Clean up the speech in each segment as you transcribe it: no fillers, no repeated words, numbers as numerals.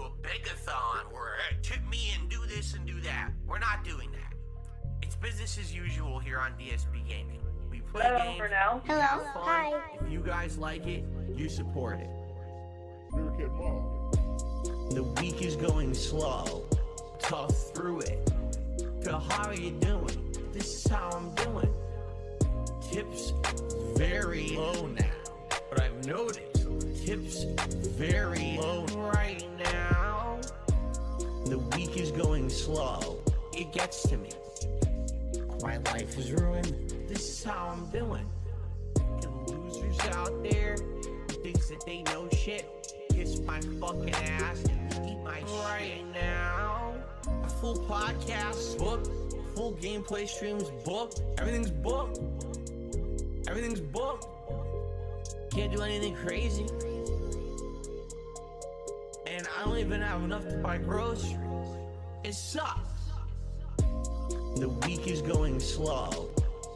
a begathon where tip me and do this and do that. We're not doing that. It's business as usual here on DSPGaming. We play games. For now. We have fun. Hi. If you guys like it, you support it. The week is going slow. Tough through it. So how are you doing? This is how I'm doing. Tips very low now. But I've noticed tips very low right now. The week is going slow. It gets to me. My life is ruined. This is how I'm doing. The losers out there who thinks that they know shit, kiss my fucking ass and eat my right now. A full podcast booked, full gameplay streams booked. Everything's booked. Everything's booked. Can't do anything crazy. And I don't even have enough to buy groceries. It sucks. The week is going slow.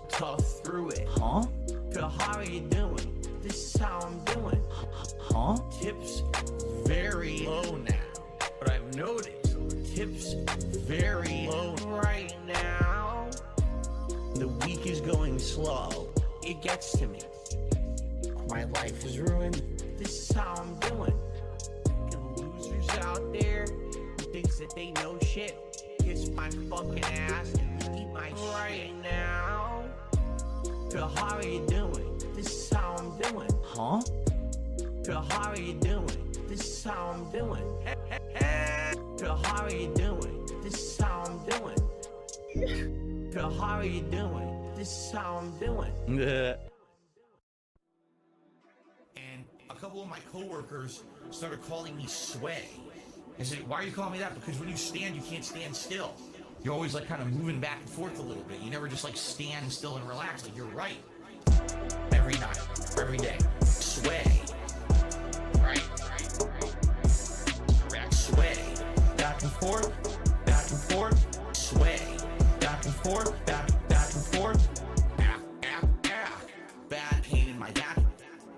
Tough through it. Huh? So how are you doing? This is how I'm doing. Huh? Tips very low now. But I've noticed tips very low right now. The week is going slow. It gets to me. My life is ruined. This is how I'm doing. The losers out there who thinks that they know shit, kiss my fucking ass and eat my right now. So how are you doing? This is how I'm doing. Huh? So how are you doing? This is how I'm doing. So how are you doing? This is how I'm doing. So how are you doing? This is how I'm doing. And a couple of my coworkers started calling me Sway. I said, why are you calling me that? Because when you stand, you can't stand still. You're always like kind of moving back and forth a little bit. You never just like stand still and relax. Like you're right. Every night, every day. Sway. Right. Correct. Sway. Back and forth. Back and forth. Sway. Back and forth. Back and forth. Bad pain in my back.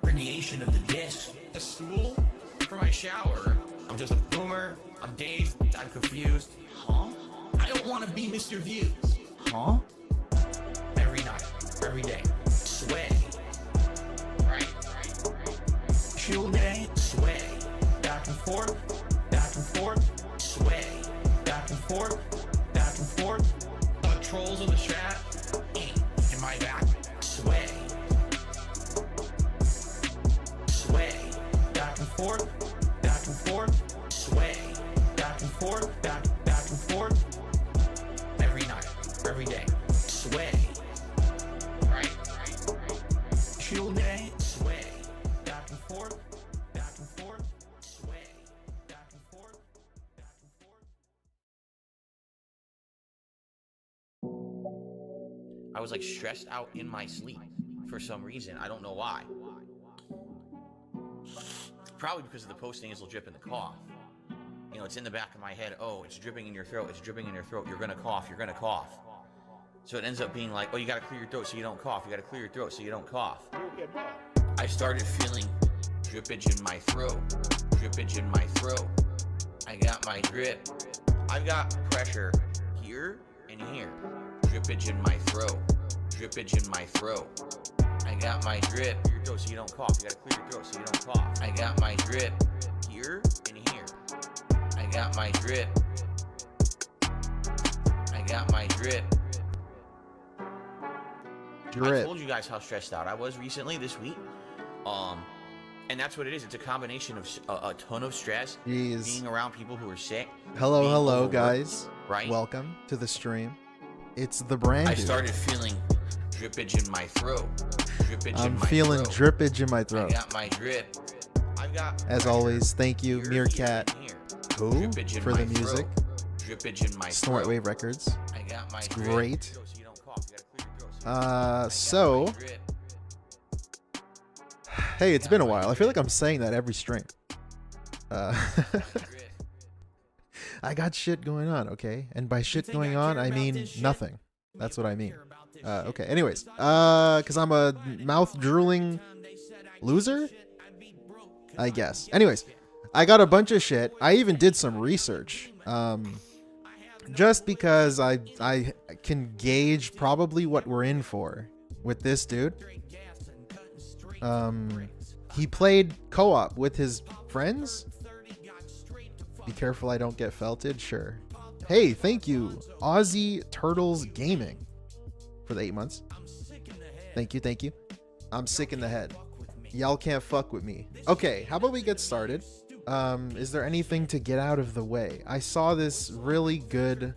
Radiation of the disc. A stool for my shower. I'm just a boomer. I'm dazed. I'm confused. Huh? I don't want to be Mr. Views. Huh? Every night, every day. Sway. Right. Chill day. Sway. Back and forth. Back and forth. Sway. Back and forth. Back and forth. Trolls on the strap. In my back. Sway. Sway. Back and forth. Back and forth. Sway. Back and forth. Back and forth. Every night. Every day. Sway. Right. Chill day. Sway. Back and forth. Back and forth. Sway. Back and forth. Back and forth. I was like stressed out in my sleep for some reason. I don't know why. Probably because of the post-nasal drip and the cough. You know, it's in the back of my head. Oh, it's dripping in your throat. It's dripping in your throat. You're gonna cough. You're gonna cough. So it ends up being like, oh, you gotta clear your throat so you don't cough. You gotta clear your throat so you don't cough. I started feeling drippage in my throat. Drippage in my throat. I got my drip. I've got pressure here and here. Drippage in my throat. Drippage in my throat. I got my drip. Clear your throat so you don't cough. You gotta clear your throat so you don't cough. I got my drip here and here. I got my drip. I got my drip. I told you guys how stressed out I was recently this week. And that's what it is. It's a combination of a ton of stress, being around people who are sick. Hello, guys. Right? Welcome to the stream. It's the brand. I started feeling drippage in my throat. I'm feeling drippage in my throat. I got my drip. I've got. As always, thank you, Meerkat, for the music. Drippage in my throat. Snortwave Records. I got my it's drip. great. So, hey, it's been a while. I feel like I'm saying that every stream. I got shit going on, okay? And by shit going on, I mean nothing. That's what I mean. Okay, anyways. Because I'm a mouth-drooling loser? I guess. Anyways. I got a bunch of shit. I even did some research. Just because I can gauge probably what we're in for with this dude. He played co-op with his friends. Be careful I don't get felted. Sure. Hey, thank you, Aussie Turtles Gaming, for the 8 months. Thank you, thank you. I'm sick in the head. Y'all can't fuck with me. Okay, how about we get started? Is there anything to get out of the way? I saw this really good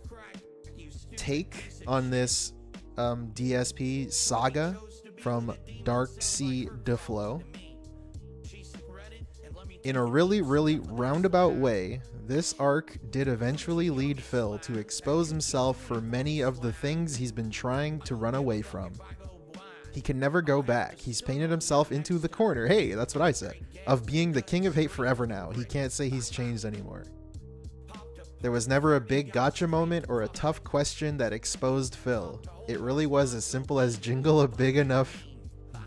take on this DSP saga from Dark Sea Deflo. In a really, really roundabout way, this arc did eventually lead Phil to expose himself for many of the things he's been trying to run away from. He can never go back. He's painted himself into the corner. Hey, that's what I said. Of being the king of hate forever now. He can't say he's changed anymore. There was never a big gotcha moment or a tough question that exposed Phil. It really was as simple as jingle a big enough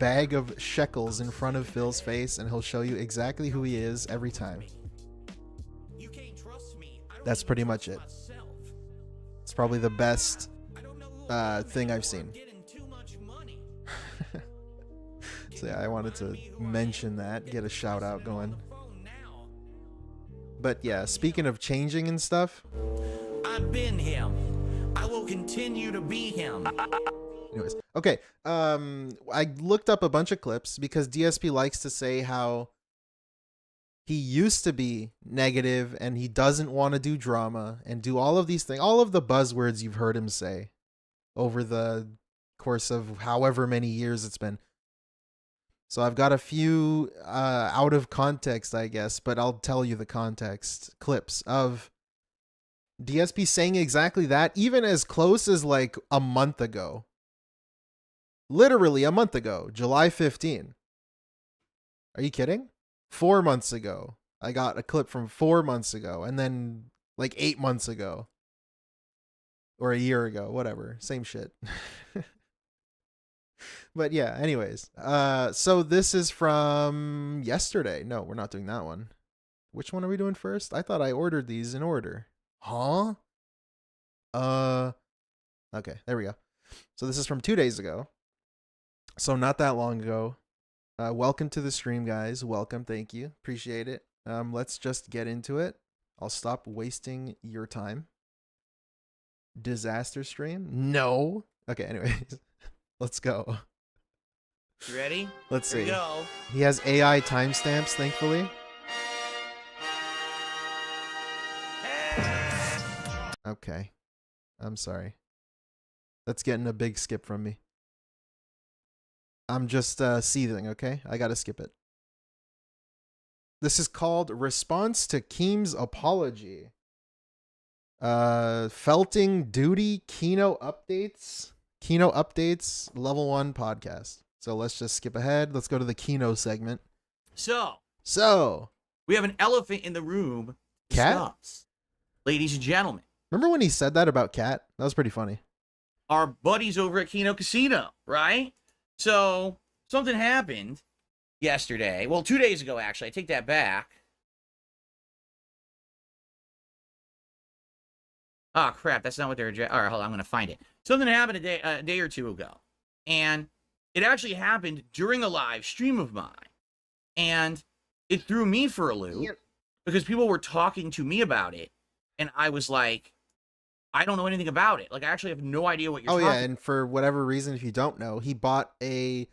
bag of shekels in front of Phil's face and he'll show you exactly who he is every time. That's pretty much it. It's probably the best thing I've seen. So yeah, I wanted to mention that, get a shout out going. But yeah, speaking of changing and stuff. I've been him. I will continue to be him. Anyways, okay. I looked up a bunch of clips because DSP likes to say how he used to be negative and he doesn't want to do drama and do all of these things, all of the buzzwords you've heard him say over the course of however many years it's been. So I've got a few out of context, I guess, but I'll tell you the context clips of DSP saying exactly that, even as close as like a month ago. Literally a month ago, July 15. Are you kidding? 4 months ago. I got a clip from 4 months ago, and then like 8 months ago. Or a year ago, whatever. Same shit. But yeah, anyways. So this is from yesterday. No, we're not doing that one. Which one are we doing first? I thought I ordered these in order. Huh? Okay, there we go. So this is from 2 days ago. So not that long ago. Welcome to the stream, guys. Welcome. Thank you. Appreciate it. Let's just get into it. I'll stop wasting your time. Disaster stream? No. Okay, anyways. Let's go. You ready? Let's see. Here we go. He has AI timestamps, thankfully. Okay. I'm sorry. That's getting a big skip from me. I'm just seething, okay? I gotta skip it. This is called Response to Keem's Apology. Felting Doody Kino Updates. Kino Updates Level 1 podcast. So let's just skip ahead. Let's go to the Kino segment. So we have an elephant in the room. Cat? Ladies and gentlemen. Remember when he said that about Cat? That was pretty funny. Our buddies over at Kino Casino, right? So something happened yesterday. Well, 2 days ago, actually. I take that back. Oh, crap. That's not what they're... All right, hold on. I'm going to find it. Something happened a day or two ago. And it actually happened during a live stream of mine. And it threw me for a loop because people were talking to me about it. And I was like, I don't know anything about it. Like, I actually have no idea what you're talking about. Oh, yeah, and for whatever reason, if you don't know, he bought a,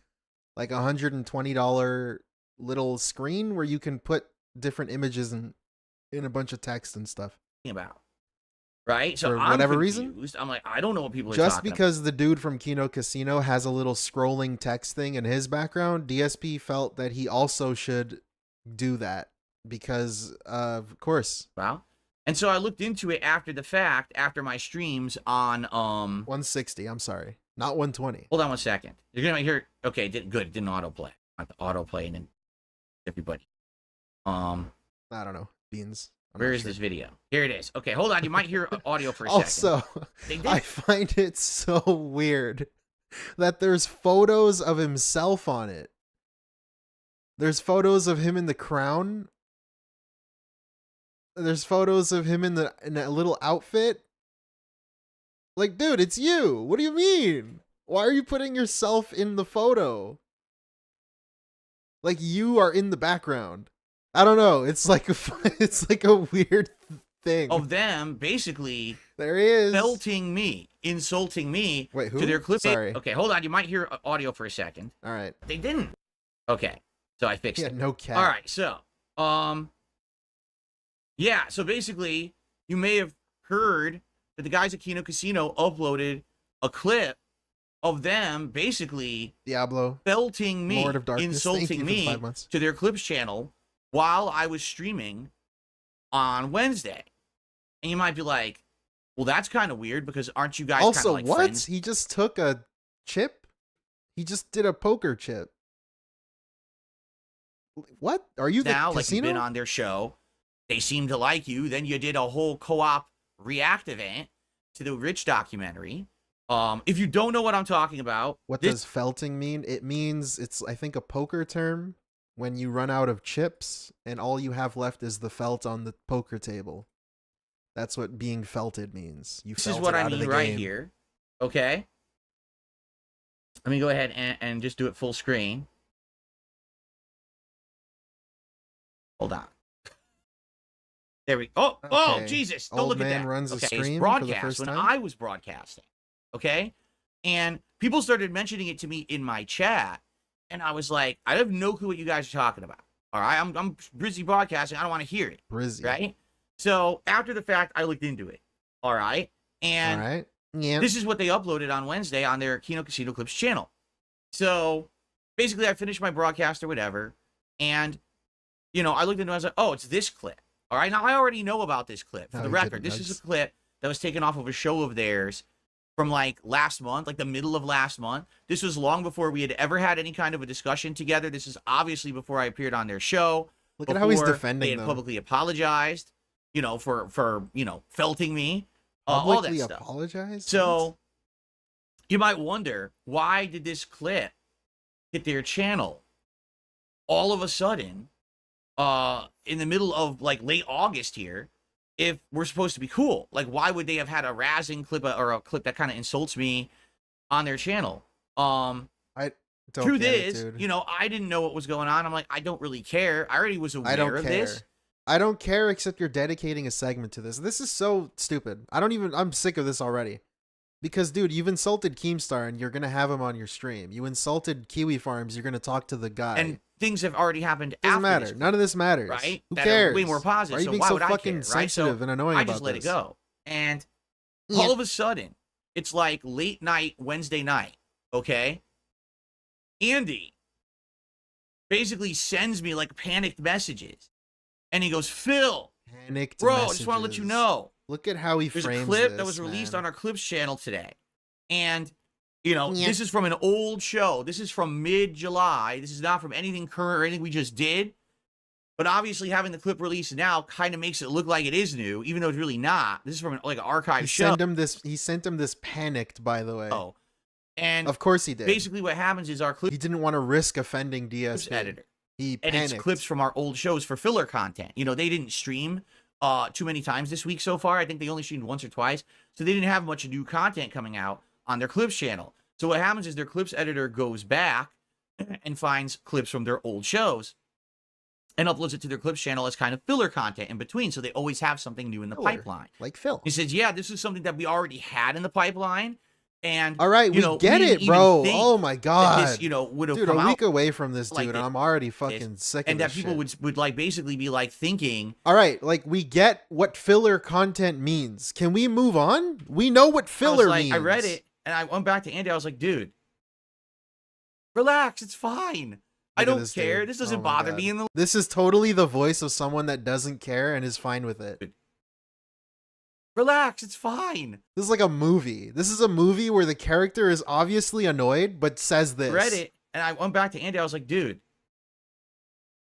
like, $120 little screen where you can put different images in a bunch of text and stuff. About. Right? So for whatever reason, I'm like, I don't know what people are just talking because about. The dude from Kino Casino has a little scrolling text thing in his background, DSP felt that he also should do that because, of course. Wow. And so I looked into it after the fact, after my streams on 160. I'm sorry, not 120. Hold on 1 second. You're gonna hear. Okay, good. It didn't autoplay. I have to autoplay and then everybody. I don't know. Beans. Where is this video? Here it is. Okay, hold on. You might hear audio for a second. Also, I find it so weird that there's photos of himself on it. There's photos of him in the crown. There's photos of him in a little outfit. Like, dude, it's you. What do you mean? Why are you putting yourself in the photo? Like, you are in the background. I don't know. It's like a weird thing. Of them basically there he is. insulting me Wait, who? to their clip. Sorry. Okay, hold on. You might hear audio for a second. All right. They didn't. Okay. So I fixed Yeah, it. no cat. All right. So, yeah, so basically you may have heard that the guys at Kino Casino uploaded a clip of them basically Diablo, belting me, Lord of Darkness. insulting me to their clips channel while I was streaming on Wednesday. And you might be like, well, that's kind of weird because aren't you guys also, kind of like what? friends? He just took a chip? He just did a poker chip. What? Are you now, the like casino? you've been on their show, they seem to like you. Then you did a whole co-op react event to the Rich documentary. If you don't know what I'm talking about, What does felting mean? It means it's, I think, a poker term when you run out of chips and all you have left is the felt on the poker table. That's what being felted means. This is what I mean right here. Okay. Let me go ahead and just do it full screen. Hold on. There we go. Oh, Okay. Jesus. Don't Old look at man that. runs a okay, stream it's for the broadcast first when time? I was broadcasting. Okay. And people started mentioning it to me in my chat. And I was like, I have no clue what you guys are talking about. All right. I'm busy broadcasting. I don't want to hear it. Brizzy. Right. So after the fact, I looked into it. All right. And All right. Yeah. this is what they uploaded on Wednesday on their Kino Casino Clips channel. So basically, I finished my broadcast or whatever. And, you know, I looked into it. I was like, oh, it's this clip. All right. Now, I already know about this clip. For No, the you record, didn't, this is Nugs. a clip that was taken off of a show of theirs from like last month, like the middle of last month. This was long before we had ever had any kind of a discussion together. This is obviously before I appeared on their show. Look at how he's before defending They had them. publicly apologized, you know, for you know, felting me. All that Publicly stuff. apologize? So you might wonder, why did this clip hit their channel all of a sudden in the middle of like late August here if we're supposed to be cool? Like, why would they have had a razzing clip or a clip that kind of insults me on their channel? I don't Truth get is, it, dude. you know, I didn't know what was going on. I'm like, I don't really care. I already was aware I don't of care. this. I don't care except you're dedicating a segment to this. This is so stupid. I'm sick of this already. Because, dude, you've insulted Keemstar and you're going to have him on your stream. You insulted Kiwi Farms, you're going to talk to the guy. And things have already happened Doesn't after matter. this clip, None of this matters. right? Who That are cares? way more positive. Why are you So being why so would I fucking care, right? sensitive So and annoying I about just let this? it go. And Yeah. all of a sudden, it's like late night, Wednesday night, okay? Andy basically sends me like panicked messages. And he goes, Phil, Panicked bro, I just want to let you messages. know. Look at how he There's frames a clip this, that was released man. on our Clips channel today. And, you know, Yeah. this is from an old show. This is from mid-July. This is not from anything current or anything we just did. But obviously having the clip released now kind of makes it look like it is new, even though it's really not. This is from like an archive show. He sent him this panicked, by the way. Oh. And Of course he did. basically what happens is our He Clips didn't want to risk offending DSP. editor He edits panicked. clips from our old shows for filler content. You know, they didn't stream too many times this week so far. I think they only streamed once or twice. So they didn't have much new content coming out on their Clips channel. So what happens is their Clips editor goes back and finds clips from their old shows and uploads it to their Clips channel as kind of filler content in between. So they always have something new in the Filler. pipeline. Like Phil. He says, yeah, this is something that we already had in the pipeline. And, All right, you we know, get we it, didn't even bro. think Oh my that god. this, you know, would have Dude, come a out. week away from this, like dude, this. and I'm already fucking sick of And that this people shit. would like basically be like thinking, All right, like we get what filler content means. Can we move on? We know what filler means. I read it and I went back to Andy. I was like, dude, relax. It's fine. I Look at don't this care. dude. This doesn't Oh my bother God. me in the This is totally the voice of someone that doesn't care and is fine with it. relax. It's fine. This is like a movie. This is a movie where the character is obviously annoyed but says this. Read it and I went back to Andy. I was like, dude,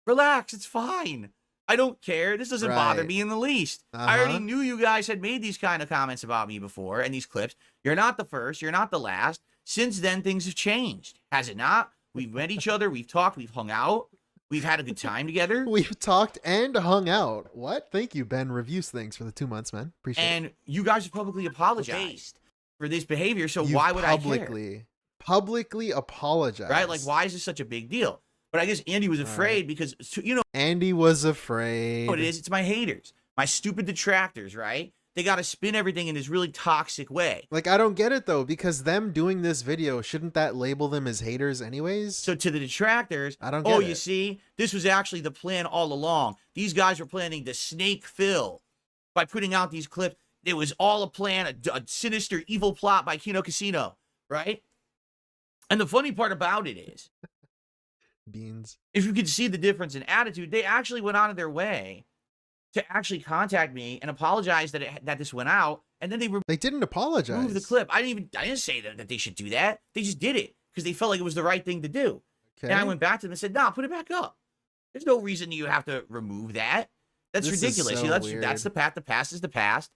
relax. It's fine. I don't care. This doesn't bother Right. me in the least. I Uh-huh. already knew you guys had made these kind of comments about me before and these clips. You're not the first. You're not the last. Since then, things have changed. Has it not? We've met each other. We've talked. We've hung out. We've had a good time together. We've talked and hung out. What? Thank you, Ben. Reviews things for the 2 months, man. Appreciate it. And you guys have publicly apologized for this behavior. So why would I care? Publicly apologize? Right? Like, why is this such a big deal? But I guess Andy was afraid because, you know, Andy was afraid. what it is? It's my haters, my stupid detractors, right? They got to spin everything in this really toxic way. Like, I don't get it, though, because them doing this video, shouldn't that label them as haters anyways? So to the detractors, I don't get it. you see, this was actually the plan all along. These guys were planning to snake Phil by putting out these clips. It was all a plan, a sinister, evil plot by Kino Casino, right? And the funny part about it is, Beans. if you could see the difference in attitude, they actually went out of their way to actually contact me and apologize that this went out, and then they didn't apologize. removed the clip. I didn't say that they should do that. They just did it because they felt like it was the right thing to do. Okay. And I went back to them and said, "Nah, put it back up. There's no reason you have to remove that. That's This is ridiculous. so You know, that's weird. the past. The past is the past.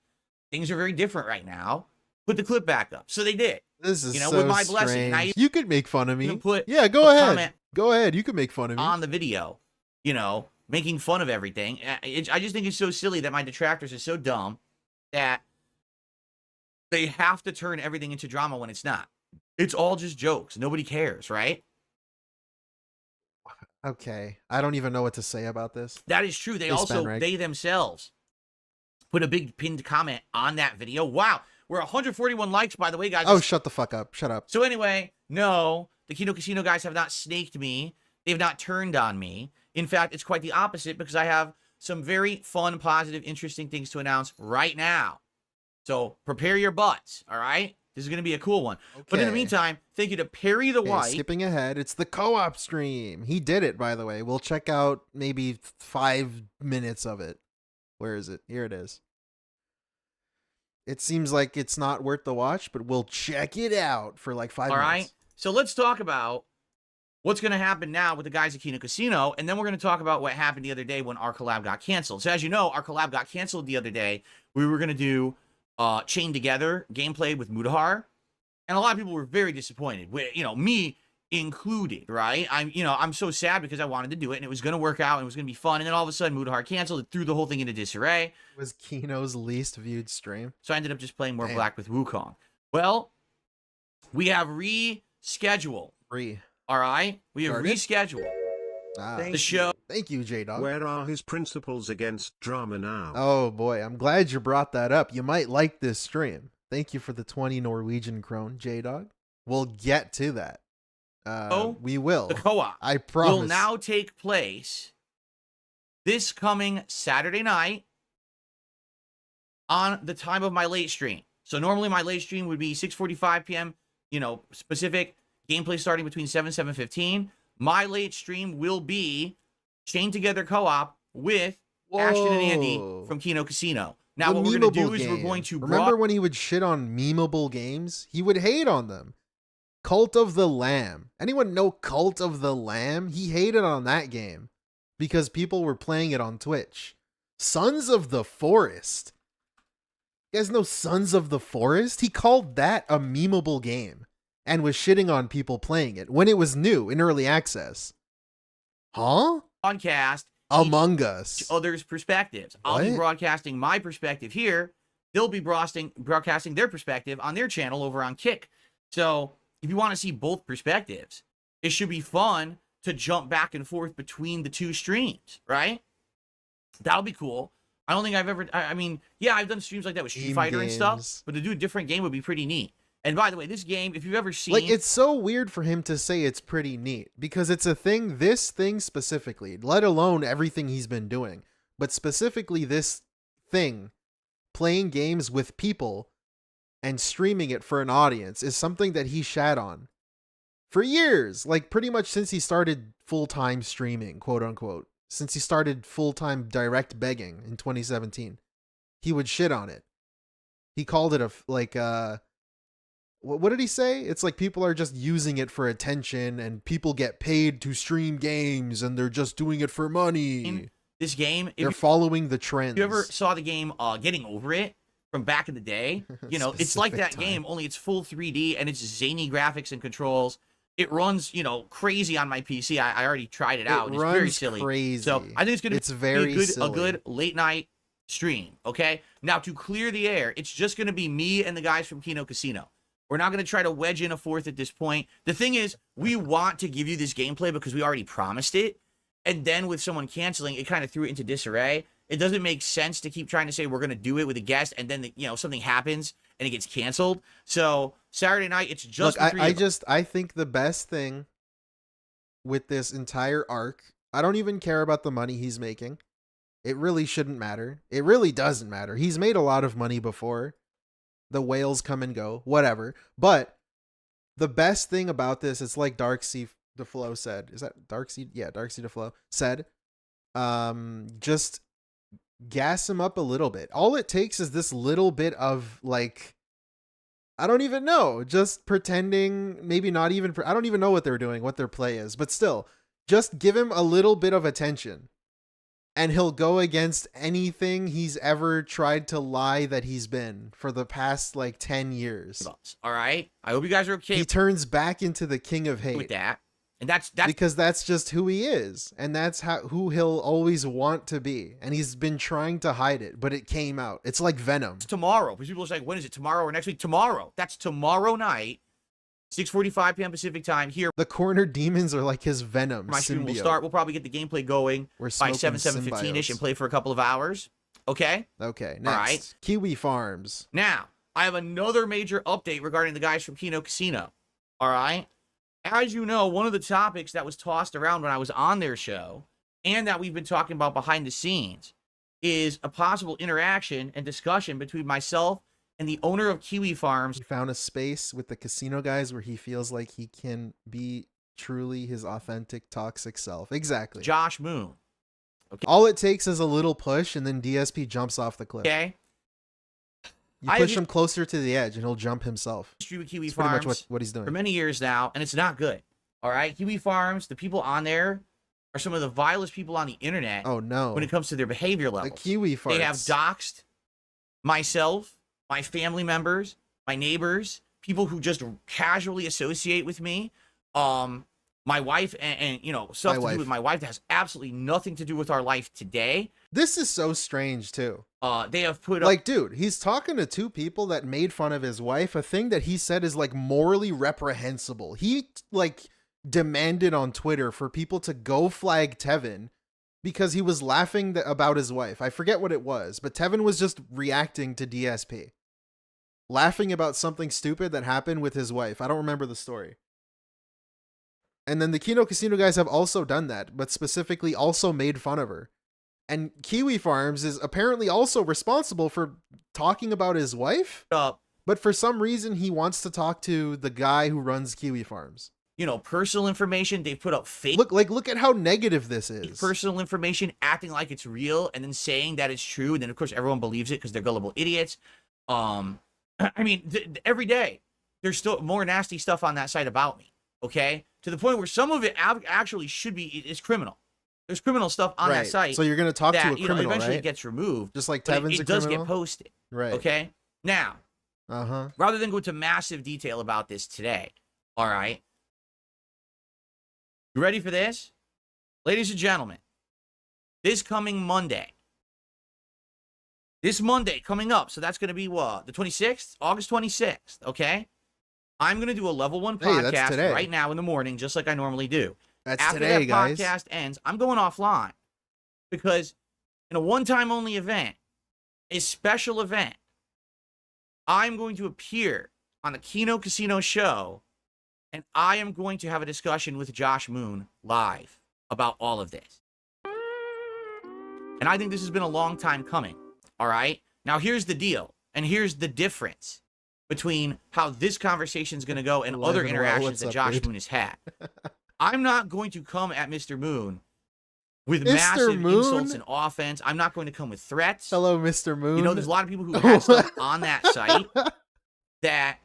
Things are very different right now. Put the clip back up." So they did. This is so with my strange. blessing. Now You could make fun of me. can put Yeah, go a ahead. comment Go ahead. You can make fun of me. on the video, making fun of everything. I just think it's so silly that my detractors are so dumb that they have to turn everything into drama when it's not. It's all just jokes. Nobody cares, right? Okay. I don't even know what to say about this. That is true. They Hey, also, Spanrag. they themselves put a big pinned comment on that video. Wow. We're 141 likes, by the way, guys. Oh, shut the fuck up. Shut up. So anyway, no, the Kino Casino guys have not snaked me. They have not turned on me. In fact, it's quite the opposite because I have some very fun, positive, interesting things to announce right now. So prepare your butts, all right? This is going to be a cool one. But in the Okay. meantime, thank you to Perry the Okay, White. skipping ahead, it's the co-op stream. He did it, by the way. We'll check out maybe 5 minutes of it. Where is it? Here it is. It seems like it's not worth the watch, but we'll check it out for like 5 All minutes. right. So let's talk about what's going to happen now with the guys at Kino Casino, and then we're going to talk about what happened the other day when our collab got canceled. So as you know, our collab got canceled the other day. We were going to do Chained Together gameplay with Mutahar, and a lot of people were very disappointed. Me included, right? I'm so sad because I wanted to do it, and it was going to work out, and it was going to be fun, and then all of a sudden Mutahar canceled. It threw the whole thing into disarray. It was Kino's least viewed stream. So I ended up just playing more Damn. Black with Wukong. Well, we have rescheduled. Free. All right, we have Started? rescheduled Ah, the show. thank you, J-Dog. Where are his principles against drama now? Oh boy, I'm glad you brought that up. You might like this stream. Thank you for the 20 Norwegian krone, J-Dog. We'll get to that. We will. The co-op I promise. will now take place this coming Saturday night on the time of my late stream. So normally my late stream would be 6:45 p.m., Pacific, gameplay starting between 7 and 7:15. My late stream will be Chained Together co-op with Ashton and Andy Whoa. from Kino Casino. Now The what we're going to do memeable is we're game. going to remember when he would shit on memeable games? He would hate on them. Cult of the Lamb. Anyone know Cult of the Lamb? He hated on that game because people were playing it on Twitch. Sons of the Forest. You guys know Sons of the Forest? He called that a memeable game and was shitting on people playing it when it was new in early access. Huh? broadcast Among Us. each other's perspectives. I'll be What? broadcasting my perspective here. They'll be broadcasting their perspective on their channel over on Kick. So if you want to see both perspectives, it should be fun to jump back and forth between the two streams, right? That'll be cool. I don't think I've ever, I've done streams like that with Street Team Fighter and stuff, games. but to do a different game would be pretty neat. And by the way, this game, if you've ever seen... Like, it's so weird for him to say it's pretty neat because it's a thing, this thing specifically, let alone everything he's been doing, but specifically this thing, playing games with people and streaming it for an audience, is something that he shat on for years. Like, pretty much since he started full-time streaming, quote unquote, since he started full-time direct begging in 2017, he would shit on it. He called it what did he say? It's like people are just using it for attention and people get paid to stream games and they're just doing it for money. in this game, They're following the trends. if you ever saw the game Getting Over It from back in the day, it's like that Specific time. game, only it's full 3D and it's zany graphics and controls. It runs, you know, crazy on my PC. I already tried it out. It It's very runs silly. crazy. So I think it's going to be very a silly. good late night stream. Okay. Now to clear the air, it's just going to be me and the guys from Kino Casino. We're not going to try to wedge in a fourth at this point. The thing is, we want to give you this gameplay because we already promised it. And then with someone canceling, it kind of threw it into disarray. It doesn't make sense to keep trying to say we're going to do it with a guest and then, you know, something happens and it gets canceled. So Saturday night, it's just Look, I think the best thing with this entire arc, I don't even care about the money he's making. It really shouldn't matter. It really doesn't matter. He's made a lot of money before. The whales come and go, whatever. But the best thing about this, it's like Darksea DeFlo said. Is that Darksea? Yeah, Darksea DeFlo said. Just gas him up a little bit. All it takes is this little bit of, like, I don't even know, just pretending, maybe not even, I don't even know what they're doing, what their play is, but still, just give him a little bit of attention and he'll go against anything he's ever tried to lie that he's been for the past, like, 10 years. All right. I hope you guys are okay He turns back into the king of hate. with that. And that's because that's just who he is, and that's who he'll always want to be, and he's been trying to hide it, but it came out. It's like Venom. tomorrow. Because people are saying, when is it, tomorrow or next week? Tomorrow. That's tomorrow night, 6:45 p.m. Pacific time here. The corner demons are like his Venom My stream will symbiote. start. We'll probably get the gameplay going We're by smoking 7:15ish symbiotes. and play for a couple of hours. Okay? Okay, next. All right. Kiwi Farms. Now, I have another major update regarding the guys from Kino Casino. All right? As you know, one of the topics that was tossed around when I was on their show, and that we've been talking about behind the scenes, is a possible interaction and discussion between myself and the owner of Kiwi Farms. He found a space with the casino guys where he feels like he can be truly his authentic, toxic self. Exactly. Josh Moon. All it takes is a little push, and then DSP jumps off the cliff. Okay? You push him closer to the edge, and he'll jump himself. History with Kiwi That's pretty Farms much what he's for doing. many years now, and it's not good. All right? Kiwi Farms, the people on there are some of the vilest people on the internet Oh, no. when it comes to their behavior The levels. Kiwi Farms. They have doxed myself, my family members, my neighbors, people who just casually associate with me, my wife, and you know, stuff to do with my wife that has absolutely nothing to do with our life today. This is so strange, too. They have put up, Like, dude, he's talking to two people that made fun of his wife, a thing that he said is, like, morally reprehensible. He, like, demanded on Twitter for people to go flag Tevin because he was laughing about his wife. I forget what it was, but Tevin was just reacting to DSP. Laughing about something stupid that happened with his wife. I don't remember the story. And then the Kino Casino guys have also done that, but specifically also made fun of her. And Kiwi Farms is apparently also responsible for talking about his wife. But for some reason, he wants to talk to the guy who runs Kiwi Farms. you know, personal information. They put up fake Look at how negative this is. personal information, acting like it's real, and then saying that it's true. And then, of course, everyone believes it because they're gullible idiots. I mean, every day, there's still more nasty stuff on that site about me, okay? To the point where some of it actually should be, is criminal. There's criminal stuff on that site. So you're going to talk that, to a criminal, eventually right? it gets removed. Just like but Tevin's it does criminal? get posted, Right. okay? Now, Uh-huh. rather than go into massive detail about this today, all right? You ready for this? Ladies and gentlemen, this coming Monday, coming up, so that's going to be what? The 26th? August 26th, okay? I'm going to do a level 1 Hey, that's podcast today. right now in the morning, just like I normally do. That's After today, that guys. podcast ends, I'm going offline because in a one-time only event, a special event, I'm going to appear on the Kino Casino show, and I am going to have a discussion with Josh Moon live about all of this. And I think this has been a long time coming, all right? Now, here's the deal, and here's the difference between how this conversation is going to go and other Alive and well, interactions what's that up, Josh dude? Moon has had. I'm not going to come at Mr. Moon with Mr. massive Moon? insults and offense. I'm not going to come with threats. Hello, Mr. Moon. You know, there's a lot of people who have stuff on that site that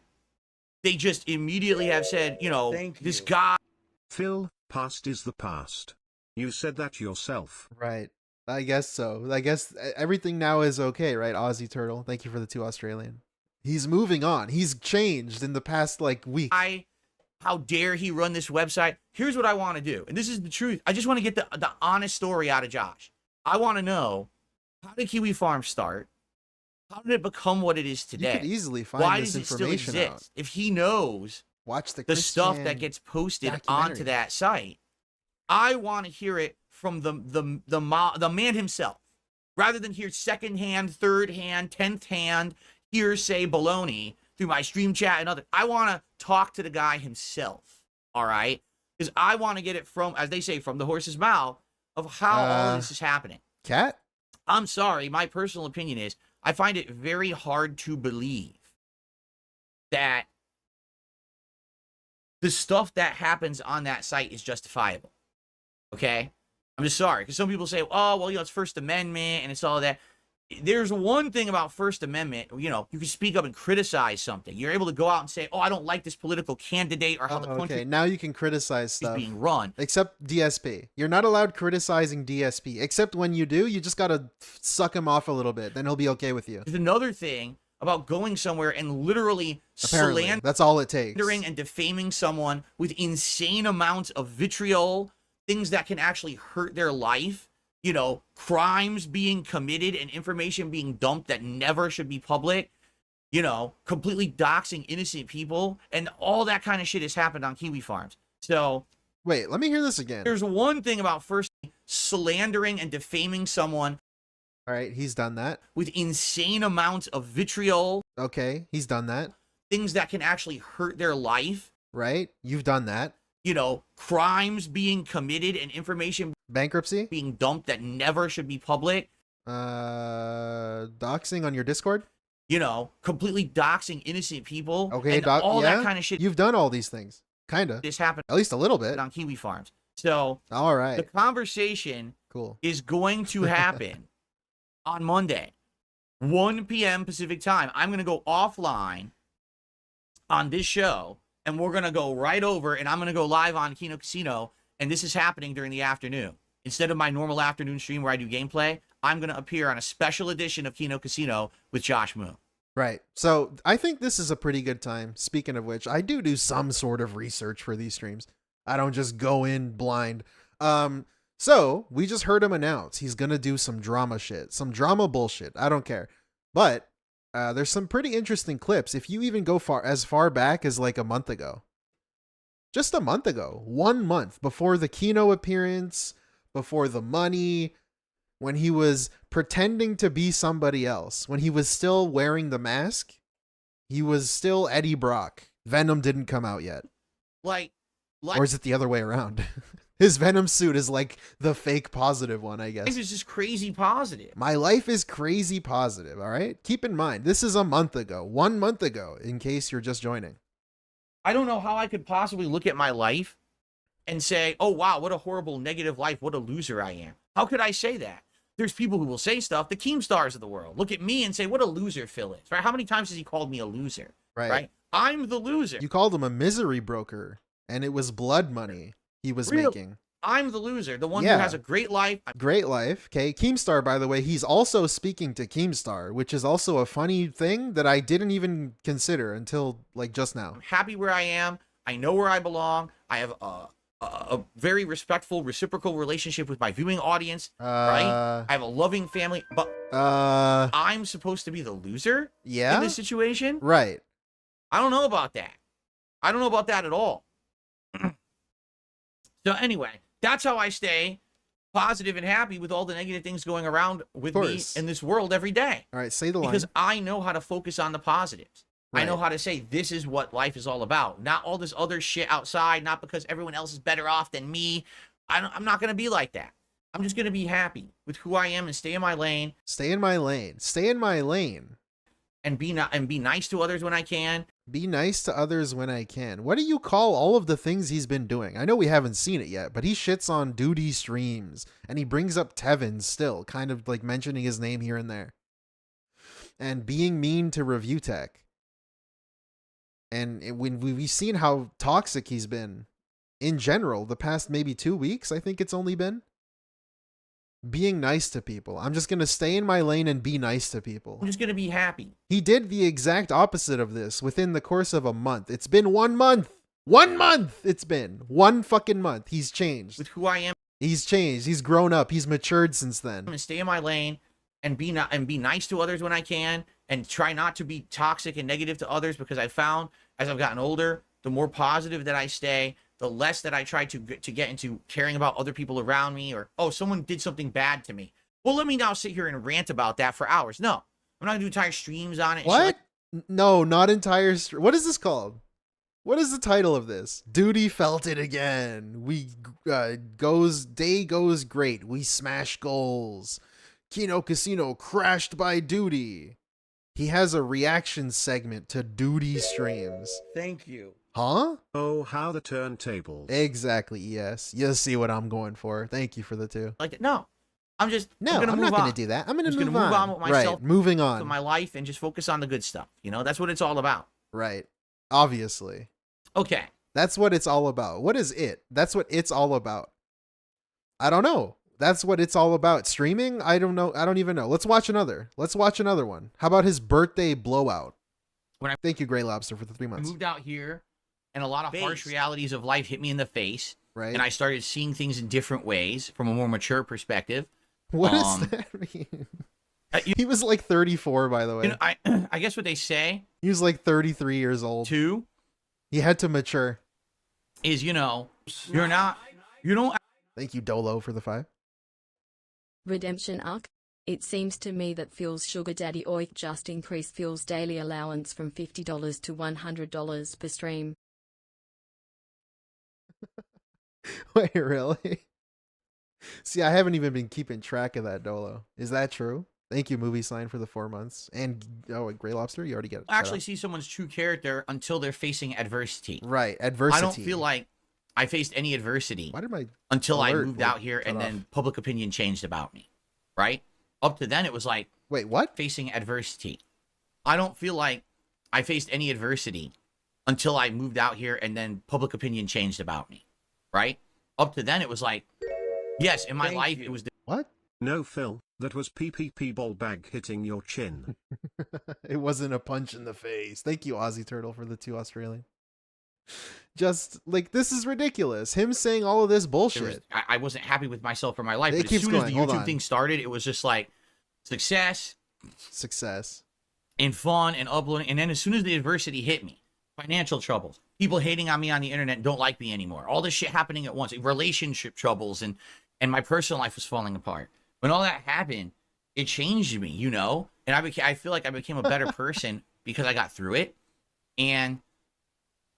they just immediately have said, you know, this guy. Phil, past is the past. You said that yourself. Right. I guess so. I guess everything now is okay, right? Aussie Turtle. Thank you for the 2 Australian. He's moving on. He's changed in the past, like, week. how dare he run this website? Here's what I want to do. And this is the truth. I just want to get the honest story out of Josh. I want to know, how did Kiwi Farms start? How did it become what it is today? You could easily find Why this does it still information exist? out. If he knows Watch the stuff that gets posted onto that site, I want to hear it from the man himself, rather than hear secondhand, third hand, 10th hand hearsay baloney through my stream chat and other. I want to talk to the guy himself. All right, because I want to get it from, as they say, from the horse's mouth of how all of this is happening. Cat? I'm sorry, my personal opinion is I find it very hard to believe that the stuff that happens on that site is justifiable. Okay? I'm just sorry, because some people say, oh, well, it's First Amendment and it's all that. There's one thing about First Amendment, you can speak up and criticize something. You're able to go out and say, oh, I don't like this political candidate or how the country okay, now you can criticize stuff is being run. Except DSP. You're not allowed criticizing DSP, except when you do, you just got to suck him off a little bit. Then he'll be okay with you. There's another thing about going somewhere and literally Apparently, that's all it takes. slandering and defaming someone with insane amounts of vitriol, things that can actually hurt their life, crimes being committed and information being dumped that never should be public, completely doxing innocent people, and all that kind of shit has happened on Kiwi Farms. So wait, let me hear this again. There's one thing about first slandering and defaming someone. All right, he's done that. With insane amounts of vitriol. Okay, he's done that. Things that can actually hurt their life. Right, you've done that. Crimes being committed and information bankruptcy being dumped that never should be public. Doxing on your Discord. Completely doxing innocent people. Okay, and all that kind of shit. You've done all these things, kind of. This happened at least a little bit on Kiwi Farms. So, all right, the conversation is going to happen on Monday, 1 p.m. Pacific time. I'm going to go offline on this show. And we're going to go right over, and I'm going to go live on Kino Casino, and this is happening during the afternoon. Instead of my normal afternoon stream where I do gameplay, I'm going to appear on a special edition of Kino Casino with Josh Moon. Right. So I think this is a pretty good time. Speaking of which, I do some sort of research for these streams. I don't just go in blind. So we just heard him announce he's going to do some drama shit, some drama bullshit. I don't care. But there's some pretty interesting clips. If you even go as far back as like a month ago, just a month ago, 1 month before the Kino appearance, before the money, when he was pretending to be somebody else, when he was still wearing the mask, he was still Eddie Brock. Venom didn't come out yet. Like or is it the other way around? His Venom suit is like the fake positive one, I guess. Life is just crazy positive. My life is crazy positive, all right? Keep in mind, this is a month ago, 1 month ago, in case you're just joining. I don't know how I could possibly look at my life and say, oh, wow, what a horrible, negative life. What a loser I am. How could I say that? There's people who will say stuff, the Keemstars of the world, look at me and say, what a loser Phil is, right? How many times has he called me a loser? Right? I'm the loser. You called him a misery broker, and it was blood money he was making. I'm the loser, the one who has a great life. Great life. Okay. Keemstar, by the way, he's also speaking to Keemstar, which is also a funny thing that I didn't even consider until like just now. I'm happy where I am. I know where I belong. I have a very respectful, reciprocal relationship with my viewing audience. Right? I have a loving family, but I'm supposed to be the loser in this situation? Right. I don't know about that. I don't know about that at all. So anyway, that's how I stay positive and happy with all the negative things going around with me in this world every day. All right, say the line. Because I know how to focus on the positives. Right. I know how to say this is what life is all about. Not all this other shit outside, not because everyone else is better off than me. I'm not going to be like that. I'm just going to be happy with who I am and stay in my lane. Stay in my lane. Stay in my lane. And be nice to others when I can. Be nice to others when I can. What do you call all of the things he's been doing? I know we haven't seen it yet, but he shits on DoodyStreams, and he brings up Tevin still, kind of like mentioning his name here and there. And being mean to Review Tech. And when we've seen how toxic he's been in general, the past maybe 2 weeks, I think it's only been. Being nice to people. I'm just going to stay in my lane and be nice to people. I'm just going to be happy. He did the exact opposite of this within the course of a month. It's been 1 month. 1 month it's been. 1 fucking month. He's changed. with who I am He's changed. He's grown up. He's matured since then. and stay in my lane and be nice to others when I can and try not to be toxic and negative to others, because I found as I've gotten older, the more positive that I stay, the less that I try to get into caring about other people around me, or, oh, someone did something bad to me. Well, let me now sit here and rant about that for hours. No, I'm not gonna do entire streams on it. What? No, not entire. What is this called? What is the title of this? Doody felt it again. Day goes great. We smash goals. Kino Casino crashed by Doody. He has a reaction segment to DoodyStreams. Thank you. Huh? Oh, how the turntables. Exactly. Yes. You see what I'm going for. Thank you for the 2. Like that. No, I'm not move going on. to do that. I'm going to just move gonna on. move on with myself, Right. Moving on. to my life, and just focus on the good stuff. You know, that's what it's all about. Right. Obviously. Okay. That's what it's all about. What is it? That's what it's all about. I don't know. That's what it's all about. Streaming? I don't know. I don't even know. Let's watch another one. How about his birthday blowout? Thank you, Grey Lobster, for the 3 I months. moved out here, and a lot of harsh realities of life hit me in the face, Right. and I started seeing things in different ways from a more mature perspective. What does that mean? He was like 34, by the way. You know, I guess what they say He was like 33 years old. too He had to mature. is, you know, you don't Thank you, Dolo, for the 5. Redemption arc. It seems to me that Phil's sugar daddy oik just increased Phil's daily allowance from $50 to $100 per stream. Wait, really? See, I haven't even been keeping track of that, Dolo. Is that true? Thank you, Movie Sign, for the 4 months. And, Grey Lobster, you already get it. actually see someone's true character until they're facing adversity. Right, adversity. I don't feel like I faced any adversity Why did my until I alert moved out here, cut and off? then public opinion changed about me, right? Up to then, it was like Wait, what? facing adversity. I don't feel like I faced any adversity until I moved out here, and then public opinion changed about me, right? Up to then, it was like, yes, in my life, it was What? No, Phil, that was PPP ball bag hitting your chin. It wasn't a punch in the face. Thank you, Aussie Turtle, for the 2 Australian. Just like, this is ridiculous. Him saying all of this bullshit. I wasn't happy with myself or my life. It But as keeps soon as going. the Hold YouTube on. thing started, it was just like success Success. and fun and uploading. And then as soon as the adversity hit me, financial troubles, people hating on me on the internet, don't like me anymore, all this shit happening at once, relationship troubles, and my personal life was falling apart. When all that happened, it changed me, you know? And I feel like I became a better person because I got through it. And,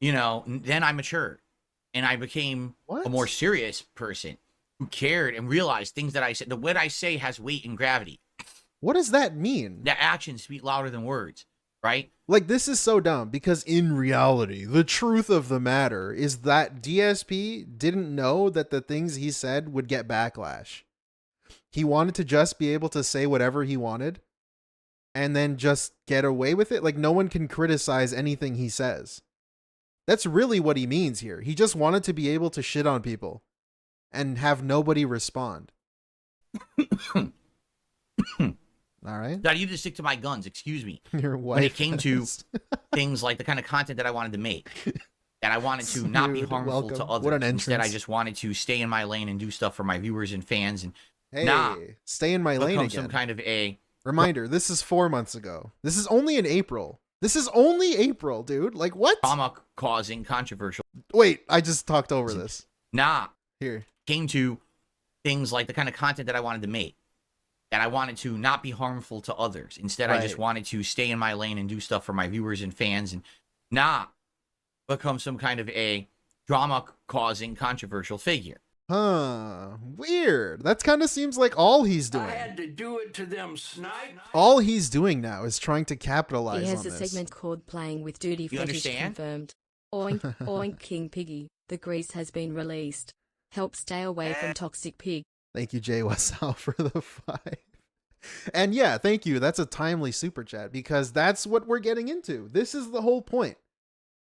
you know, then I matured and I became What? a more serious person who cared and realized things that I said. What I say has weight and gravity. What does that mean? That actions speak louder than words, right? Like, this is so dumb because in reality, the truth of the matter is that DSP didn't know that the things he said would get backlash. He wanted to just be able to say whatever he wanted and then just get away with it. Like, no one can criticize anything he says. That's really what he means here. He just wanted to be able to shit on people and have nobody respond. All right. I needed to stick to my guns, excuse me. Your wife. When it came to has- things like the kind of content that I wanted to make. That I wanted to not be Dude, harmful to welcome. others. What an Instead, I entrance. just wanted to stay in my lane and do stuff for my viewers and fans and Hey, Nah. stay in my lane become again. some kind of a Reminder, this is 4 months ago. This is only in April. This is only April, dude. Like, what? drama-causing, controversial. Wait, I just talked over this. Nah, Here. came to things like the kind of content that I wanted to make. That I wanted to not be harmful to others. Instead, I just Right. wanted to stay in my lane and do stuff for my viewers and fans and not become some kind of a drama-causing, controversial figure. Huh. Weird. That kind of seems like all he's doing. I had to do it to them snipe. All he's doing now is trying to capitalize He has on a this. segment called Playing with Doody You Fetish understand? confirmed. Oink, oink, King Piggy. The grease has been released. Help stay away from toxic pig. Thank you, Jay Wasau, for the 5. And yeah, thank you. That's a timely super chat because that's what we're getting into. This is the whole point.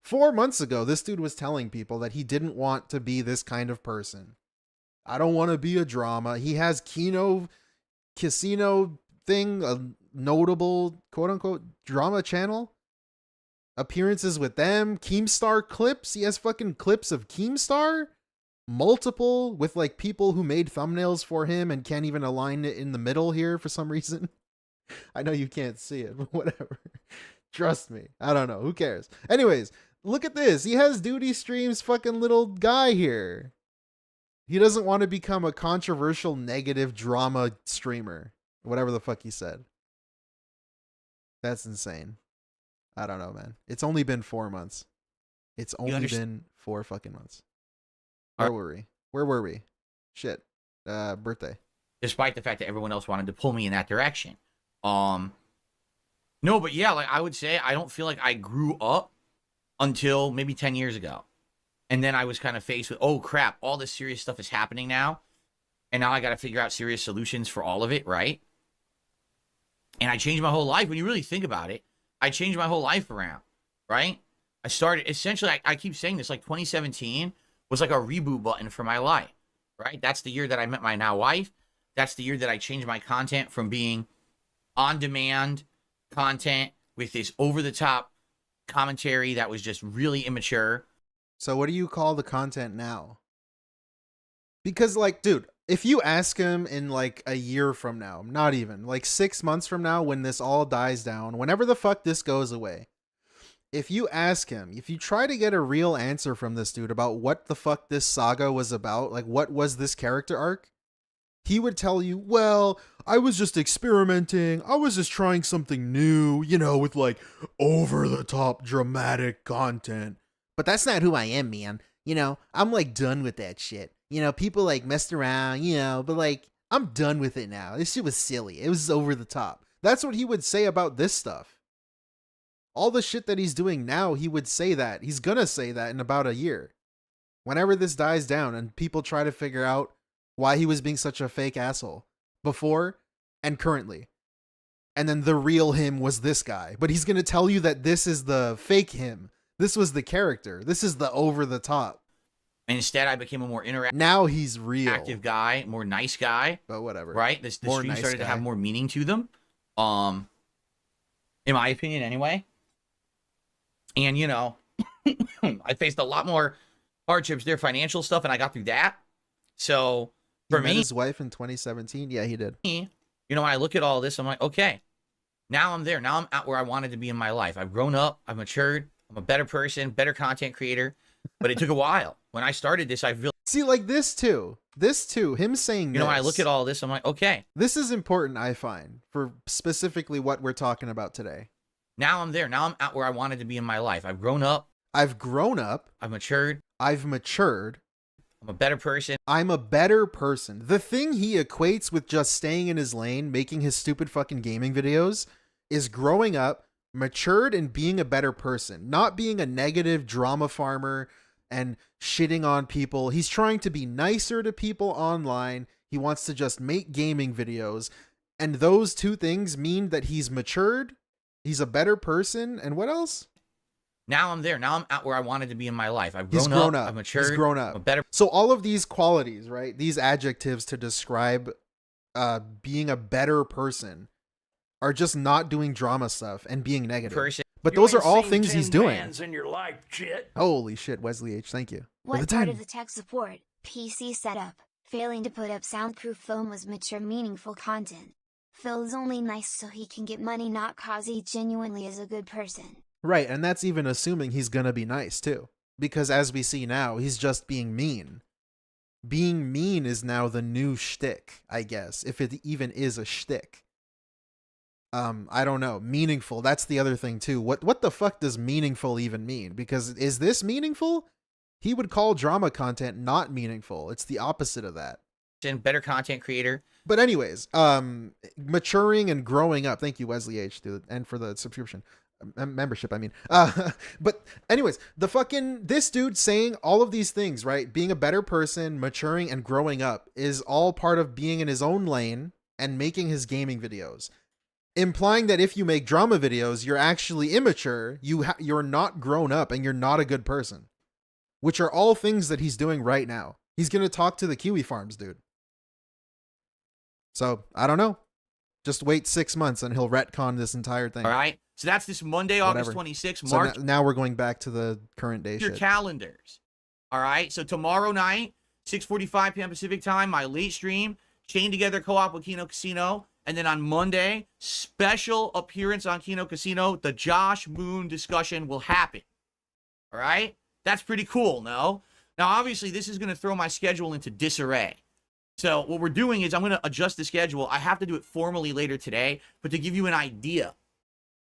4 months ago, this dude was telling people that he didn't want to be this kind of person. I don't want to be a drama. He has Kino Casino thing, a notable quote unquote drama channel. appearances with them, Keemstar clips. He has fucking clips of Keemstar, multiple, with like people who made thumbnails for him and can't even align it in the middle here for some reason. I know you can't see it, but whatever. Trust me. I don't know. Who cares? Anyways, look at this. He has DoodyStreams fucking little guy here. He doesn't want to become a controversial negative drama streamer. Whatever the fuck he said. That's insane. I don't know, man. It's only been 4 months. It's only been 4 fucking months. Where were we? Where were we? Shit. Birthday. Despite the fact that everyone else wanted to pull me in that direction. No, but yeah, like I would say, I don't feel like I grew up until maybe 10 years ago. And then I was kind of faced with, oh crap, all this serious stuff is happening now. And now I got to figure out serious solutions for all of it, right? And I changed my whole life. When you really think about it, I changed my whole life around, right? I started, essentially, I keep saying this, like 2017 was like a reboot button for my life, right? That's the year that I met my now wife. That's the year that I changed my content from being on-demand content with this over-the-top commentary that was just really immature. So what do you call the content now? Because, like, dude, if you ask him in, like, a year from now, not even, like 6 months from now, when this all dies down, whenever the fuck this goes away, if you ask him, if you try to get a real answer from this dude about what the fuck this saga was about, like, what was this character arc, he would tell you, well, I was just experimenting. I was just trying something new, you know, with like over-the-top dramatic content. But that's not who I am, man. You know, I'm like done with that shit. You know, people like messed around, you know, but like, I'm done with it now. This shit was silly. It was over the top. That's what he would say about this stuff. All the shit that he's doing now, he would say that. He's gonna say that in about a year. Whenever this dies down and people try to figure out why he was being such a fake asshole before and currently. And then the real him was this guy. But he's going to tell you that this is the fake him. This was the character. This is the over the top. And instead, I became a more interactive. Now he's real. Active guy, more nice guy. But whatever. Right? The streams nice started guy. to have more meaning to them. In my opinion, anyway. And, you know, I faced a lot more hardships there, financial stuff, and I got through that. So, for me, his wife in 2017? Yeah, he did. You know, when I look at all this, I'm like, okay, now I'm there. Now I'm at where I wanted to be in my life. I've grown up. I've matured. I'm a better person, better content creator. But it took a while. When I started this, I really... See, like this too, him saying You know, when I look at all this, I'm like, okay. This is important, I find, for specifically what we're talking about today. Now I'm there. Now I'm at where I wanted to be in my life. I've grown up. I've grown up. I've matured. I'm a better person. I'm a better person. The thing he equates with just staying in his lane, making his stupid fucking gaming videos, is growing up, matured, and being a better person. Not being a negative drama farmer and shitting on people. He's trying to be nicer to people online. He wants to just make gaming videos. And those two things mean that he's matured, he's a better person, and what else? Now I'm there. Now I'm at where I wanted to be in my life. I've He's grown grown up. I've matured. He's grown up. I'm a better So all of these qualities, right? These adjectives to describe being a better person are just not doing drama stuff and being negative. person. But those are all things he's doing. In your life, shit. Holy shit, Wesley H. Thank you. For the What part 10. of the tech support, PC setup, failing to put up soundproof foam was mature meaningful content? Phil's only nice so he can get money, not cause he genuinely is a good person. Right, and that's even assuming he's gonna be nice too. Because as we see now, he's just being mean. Being mean is now the new shtick, I guess, if it even is a shtick. I don't know. Meaningful, that's the other thing too. What the fuck does meaningful even mean? Because is this meaningful? He would call drama content not meaningful. It's the opposite of that. Better content creator. But anyways, maturing and growing up. Thank you, Wesley H, dude, and for the subscription. Membership, I mean. But anyways, this dude saying all of these things, right? Being a better person, maturing, and growing up is all part of being in his own lane and making his gaming videos. Implying that if you make drama videos, you're actually immature, you're not grown up, and you're not a good person. Which are all things that he's doing right now. He's going to talk to the Kiwi Farms dude. So, I don't know. Just wait 6 months and he'll retcon this entire thing. All right. So that's this Monday, August Whatever. 26th. So Mark now we're going back to the current day your shit. calendars. All right. So tomorrow night, 6:45 p.m. Pacific time, my late stream, Chained Together Co-op with Kino Casino. And then on Monday, special appearance on Kino Casino. The Josh Moon discussion will happen. All right? That's pretty cool, no? Now, obviously, this is going to throw my schedule into disarray. So what we're doing is I'm going to adjust the schedule. I have to do it formally later today, but to give you an idea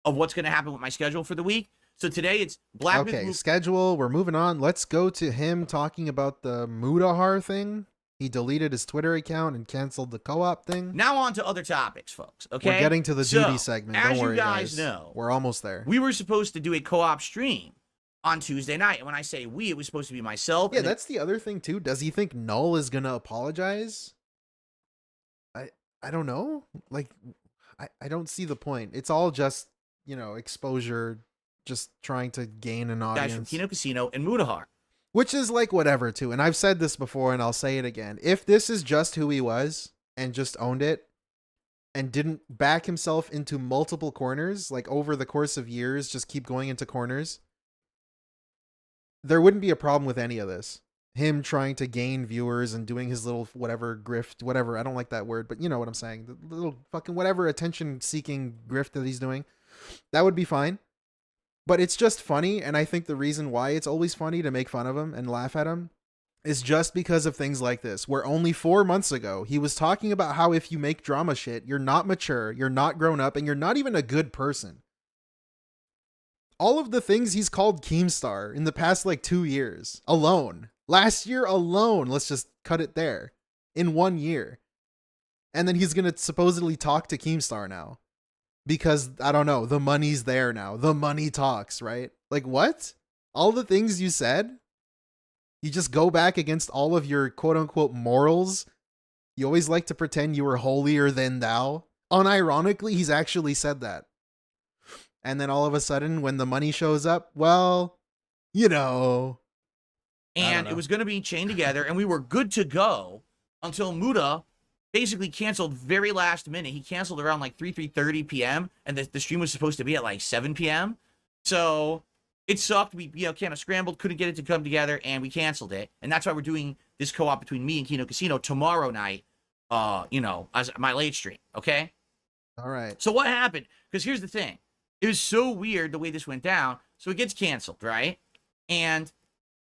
of what's going to happen with my schedule for the week. So today it's Black Myth Okay, Move- schedule. We're moving on. Let's go to him talking about the Mutahar thing. He deleted his Twitter account and canceled the co-op thing. Now on to other topics, folks. Okay, We're getting to the So, Doody segment. As Don't worry, you guys know, we're almost there. we were supposed to do a co-op stream on Tuesday night, and when I say we, it was supposed to be myself. Yeah, and then- that's the other thing too. Does he think Null is gonna apologize? I don't know. Like, I don't see the point. It's all just, you know, exposure, just trying to gain an guys from audience. Kino Casino and Mutahar. Which is like whatever too. And I've said this before and I'll say it again. If this is just who he was and just owned it and didn't back himself into multiple corners, like over the course of years, just keep going into corners, there wouldn't be a problem with any of this. Him trying to gain viewers and doing his little whatever grift, whatever. I don't like that word, but you know what I'm saying. The little fucking whatever attention seeking grift that he's doing. That would be fine. But it's just funny, and I think the reason why it's always funny to make fun of him and laugh at him is just because of things like this, where only 4 months ago, he was talking about how if you make drama shit, you're not mature, you're not grown up, and you're not even a good person. All of the things he's called Keemstar in the past, 2 years, alone. Last year alone, let's just cut it there. In 1 year. And then he's going to supposedly talk to Keemstar now. Because, I don't know, the money's there now. The money talks, right? Like, what? All the things you said? You just go back against all of your quote-unquote morals? You always like to pretend you were holier than thou? Unironically, he's actually said that. And then all of a sudden, when the money shows up, well, you know. And it was going to be chained together, and we were good to go until Muta basically canceled very last minute. He canceled around 3:30 p.m. and the stream was supposed to be at 7 p.m. So it sucked. We kind of scrambled, couldn't get it to come together, and we canceled it. And that's why we're doing this co-op between me and Kino Casino tomorrow night. As my late stream. Okay. All right. So what happened? Because here's the thing. It was so weird the way this went down. So it gets canceled, right? And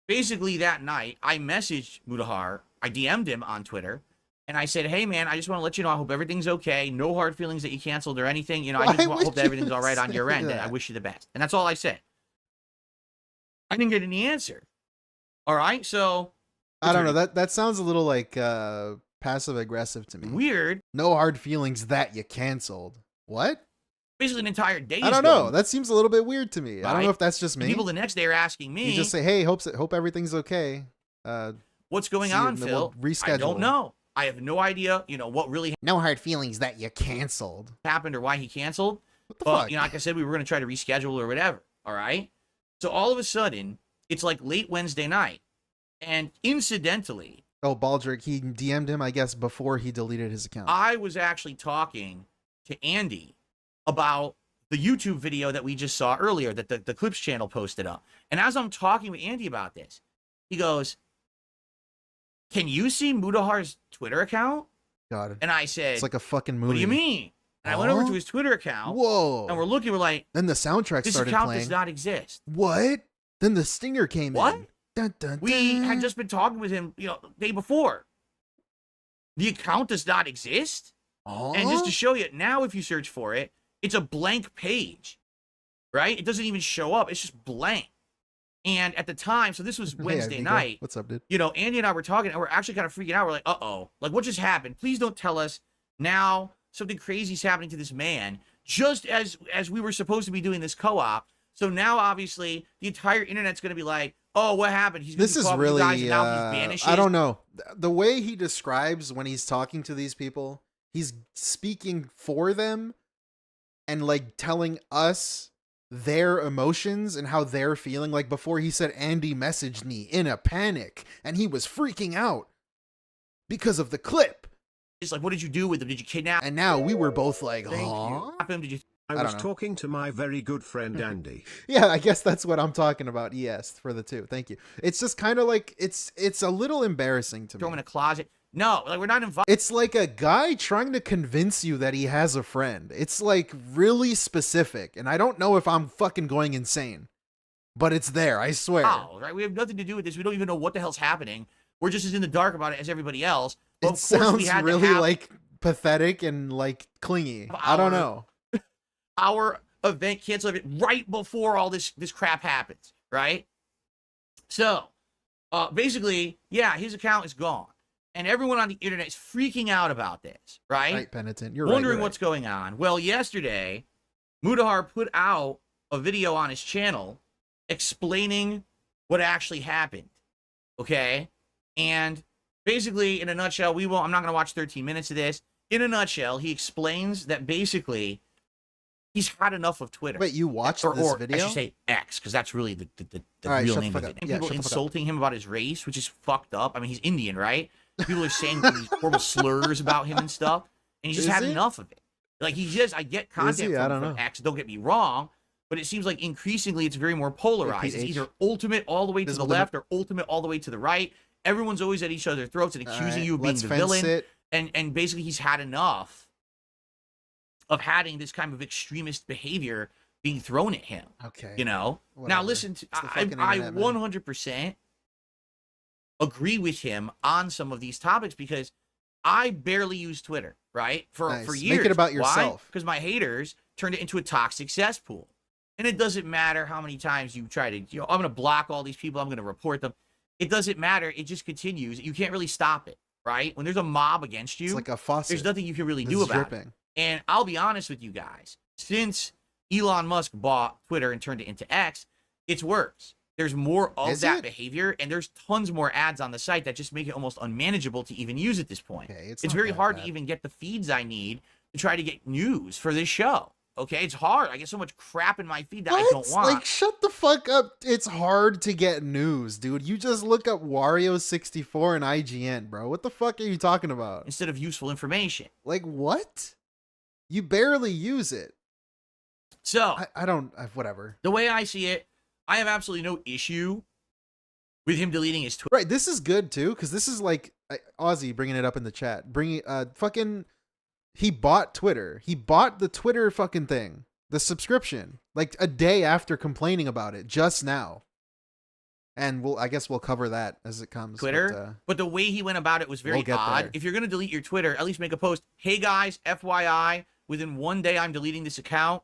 basically that night, I messaged Mutahar. I DM'd him on Twitter. And I said, hey, man, I just want to let you know, I hope everything's okay. No hard feelings that you canceled or anything. I just hope that everything's all right on your end. And I wish you the best. And that's all I said. I didn't get any answer. All right, so. I don't know. That sounds a little passive-aggressive to me. Weird. No hard feelings that you canceled. What? Basically an entire day. I don't know. That seems a little bit weird to me. I don't know if that's just me. People the next day are asking me. You just say, hey, hope everything's okay. What's going on, Phil? We'll reschedule. I don't know. I have no idea, what really No hard feelings that you canceled. happened or why he canceled. What the But, fuck? like I said, we were going to try to reschedule or whatever. All right. So all of a sudden, it's late Wednesday night. And incidentally, Oh, Baldrick, he DM'd him, I guess, before he deleted his account. I was actually talking to Andy about the YouTube video that we just saw earlier that the Clips channel posted up. And as I'm talking with Andy about this, he goes, can you see Mutahar's Twitter account? Got it. And I said, It's like a fucking movie. what do you mean? And I went over to his Twitter account. Whoa. And we're looking, we're like, Then the soundtrack this started account playing. does not exist. What? Then the stinger came What? in. Dun, dun, We dun. had just been talking with him, the day before. The account does not exist. Oh? And just to show you, now if you search for it, it's a blank page, right? It doesn't even show up. It's just blank. And at the time, so this was Wednesday Nico. night. What's up, dude? Andy and I were talking, and we're actually kind of freaking out. We're like, uh-oh. What just happened? Please don't tell us now something crazy is happening to this man, just as we were supposed to be doing this co-op. So now, obviously, the entire internet's going to be like, oh, what happened? He's This is really, guys, and now he's vanished. I don't know. The way he describes when he's talking to these people, he's speaking for them and telling us their emotions and how they're feeling. Like before he said Andy messaged me in a panic and he was freaking out because of the clip. It's like, what did you do with him? Did you kidnap And now we were both like, him? huh? Did you I don't was know. talking to my very good friend Andy. Yeah, I guess that's what I'm talking about. Yes, for the 2. Thank you. It's just kind of like it's a little embarrassing to Throw him in me. a closet. No, like we're not involved. It's like a guy trying to convince you that he has a friend. It's like really specific, and I don't know if I'm fucking going insane, but it's there. I swear. Oh, right. We have nothing to do with this. We don't even know what the hell's happening. We're just as in the dark about it as everybody else. But It of course we sounds had to really have like pathetic and like clingy. I don't know. our event cancel it right before all this crap happens, right? So, basically, yeah, his account is gone, and everyone on the internet is freaking out about this, right? Right, Penitent. You're Wondering right. what's going on. Well, yesterday, Mutahar put out a video on his channel explaining what actually happened. Okay, and basically, in a nutshell, I'm not going to watch 13 minutes of this. In a nutshell, he explains that basically he's had enough of Twitter. Wait, you watched this or video? I should say X, because that's really the All right, real shut the name fuck of up. it. And Yeah, people shut the fuck up. insulting him about his race, which is fucked up. I mean, he's Indian, right? People are saying these horrible slurs about him and stuff, and he's just Is had he? enough of it. Like, I get content he? I from don't know. X, don't get me wrong, but it seems like increasingly it's very more polarized. It's PH. either ultimate all the way to the Visible left or ultimate all the way to the right. Everyone's always at each other's throats and accusing you of being let's the fence villain. it. And basically he's had enough of having this kind of extremist behavior being thrown at him. Okay. You know? Now Whatever. listen, to, It's the I fucking internet, man. 100% agree with him on some of these topics because I barely use Twitter, right? For Nice. years. Make it about Why? yourself. Because my haters turned it into a toxic cesspool. And it doesn't matter how many times you try to, I'm going to block all these people. I'm going to report them. It doesn't matter. It just continues. You can't really stop it, right? When there's a mob against you, It's like a faucet. there's nothing you can really This do is about it. dripping. And I'll be honest with you guys. Since Elon Musk bought Twitter and turned it into X, it's worse. There's more of Is that it? behavior, and there's tons more ads on the site that just make it almost unmanageable to even use at this point. Okay, It's not very that hard bad. to even get the feeds I need to try to get news for this show. Okay, it's hard. I get so much crap in my feed that I don't want. Like, shut the fuck up. It's hard to get news, dude. You just look up Wario64 and IGN, bro. What the fuck are you talking about? Instead of useful information. Like, what? You barely use it. So, Whatever. the way I see it, I have absolutely no issue with him deleting his Twitter. Right, this is good, too, because this is like, Ozzy bringing it up in the chat. He bought Twitter. He bought the Twitter fucking thing. The subscription. Like, a day after complaining about it, just now. And I guess we'll cover that as it comes. Twitter, but the way he went about it was very we'll get odd. there. If you're going to delete your Twitter, at least make a post. Hey guys, FYI, within one day I'm deleting this account.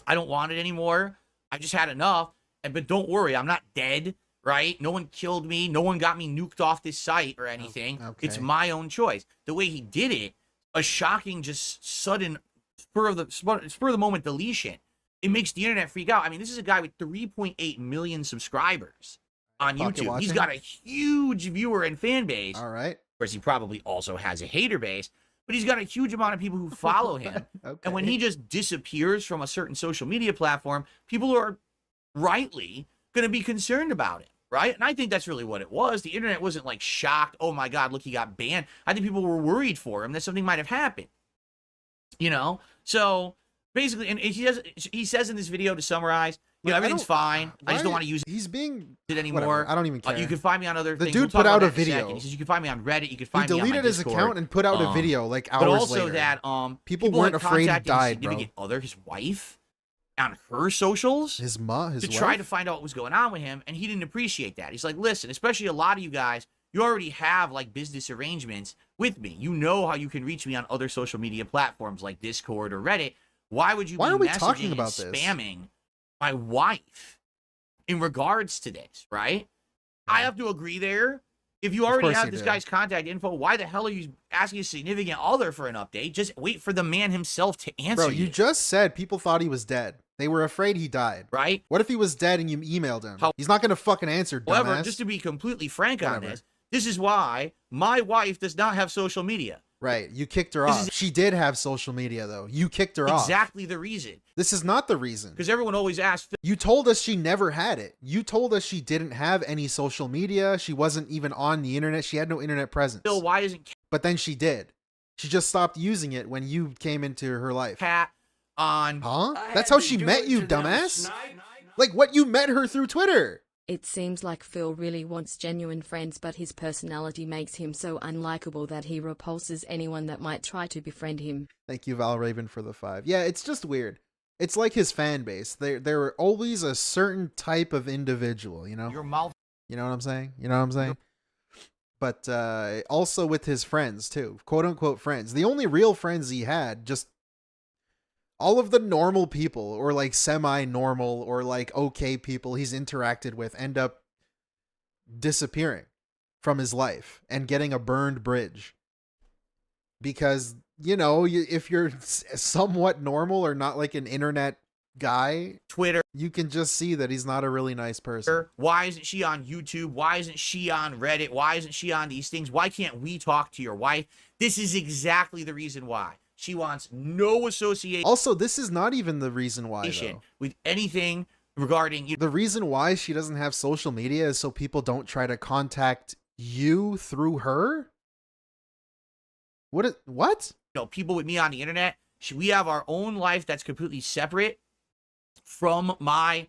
I don't want it anymore. I just had enough. But don't worry, I'm not dead, right? No one killed me. No one got me nuked off this site or anything. Okay. It's my own choice. The way he did it, a shocking, just sudden spur of the moment deletion. It makes the internet freak out. I mean, this is a guy with 3.8 million subscribers on Pocket YouTube. He's watching? got a huge viewer and fan base. All right. Of course, he probably also has a hater base, but he's got a huge amount of people who follow him. Okay. And when he just disappears from a certain social media platform, people are rightly going to be concerned about it, right? And I think that's really what it was. The internet wasn't like shocked, oh my God, look, he got banned. I think people were worried for him that something might have happened, you know? So basically, and he says in this video, to summarize, everything's fine. I just don't want to use He's being it anymore. whatever, I don't even care. You can find me on other The things. dude We'll talk put out about a that in video. second. He says you can find me on Reddit. You can He find me on my deleted his Discord. account and put out a video like hours but also later. that People had weren't afraid he contacted died, his bro. significant other, his wife, on her socials his to wife? try to find out what was going on with him, and he didn't appreciate that. He's like, listen, especially a lot of you guys, you already have like business arrangements with me. You know how you can reach me on other social media platforms like Discord or Reddit. Why would you Why be are we messaging talking and about this? spamming my wife in regards to this, right? I have to agree there. If you already course have you this do. guy's contact info, why the hell are you asking a significant other for an update? Just wait for the man himself to answer Bro, you just said people thought he was dead. They were afraid he died. right? What if he was dead and you emailed him? How- He's not gonna fucking answer, However, dumbass. just to be completely frank on Whatever. this is why my wife does not have social media. Right, you kicked her This off. is- She did have social media though. You kicked her off. Exactly the reason. This is not the reason. Because everyone always asks, You told us she never had it. You told us she didn't have any social media. She wasn't even on the internet. She had no internet presence. Phil, why isn't But then she did. She just stopped using it when you came into her life. Cat on Huh? That's how she met you, dumbass. Like, what, you met her through Twitter? It seems like Phil really wants genuine friends, but his personality makes him so unlikable that he repulses anyone that might try to befriend him. Thank you, Val Raven, for the 5. Yeah, it's just weird. It's like his fan base. They're always a certain type of individual, you know? your mouth. You know what I'm saying? You know what I'm saying? But also with his friends, too. Quote-unquote friends. The only real friends he had, just all of the normal people, or like semi-normal, or like okay people he's interacted with end up disappearing from his life and getting a burned bridge. Because, you know, if you're somewhat normal or not like an internet guy, Twitter, you can just see that he's not a really nice person. why isn't she on YouTube? Why isn't she on Reddit? Why isn't she on these things? Why can't we talk to your wife? This is exactly the reason why. She wants no association. Also, this is not even the reason why, though. With anything regarding you. The reason why she doesn't have social media is so people don't try to contact you through her? What? You know, people with me on the internet, we have our own life that's completely separate from my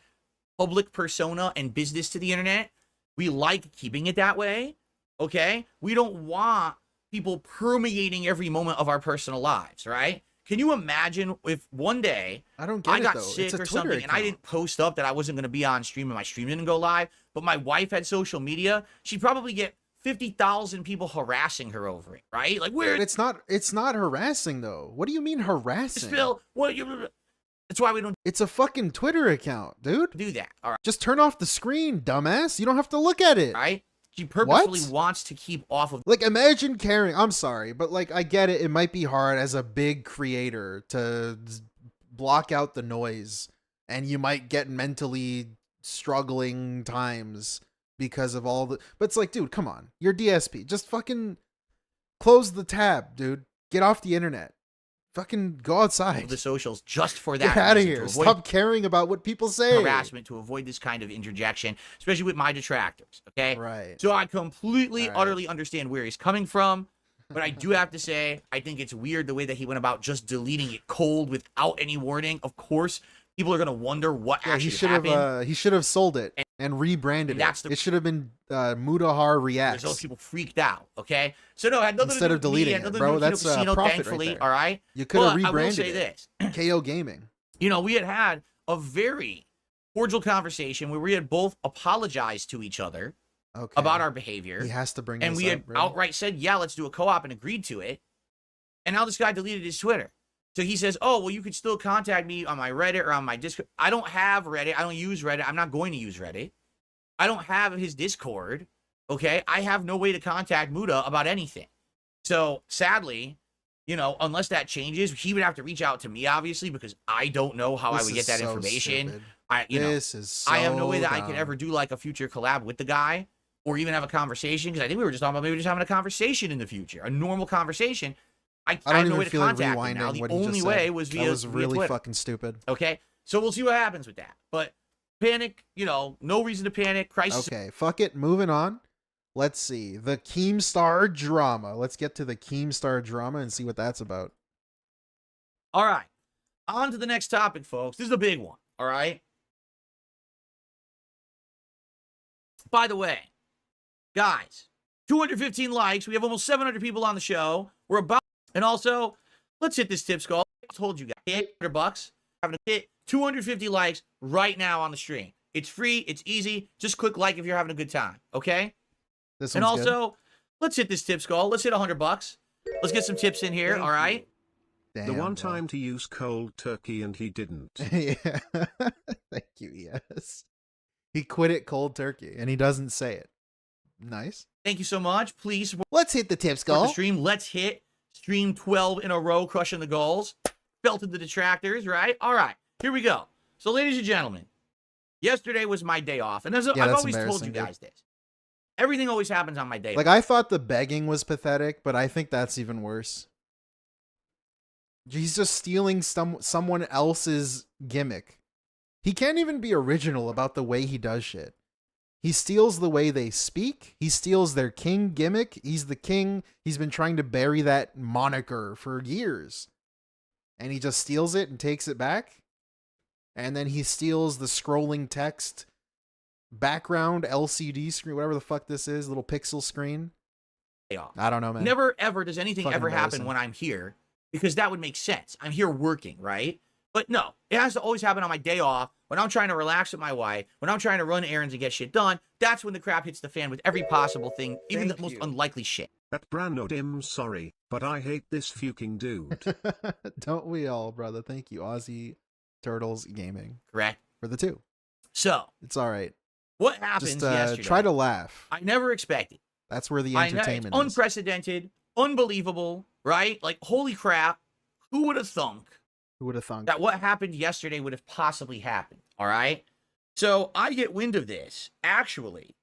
public persona and business to the internet. We like keeping it that way, okay? We don't want people permeating every moment of our personal lives, right? Can you imagine if one day I got sick or something and I didn't post up that I wasn't going to be on stream and my stream didn't go live, but my wife had social media, she'd probably get 50,000 people harassing her over it, right? Like, where it's not harassing though. What do you mean harassing? Phil, that's why we don't It's a fucking Twitter account, dude. do that. All right. Just turn off the screen, dumbass. You don't have to look at it. Right? She purposefully wants to keep off of. Like, imagine caring. I'm sorry, but like, I get it. It might be hard as a big creator to block out the noise, and you might get mentally struggling times because of all the. But it's like, dude, come on. You're DSP. Just fucking close the tab, dude. Get off the internet. Fucking go outside. The socials just for that. Get out of reason, here. Stop caring about what people say. Harassment, to avoid this kind of interjection, especially with my detractors. Okay. Right. So I completely, utterly understand where he's coming from. But I do have to say, I think it's weird the way that he went about just deleting it cold without any warning. Of course, people are going to wonder what actually happened. He should have sold it and rebranded it. It should have been Mutahar Reacts. Those people freaked out, okay? So no, it had nothing Instead to of do with me, deleting it had it, nothing to bro. do with That's Kino Casino, profit thankfully, right there. all right? You could have But rebranded I will say it. this. KO Gaming. You know, we had a very cordial conversation where we had both apologized to each other about our behavior. He has to bring and this we up, had really? outright said, yeah, let's do a co-op, and agreed to it. And now this guy deleted his Twitter. So he says, oh, well, you could still contact me on my Reddit or on my Discord. I don't have Reddit. I don't use Reddit. I'm not going to use Reddit. I don't have his Discord. Okay. I have no way to contact Muta about anything. So sadly, you know, unless that changes, he would have to reach out to me, obviously, because I don't know how I would get that information. I have no way that I could ever do like a future collab with the guy or even have a conversation, because I think we were just talking about maybe just having a conversation in the future, a normal conversation. I have no way to contact him now. The only way was via That was really Twitter. fucking stupid. Okay, so we'll see what happens with that. But panic, you know, no reason to panic. Crisis. Okay, fuck it. Moving on. Let's see. The Keemstar drama. Let's get to the Keemstar drama and see what that's about. All right, on to the next topic, folks. This is a big one. All right. By the way, guys, 215 likes. We have almost 700 people on the show. We're about. And also, let's hit this tip skull. I told you guys, $800. Having to hit 250 likes right now on the stream. It's free. It's easy. Just click like if you're having a good time. Okay. This and one's also, good. let's hit this tip skull. Let's hit $100. Let's get some tips in here. All right. Damn, the one time to use cold turkey and he didn't. Yeah. Thank you. Yes. He quit it cold turkey and he doesn't say it. Nice. Thank you so much. Please support Let's hit the tip the skull. stream. Let's hit stream 12 in a row, crushing the goals. Belted the detractors, right? All right. Here we go. So, ladies and gentlemen, yesterday was my day off. And as I've always told you guys this. Everything always happens on my day. Like, I thought the begging was pathetic, but I think that's even worse. He's just stealing someone else's gimmick. He can't even be original about the way he does shit. He steals the way they speak. He steals their king gimmick. He's the king. He's been trying to bury that moniker for years. and he just steals it and takes it back. And then he steals the scrolling text background LCD screen, whatever the fuck this is, little pixel screen. I don't know, man. Never ever does anything Fucking ever happen embarrassing. when I'm here, because that would make sense. I'm here working, right? But no, it has to always happen on my day off, when I'm trying to relax with my wife, when I'm trying to run errands and get shit done. That's when the crap hits the fan with every possible thing, even the most unlikely shit. That Brando Dim, sorry, but I hate this fucking dude. Don't we all, brother? Thank you, Aussie Turtles Gaming, Correct. for the 2. So, It's all right. what happened Just yesterday? try to laugh. I never expected. That's where the I know, it's entertainment is. unprecedented, unbelievable, right? Like, holy crap. Who would have thunk Who would have thunk? that what happened yesterday would have possibly happened? All right. So I get wind of this, actually,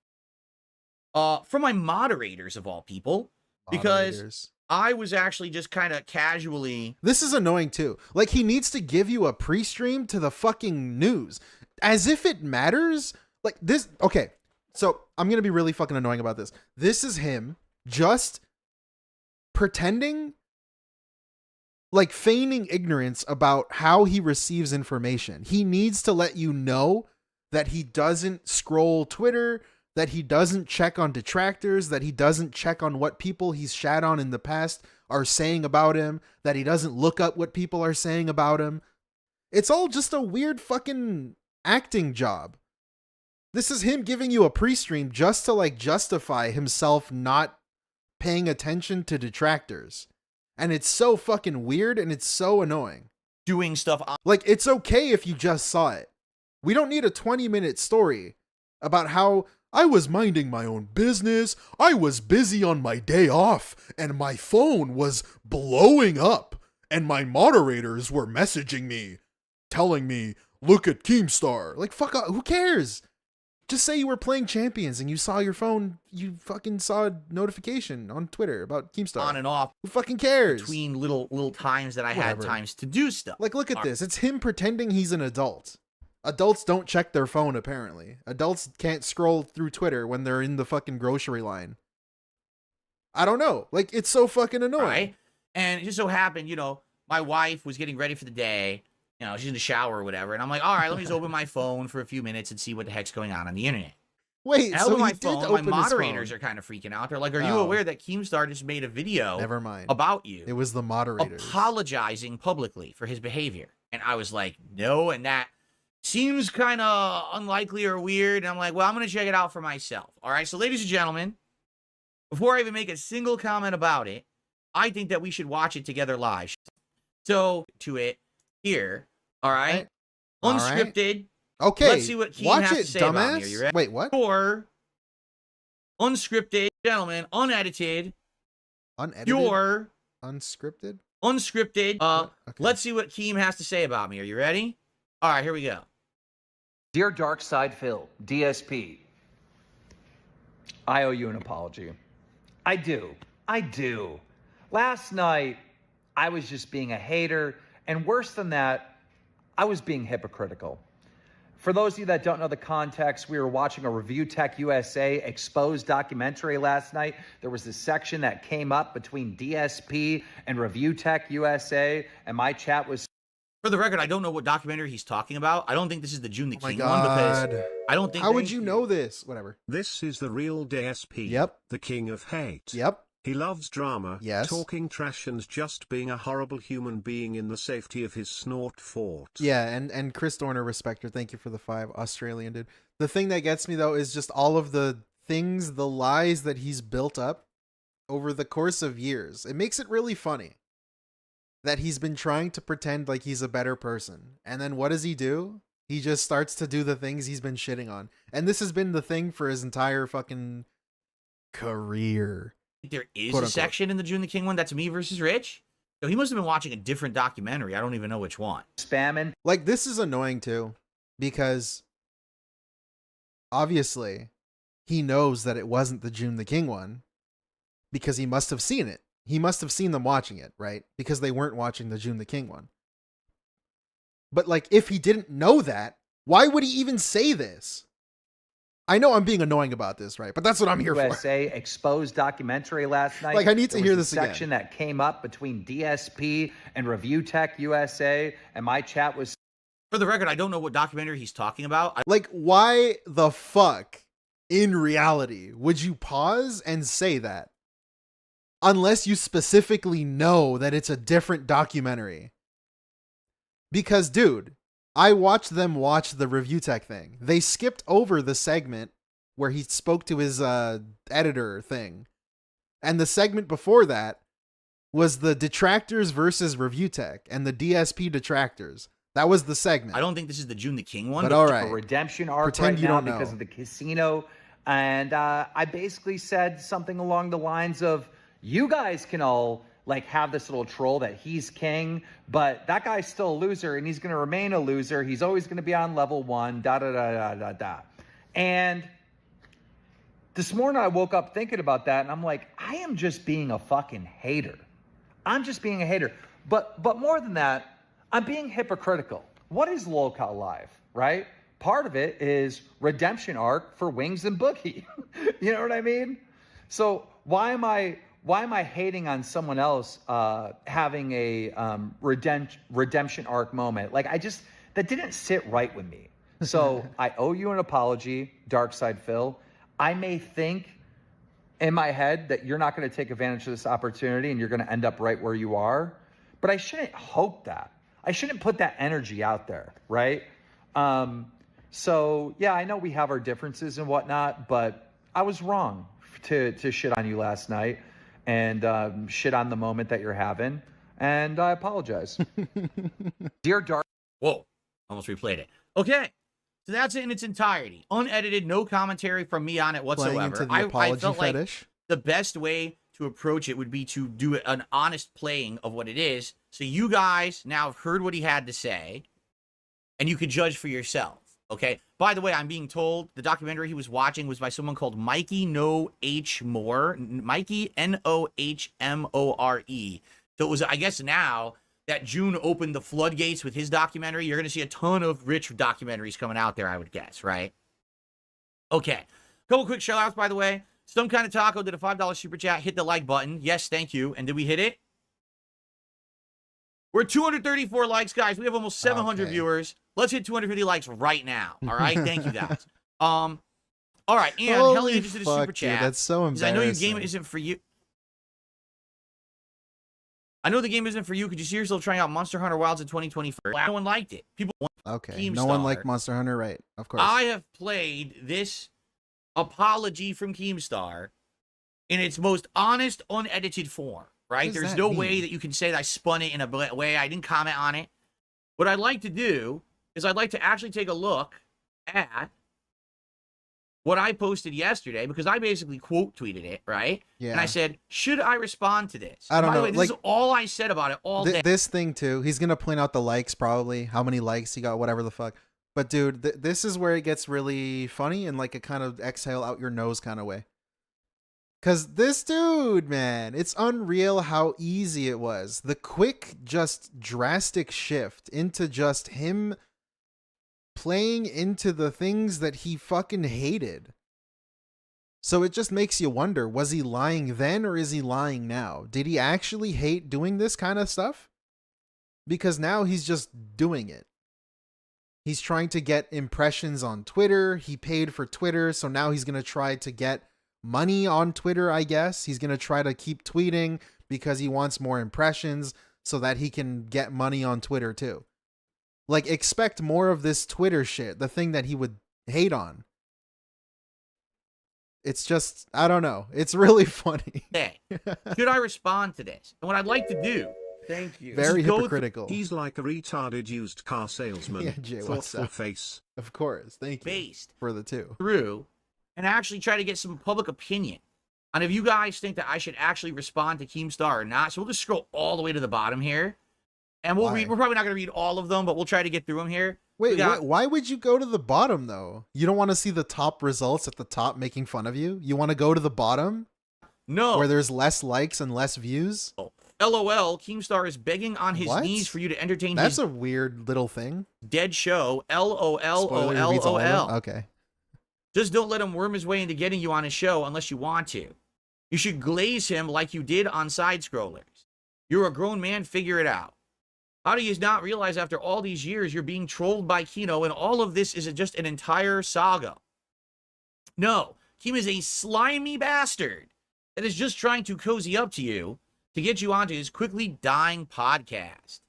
from my moderators of all people, because Moderators. I was actually just kind of casually. This is annoying too. Like, he needs to give you a pre-stream to the fucking news as if it matters. Like this. Okay. So I'm going to be really fucking annoying about this. This is him just pretending, like feigning ignorance about how he receives information. He needs to let you know that he doesn't scroll Twitter, that he doesn't check on detractors, that he doesn't check on what people he's shat on in the past are saying about him, that he doesn't look up what people are saying about him. It's all just a weird fucking acting job. This is him giving you a pre-stream just to like justify himself not paying attention to detractors. And it's so fucking weird and it's so annoying. Doing stuff. Like, it's okay if you just saw it. We don't need a 20-minute story about how I was minding my own business, I was busy on my day off, and my phone was blowing up, and my moderators were messaging me, telling me, look at Keemstar. Like, fuck off, who cares? Just say you were playing Champions and you saw your phone, you fucking saw a notification on Twitter about Keemstar. On and off Who fucking cares? between little times that I had Whatever. times to do stuff. Like, look at this. It's him pretending he's an adult. Adults don't check their phone, apparently. Adults can't scroll through Twitter when they're in the fucking grocery line. I don't know. Like, it's so fucking annoying. Right? And it just so happened, you know, my wife was getting ready for the day. You know, she's in the shower or whatever. And I'm like, all right, let me just open my phone for a few minutes and see what the heck's going on the internet. Wait, And I so open he my did phone. My open his moderators phone. are kind of freaking out. They're like, are you Oh. aware that Keemstar just made a video Never mind. about you? It was the moderators. Apologizing publicly for his behavior. And I was like, no, and that seems kind of unlikely or weird. And I'm like, well, I'm going to check it out for myself. All right, so ladies and gentlemen, before I even make a single comment about it, I think that we should watch it together live. So, to it here, all right? All right. Unscripted. Okay, Let's see what Keem watch has it, to say about me. Are dumbass. you ready? Wait, what? Or unscripted, gentlemen, unedited, Unedited? pure, Unscripted? unscripted. Okay. Let's see what Keem has to say about me. Are you ready? All right, here we go. Dear Dark Side Phil, DSP, I owe you an apology. I do. Last night, I was just being a hater, and worse than that, I was being hypocritical. For those of you that don't know the context, we were watching a Review Tech USA exposed documentary last night. There was this section that came up between DSP and Review Tech USA, and my chat was... For the record, I don't know what documentary he's talking about. I don't think this is the June the Oh my King one because God. I don't think. How would thank you know this? Whatever. This is the real DSP. Yep. The king of hate. Yep. He loves drama, Yes. talking trash and just being a horrible human being in the safety of his snort fort. Yeah, and Chris Dorner, respecter, thank you for the 5, Australian dude. The thing that gets me, though, is just all of the things, the lies that he's built up over the course of years. It makes it really funny that he's been trying to pretend like he's a better person. And then what does he do? He just starts to do the things he's been shitting on. And this has been the thing for his entire fucking career. there is Quote, a unquote. section in the June the King one that's me versus Rich. So he must have been watching a different documentary. I don't even know which one. spamming. Like, this is annoying too, because obviously he knows that it wasn't the June the King one because he must have seen it. He must have seen them watching it, right? Because they weren't watching the June the King one. But like, if he didn't know that, why would he even say this? I know I'm being annoying about this, right? But that's what I'm here for. USA exposed documentary last night. Like, I need to There hear was this a section that came up between DSP and Review Tech USA, and my chat was For the record, I don't know what documentary he's talking about. Like, why the fuck, in reality, would you pause and say that? Unless you specifically know that it's a different documentary. Because, dude, I watched them watch the Review Tech thing. They skipped over the segment where he spoke to his editor thing. And the segment before that was the detractors versus Review Tech and the DSP detractors. That was the segment. I don't think this is the JoonTheKing one. But all right. a redemption arc Pretend right you now don't know. because of the casino. And I basically said something along the lines of, you guys can all like have this little troll that he's king, but that guy's still a loser and he's going to remain a loser. He's always going to be on level 1, da da da da da da. And this morning I woke up thinking about that and I'm like, I am just being a fucking hater. I'm just being a hater. But more than that, I'm being hypocritical. What is Lolcow Live, right? Part of it is redemption arc for Wings and Boogie. You know what I mean? So why am I hating on someone else having a redemption arc moment? Like, that didn't sit right with me. So I owe you an apology, Darkside Phil. I may think in my head that you're not going to take advantage of this opportunity and you're going to end up right where you are, but I shouldn't hope that. I shouldn't put that energy out there, right? So yeah, I know we have our differences and whatnot, but I was wrong to shit on you last night and shit on the moment that you're having, and I apologize. Dear Dark. Whoa, almost replayed it. Okay, so that's it in its entirety. Unedited, no commentary from me on it Playing whatsoever. into the apology I felt fetish. like the best way to approach it would be to do an honest playing of what it is. So you guys now have heard what he had to say, and you could judge for yourself. Okay. By the way, I'm being told the documentary he was watching was by someone called Mikey No H More, Mikey Nohmore. So it was, I guess, now that June opened the floodgates with his documentary, you're going to see a ton of rich documentaries coming out there, I would guess, right? Okay. Couple quick shout outs, by the way. Some Kind of Taco did a $5 super chat. Hit the like button. Yes, thank you. And did we hit it? We're at 234 likes, guys. We have almost 700 viewers. Let's hit 250 likes right now. All right? Thank you, guys. All right. And Helly just did a super chat. Dude, that's so embarrassing. I know your game isn't for you. I know the game isn't for you. Could you see yourself trying out Monster Hunter Wilds in 2024? No one liked it. People want Okay. Keemstar. No one liked Monster Hunter, right? Of course. I have played this apology from Keemstar in its most honest, unedited form, right? What does There's that no mean? way that you can say that I spun it in a way. I didn't comment on it. What I'd like to do is I'd like to actually take a look at what I posted yesterday, because I basically quote tweeted it, right? Yeah. And I said, should I respond to this? I don't By the know, way, this like, is all I said about it all day. This thing too, he's gonna point out the likes, probably how many likes he got, whatever the fuck. But dude, this is where it gets really funny and like a kind of exhale out your nose kind of way. Cause this dude, man, it's unreal how easy it was. The quick, just drastic shift into just him playing into the things that he fucking hated. So it just makes you wonder, was he lying then or is he lying now? Did he actually hate doing this kind of stuff? Because now he's just doing it. He's trying to get impressions on Twitter. He paid for Twitter, so now he's going to try to get money on Twitter, I guess. He's going to try to keep tweeting because he wants more impressions so that he can get money on Twitter too. Like, expect more of this Twitter shit, the thing that he would hate on. It's just, I don't know. It's really funny. Hey, should I respond to this? And what I'd like to do, Thank you. Very Just go hypocritical. He's like a retarded used car salesman. Yeah, Jay, what's Thoughtful up? face. Of course. Thank you based for the two. through and actually try to get some public opinion on if you guys think that I should actually respond to Keemstar or not. So we'll just scroll all the way to the bottom here. And we'll Why? read, we're probably not going to read all of them, but we'll try to get through them here. Wait, We got- why would you go to the bottom though? You don't want to see the top results at the top making fun of you? You want to go to the bottom No. where there's less likes and less views? LOL, Keemstar is begging on his What? knees for you to entertain That's his a weird little thing. dead show. Spoiler, he reads all of them? LOL. Okay. Just don't let him worm his way into getting you on his show unless you want to. You should glaze him like you did on Side Scrollers. You're a grown man, figure it out. How do you not realize after all these years you're being trolled by Kino and all of this is just an entire saga? No, Keem is a slimy bastard that is just trying to cozy up to you to get you onto his quickly dying podcast.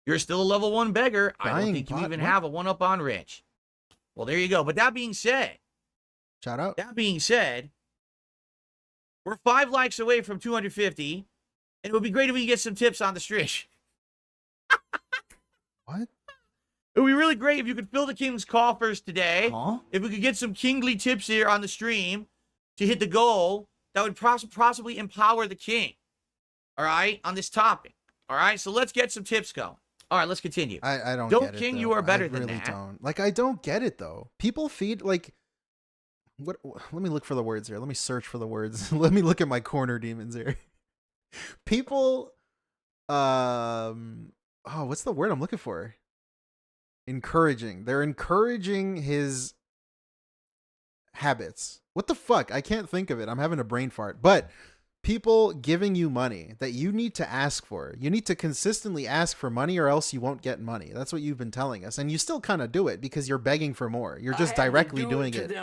You're still a level 1 beggar. I don't think you even have a 1-up on Rich. Well, there you go. But that being said, shout out. That being said, we're 5 likes away from 250, and it would be great if we could get some tips on the strish. What? It would be really great if you could fill the king's coffers today. Huh? If we could get some kingly tips here on the stream to hit the goal, that would possibly empower the king. All right, on this topic. All right, so let's get some tips going. All right, let's continue. I don't Don't get it, King, though. you are better than really that. Don't. Like, I don't get it, though. People feed, like... What? Let me look for the words here. Let me search for the words. Let me look at my corner demons here. People... Oh, what's the word I'm looking for? Encouraging. They're encouraging his habits. What the fuck? I can't think of it. I'm having a brain fart. But... people giving you money that you need to ask for. You need to consistently ask for money or else you won't get money. That's what you've been telling us. And you still kind of do it because you're begging for more. You're just directly doing it.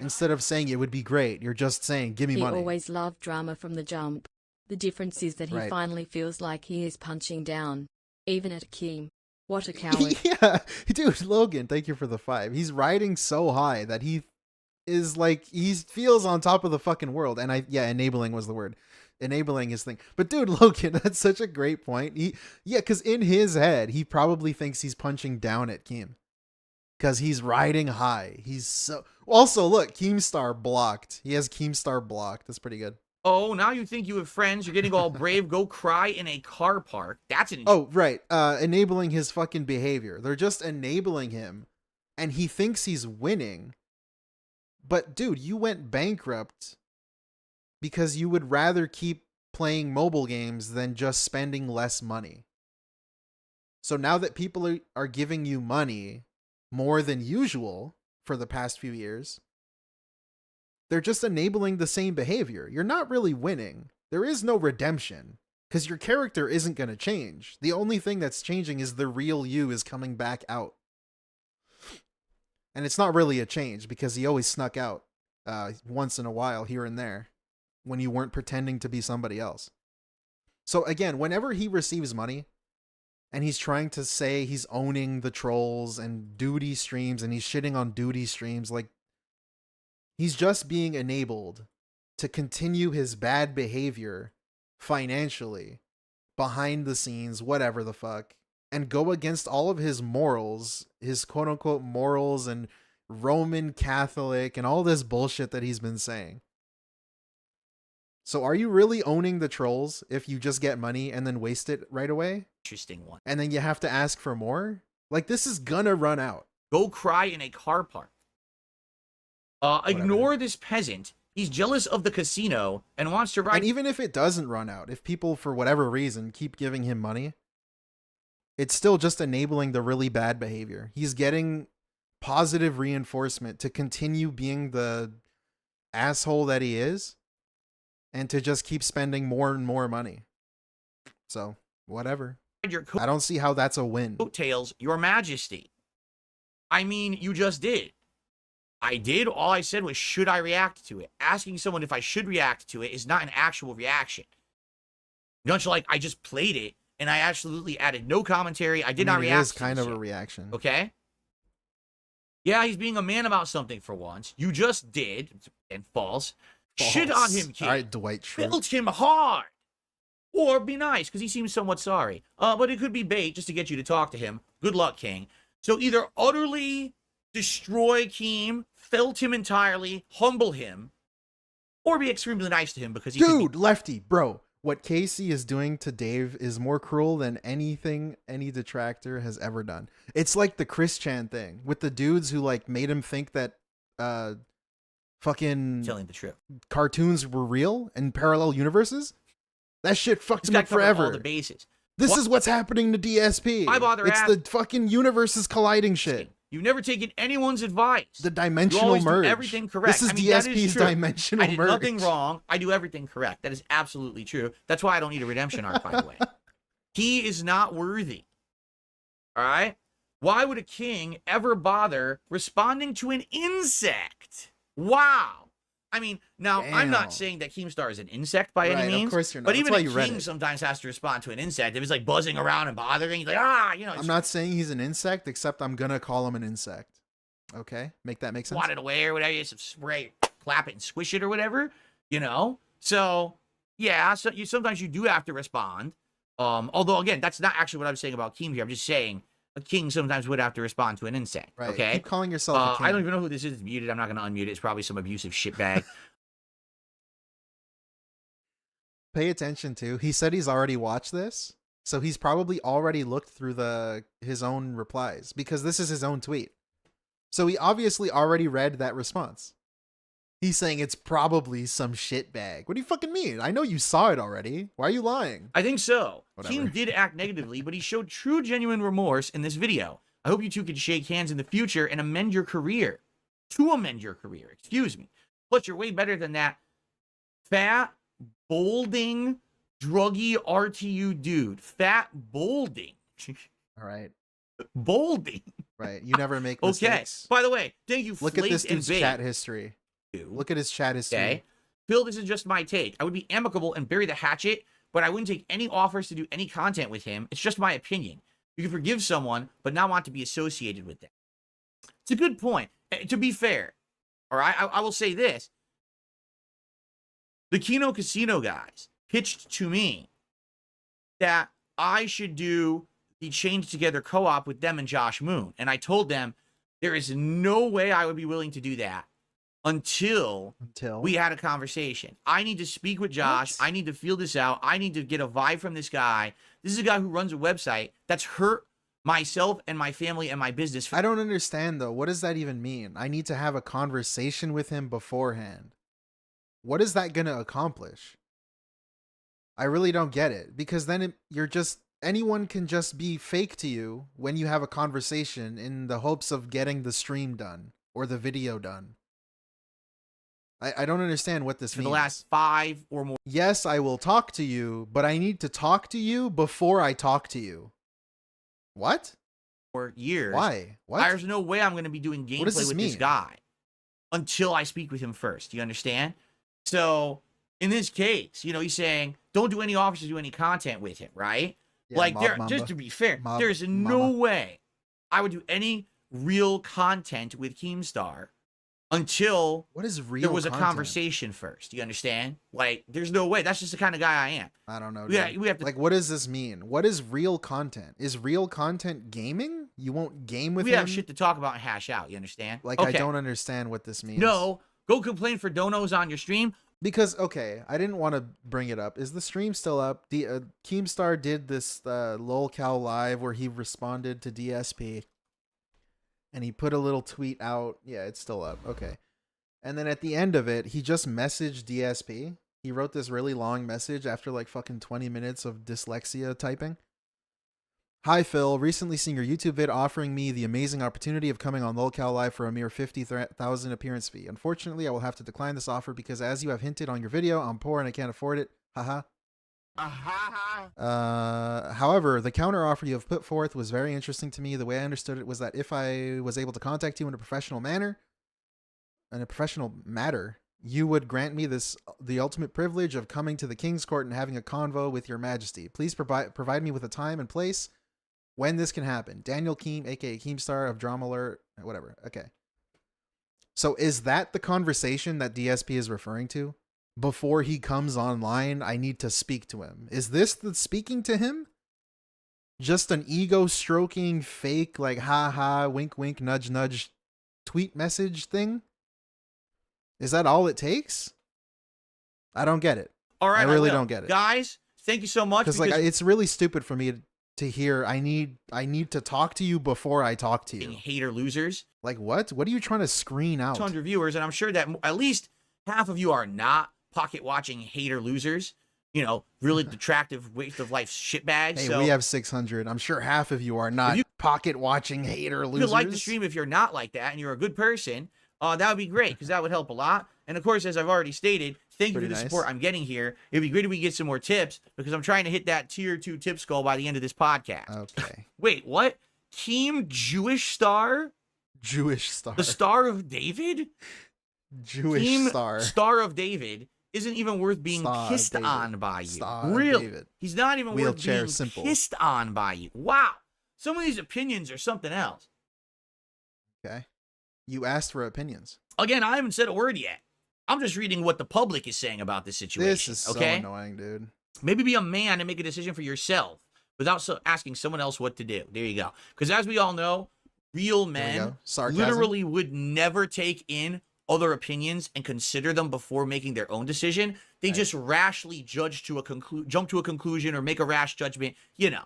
Instead of saying it would be great, you're just saying, give me money. He always loved drama from the jump. The difference is that he finally feels like he is punching down. Even at Keem. What a coward. Yeah. Dude, Logan, thank you for the 5. He's riding so high that he is like, he feels on top of the fucking world. And enabling was the word. Enabling his thing. But dude, Logan, that's such a great point. Because in his head, he probably thinks he's punching down at Keem. Because he's riding high. He's so... Also, look, Keemstar blocked. He has Keemstar blocked. That's pretty good. Oh, now you think you have friends. You're getting all brave. Go cry in a car park. That's an... Oh, right. Enabling his fucking behavior. They're just enabling him. And he thinks he's winning. But dude, you went bankrupt because you would rather keep playing mobile games than just spending less money. So now that people are giving you money more than usual for the past few years, they're just enabling the same behavior. You're not really winning. There is no redemption because your character isn't going to change. The only thing that's changing is the real you is coming back out. And it's not really a change because he always snuck out once in a while here and there when you weren't pretending to be somebody else. So again, whenever he receives money and he's trying to say he's owning the trolls and DoodyStreams and he's shitting on DoodyStreams, like he's just being enabled to continue his bad behavior financially, behind the scenes, whatever the fuck. And go against all of his morals, his quote unquote morals and Roman Catholic and all this bullshit that he's been saying. So are you really owning the trolls if you just get money and then waste it right away? Interesting one. And then you have to ask for more? Like, this is gonna run out. Go cry in a car park. Ignore this peasant. He's jealous of the casino and wants to ride... And even if it doesn't run out, if people for whatever reason keep giving him money, it's still just enabling the really bad behavior. He's getting positive reinforcement to continue being the asshole that he is and to just keep spending more and more money. So, whatever. I don't see how that's a win. Coattails, Your Majesty. I mean, you just did. I did. All I said was, should I react to it? Asking someone if I should react to it is not an actual reaction. Much like I just played it, and I absolutely added no commentary. I did not react. It is kind of a reaction. Okay? Yeah, he's being a man about something for once. You just did. And false. Shit on him, kid. All right, Dwight Schrute. Built him hard. Or be nice, because he seems somewhat sorry. But it could be bait just to get you to talk to him. Good luck, King. So either utterly destroy Keem, felt him entirely, humble him, or be extremely nice to him because he Dude, Lefty, bro. What Casey is doing to Dave is more cruel than anything any detractor has ever done. It's like the Chris Chan thing with the dudes who like made him think that fucking telling the truth. Cartoons were real in parallel universes. That shit fucked him up forever. All the bases. This is what's happening to DSP. Why bother It's the fucking universes colliding shit. You've never taken anyone's advice. The You dimensional always do merge. everything correct. This is I mean, that DSP's true. dimensional I did merge. nothing wrong. I do everything correct. That is absolutely true. That's why I don't need a redemption arc, by the way. He is not worthy. All right? Why would a king ever bother responding to an insect? Wow. I mean, now, I'm not Damn. saying that Keemstar is an insect by any Right, means. of course you're not. But That's even why a you read king it. sometimes has to respond to an insect. If it's like buzzing around and bothering, he's like, you know, I'm not saying he's an insect, except I'm gonna call him an insect. Okay, make that make sense? swat it away or whatever. You some spray, clap it and squish it or whatever, you know? So, yeah, so sometimes you do have to respond. Although, again, that's not actually what I'm saying about Keem here. I'm just saying a king sometimes would have to respond to an insect, Right. okay? Keep calling yourself a king. I don't even know who this is. It's muted. I'm not going to unmute it. It's probably some abusive shitbag. Pay attention to. He said he's already watched this, so he's probably already looked through his own replies because this is his own tweet. So he obviously already read that response. He's saying it's probably some shitbag. What do you fucking mean? I know you saw it already. Why are you lying? I think so. Whatever. Keem did act negatively, but he showed true, genuine remorse in this video. I hope you two can shake hands in the future and amend your career. To amend your career, excuse me. Plus, you're way better than that fat, bolding, druggy RTU dude. Fat, bolding. All right. Bolding. Right. You never make Okay. mistakes. By the way, thank you, Look at this Flaked and dude's Baked. chat history. Look at his chat history. Okay. Phil, this is just my take. I would be amicable and bury the hatchet, but I wouldn't take any offers to do any content with him. It's just my opinion. You can forgive someone, but not want to be associated with them. It's a good point. To be fair, all right, I will say this. The Kino Casino guys pitched to me that I should do the Chained Together co-op with them and Josh Moon. And I told them there is no way I would be willing to do that until we had a conversation. I need to speak with Josh. What? I need to feel this out. I need to get a vibe from this guy. This is a guy who runs a website that's hurt myself and my family and my business. I don't understand though. What does that even mean? I need to have a conversation with him beforehand. What is that going to accomplish? I really don't get it, because then you're just, anyone can just be fake to you when you have a conversation in the hopes of getting the stream done or the video done. I don't understand what this for means. the last 5 or more Yes, I will talk to you, but I need to talk to you before I talk to you. What? years. Why? What? There's no way I'm going to be doing gameplay does this with this mean? guy until I speak with him first. You understand? So in this case, you know, he's saying don't do any offers to do any content with him, right? Yeah, like, Mob there, Mamba. just to be fair, Mob there's no Mama. way I would do any real content with Keemstar until What is real there was a content? conversation first. You understand? Like, there's no way. That's just the kind of guy I am. I don't know. Yeah, dude. we have to. Like, what does this mean? What is real content? Is real content gaming? You won't game with we him? have shit to talk about and hash out. You understand? Like, okay. I don't understand what this means. No, go complain for donos on your stream. Because, okay, I didn't want to bring it up. Is the stream still up? Keemstar did this lolcow live where he responded to DSP. And he put a little tweet out. Yeah, it's still up. Okay. And then at the end of it, he just messaged DSP. He wrote this really long message after like fucking 20 minutes of dyslexia typing. Hi, Phil. Recently seen your YouTube vid offering me the amazing opportunity of coming on lolcow live for a mere 50,000 appearance fee. Unfortunately, I will have to decline this offer because, as you have hinted on your video, I'm poor and I can't afford it. Haha. However, the counter offer you have put forth was very interesting to me. The way I understood it was that if I was able to contact you in a professional matter, you would grant me the ultimate privilege of coming to the King's Court and having a convo with your majesty. Please provide me with a time and place when this can happen. Daniel Keem, aka Keemstar of Drama Alert, whatever. Okay. So is that the conversation that DSP is referring to? Before he comes online, I need to speak to him. Is this the speaking to him? Just an ego stroking fake, like, ha ha, wink wink, nudge nudge tweet message thing? Is that all it takes? I don't get it. All right, I really will. don't get it. Guys, thank you so much. Because like it's really stupid for me to hear I need to talk to you before I talk to you. Hater losers. Like what? What are you trying to screen out? 200 viewers, and I'm sure that at least half of you are not pocket watching hater losers. you know, really detractive waste of life shitbags. Hey, so we have 600. I'm sure half of you are not pocket watching hater if losers. you like the stream, if you're not like that and you're a good person, that would be great because that would help a lot. And of course, as I've already stated, thank you for the support I'm getting here. It'd be great if we get some more tips because I'm trying to hit that tier 2 tip goal by the end of this podcast. Okay. Wait, what? Keem Jewish Star? Jewish Star. The Star of David? Jewish Keem Star. Star of David isn't even worth being Star pissed David. on by you. Star Really? David. He's not even worth Wheelchair being simple. pissed on by you. Wow. Some of these opinions are something else. Okay. You asked for opinions. Again, I haven't said a word yet. I'm just reading what the public is saying about this situation. This is so okay? annoying, dude. Maybe be a man and make a decision for yourself without asking someone else what to do. There you go. Because as we all know, real men Sarcasm. literally would never take in other opinions and consider them before making their own decision. They just rashly judge to jump to a conclusion or make a rash judgment. You know,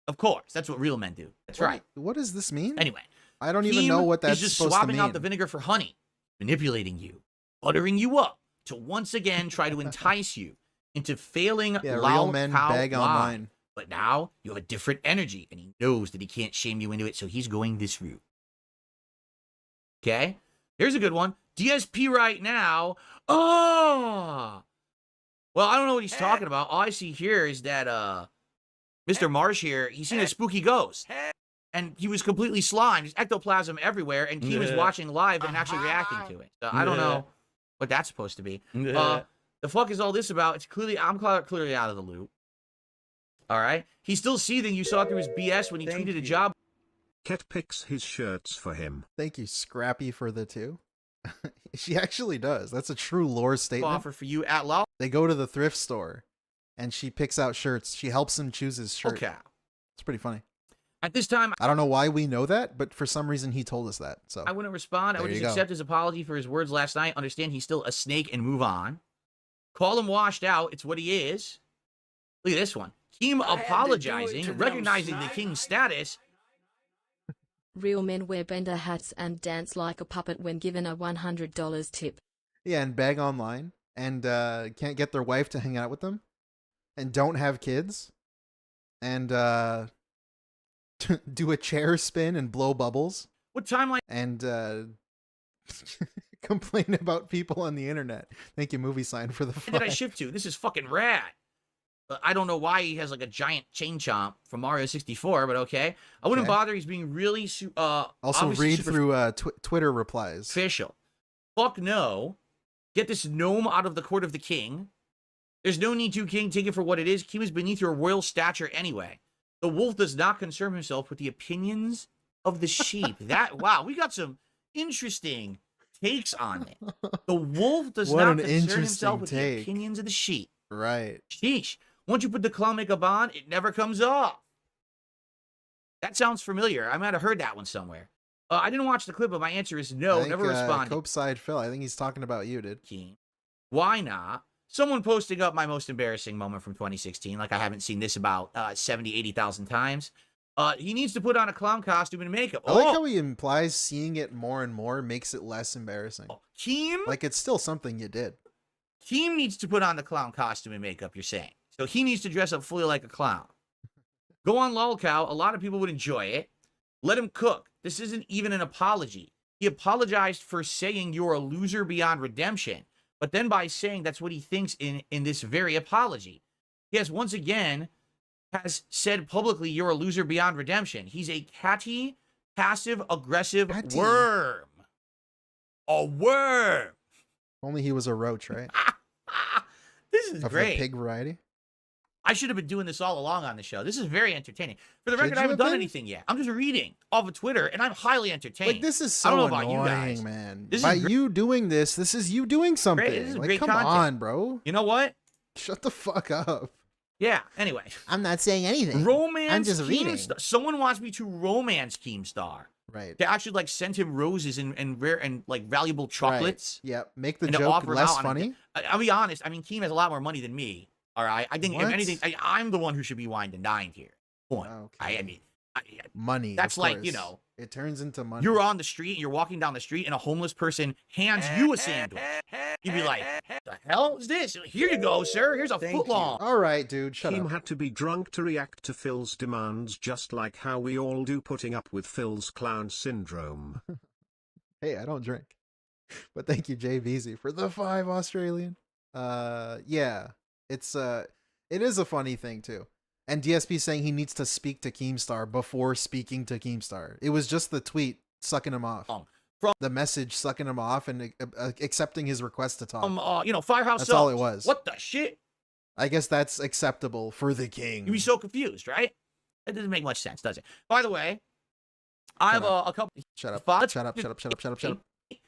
of course, that's what real men do. That's right. What does this mean? Anyway, I don't even know what that's just supposed swapping to mean. out the vinegar for honey, manipulating you, buttering you up to once again try to entice you into failing. Yeah, real lol men cow beg lie. online. But now you have a different energy, and he knows that he can't shame you into it, so he's going this route. Okay? Here's a good one. DSP right now. Oh! Well, I don't know what he's talking about. All I see here is that Mr. Marsh here, he's seen a spooky ghost. And he was completely slimed. There's ectoplasm everywhere, and he was watching live and actually reacting to it. So I don't know what that's supposed to be. The fuck is all this about? It's clearly, I'm clearly out of the loop. All right? He's still seething. You saw through his BS when he tweeted a job. Ket picks his shirts for him. Thank you, Scrappy, for the 2. She actually does. That's a true lore statement. Offer for you at law. They go to the thrift store, and she picks out shirts. She helps him choose his shirt. Okay. It's pretty funny. At this time, I don't know why we know that, but for some reason he told us that. So I wouldn't respond. I would just accept his apology for his words last night. Understand he's still a snake and move on. Call him washed out. It's what he is. Look at this one. Keem apologizing, recognizing the king's status. Real men wear bender hats and dance like a puppet when given a $100 tip. Yeah, and beg online, and can't get their wife to hang out with them, and don't have kids, and do a chair spin and blow bubbles. What timeline? And complain about people on the internet. Thank you, Movie Sign, for the Where flag. did I shift to? This is fucking rad. I don't know why he has like a giant chain chomp from Mario 64, but okay. I wouldn't bother. He's being really also read through Twitter replies. Official. Fuck no. Get this gnome out of the court of the king. There's no need to, king. Take it for what it is. He was beneath your royal stature anyway. The wolf does not concern himself with the opinions of the sheep. Wow, we got some interesting takes on it. The wolf does not concern himself with the opinions of the sheep. Right. Sheesh. Once you put the clown makeup on, it never comes off. That sounds familiar. I might have heard that one somewhere. I didn't watch the clip, but my answer is no. Never responded. Copeside Phil, I think he's talking about you, dude. Why not? Someone posting up my most embarrassing moment from 2016, like I haven't seen this about 70, 80,000 times. He needs to put on a clown costume and makeup. I like how he implies seeing it more and more makes it less embarrassing. Keem? Like it's still something you did. Keem needs to put on the clown costume and makeup, you're saying. So he needs to dress up fully like a clown. Go on lolcow. A lot of people would enjoy it. Let him cook. This isn't even an apology. He apologized for saying you're a loser beyond redemption, but then by saying that's what he thinks in this very apology. Yes, once again, has said publicly you're a loser beyond redemption. He's a catty, passive-aggressive worm. A worm. Only he was a roach, right? This is of great. The pig variety. I should have been doing this all along on the show. This is very entertaining. For the record, I haven't done anything yet. I'm just reading off of Twitter, and I'm highly entertained. Like, this is so I don't know annoying, about you guys. man. This By is you doing this is you doing something. Great. This is like, great come content. on, bro. You know what? Shut the fuck up. Yeah, anyway. I'm not saying anything. Romance I'm just reading. Keemstar. Someone wants me to romance Keemstar. Right. To actually, like, send him roses and rare and, like, valuable chocolates. Right. Yeah, make the and to joke offer him less out funny. I'll be honest. I mean, Keem has a lot more money than me. All right. I think, if What? anything, I'm the one who should be wined and dined here. Point. Okay. I mean, money. That's of like, course. you know. It turns into money. You're on the street, you're walking down the street, and a homeless person hands you a sandwich. You'd be like, the hell is this? Here you go, sir. Here's a footlong. All right, dude, shut Keem up. had to be drunk to react to Phil's demands, just like how we all do, putting up with Phil's clown syndrome. Hey, I don't drink. But thank you, JVZ, for the 5 Australian. Yeah, it is a funny thing too. And DSP saying he needs to speak to Keemstar before speaking to Keemstar. It was just the tweet sucking him off. From the message sucking him off and accepting his request to talk. Firehouse That's all Subs. it was. What the shit? I guess that's acceptable for the king. You'd be so confused, right? It doesn't make much sense, does it? By the way, I have a couple. Shut up. Thoughts. Shut up. Shut up. Shut up. Shut up. Shut up.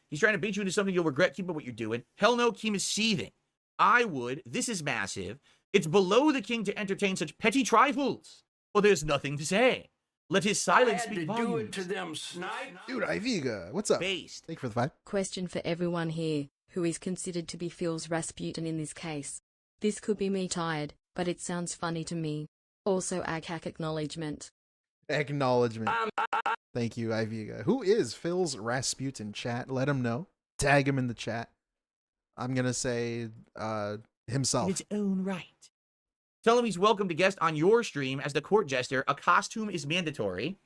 He's trying to bait you into something you'll regret. Keep up what you're doing. Hell no, Keem is seething. I would. This is massive. It's below the king to entertain such petty trifles. Well, there's nothing to say. Let his silence speak volumes. Dude, Iviga, what's up? Based. Thank you for the 5. Question for everyone here, who is considered to be Phil's Rasputin in this case. This could be me tired, but it sounds funny to me. Also ACAC acknowledgement. Acknowledgement. Thank you, Iviga. Who is Phil's Rasputin? Chat, let him know. Tag him in the chat. I'm gonna say himself. In its own right. Tell him he's welcome to guest on your stream as the court jester. A costume is mandatory.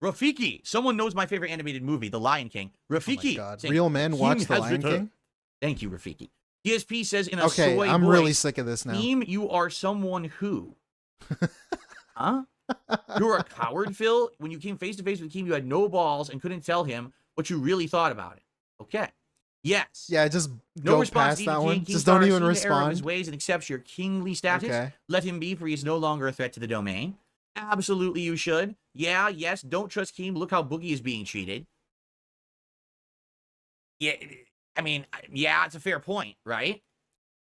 Rafiki. Someone knows my favorite animated movie, The Lion King. Rafiki. Oh my God. saying, Real men watch Keem The has Lion returned. King? Thank you, Rafiki. DSP says in a Okay, soy I'm voice, really sick of this now. Keem, you are someone who. Huh? You're a coward, Phil. When you came face to face with Keem, you had no balls and couldn't tell him what you really thought about it. Okay. Yes. Yeah, just No go response past to that King. one. Keemstar Just don't has even seen the error of his respond. ways and accepts your kingly status. Okay. Let him be, for he is no longer a threat to the domain. Absolutely, you should. Yeah, yes. Don't trust Keem. Look how Boogie is being treated. Yeah, I mean, yeah, it's a fair point, right?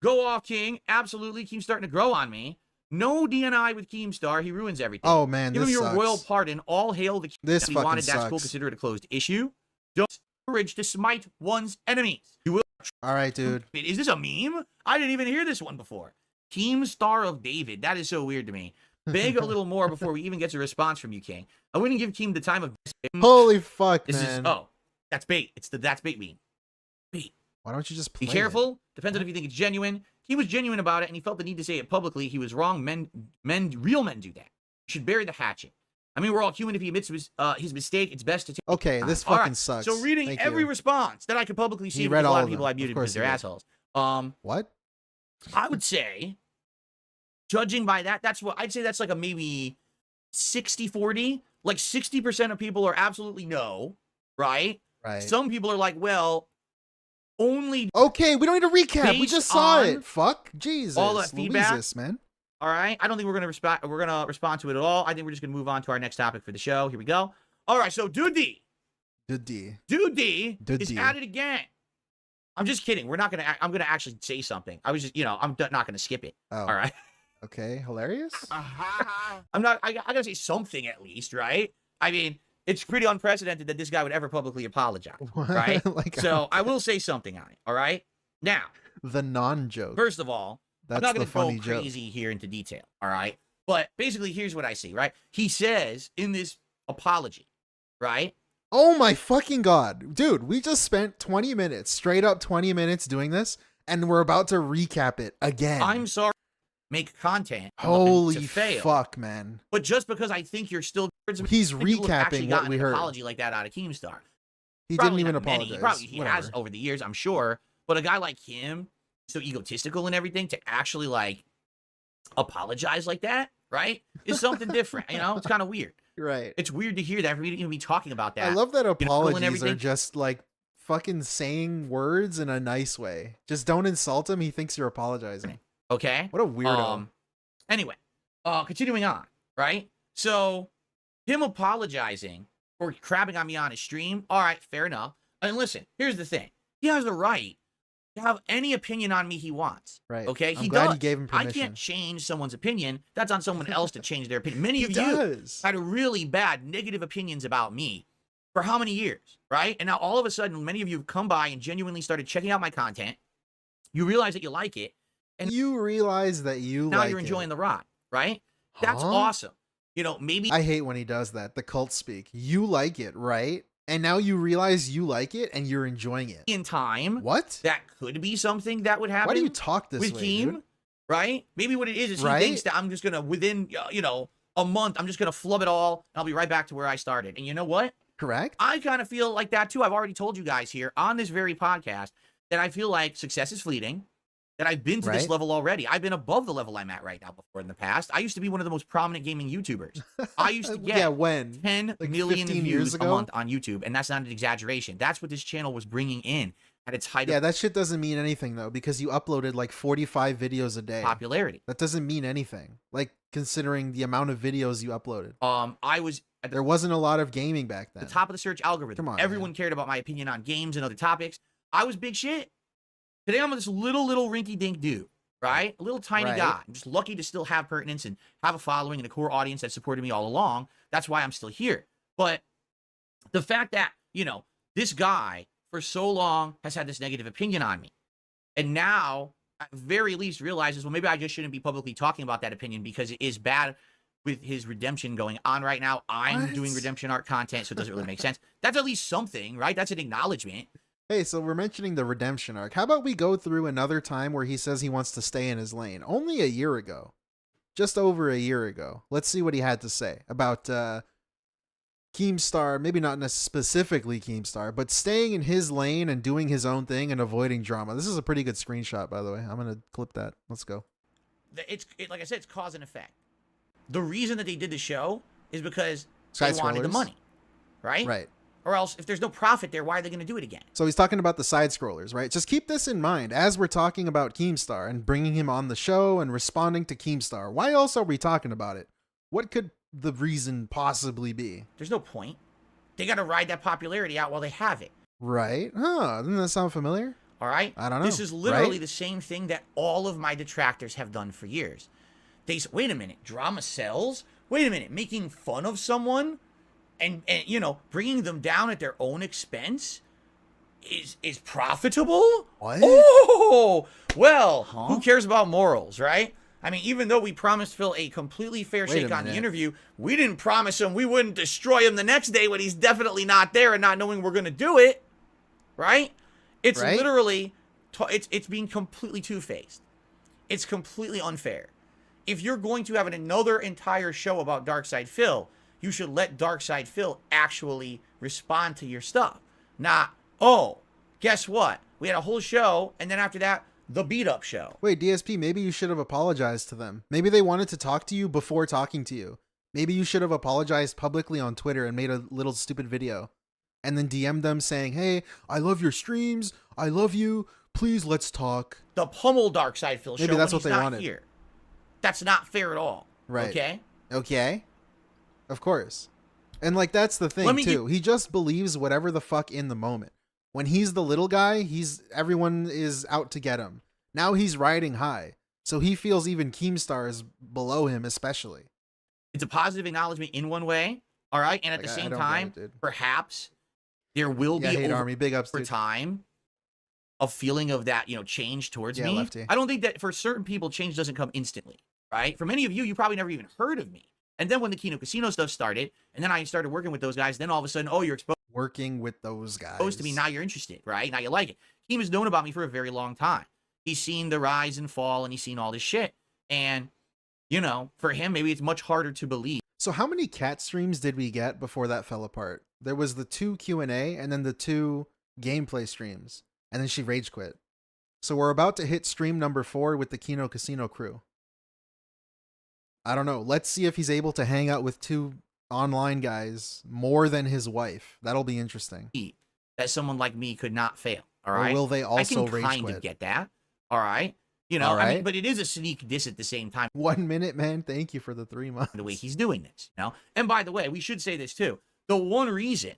Go off, King. Absolutely. Keem's starting to grow on me. No DNI with Keemstar. He ruins everything. Oh man, Give him this your sucks. royal pardon. All hail the king. This If he fucking wanted that school, sucks. consider it a closed issue. Don't encourage to smite one's enemies. You will. All right, dude. Is this a meme? I didn't even hear this one before. Keemstar of David. That is so weird to me. Beg a little more before we even get a response from you, King. I wouldn't give Keem the time of. Holy fuck, This man. is that's bait. It's the that's bait meme. Bait. Why don't you just play Be careful. Depends on if you think it's genuine. He was genuine about it, and he felt the need to say it publicly. He was wrong. Real men do that. You should bury the hatchet. I mean, we're all human. If he admits his mistake, it's best to take. Okay, this All fucking right. sucks. So reading Thank every you. response that I could publicly see, He because read a all lot of of people them. I Of muted course because they're he did. assholes. What? I would say, judging by that, I'd say that's like a maybe 60-40. Like 60% of people are absolutely no, right? Right. Some people are like, well, only Okay, we don't need to recap. We Based just saw on it. Fuck. Jesus. all that feedback. Louises, man. All right. I don't think we're gonna respond to it at all. I think we're just gonna move on to our next topic for the show. Here we go. All right. So Doody Doody. is at it again. I'm just kidding. I'm gonna actually say something. I was just, I'm not gonna skip it. Oh. All right. Okay, hilarious. I'm not. I gotta say something at least, right? I mean, it's pretty unprecedented that this guy would ever publicly apologize, What? right? Like, So I will say something on it. All right. Now, the non-joke. first of all, That's I'm not the going to funny go joke. crazy here into detail, all right? But basically, here's what I see, right? He says in this apology, right? Oh my fucking god. Dude, we just spent 20 minutes, straight up 20 minutes doing this, and we're about to recap it again. I'm sorry, make content. Holy to fail. fuck, man. But just because I think you're still, He's I think people have actually recapping what gotten we an heard. apology like that out of Keemstar. He Probably didn't even not many. apologize. Probably he has Whatever. over the years, I'm sure. But a guy like him, so egotistical and everything, to actually like apologize like that, right, is something different. It's kind of weird. Right. It's weird to hear that. We didn't even be talking about that. I love that and apologies are everything. just like fucking saying words in a nice way. Just don't insult him. He thinks you're apologizing. Okay. What a weirdo. Anyway, continuing on, right? So him apologizing for crabbing on me on his stream. All right, fair enough. And listen, here's the thing. He has the right to have any opinion on me he wants. Right. Okay. I'm He glad does. you gave him I permission. can't change someone's opinion. That's on someone else to change their opinion. Many He of you does. had really bad negative opinions about me for how many years, right? And now all of a sudden, many of you have come by and genuinely started checking out my content. You realize that you like it. And You realize that you now like you're enjoying it. the ride, right? That's Huh? awesome. Maybe I hate when he does that. The cult speak. You like it, right? And now you realize you like it and you're enjoying it. In time, What? that could be something that would happen. Why do you talk this with way, Keem, dude? right? Maybe what it is Right? he thinks that I'm just gonna within a month, I'm just gonna flub it all and I'll be right back to where I started. And you know what? Correct? I kind of feel like that too. I've already told you guys here on this very podcast that I feel like success is fleeting, that I've been to this Right. level already. I've been above the level I'm at right now before in the past. I used to be one of the most prominent gaming YouTubers. I used to get Yeah, when? 10 Like million 15 years views a ago? month on YouTube, and that's not an exaggeration. That's what this channel was bringing in at its height Yeah, of that shit doesn't mean anything though, because you uploaded like 45 videos a day. popularity. That doesn't mean anything. Like considering the amount of videos you uploaded. I was at There wasn't a lot of gaming back then. the top of the search algorithm. Come on, Everyone cared about my opinion on games and other topics. I was big shit. Today I'm this little rinky-dink dude, right? A little tiny Right. guy. I'm just lucky to still have pertinence and have a following and a core audience that supported me all along. That's why I'm still here. But the fact that, this guy for so long has had this negative opinion on me, and now at very least realizes, well, maybe I just shouldn't be publicly talking about that opinion because it is bad with his redemption going on right now. I'm What? doing redemption art content, so it doesn't really make sense. That's at least something, right? That's an acknowledgement. Hey, so we're mentioning the redemption arc. How about we go through another time where he says he wants to stay in his lane? Only a year ago. Just over a year ago. Let's see what he had to say about Keemstar, maybe not specifically Keemstar, but staying in his lane and doing his own thing and avoiding drama. This is a pretty good screenshot, by the way. I'm going to clip that. Let's go. Like I said, it's cause and effect. The reason that they did the show is because Side they wanted the scrollers. money, right? Right. Or else, if there's no profit there, why are they going to do it again? So he's talking about the side scrollers, right? Just keep this in mind as we're talking about Keemstar and bringing him on the show and responding to Keemstar. Why else are we talking about it? What could the reason possibly be? There's no point. They got to ride that popularity out while they have it. Right? Huh? Doesn't that sound familiar? All right? I don't know. This is literally right? the same thing that all of my detractors have done for years. They say, wait a minute, drama sells? Wait a minute, making fun of someone and bringing them down at their own expense is profitable? What? Oh, well, who cares about morals, right? I mean, even though we promised Phil a completely fair Wait a shake on the minute. interview, we didn't promise him we wouldn't destroy him the next day when he's definitely not there and not knowing we're going to do it, right? It's Right? literally, it's being completely two-faced. It's completely unfair. If you're going to have another entire show about Darkside Phil, you should let Darkside Phil actually respond to your stuff. Not, oh, guess what? We had a whole show, and then after that, the beat-up show. Wait, DSP, maybe you should have apologized to them. Maybe they wanted to talk to you before talking to you. Maybe you should have apologized publicly on Twitter and made a little stupid video. And then DM them saying, hey, I love your streams. I love you. Please, let's talk. The pummel Darkside Phil Maybe show that's when what he's they not wanted. here. That's not fair at all. Right. Okay? Okay? Of course. And like, that's the thing, Let me too. He just believes whatever the fuck in the moment. When he's the little guy, everyone is out to get him. Now he's riding high. So he feels even Keemstar is below him, especially. It's a positive acknowledgement in one way, all right? And at the Like, I same don't get time, it, dude. perhaps there will Yeah, be hate army, big ups, over dude. time a feeling of that, change towards Yeah, me. lefty. I don't think that for certain people, change doesn't come instantly, right? For many of you, you probably never even heard of me. And then when the Kino Casino stuff started, and then I started working with those guys, then all of a sudden, oh, you're exposed Working with those guys. to me. Now you're interested, right? Now you like it. Keem has known about me for a very long time. He's seen the rise and fall, and he's seen all this shit. And, for him, maybe it's much harder to believe. So how many cat streams did we get before that fell apart? There was the 2 Q&A and then the 2 gameplay streams. And then she rage quit. So we're about to hit stream number 4 with the Kino Casino crew. I don't know. Let's see if he's able to hang out with 2 online guys more than his wife. That'll be interesting. That someone like me could not fail. All Or right. will they also I can rage kind quit? of get that. All right. All I right. mean, but it is a sneak diss at the same time. 1 minute, man. Thank you for the 3 months. The way he's doing this, And by the way, we should say this too. The one reason,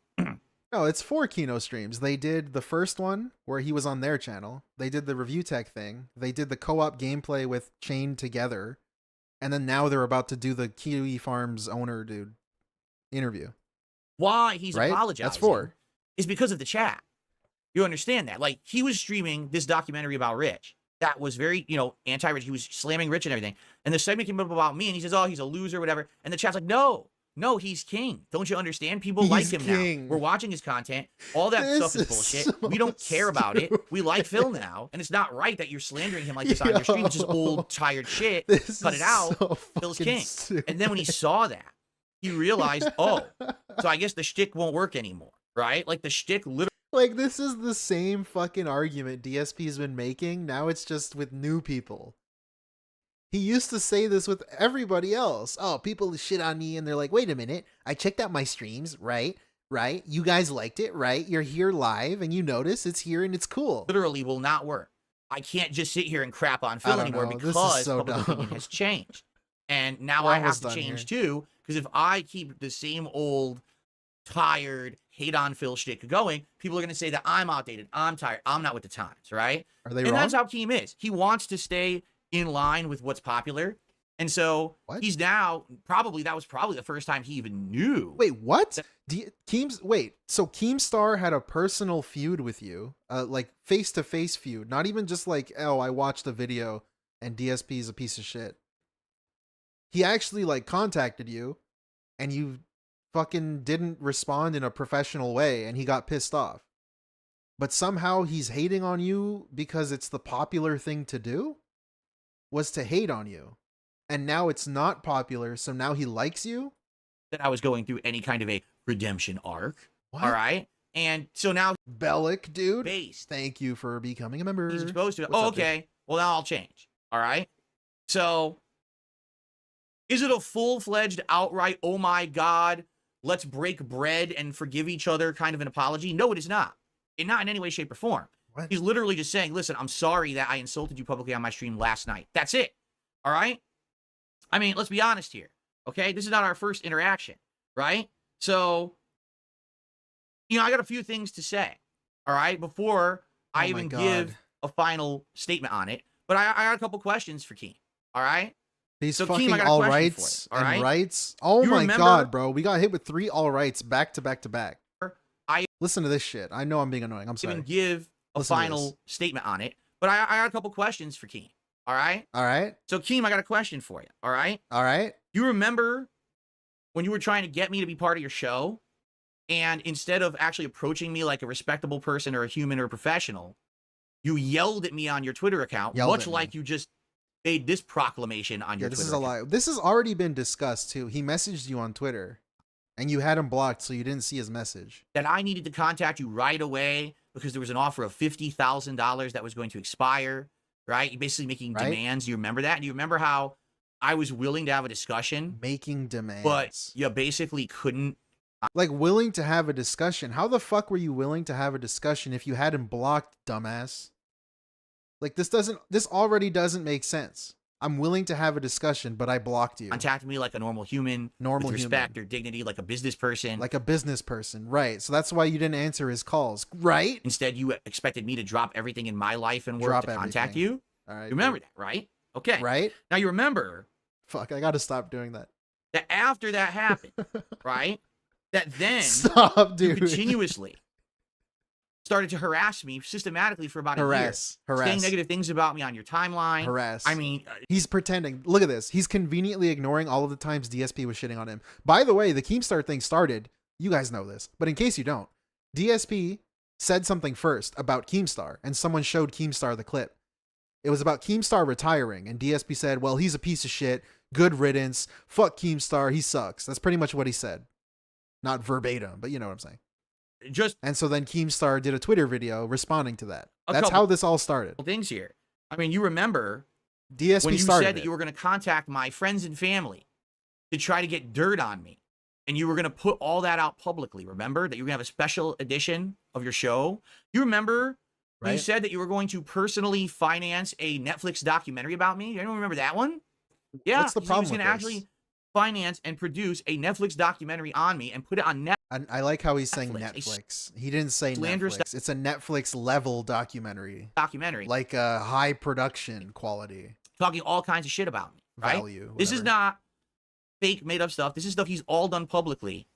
No, it's 4 Kino streams. They did the first one where he was on their channel. They did the review tech thing. They did the co-op gameplay with Chained together. And then now they're about to do the Kiwi Farms owner dude interview. why he's Right? apologizing That's 4. is because of the chat. You understand that? Like, he was streaming this documentary about Rich. That was very, anti-Rich. He was slamming Rich and everything. And the segment came up about me, and he says, oh, he's a loser, whatever. And the chat's like, no, No, he's king. Don't you understand? People He's like him king. now. We're watching his content. All that stuff is bullshit. so We don't care about it. We like Phil now. And it's not right that you're slandering him like this on your stream. It's just old, tired shit. Cut it out. So Phil's fucking king. stupid. And then when he saw that, he realized, oh, so I guess the shtick won't work anymore, right? Like the shtick literally. Like, this is the same fucking argument DSP's been making. Now it's just with new people. He used to say this with everybody else. Oh, people shit on me and they're like, wait a minute. I checked out my streams, right? Right? You guys liked it, right? You're here live and you notice it's here and it's cool. Literally will not work. I can't just sit here and crap on Phil anymore know. This is because so public opinion dumb. has changed. And now We're I have almost to done change here. too, because if I keep the same old, tired, hate on Phil shtick going, people are going to say that I'm outdated, I'm tired, I'm not with the times, right? Are they And wrong? that's how Keem is. He wants to stay in line with what's popular. And so What? he's now, that was probably the first time he even knew. Wait, what? So Keemstar had a personal feud with you, like face-to-face feud, not even just like, oh, I watched a video and DSP is a piece of shit. He actually like contacted you and you fucking didn't respond in a professional way and he got pissed off. But somehow he's hating on you because it's the popular thing to do? Was to hate on you. And now it's not popular, so now he likes you? That I was going through any kind of a redemption arc. What? All right. And so now Bellic, dude. based. Thank you for becoming a member. He's exposed to it. What's Oh, up, dude? okay. Well, now I'll change. All right. So is it a full-fledged outright, oh my God, let's break bread and forgive each other kind of an apology? No, it is not. And not in any way, shape, or form. What? He's literally just saying, listen, I'm sorry that I insulted you publicly on my stream last night. That's it. All right. I mean, let's be honest here. Okay. This is not our first interaction. Right. So, I got a few things to say. All right. Before I Oh my even God. give a final statement on it. But I got a couple questions for Keem. All right. These So, Keem, fucking I got a all question for rights you, all right? and rights. Oh You my remember- God, bro. We got hit with 3 all rights back to back to back. I Listen to this shit. I know I'm being annoying. I'm even sorry. give a Listen to this. final statement on it. But I got a couple questions for Keem. All right. All right. So, Keem, I got a question for you. All right. All right. You remember when you were trying to get me to be part of your show, and instead of actually approaching me like a respectable person or a human or a professional, you yelled at me on your Twitter account, Yelled much at me. like you just made this proclamation on Yeah, your this Twitter is a account. lie. This has already been discussed too. He messaged you on Twitter and you had him blocked so you didn't see his message. That I needed to contact you right away because there was an offer of $50,000 that was going to expire, right? You're basically making Right. demands. Do you remember that? Do you remember how I was willing to have a discussion, Making demands. but you basically couldn't? like willing to have a discussion. How the fuck were you willing to have a discussion if you had him blocked, dumbass? Like this already doesn't make sense. I'm willing to have a discussion, but I blocked you. Contact me like a normal human, Normal with respect human. or dignity, like a business person. Like a business person, right? So that's why you didn't answer his calls, right? Instead, you expected me to drop everything in my life and work Drop to contact everything. you. All right. You remember that, right? Okay. Right? Now you remember Fuck, I gotta stop doing that. that after that happened, right? That then Stop, you dude. continuously started to harass me systematically for about a year. Saying Harass. negative things about me on your timeline. Harass. I mean, He's pretending. Look at this. He's conveniently ignoring all of the times DSP was shitting on him. By the way, the Keemstar thing started. You guys know this, but in case you don't, DSP said something first about Keemstar, and someone showed Keemstar the clip. It was about Keemstar retiring, and DSP said, well, he's a piece of shit. Good riddance. Fuck Keemstar. He sucks. That's pretty much what he said. Not verbatim, but you know what I'm saying. just And so then Keemstar did a Twitter video responding to that. A That's couple- how this all started. things here. I mean, you remember DSP when you started said that it. you were going to contact my friends and family to try to get dirt on me, and you were going to put all that out publicly. Remember that you were going to have a special edition of your show? You remember when you Right. said that you were going to personally finance a Netflix documentary about me? Anyone remember that one? Yeah. What's the he problem was with going to this? actually finance and produce a Netflix documentary on me and put it on Netflix. I like how he's saying Netflix. Netflix. He didn't say Slanderous Netflix. It's a Netflix level documentary, Documentary, like a high production quality talking all kinds of shit about me. Right? value. This is whatever. not fake, made up stuff. This is stuff he's all done publicly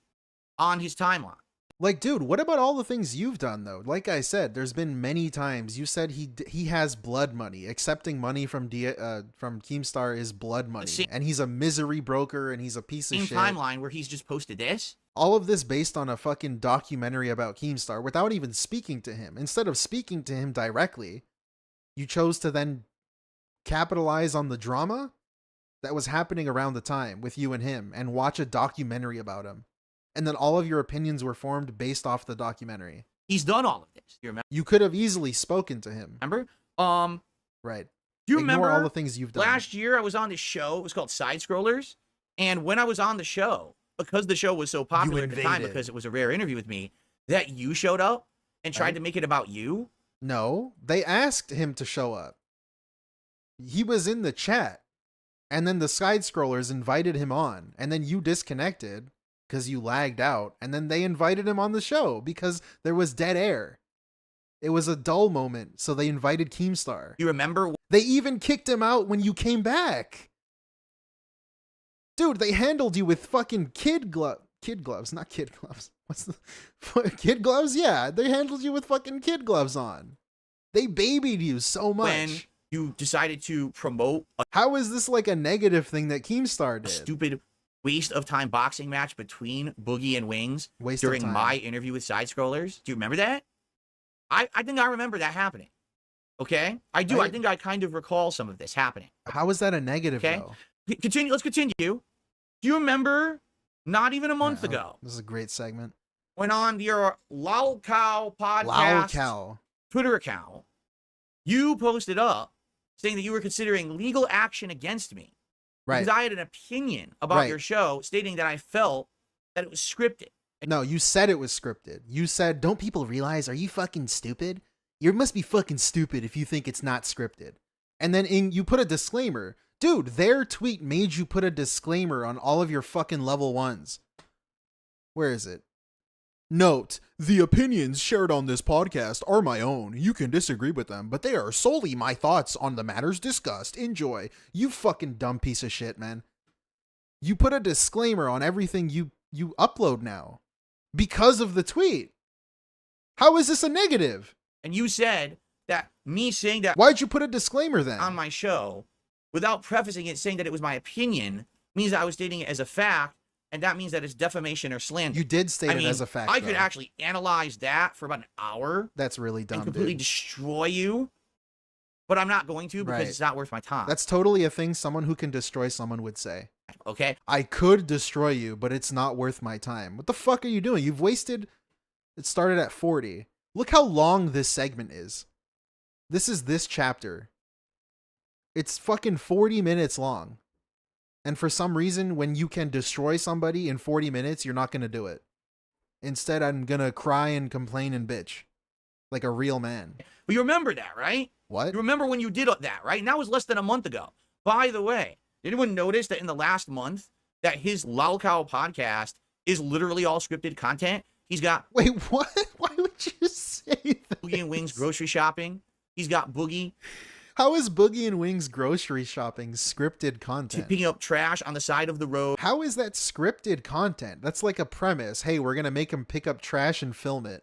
on his timeline. Like, dude, what about all the things you've done though? Like I said, there's been many times you said he has blood money. Accepting money from Keemstar is blood money, and he's a misery broker, and he's a piece of shit. Timeline where he's just posted this. All of this based on a fucking documentary about Keemstar without even speaking to him. Instead of speaking to him directly, you chose to then capitalize on the drama that was happening around the time with you and him and watch a documentary about him. And then all of your opinions were formed based off the documentary. He's done all of this. You remember? You could have easily spoken to him. Remember? Right. Do you Ignore remember all the things you've done? Last year I was on this show. It was called Side Scrollers. And when I was on the show, because the show was so popular at the time, because it was a rare interview with me, that you showed up and tried to make it about you. No, they asked him to show up. He was in the chat. And then the Side Scrollers invited him on. And then you disconnected because you lagged out, and then they invited him on the show because there was dead air. It was a dull moment, so they invited Keemstar. You remember? They even kicked him out when you came back. Dude, they handled you with fucking kid gloves, not kid gloves. What's the kid gloves? Yeah, they handled you with fucking kid gloves on. They babied you so much. When you decided to promote how is this like a negative thing that Keemstar did? A stupid waste of time boxing match between Boogie and Wings during my interview with Side Scrollers. Do you remember that? I think I remember that happening. Okay? I do. I think I kind of recall some of this happening. How is that a negative, though? Continue. Let's continue. Do you remember not even a month ago? This is a great segment. Went on your Lolcow podcast Twitter account. You posted up saying that you were considering legal action against me. Right. Because I had an opinion about your show stating that I felt that it was scripted. No, you said it was scripted. You said, don't people realize, are you fucking stupid? You must be fucking stupid if you think it's not scripted. And then you put a disclaimer. Dude, their tweet made you put a disclaimer on all of your fucking level 1s. Where is it? Note, the opinions shared on this podcast are my own. You can disagree with them, but they are solely my thoughts on the matters discussed. Enjoy. You fucking dumb piece of shit, man. You put a disclaimer on everything you upload now because of the tweet. How is this a negative? And you said that me saying that... Why'd you put a disclaimer then? On my show, without prefacing it, saying that it was my opinion, means I was stating it as a fact. And that means that it's defamation or slander. You did state it as a fact. I could actually analyze that for about an hour. That's really dumb, and completely destroy you. But I'm not going to because it's not worth my time. That's totally a thing someone who can destroy someone would say. Okay. I could destroy you, but it's not worth my time. What the fuck are you doing? You've wasted... It started at 40. Look how long this segment is. This is this chapter. It's fucking 40 minutes long. And for some reason, when you can destroy somebody in 40 minutes, you're not going to do it. Instead, I'm going to cry and complain and bitch. Like a real man. But you remember that, right? What? You remember when you did that, right? And that was less than a month ago. By the way, did anyone notice that in the last month, that his Lolcow podcast is literally all scripted content? He's got... Wait, what? Why would you say that? Boogie and Wings grocery shopping. He's got Boogie... How is Boogie and Wings grocery shopping scripted content? Picking up trash on the side of the road. How is that scripted content? That's like a premise. Hey, we're going to make him pick up trash and film it.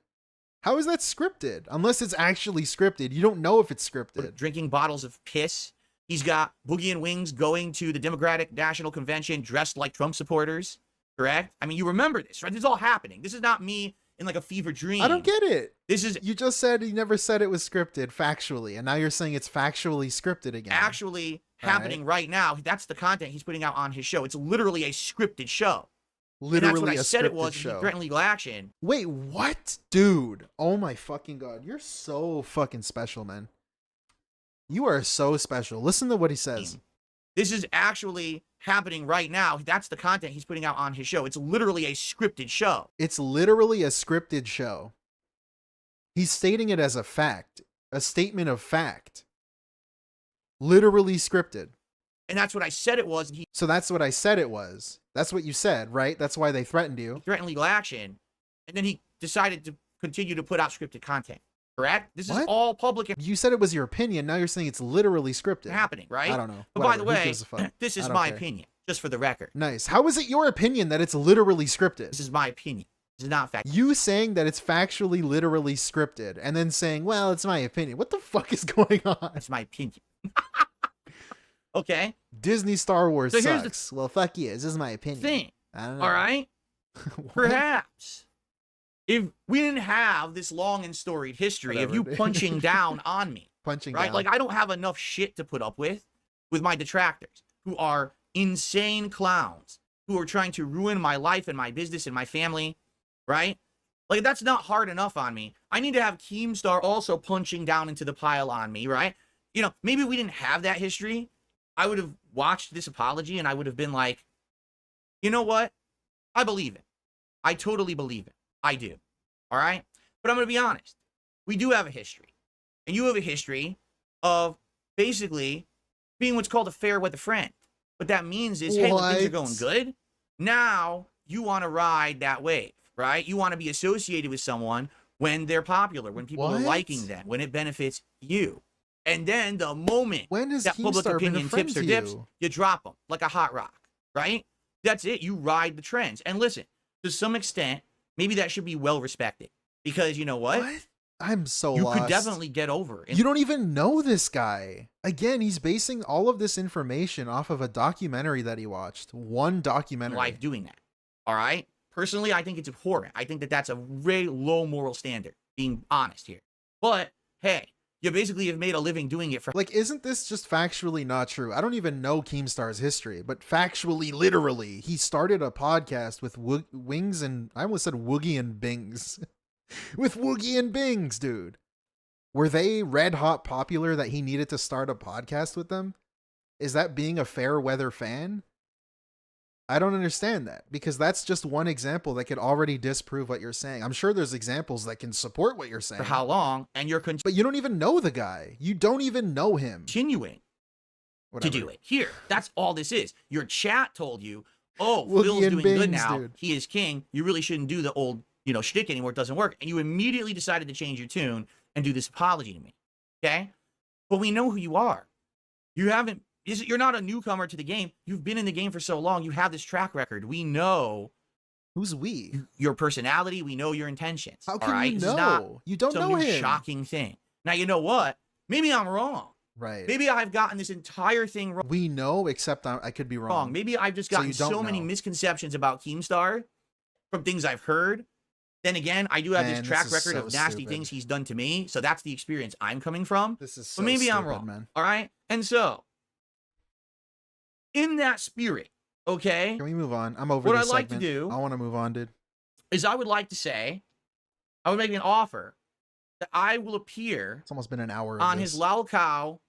How is that scripted? Unless it's actually scripted. You don't know if it's scripted. Drinking bottles of piss. He's got Boogie and Wings going to the Democratic National Convention dressed like Trump supporters. Correct? I mean, you remember this, right? This is all happening. This is not me in like a fever dream. I don't get it. This is... You just said you never said it was scripted factually, and now you're saying it's factually scripted again. Actually happening right now. That's the content he's putting out on his show. It's literally a scripted show. Literally and that's what I a said it was. show. He threatened legal action. Wait, what? Dude. Oh my fucking God. You're so fucking special, man. You are so special. Listen to what he says. This is actually happening right now. That's the content he's putting out on his show. It's literally a scripted show. It's literally a scripted show. He's stating it as a fact. A statement of fact. Literally scripted. And that's what I said it was. So that's what I said it was. That's what you said, right? That's why they threatened you. He threatened legal action. And then he decided to continue to put out scripted content. Correct? This is all public. You said it was your opinion. Now you're saying it's literally scripted. Happening, right? I don't know. But Whatever. by the way, this is my opinion, just for the record. Nice. How is it your opinion that it's literally scripted? This is my opinion. It's not fact. You saying that it's factually, literally scripted, and then saying, "Well, it's my opinion." What the fuck is going on? It's my opinion. Okay. Disney Star Wars So here's sucks. Well, fuck you. This is my opinion. Thing. I don't know. All right. What? Perhaps if we didn't have this long and storied history of Whatever, you dude. punching down on me, Punching right? down. Like I don't have enough shit to put up with my detractors who are insane clowns who are trying to ruin my life and my business and my family, right? Like that's not hard enough on me. I need to have Keemstar also punching down into the pile on me, right? You know, maybe we didn't have that history. I would have watched this apology and I would have been like, you know what? I believe it. I totally believe it. I do. All right? But I'm going to be honest. We do have a history. And you have a history of basically being what's called a fair weather friend. What that means is, hey, when things are going good, now you want to ride that wave, right? You want to be associated with someone when they're popular, when people are liking them, when it benefits you. And then the moment when has that public Keemstar been a opinion friend tips or to dips, you? you drop them like a hot rock, right? That's it. You ride the trends. And listen, to some extent, maybe that should be well respected. Because you know what? I'm so you lost. could definitely get over it. You don't even know this guy. Again, he's basing all of this information off of a documentary that he watched. One documentary. Life doing that. All right? Personally, I think it's abhorrent. I think that that's a very low moral standard, being honest here. But, hey, you basically have made a living doing it for... Like, isn't this just factually not true? I don't even know Keemstar's history, but factually, literally, he started a podcast with Wings and... I almost said Woogie and Bings. With Woogie and Bings, dude. Were they red hot popular that he needed to start a podcast with them? Is that being a fair weather fan? I don't understand that, because that's just one example that could already disprove what you're saying. I'm sure there's examples that can support what you're saying. For how long? And you're But you don't even know the guy. You don't even know him. continuing Whatever. to do it. Here, that's all this is. Your chat told you, oh, Woogie Phil's and doing good Bings, now. dude. He is king. You really shouldn't do the old, shtick anymore. It doesn't work. And you immediately decided to change your tune and do this apology to me. Okay? But we know who you are. You're not a newcomer to the game. You've been in the game for so long. You have this track record. We know Who's we? your personality. We know your intentions. How all can right? you This is not know? You don't some know new him. shocking thing. Now, you know what? Maybe I'm wrong. Right. Maybe I've gotten this entire thing wrong. We know, except I could be wrong. Maybe I've just So gotten you don't so many know. misconceptions about Keemstar from things I've heard. Then again, I do have Man, this this track is record so of nasty stupid. things he's done to me. So that's the experience I'm coming from. This is so But maybe I'm stupid, wrong. man. All right. And so, in that spirit, okay, Can we move on? I'm over What this I'd like to segment. do- I want to move on, dude. is I would like to say, I would make an offer that I will appear It's almost been an hour of on this. his Lal Cow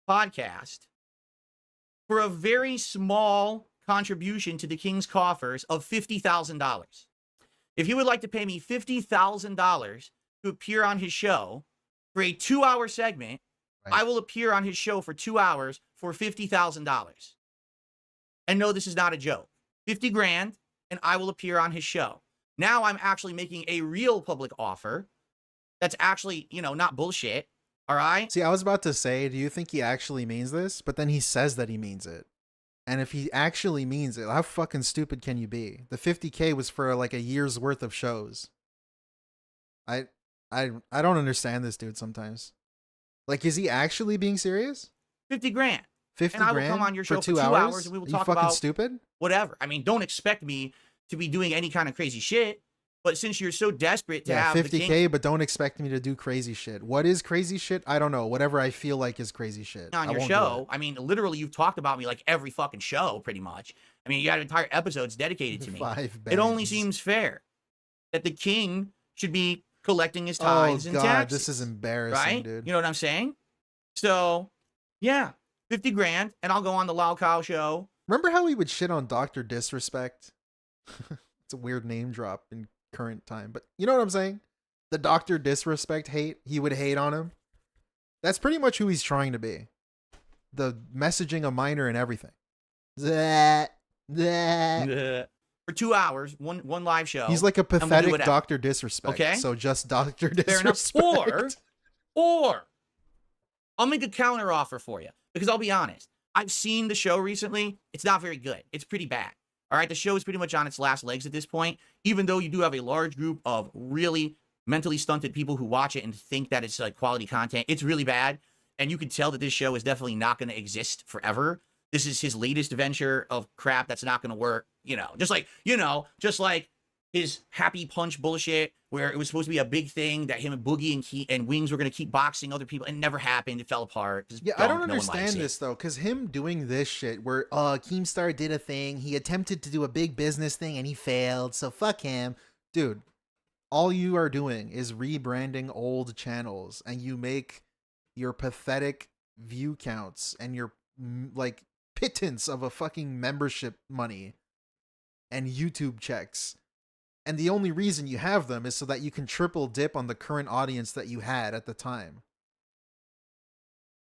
podcast for a very small contribution to the King's coffers of $50,000. If he would like to pay me $50,000 to appear on his show for a 2-hour segment, Right. I will appear on his show for 2 hours for $50,000. And no, this is not a joke. 50 grand, and I will appear on his show. Now I'm actually making a real public offer that's actually, not bullshit. All right? See, I was about to say, do you think he actually means this? But then he says that he means it. And if he actually means it, how fucking stupid can you be? The 50K was for like a year's worth of shows. I don't understand this dude sometimes. Like, is he actually being serious? 50 grand. 50 And I will grand come on your show for for 2 2 hours? hours and we will Are you talk fucking about- stupid? Whatever. I mean, don't expect me to be doing any kind of crazy shit. But since you're so desperate to Yeah, have 50K, the King but don't expect me to do crazy shit. What is crazy shit? I don't know. Whatever I feel like is crazy shit. on I your won't do show, it. I mean, literally, you've talked about me like every fucking show, pretty much. I mean, you had entire episodes dedicated to me. 5 It only bands. seems fair that the King should be collecting his Oh tithes and god, taxes. this is embarrassing, right? dude. You know what I'm saying? So, yeah, 50 grand, and I'll go on the Lal Cow show. Remember how he would shit on Dr. Disrespect? It's a weird name drop in current time, but you know what I'm saying? The Dr. Disrespect hate, he would hate on him. That's pretty much who he's trying to be. The messaging a minor and everything. That. For 2 hours, one live show. He's like a gonna do pathetic whatever. Dr. Disrespect. Okay. So just Dr. Fair enough. Disrespect. Or I'll make a counter offer for you because I'll be honest. I've seen the show recently. It's not very good. It's pretty bad. All right, the show is pretty much on its last legs at this point, even though you do have a large group of really mentally stunted people who watch it and think that it's like quality content. It's really bad, and you can tell that this show is definitely not going to exist forever. This is his latest venture of crap that's not going to work, just like his Happy Punch bullshit, where it was supposed to be a big thing that him and Boogie and Wings were going to keep boxing other people. It never happened. It fell apart. Yeah, I don't understand this, though, because him doing this shit where Keemstar did a thing, he attempted to do a big business thing, and he failed, so fuck him. Dude, all you are doing is rebranding old channels, and you make your pathetic view counts and your, like, pittance of a fucking membership money and YouTube checks. And the only reason you have them is so that you can triple dip on the current audience that you had at the time.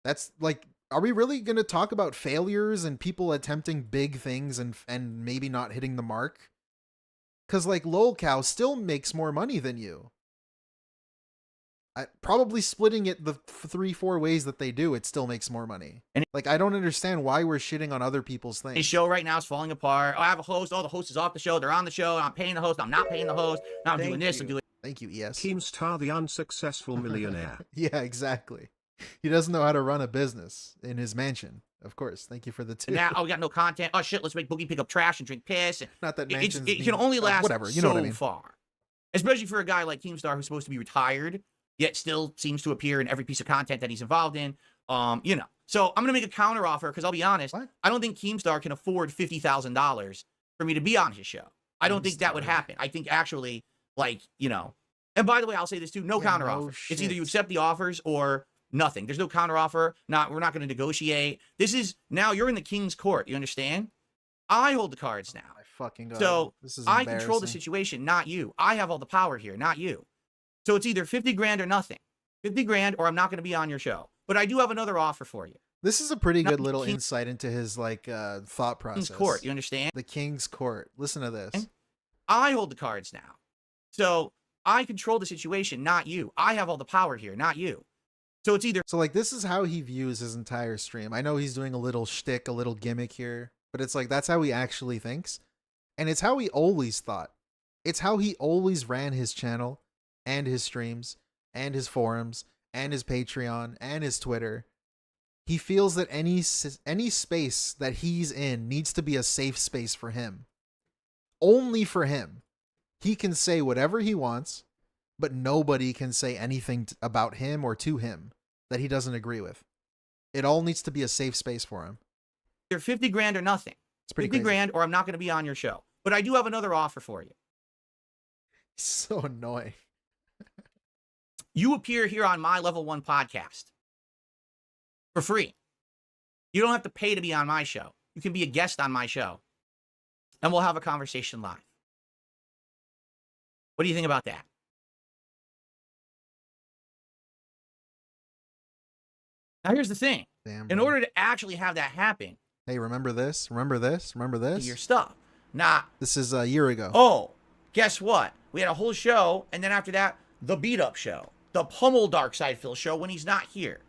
That's like, are we really going to talk about failures and people attempting big things and maybe not hitting the mark? Because like LolCow still makes more money than you. Probably splitting it the 3-4 ways that they do, it still makes more money. And like, I don't understand why we're shitting on other people's things. His show right now is falling apart. Oh, I have a host. Oh, the host is off the show. They're on the show. I'm paying the host. I'm not paying the host. Now I'm doing this. I'm doing. Thank you, ES. Keemstar, the unsuccessful millionaire. Yeah, exactly. He doesn't know how to run a business in his mansion. Of course. Thank you for the tip. Now, we got no content. Oh shit, let's make Boogie pick up trash and drink piss. Not that it can only last whatever. You know what I mean. Far. Especially for a guy like Keemstar who's supposed to be retired, yet still seems to appear in every piece of content that he's involved in. So I'm gonna make a counter offer because I'll be honest, I don't think Keemstar can afford $50,000 for me to be on his show. I don't think that would happen. I think actually, and by the way, I'll say this too: no counter offer. It's either you accept the offers or nothing. There's no counter offer. We're not gonna negotiate. This is now you're in the king's court. You understand? I hold the cards now. Oh my fucking God. So this is I control the situation, not you. I have all the power here, not you. So it's either 50 grand or nothing. 50 grand or I'm not going to be on your show. But I do have another offer for you. This is a pretty good little insight into his thought process. King's court, you understand? The king's court. Listen to this. I hold the cards now. So I control the situation, not you. I have all the power here, not you. So it's either. So like this is how he views his entire stream. I know he's doing a little shtick, a little gimmick here, but it's like that's how he actually thinks. And it's how he always thought. It's how he always ran his channel and his streams and his forums and his Patreon and his Twitter. He feels that any space that he's in needs to be a safe space for him. Only for him. He can say whatever he wants, but nobody can say anything about him or to him that he doesn't agree with. It all needs to be a safe space for him. You're 50 grand or nothing. It's pretty 50 crazy. grand or I'm not going to be on your show. But I do have another offer for you. So annoying. You appear here on my Level 1 podcast for free. You don't have to pay to be on my show. You can be a guest on my show. And we'll have a conversation live. What do you think about that? Now, here's the thing. Damn, in bro. order to actually have that happen, hey, remember this? Remember this? Remember this? your stuff. This is a year ago. Oh, guess what? We had a whole show, and then after that, the beat up show, the pummel Dark Side Phil show when he's not here.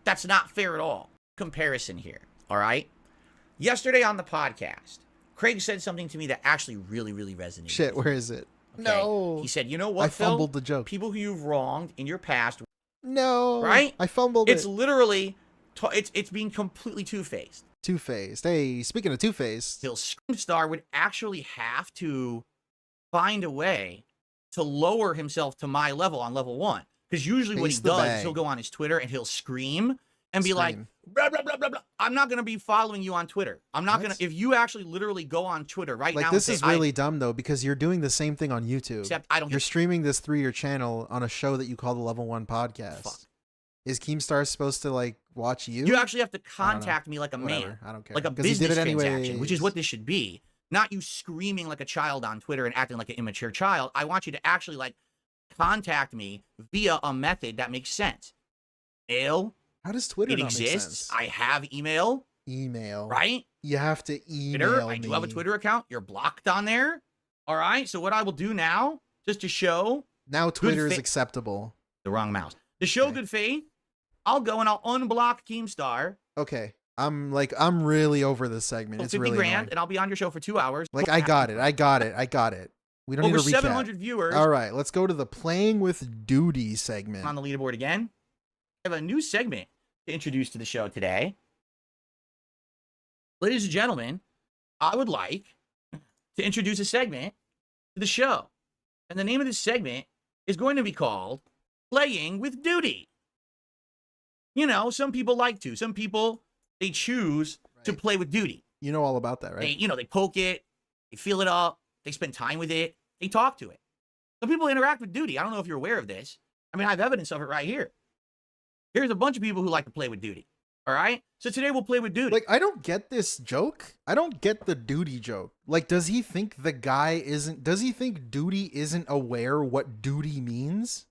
That's not fair at all. Comparison here, all right? Yesterday on the podcast, Craig said something to me that actually really, really resonated. Shit, where is it? Okay? No. He said, you know what, I Phil? fumbled the joke. People who you've wronged in your past, No. right? I fumbled it's it. literally, it's being completely two-faced. Two-faced. Hey, speaking of two-faced. Till Keemstar would actually have to find a way to lower himself to my level on level 1. Because usually what he does is he'll go on his Twitter and he'll scream and be like, blah, blah, blah, blah, blah. I'm not going to be following you on Twitter. I'm not going to, if you actually literally go on Twitter right now. Like, this is really dumb, though, because you're doing the same thing on YouTube. Except I don't. You're streaming this through your channel on a show that you call the Level 1 Podcast. Fuck. Is Keemstar supposed to, like, watch you? You actually have to contact me like a Whatever. man. I don't care. Like a 'Cause he did business it transaction, anyways. which is what this should be. Not you screaming like a child on Twitter and acting like an immature child. I want you to actually, like, contact me via a method that makes sense. Mail. How does Twitter It not make exists. sense? I have email. Email. Right? You have to email Twitter. me. I do have a Twitter account. You're blocked on there. All right. So what I will do now, just to show Now Twitter is faith- acceptable. the wrong mouse. To show Okay. good faith, I'll go and I'll unblock Keemstar. Okay. I'm really over this segment. Well, It's 50 really grand, annoying. and I'll be on your show for 2 hours. Like, I got it. We don't Over need to recap. 700 viewers. All right, let's go to the playing with Doody segment. On the leaderboard again. I have a new segment to introduce to the show today. Ladies and gentlemen, I would like to introduce a segment to the show. And the name of this segment is going to be called Playing with Doody. You know, some people like to. Some people, they choose to play with Doody. You know all about that, right? They poke it, they feel it up, they spend time with it, they talk to it. Some people interact with Doody. I don't know if you're aware of this. I mean, I have evidence of it right here. Here's a bunch of people who like to play with Doody. All right? So today we'll play with Doody. Like, I don't get this joke. I don't get the Doody joke. Like, does he think Doody isn't aware what Doody means?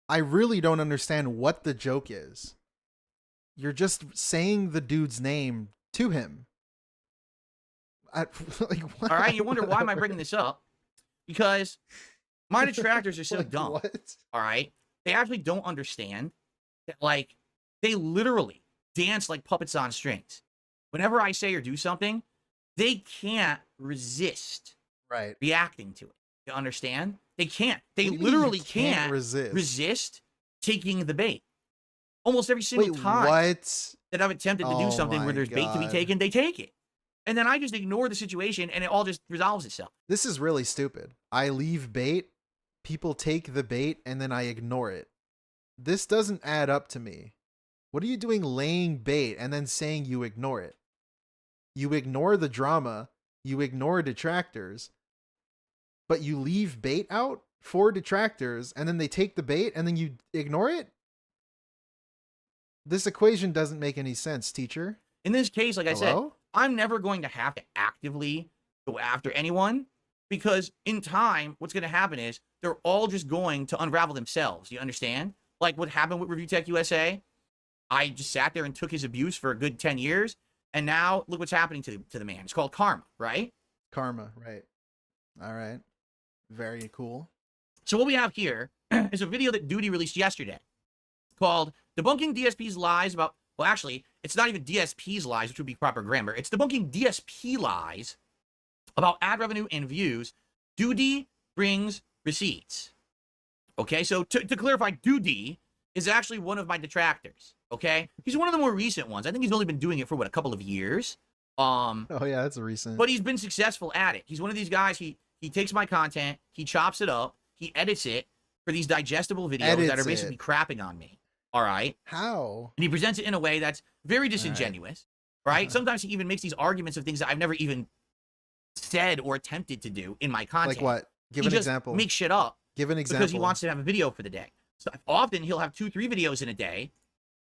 I really don't understand what the joke is. You're just saying the dude's name to him. All right, you wonder why am I bringing this up? Because my detractors are so Like, dumb. what? All right? They actually don't understand that, like, they literally dance like puppets on strings. Whenever I say or do something, they can't resist reacting to it. You understand? They can't. They What do you mean literally you can't can't resist? resist taking the bait. Almost every single time What? that I've attempted to do Oh something my where there's bait to be God. taken, they take it. And then I just ignore the situation and it all just resolves itself. This is really stupid. I leave bait, people take the bait, and then I ignore it. This doesn't add up to me. What are you doing laying bait and then saying you ignore it? You ignore the drama, you ignore detractors, but you leave bait out for detractors, and then they take the bait and then you ignore it? This equation doesn't make any sense, teacher. In this case, like I said, Hello? I'm never going to have to actively go after anyone because in time, what's going to happen is they're all just going to unravel themselves. You understand? Like what happened with Review Tech USA. I just sat there and took his abuse for a good 10 years. And now look what's happening to the man. It's called karma, right? Karma, right. All right. Very cool. So what we have here is a video that Doody released yesterday called Debunking DSP's Lies About... Well, actually, it's not even DSP's lies, which would be proper grammar. It's debunking DSP lies about ad revenue and views. Doody brings receipts. Okay, so to clarify, Doody is actually one of my detractors. Okay, he's one of the more recent ones. I think he's only been doing it for, what, a couple of years? Oh, yeah, that's a recent. But he's been successful at it. He's one of these guys, he takes my content, he chops it up, he edits it for these digestible videos that are basically crapping on me. All right. How? And he presents it in a way that's very disingenuous, right? Sometimes he even makes these arguments of things that I've never even said or attempted to do in my content. Like what? Give he an just example. makes shit up Give an example. because he wants to have a video for the day. So often he'll have 2-3 videos in a day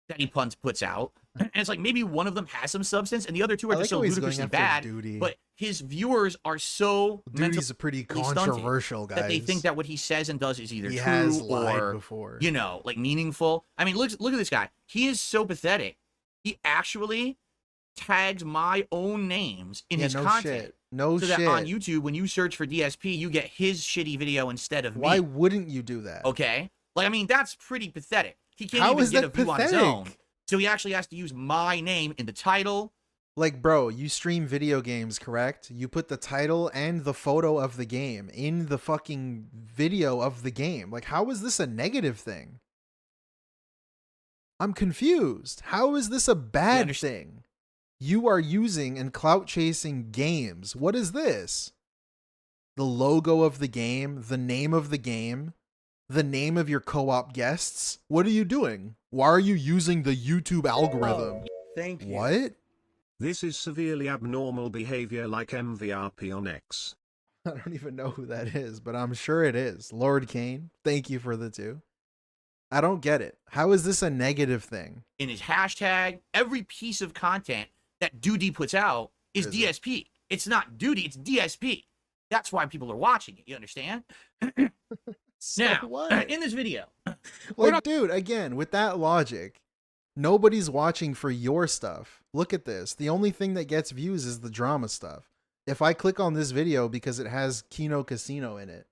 that he puts out, and it's like maybe one of them has some substance, and the other two are just so ludicrously bad. Doody. But his viewers are so Doody's a pretty controversial guy. that they think that what he says and does is either he true has lied or before. you know, like meaningful. I mean, look at this guy. He is so pathetic. He actually tags my own names in his content. Shit. No so shit. that on YouTube, when you search for DSP, you get his shitty video instead of me. Why wouldn't you do that? Okay? Like, I mean, that's pretty pathetic. He can't How even is get that a view pathetic? on his own. So he actually has to use my name in the title. Like, bro, you stream video games, correct? You put the title and the photo of the game in the fucking video of the game. Like, how is this a negative thing? I'm confused. How is this a bad thing? You are using and clout chasing games. What is this? The logo of the game, the name of the game, the name of your co-op guests. What are you doing? Why are you using the YouTube algorithm? Thank you. What? This is severely abnormal behavior like MVRP on X. I don't even know who that is, but I'm sure it is. Lord Kane, thank you for the 2. I don't get it. How is this a negative thing? In his hashtag, every piece of content that Doody puts out is DSP. It's not Doody, it's DSP. That's why people are watching it. You understand? So now, what? in this video, Like, dude, again, with that logic, nobody's watching for your stuff. Look at this. The only thing that gets views is the drama stuff. If I click on this video because it has Kino Casino in it,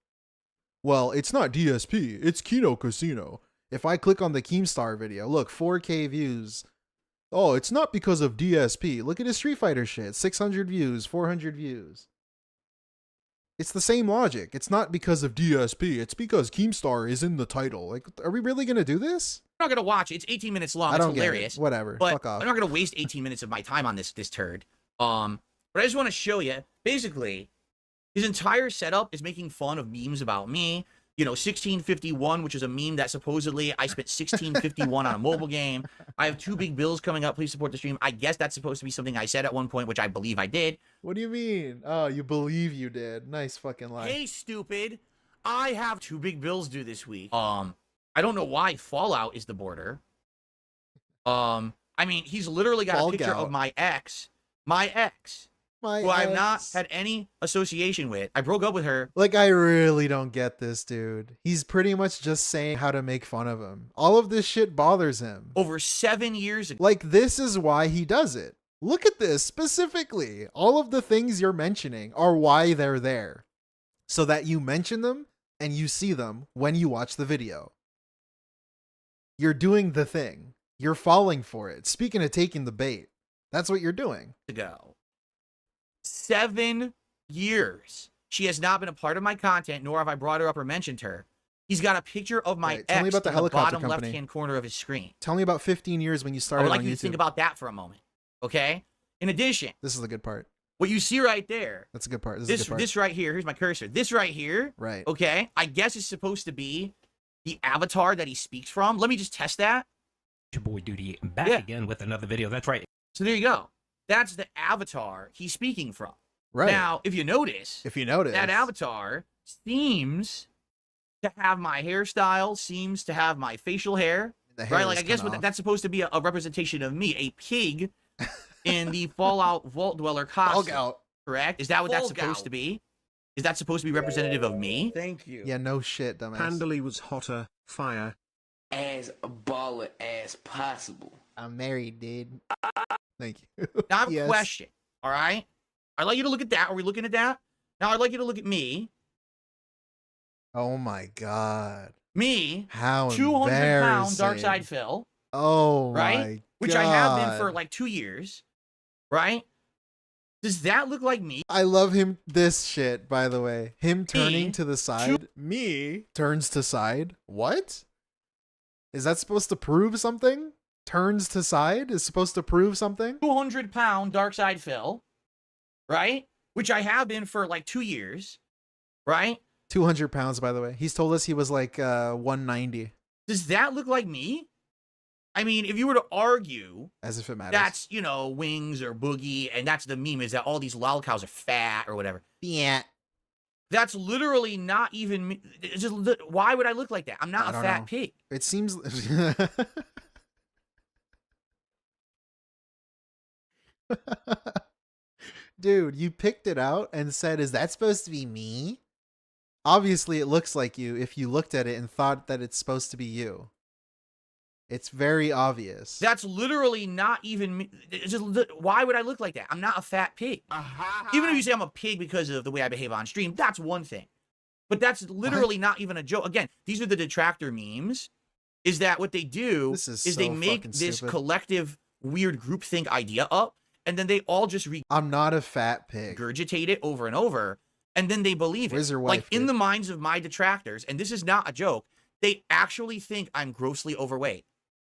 well, it's not DSP, it's Kino Casino. If I click on the Keemstar video, look, 4K views, Oh, it's not because of DSP. Look at his Street Fighter shit. 600 views, 400 views. It's the same logic. It's not because of DSP. It's because Keemstar is in the title. Like, are we really going to do this? I'm not going to watch it. It's 18 minutes long. I It's don't hilarious. get it. Whatever. But Fuck off. I'm not going to waste 18 minutes of my time on this turd. But I just want to show you, basically, his entire setup is making fun of memes about me. You know, 1651, which is a meme that supposedly I spent 1651 on a mobile game. I have 2 big bills coming up. Please support the stream. I guess that's supposed to be something I said at one point, which I believe I did. What do you mean? Oh, you believe you did. Nice fucking lie. Hey, stupid. I have 2 big bills due this week. I don't know why Fallout is the border. I mean, he's literally got a picture of my ex. My ex. Who I've not had any association with. I broke up with her. Like, I really don't get this, dude. He's pretty much just saying how to make fun of him. All of this shit bothers him. Over 7 years ago. Like, this is why he does it. Look at this specifically. All of the things you're mentioning are why they're there. So that you mention them and you see them when you watch the video. You're doing the thing. You're falling for it. Speaking of taking the bait, that's what you're doing. Ago. 7 years. She has not been a part of my content, nor have I brought her up or mentioned her. He's got a picture of my Tell me ex about the in the helicopter bottom company. left-hand corner of his screen. Tell me about 15 years when you I started would like on you YouTube. to think about that for a moment. Okay? In addition, This is the good part. what you see right there, That's a good part. This is a good part. this right here, here's my cursor. This right here, Right. okay, I guess is supposed to be the avatar that he speaks from. Let me just test that. Your boy Doody back Yeah. again with another video. That's right. So there you go. That's the avatar he's speaking from. Right. Now, if you notice, if you notice. that avatar seems to have my hairstyle, seems to have my facial hair, the hair right? Like, is I guess cut off. that's supposed to be a representation of me, a pig in the Fallout Vault Dweller costume. Fallout. Correct? Is that what that's Fallout. supposed to be? Is that supposed to be representative of me? Thank you. Yeah, no shit, dumbass. Pandally was hotter, fire. As baller as possible. I'm married, dude. Thank you. Now I have a Yes. question, all right? I'd like you to look at that. Are we looking at that? Now I'd like you to look at me. Oh my god. Me, How 200-pound embarrassing. Darkside Phil, Oh right? my Which god. I have been for like 2 years, right? Does that look like me? I love him. This shit, by the way. Him turning Me, to the side. Me turns to side. What? Is that supposed to prove something? Turns to side is supposed to prove something? 200-pound Darkside Phil, right? Which I have been for like 2 years, right? 200 pounds, by the way. He's told us he was like 190. Does that look like me? I mean, if you were to argue As if it matters. that's, you know, Wings or Boogie, and that's the meme is that all these lol cows are fat or whatever. yeah. That's literally not even me. It's just, why would I look like that? I'm not I a don't fat know. pig. It seems. Dude, you picked it out and said, is that supposed to be me? Obviously, it looks like you if you looked at it and thought that it's supposed to be you. It's very obvious. That's literally not even me. It's just, why would I look like that? I'm not a fat pig. Even if you say I'm a pig because of the way I behave on stream, that's one thing. But that's literally not even a joke. Again, these are the detractor memes. Is that what they do? This is they so make fucking this stupid. collective weird groupthink idea up, and then they all just I'm not a fat pig. regurgitate it over and over, and then they believe Where's it. your Like wife, in dude? the minds of my detractors, and this is not a joke, they actually think I'm grossly overweight.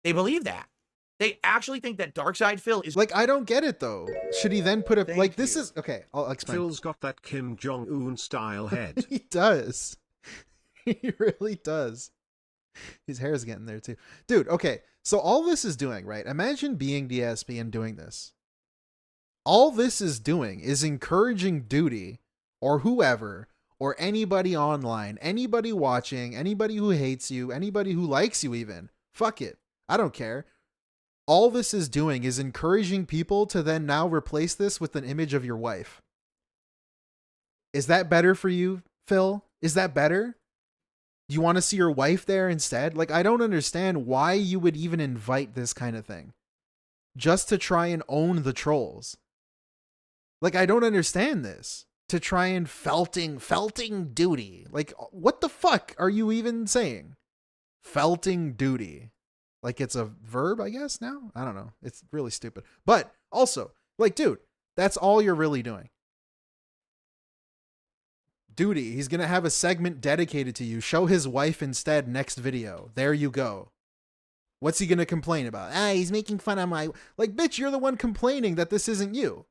They believe that. They actually think that Darkside Phil is Like, I don't get it though. Should he then put a Thank like this you. is okay, I'll explain. Phil's got that Kim Jong-un style head. He does. He really does. His hair's getting there too. Dude, okay. So all this is doing, right? Imagine being DSP and doing this. All this is doing is encouraging Doody or whoever or anybody online, anybody watching, anybody who hates you, anybody who likes you even. Fuck it. I don't care. All this is doing is encouraging people to then now replace this with an image of your wife. Is that better for you, Phil? Is that better? Do you want to see your wife there instead? Like, I don't understand why you would even invite this kind of thing. Just to try and own the trolls. Like, I don't understand this. To try and felting Doody. Like, what the fuck are you even saying? Felting Doody. Like it's a verb, I guess, now? I don't know. It's really stupid. But also, like, dude, that's all you're really doing. Doody, he's going to have a segment dedicated to you. Show his wife instead next video. There you go. What's he going to complain about? He's making fun of my... Like, bitch, you're the one complaining that this isn't you.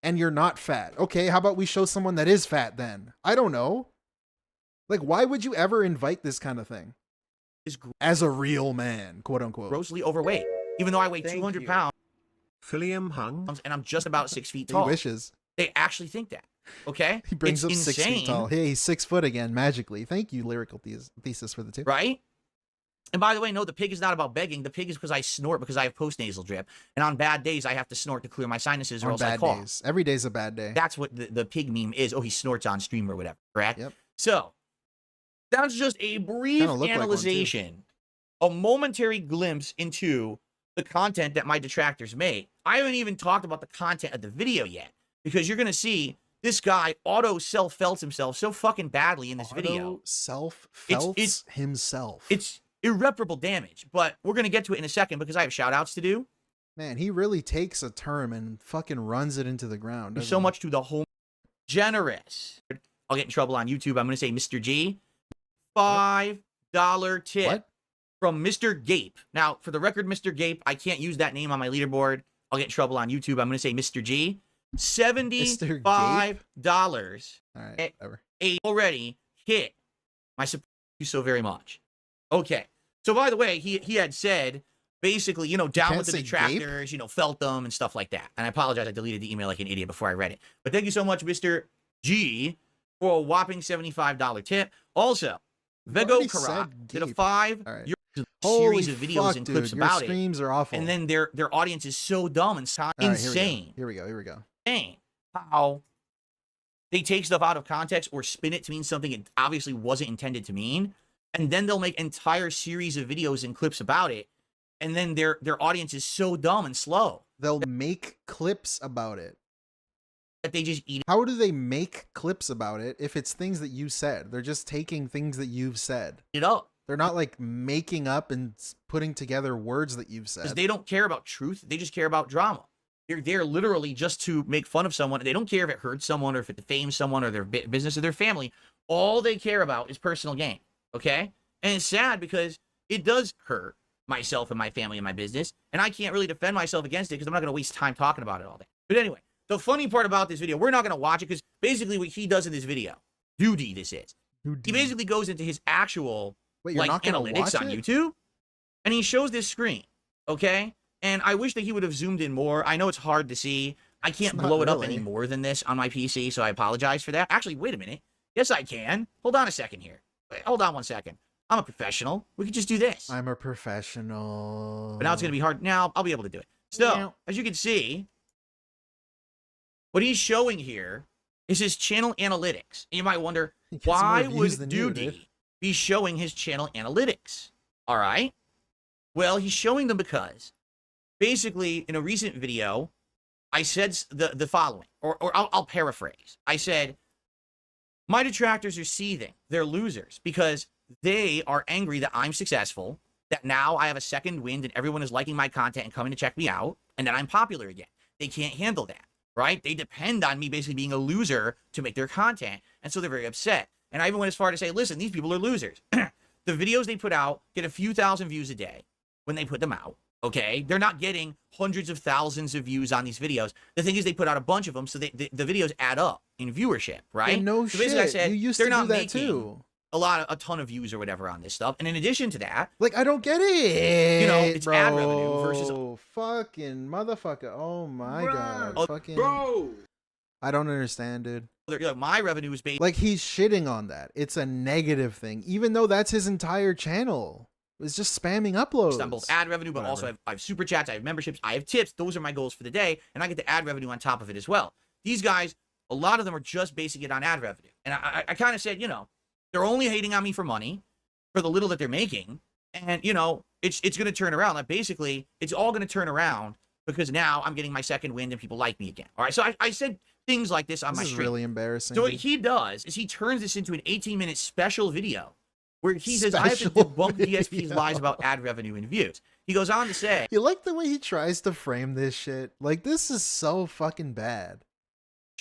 And you're not fat. Okay, how about we show someone that is fat then? I don't know. Like, why would you ever invite this kind of thing? As a real man, quote unquote. Grossly overweight. Even though I weigh 200 pounds Philium hung. and I'm just about 6 feet He tall. wishes. They actually think that. Okay? He brings It's up 6 insane, feet tall. Hey, he's 6 foot again, magically. Thank you, lyrical thesis for the tip. right? And by the way, no, the pig is not about begging. The pig is because I snort because I have post-nasal drip. And on bad days, I have to snort to clear my sinuses or On else I bad cough. days. Every day's a bad day. That's what the pig meme is. Oh, he snorts on stream or whatever, correct? Yep. So, that's just a brief Kinda look like one, too. analyzation, a momentary glimpse into the content that my detractors make. I haven't even talked about the content of the video yet, because you're going to see this guy auto self-felts himself so fucking badly in this video. Self-felts himself. It's irreparable damage, but we're going to get to it in a second because I have shout-outs to do. Man, he really takes a term and fucking runs it into the ground. There's so much to the whole generous. I'll get in trouble on YouTube. I'm going to say Mr. G. $5 tip What? from Mr. Gape. Now, for the record, Mr. Gape, I can't use that name on my leaderboard. I'll get in trouble on YouTube. I'm going to say Mr. G. $75. All right, whatever. Already hit my support. Thank you so very much. Okay. So, by the way, he had said, basically, you know, down can't with the say detractors, you know, felt them and stuff like that. And I apologize. I deleted the email like an idiot before I read it. But thank you so much, Mr. G, for a whopping $75 tip. Also, Vego already Karat said did a deep. 5 All right. series Holy of videos fuck, and dude. clips Your about it. streams are awful. And then their audience is so dumb and All right, insane. Here we go. Insane how they take stuff out of context or spin it to mean something it obviously wasn't intended to mean. And then they'll make entire series of videos and clips about it. And then their audience is so dumb and slow They'll make clips about it. that they just eat How do they make clips about it if it's things that you said? They're just taking things that you've said. it up. They're not like making up and putting together words that you've Because said. they don't care about truth. They just care about drama. They're there literally just to make fun of someone. They don't care if it hurts someone or if it defames someone or their business or their family. All they care about is personal gain. Okay? And it's sad because it does hurt myself and my family and my business. And I can't really defend myself against it because I'm not going to waste time talking about it all day. But anyway, the funny part about this video, we're not going to watch it because basically what he does in this video, Doody this is, he basically goes into his actual Wait, you're like not gonna analytics watch on it? YouTube, and he shows this screen, okay? And I wish that he would have zoomed in more. I know it's hard to see. I can't It's not blow it up really. any more than this on my PC, so I apologize for that. Actually, wait a minute. Yes, I can. Hold on a second here. Wait, hold on 1 second. I'm a professional. We could just do this. I'm a professional. But now it's going to be hard. Now I'll be able to do it. So, Yeah. as you can see, what he's showing here is his channel analytics. And you might wonder, He gets more why views would than you, dude. Doody be showing his channel analytics? All right. Well, he's showing them because basically in a recent video, I said the following, or I'll paraphrase. I said, my detractors are seething. They're losers because they are angry that I'm successful, that now I have a second wind and everyone is liking my content and coming to check me out, and that I'm popular again. They can't handle that, right? They depend on me basically being a loser to make their content, and so they're very upset. And I even went as far to say, listen, these people are losers. The videos they put out get a few thousand views a day when they put them out, okay? They're not getting hundreds of thousands of views on these videos. The thing is they put out a bunch of them, so the videos add up in viewership, right? Yeah, no so basically I shit. said, You used they're to not do that making too. a ton of views or whatever on this stuff. And in addition to that, Like, I don't get it. You know, it's bro. ad revenue versus- fucking motherfucker. Oh my god. Oh, Fucking. I don't understand, dude. my revenue is based Like, he's shitting on that. It's a negative thing, even though that's his entire channel. It's just spamming uploads. on both ad revenue, but also I have super chats, I have memberships, I have tips. Those are my goals for the day, and I get the ad revenue on top of it as well. These guys, a lot of them are just basing it on ad revenue. And I kind of said, you know, they're only hating on me for money, for the little that they're making, and, you know, it's going to turn around. Like, basically, it's all going to turn around because now I'm getting my second wind and people like me again. All right, so I said things like this on my This is stream. really embarrassing. So what dude. he does is he turns this into an 18-minute special video where he says, I have to Special debunk DSP's video. lies about ad revenue and views. He goes on to say, You like the way he tries to frame this shit? Like, this is so fucking bad.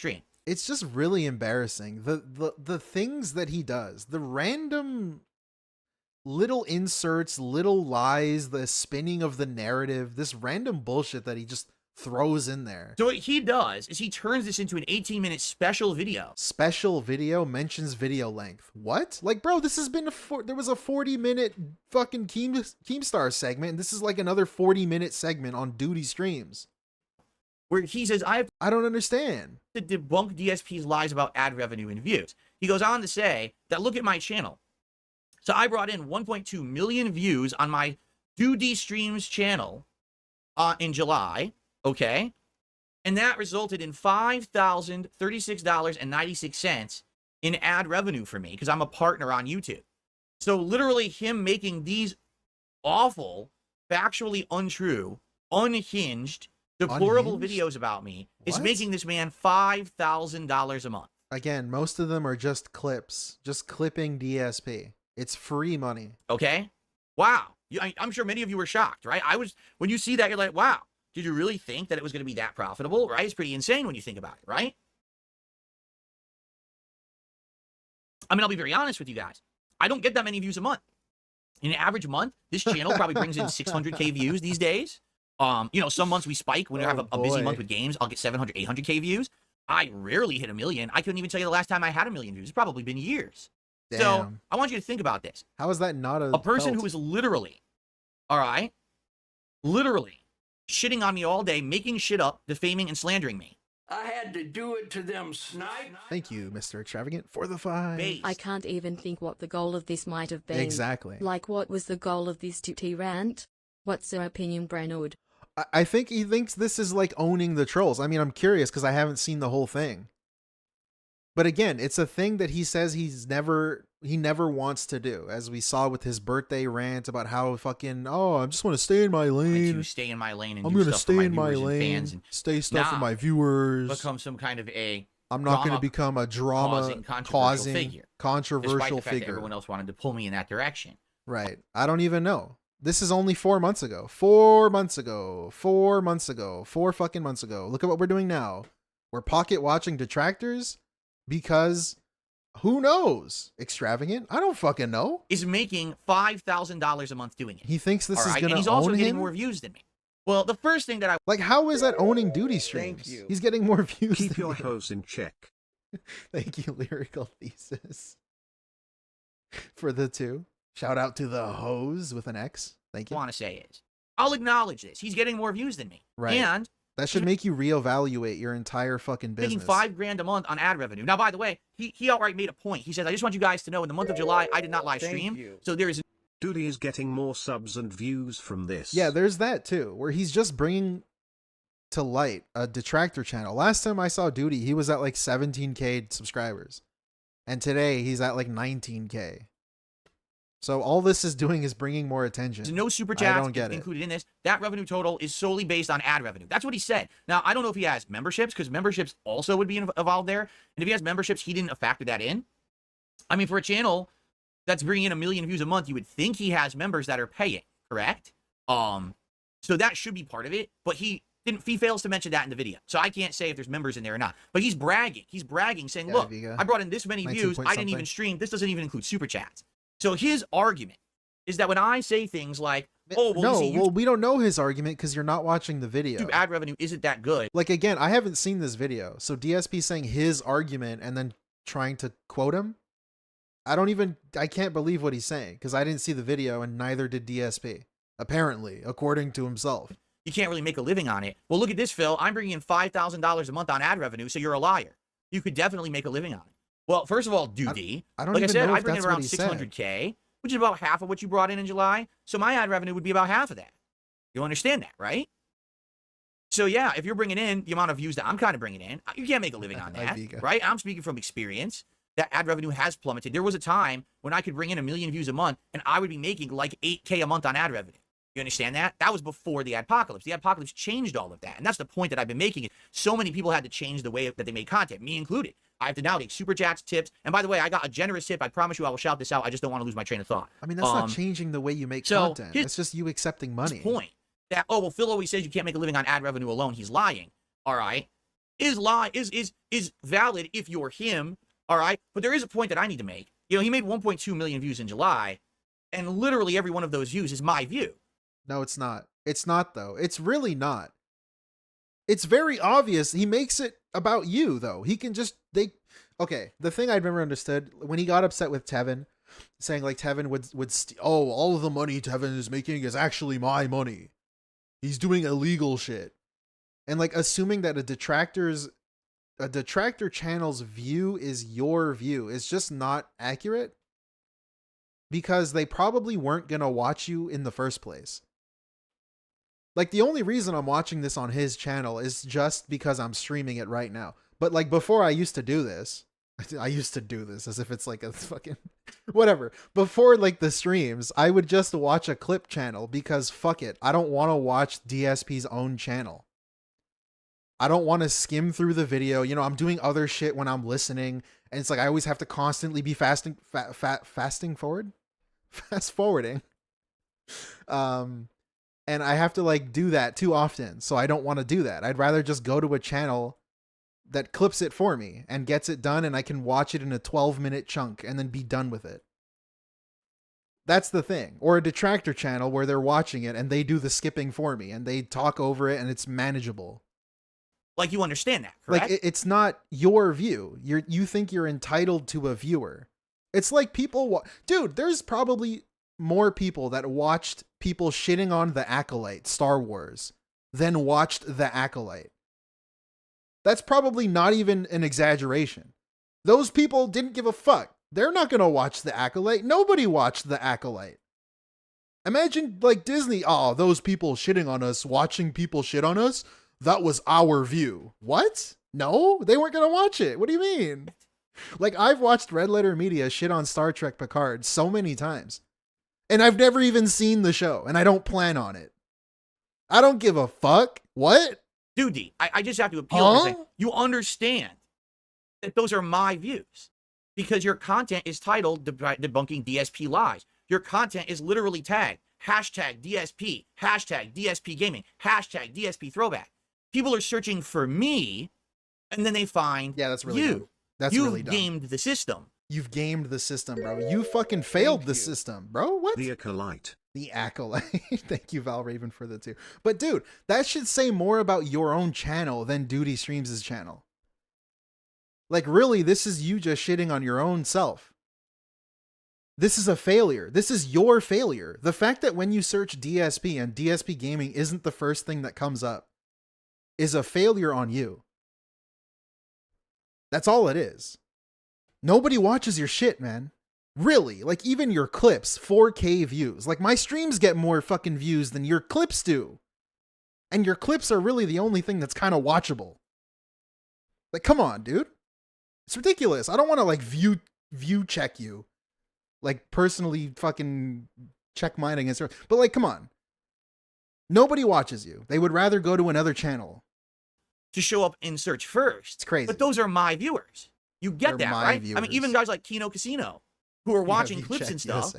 stream. It's just really embarrassing. The things that he does, the random little inserts, little lies, the spinning of the narrative, this random bullshit that he just throws in there. So what he does is he turns this into an 18-minute special video. Special video mentions video length. What? Like, bro, this has been there was a 40-minute fucking Keemstar segment, and this is like another 40-minute segment on DoodyStreams. Where he says, I don't understand. to debunk DSP's lies about ad revenue and views. He goes on to say that, look at my channel. So I brought in 1.2 million views on my DoodyStreams channel in July, okay? And that resulted in $5,036.96 in ad revenue for me because I'm a partner on YouTube. So literally him making these awful, factually untrue, unhinged, deplorable videos about me is What? making this man $5,000 a month. Again, most of them are just clips, just clipping DSP. It's free money. Okay? Wow. I'm sure many of you were shocked, right? When you see that, you're like, wow, did you really think that it was going to be that profitable, right? It's pretty insane when you think about it, right? I mean, I'll be very honest with you guys. I don't get that many views a month. In an average month, this channel probably brings in 600K views these days. You know, some months we spike. When I have a busy month with games, I'll get 700, 800K views. I rarely hit 1 million. I couldn't even tell you the last time I had 1 million views. It's probably been years. Damn. So I want you to think about this. How is that not A person who is literally, all right, literally shitting on me all day, making shit up, defaming and slandering me. I had to do it to them snipe. Thank you, Mr. Extravagant, for the 5. Based. I can't even think what the goal of this might have been. Exactly. Like, what was the goal of this Tutti rant? What's your opinion, Branwood? I think he thinks this is like owning the trolls. I mean, I'm curious because I haven't seen the whole thing. But again, it's a thing that he says he never wants to do, as we saw with his birthday rant about how fucking, I just want to stay in my lane. To stay in my lane and I'm do gonna stuff for stay in my viewers and lane, fans and stay stuff for now my viewers. become some kind of a I'm not going to become a causing controversial figure. Despite controversial the fact that figure. everyone else wanted to pull me in that direction. Right. I don't even know. This is only 4 months ago. 4 months ago. 4 months ago. 4 fucking months ago. Look at what we're doing now. We're pocket watching detractors because who knows? Extravagant? I don't fucking know. Is making $5,000 a month doing it. He thinks this is All right? going And to he's also own getting him? more views than me. Well, the first thing that I Like, how is that owning DoodyStreams? Thank you. He's getting more views Keep than your me. hose in check. Thank you, Lyrical Thesis. For the 2. Shout out to the hose with an X. Thank you. want to say is, I'll acknowledge this. He's getting more views than me. Right. And That should make you reevaluate your entire fucking business. making $5,000 a month on ad revenue. Now, by the way, he outright made a point. He says, I just want you guys to know in the month of July, I did not live Thank stream. you. So there is Doody is getting more subs and views from this. Yeah, there's that too, where he's just bringing to light a detractor channel. Last time I saw Doody, he was at like 17K subscribers. And today he's at like 19K. So all this is doing is bringing more attention. no super I chats don't get it. included in this. That revenue total is solely based on ad revenue. That's what he said. Now, I don't know if he has memberships, because memberships also would be involved there. And if he has memberships, he didn't factor that in. I mean, for a channel that's bringing in 1 million views a month, you would think he has members that are paying, correct? So that should be part of it, but he fails to mention that in the video. So I can't say if there's members in there or not. But he's bragging. He's bragging, saying, Yeah, look, Viga. I brought in this many 19 views. point I didn't even something. stream. This doesn't even include super chats. So his argument is that when I say things like, oh, well, no, you see, well, we don't know his argument because you're not watching the video. YouTube ad revenue isn't that good. Like, again, I haven't seen this video. So DSP saying his argument and then trying to quote him. I can't believe what he's saying because I didn't see the video and neither did DSP. Apparently, according to himself. You can't really make a living on it. Well, look at this, Phil. I'm bringing in $5,000 a month on ad revenue, so you're a liar. You could definitely make a living on it. Well, first of all, Doody. I don't Like I even said, know I if bring in that's around what he said. 600K, which is about half of what you brought in July. So my ad revenue would be about half of that. You understand that, right? So yeah, if you're bringing in the amount of views that I'm kind of bringing in, you can't make a living on that, Viga. right? I'm speaking from experience. That ad revenue has plummeted. There was a time when I could bring in 1 million views a month, and I would be making like 8K a month on ad revenue. You understand that? That was before the adpocalypse. The adpocalypse changed all of that. And that's the point that I've been making. So many people had to change the way that they made content, me included. I have to now take super chats, tips. And by the way, I got a generous tip. I promise you I will shout this out. I just don't want to lose my train of thought. I mean, that's not changing the way you make so content. It's just you accepting money. His point that, oh, well, Phil always says you can't make a living on ad revenue alone. He's lying. All right. Is valid if you're him. All right. But there is a point that I need to make. You know, he made 1.2 million views in July, and literally every one of those views is my view. No, it's not. It's not, though. It's really not. It's very obvious. He makes it about you, though. He can just, okay, the thing I'd never understood, when he got upset with Tevin, saying like Tevin would all of the money Tevin is making is actually my money. He's doing illegal shit. And like assuming that a detractor channel's view is your view is just not accurate, because they probably weren't going to watch you in the first place. Like, the only reason I'm watching this on his channel is just because I'm streaming it right now. But like before, I used to do this as if it's like a fucking whatever. Before like the streams, I would just watch a clip channel because fuck it. I don't want to watch DSP's own channel. I don't want to skim through the video. You know, I'm doing other shit when I'm listening, and it's like I always have to constantly be fast forwarding. And I have to like do that too often. So I don't want to do that. I'd rather just go to a channel that clips it for me and gets it done, and I can watch it in a 12-minute chunk and then be done with it. That's the thing. Or a detractor channel where they're watching it and they do the skipping for me and they talk over it and it's manageable. Like, you understand that, correct? Like, it's not your view. You think you're entitled to a viewer. It's like people... Dude, there's probably more people that watched people shitting on The Acolyte, Star Wars, than watched The Acolyte. That's probably not even an exaggeration. Those people didn't give a fuck. They're not going to watch The Acolyte. Nobody watched The Acolyte. Imagine, like, Disney, oh, those people shitting on us, watching people shit on us, that was our view. What? No, they weren't going to watch it. What do you mean? Like, I've watched Red Letter Media shit on Star Trek Picard so many times. And I've never even seen the show, and I don't plan on it. I don't give a fuck. What? Doody, I just have to appeal and say, you understand that those are my views, because your content is titled Debunking DSP Lies. Your content is literally tagged #DSP, #DSPGaming, #DSP Throwback. People are searching for me, and then they find that's really you. dumb. That's You've really dumb. gamed the system. You've gamed the system, bro. You fucking failed the system, bro. What? The Acolyte. The Acolyte. Thank you, Val Raven, for the 2. But dude, that should say more about your own channel than DoodyStreams' channel. Like, really, this is you just shitting on your own self. This is a failure. This is your failure. The fact that when you search DSP and DSP Gaming isn't the first thing that comes up is a failure on you. That's all it is. Nobody watches your shit, man. Really, like even your clips, 4K views. Like my streams get more fucking views than your clips do. And your clips are really the only thing that's kind of watchable. Like, come on, dude. It's ridiculous. I don't want to like view check you. Like personally fucking check mine against her. But like, come on. Nobody watches you. They would rather go to another channel. To show up in search first. It's crazy. But those are my viewers. You get They're that, my right? viewers. I mean, even guys like Kino Casino, who are watching clips and stuff,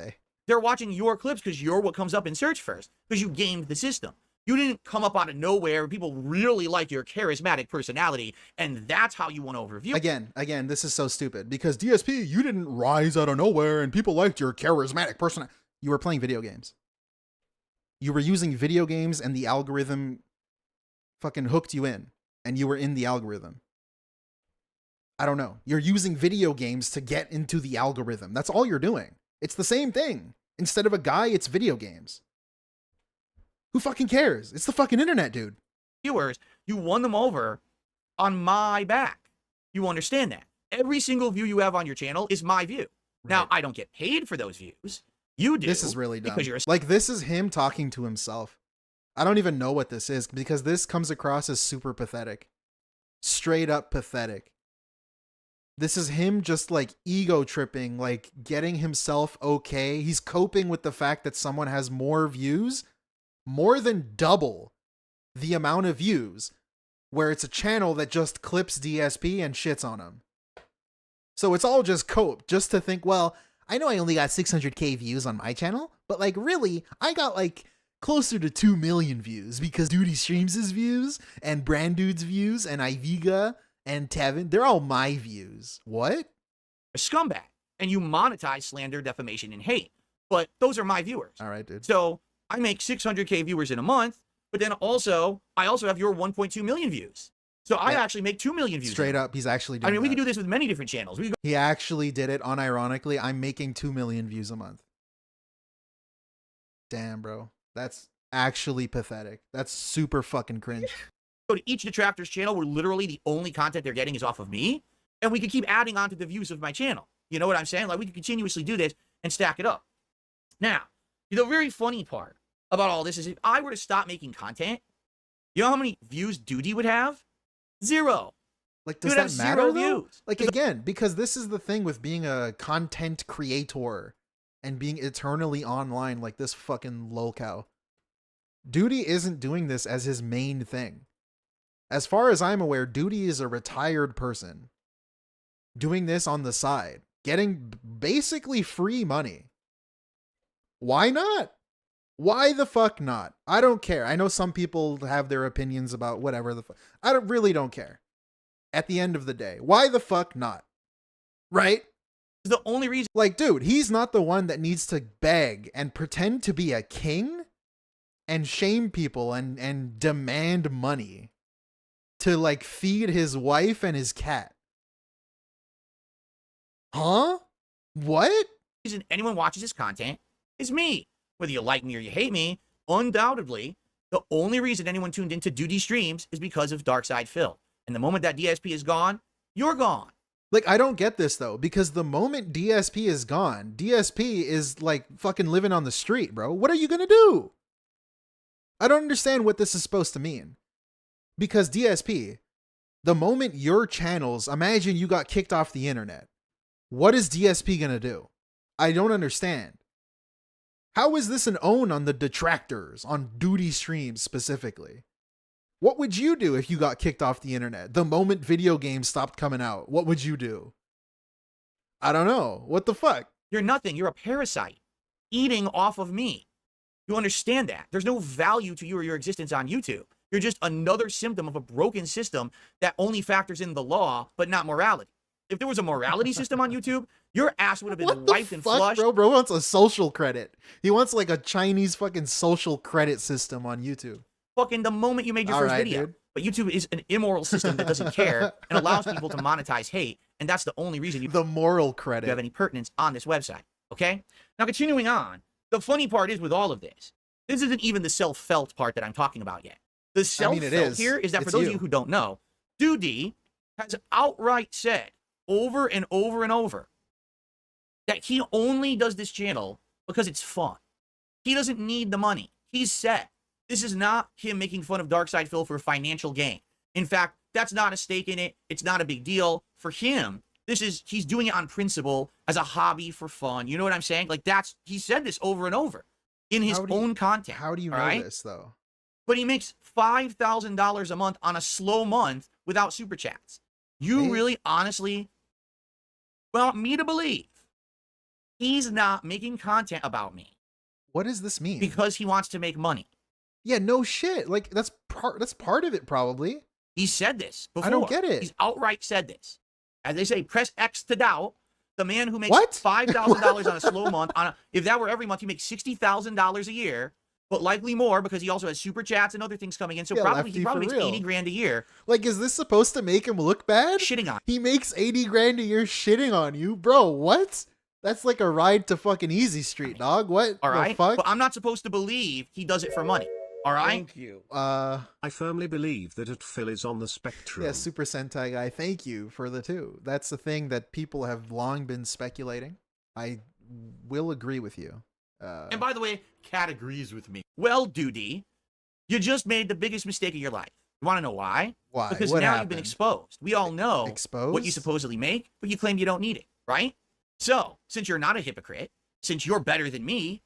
they're watching your clips because you're what comes up in search first, because you gamed the system. You didn't come up out of nowhere. People really like your charismatic personality, and that's how you won over views. Again, this is so stupid, because DSP, you didn't rise out of nowhere and people liked your charismatic personality. You were playing video games. You were using video games and the algorithm fucking hooked you in, and you were in the algorithm. I don't know. You're using video games to get into the algorithm. That's all you're doing. It's the same thing. Instead of a guy, it's video games. Who fucking cares? It's the fucking internet, dude. Viewers, you won them over on my back. You understand that? Every single view you have on your channel is my view. Right. Now, I don't get paid for those views. You do. This is really dumb. Because you're like, this is him talking to himself. I don't even know what this is, because this comes across as super pathetic. Straight up pathetic. This is him just like ego tripping, like getting himself okay. He's coping with the fact that someone has more views, more than double the amount of views, where it's a channel that just clips DSP and shits on him. So it's all just cope, just to think, well, I know I only got 600K views on my channel, but like really, I got like closer to 2 million views because DoodyStreams' views and Brand Dude's views and Iviga and Tevin, they're all my views. What? A scumbag. And you monetize slander, defamation, and hate. But those are my viewers. All right, dude. So I make 600K viewers in a month, but then I also have your 1.2 million views. So I actually make 2 million views. Straight up, he's actually doing I mean, we that. can do this with many different channels. He actually did it unironically. I'm making 2 million views a month. Damn, bro. That's actually pathetic. That's super fucking cringe. Go to each detractor's channel where literally the only content they're getting is off of me, and we can keep adding on to the views of my channel. You know what I'm saying? Like, we can continuously do this and stack it up. Now, the very funny part about all this is if I were to stop making content, you know how many views Doody would have? 0. Like, does He would that have matter, 0 though? views. Like, again, because this is the thing with being a content creator and being eternally online like this fucking lolcow. Doody isn't doing this as his main thing. As far as I'm aware, Doody is a retired person doing this on the side, getting basically free money. Why not? Why the fuck not? I don't care. I know some people have their opinions about whatever the fuck. I really don't care. At the end of the day, why the fuck not? Right? The only reason, like, dude, he's not the one that needs to beg and pretend to be a king and shame people and demand money to like feed his wife and his cat. Huh? What? reason anyone watches this content is me. Whether you like me or you hate me, undoubtedly, the only reason anyone tuned into DoodyStreams is because of Darkside Phil. And the moment that DSP is gone, you're gone. Like, I don't get this, though, because the moment DSP is gone, DSP is, like, fucking living on the street, bro. What are you gonna do? I don't understand what this is supposed to mean. Because DSP, the moment your channels, imagine you got kicked off the internet, what is DSP gonna do? I don't understand. How is this an own on the detractors, on DoodyStreams specifically? What would you do if you got kicked off the internet? The moment video games stopped coming out, what would you do? I don't know. What the fuck? You're nothing. You're a parasite eating off of me. You understand that? There's no value to you or your existence on YouTube. You're just another symptom of a broken system that only factors in the law, but not morality. If there was a morality system on YouTube, your ass would have been wiped and flushed. Bro wants a social credit. He wants like a Chinese fucking social credit system on YouTube. Fucking the moment you made your first video. Dude. But YouTube is an immoral system that doesn't care and allows people to monetize hate. And that's the only reason the moral credit. You have any pertinence on this website. Okay? Now, continuing on, the funny part is with all of this, this isn't even the self-felt part that I'm talking about yet. The self-felt here is that for those of you who don't know, Doody has outright said over and over and over that he only does this channel because it's fun. He doesn't need the money. He's said this is not him making fun of Darkside Phil for financial gain. In fact, that's not a stake in it. It's not a big deal. For him, he's doing it on principle as a hobby for fun. You know what I'm saying? Like he said this over and over in his own content. How do you know this though? But he makes $5,000 a month on a slow month without super chats. You really honestly want me to believe he's not making content about me. What does this mean? Because he wants to make money. Yeah, no shit. Like that's part of it probably. He said this before. I don't get it. He's outright said this. As they say, press X to doubt. The man who makes $5,000 on a slow month, if that were every month, he makes $60,000 a year, but likely more because he also has super chats and other things coming in. So he probably makes 80 grand a year. Like, is this supposed to make him look bad? Shitting on. He makes 80 grand a year shitting on you, bro. What? That's like a ride to fucking Easy Street, dog. What? All right. The fuck? But I'm not supposed to believe he does it for money. All right. Thank you. I firmly believe that Phil is on the spectrum. Yeah, Super Sentai guy. Thank you for the 2. That's the thing that people have long been speculating. I will agree with you. And by the way, Kat agrees with me. Well, Doody, you just made the biggest mistake of your life. You want to know why? Why? Because what now happened? You've been exposed. We all know what you supposedly make, but you claim you don't need it, right? So, since you're not a hypocrite, since you're better than me,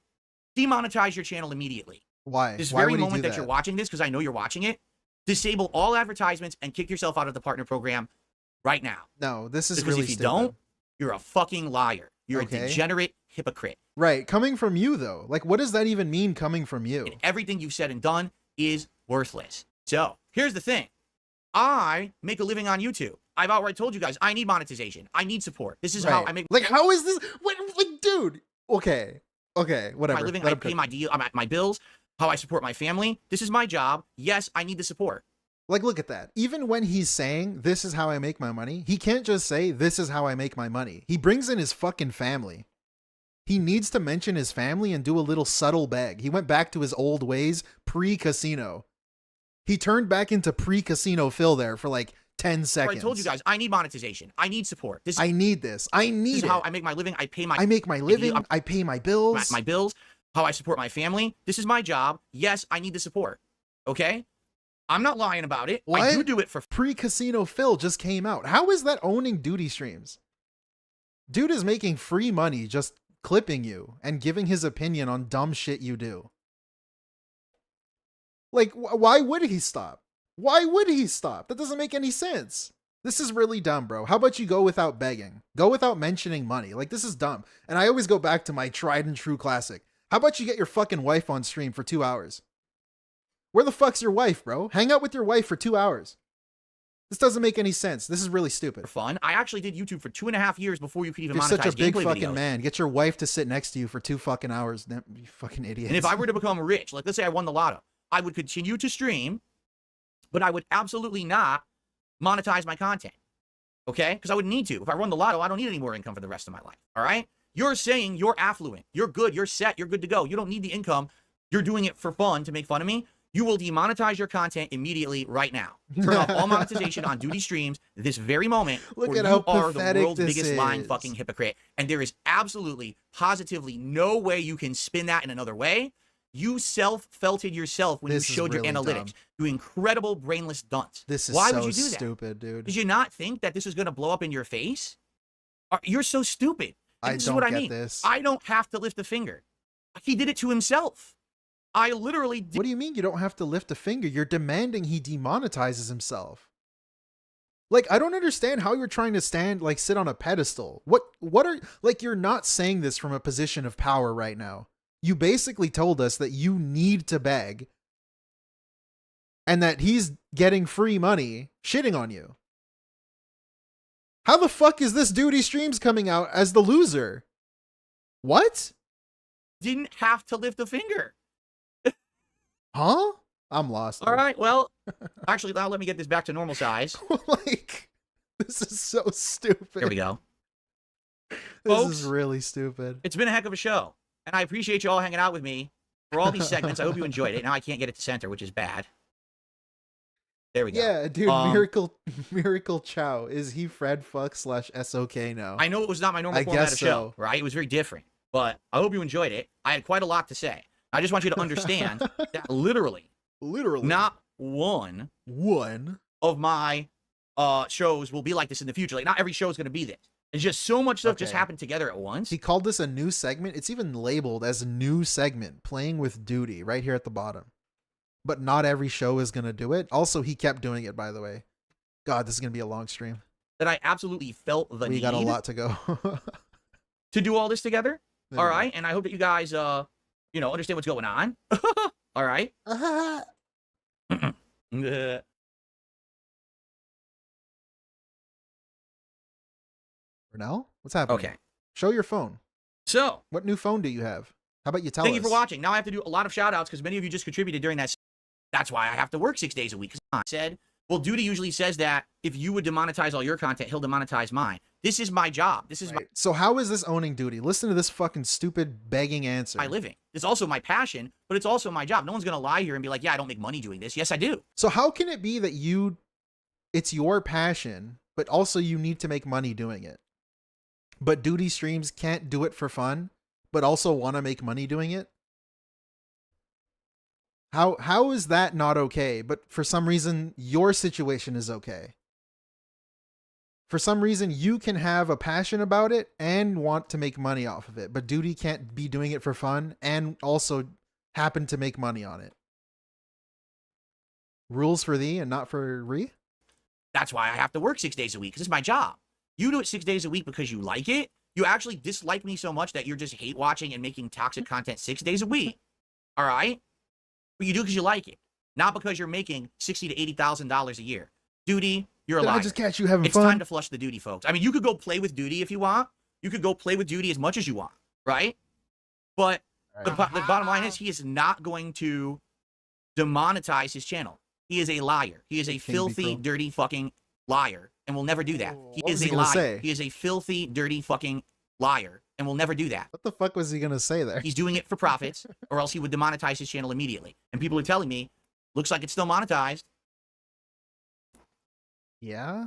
demonetize your channel immediately. Why? This Why very would he moment do that you're watching this, because I know you're watching it, disable all advertisements and kick yourself out of the partner program right now. No, this is because really if you stupid. don't, You're a fucking liar. You're Okay. a degenerate hypocrite. Right. Coming from you, though. Like, what does that even mean coming from you? And everything you've said and done is worthless. So here's the thing. I make a living on YouTube. I've outright told you guys, I need monetization. I need support. This is how I make. Like, how is this? Wait, like, dude. Okay. Whatever. My living, Let I him pay cook. my bills, how I support my family. This is my job. Yes, I need the support. Like, look at that. Even when he's saying, this is how I make my money, he can't just say, this is how I make my money. He brings in his fucking family. He needs to mention his family and do a little subtle beg. He went back to his old ways pre-casino. He turned back into pre-casino Phil there for like 10 seconds. I told you guys, I need monetization. I need support. I need this. I need this is it. how I make my living. I pay my. I make my living. I pay my bills. My bills. How I support my family. This is my job. Yes, I need the support. Okay? I'm not lying about it. What? I do it for Pre-casino Phil just came out. How is that owning DoodyStreams? Dude is making free money just clipping you and giving his opinion on dumb shit you do. Like, why would he stop? Why would he stop? That doesn't make any sense. This is really dumb, bro. How about you go without begging? Go without mentioning money. Like, this is dumb. And I always go back to my tried and true classic. How about you get your fucking wife on stream for 2 hours? Where the fuck's your wife, bro? Hang out with your wife for 2 hours. This doesn't make any sense. This is really stupid. fun. I actually did YouTube for 2.5 years before you could even You're monetize such a big gameplay fucking videos. man. Get your wife to sit next to you for 2 fucking hours. You fucking idiot. And if I were to become rich, like let's say I won the lotto, I would continue to stream, but I would absolutely not monetize my content. Okay? Because I wouldn't need to. If I won the lotto, I don't need any more income for the rest of my life. All right? You're saying you're affluent. You're good. You're set. You're good to go. You don't need the income. You're doing it for fun to make fun of me. You will demonetize your content immediately right now. Turn off all monetization on DoodyStreams this very moment. Look or at you how are the pathetic world's this biggest lying is. fucking hypocrite. And there is absolutely, positively no way you can spin that in another way. You self-felted yourself when This you is showed really your analytics. dumb. You incredible brainless dunce. This is Why so would you do that? stupid, dude. Did you not think that this was going to blow up in your face? You're so stupid. And I this is don't what I get mean. this. I don't have to lift a finger. He did it to himself. I literally did. What do you mean you don't have to lift a finger? You're demanding he demonetizes himself. Like, I don't understand how you're trying to sit on a pedestal. What are, like, you're not saying this from a position of power right now. You basically told us that you need to beg and that he's getting free money shitting on you. How the fuck is this DoodyStreams coming out as the loser? What? Didn't have to lift a finger. Huh? I'm lost. All right. Well, actually, now let me get this back to normal size. Like, this is so stupid. There we go. This Folks, is really stupid. It's been a heck of a show. And I appreciate you all hanging out with me for all these segments. I hope you enjoyed it. Now I can't get it to center, which is bad. There we go. Yeah, dude, Miracle Chow. Is he Fred Fuck / SOK now? I know it was not my normal I format guess of show, so. right? It was very different. But I hope you enjoyed it. I had quite a lot to say. I just want you to understand that literally not one of my shows will be like this in the future. Like, not every show is going to be this. It's just so much stuff just Okay. happened together at once. He called this a new segment. It's even labeled as a new segment, playing with Doody, right here at the bottom. But not every show is going to do it. Also, he kept doing it, by the way. God, this is going to be a long stream. That I absolutely felt the We need got a lot to go. to do all this together. There All we go. right. And I hope that you guys, understand what's going on. All right. Renell? What's happening? Okay. Show your phone. So, What new phone do you have? How about you tell thank us? you for watching. Now I have to do a lot of shout outs because many of you just contributed during that. That's why I have to work 6 days a week. I said, well, Doody usually says that if you would demonetize all your content, he'll demonetize mine. This is my job. This is Right. So how is this owning Doody? Listen to this fucking stupid begging answer. my living. It's also my passion, but it's also my job. No one's going to lie here and be like, yeah, I don't make money doing this. Yes, I do. So how can it be that it's your passion, but also you need to make money doing it? But DoodyStreams can't do it for fun, but also want to make money doing it? How is that not okay? But for some reason, your situation is okay. For some reason, you can have a passion about it and want to make money off of it, but Doody can't be doing it for fun and also happen to make money on it. Rules for thee and not for re? That's why I have to work 6 days a week because it's my job. You do it 6 days a week because you like it. You actually dislike me so much that you're just hate watching and making toxic content 6 days a week. All right? But you do because you like it, not because you're making $60,000 to $80,000 a year. Doody, you're a liar. I just catch you having It's fun. time to flush the Doody, folks. I mean, you could go play with Doody if you want. You could go play with Doody as much as you want, right? But the bottom line is he is not going to demonetize his channel. He is a liar. He is a filthy, dirty fucking liar and will never do that. He is a liar. He is a filthy, dirty fucking liar and will never do that. What the fuck was he gonna say there? He's doing it for profits, or else he would demonetize his channel immediately. And people are telling me, looks like it's still monetized. Yeah.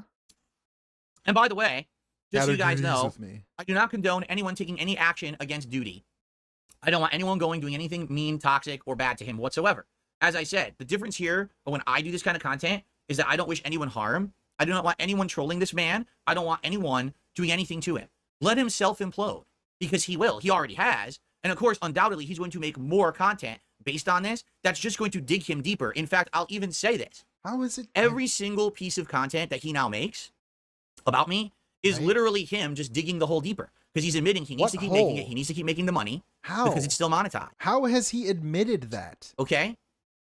And by the way, just so you guys know, with me. I do not condone anyone taking any action against Doody. I don't want anyone doing anything mean, toxic, or bad to him whatsoever. As I said, the difference here when I do this kind of content is that I don't wish anyone harm. I do not want anyone trolling this man. I don't want anyone doing anything to him. Let him self-implode, because he will. He already has. And of course, undoubtedly, he's going to make more content based on this that's just going to dig him deeper. In fact, I'll even say this. How is it? Every single piece of content that he now makes about me is literally him just digging the hole deeper, because he's admitting he needs to keep making it. He needs to keep making the money. How? Because it's still monetized. How has he admitted that? Okay?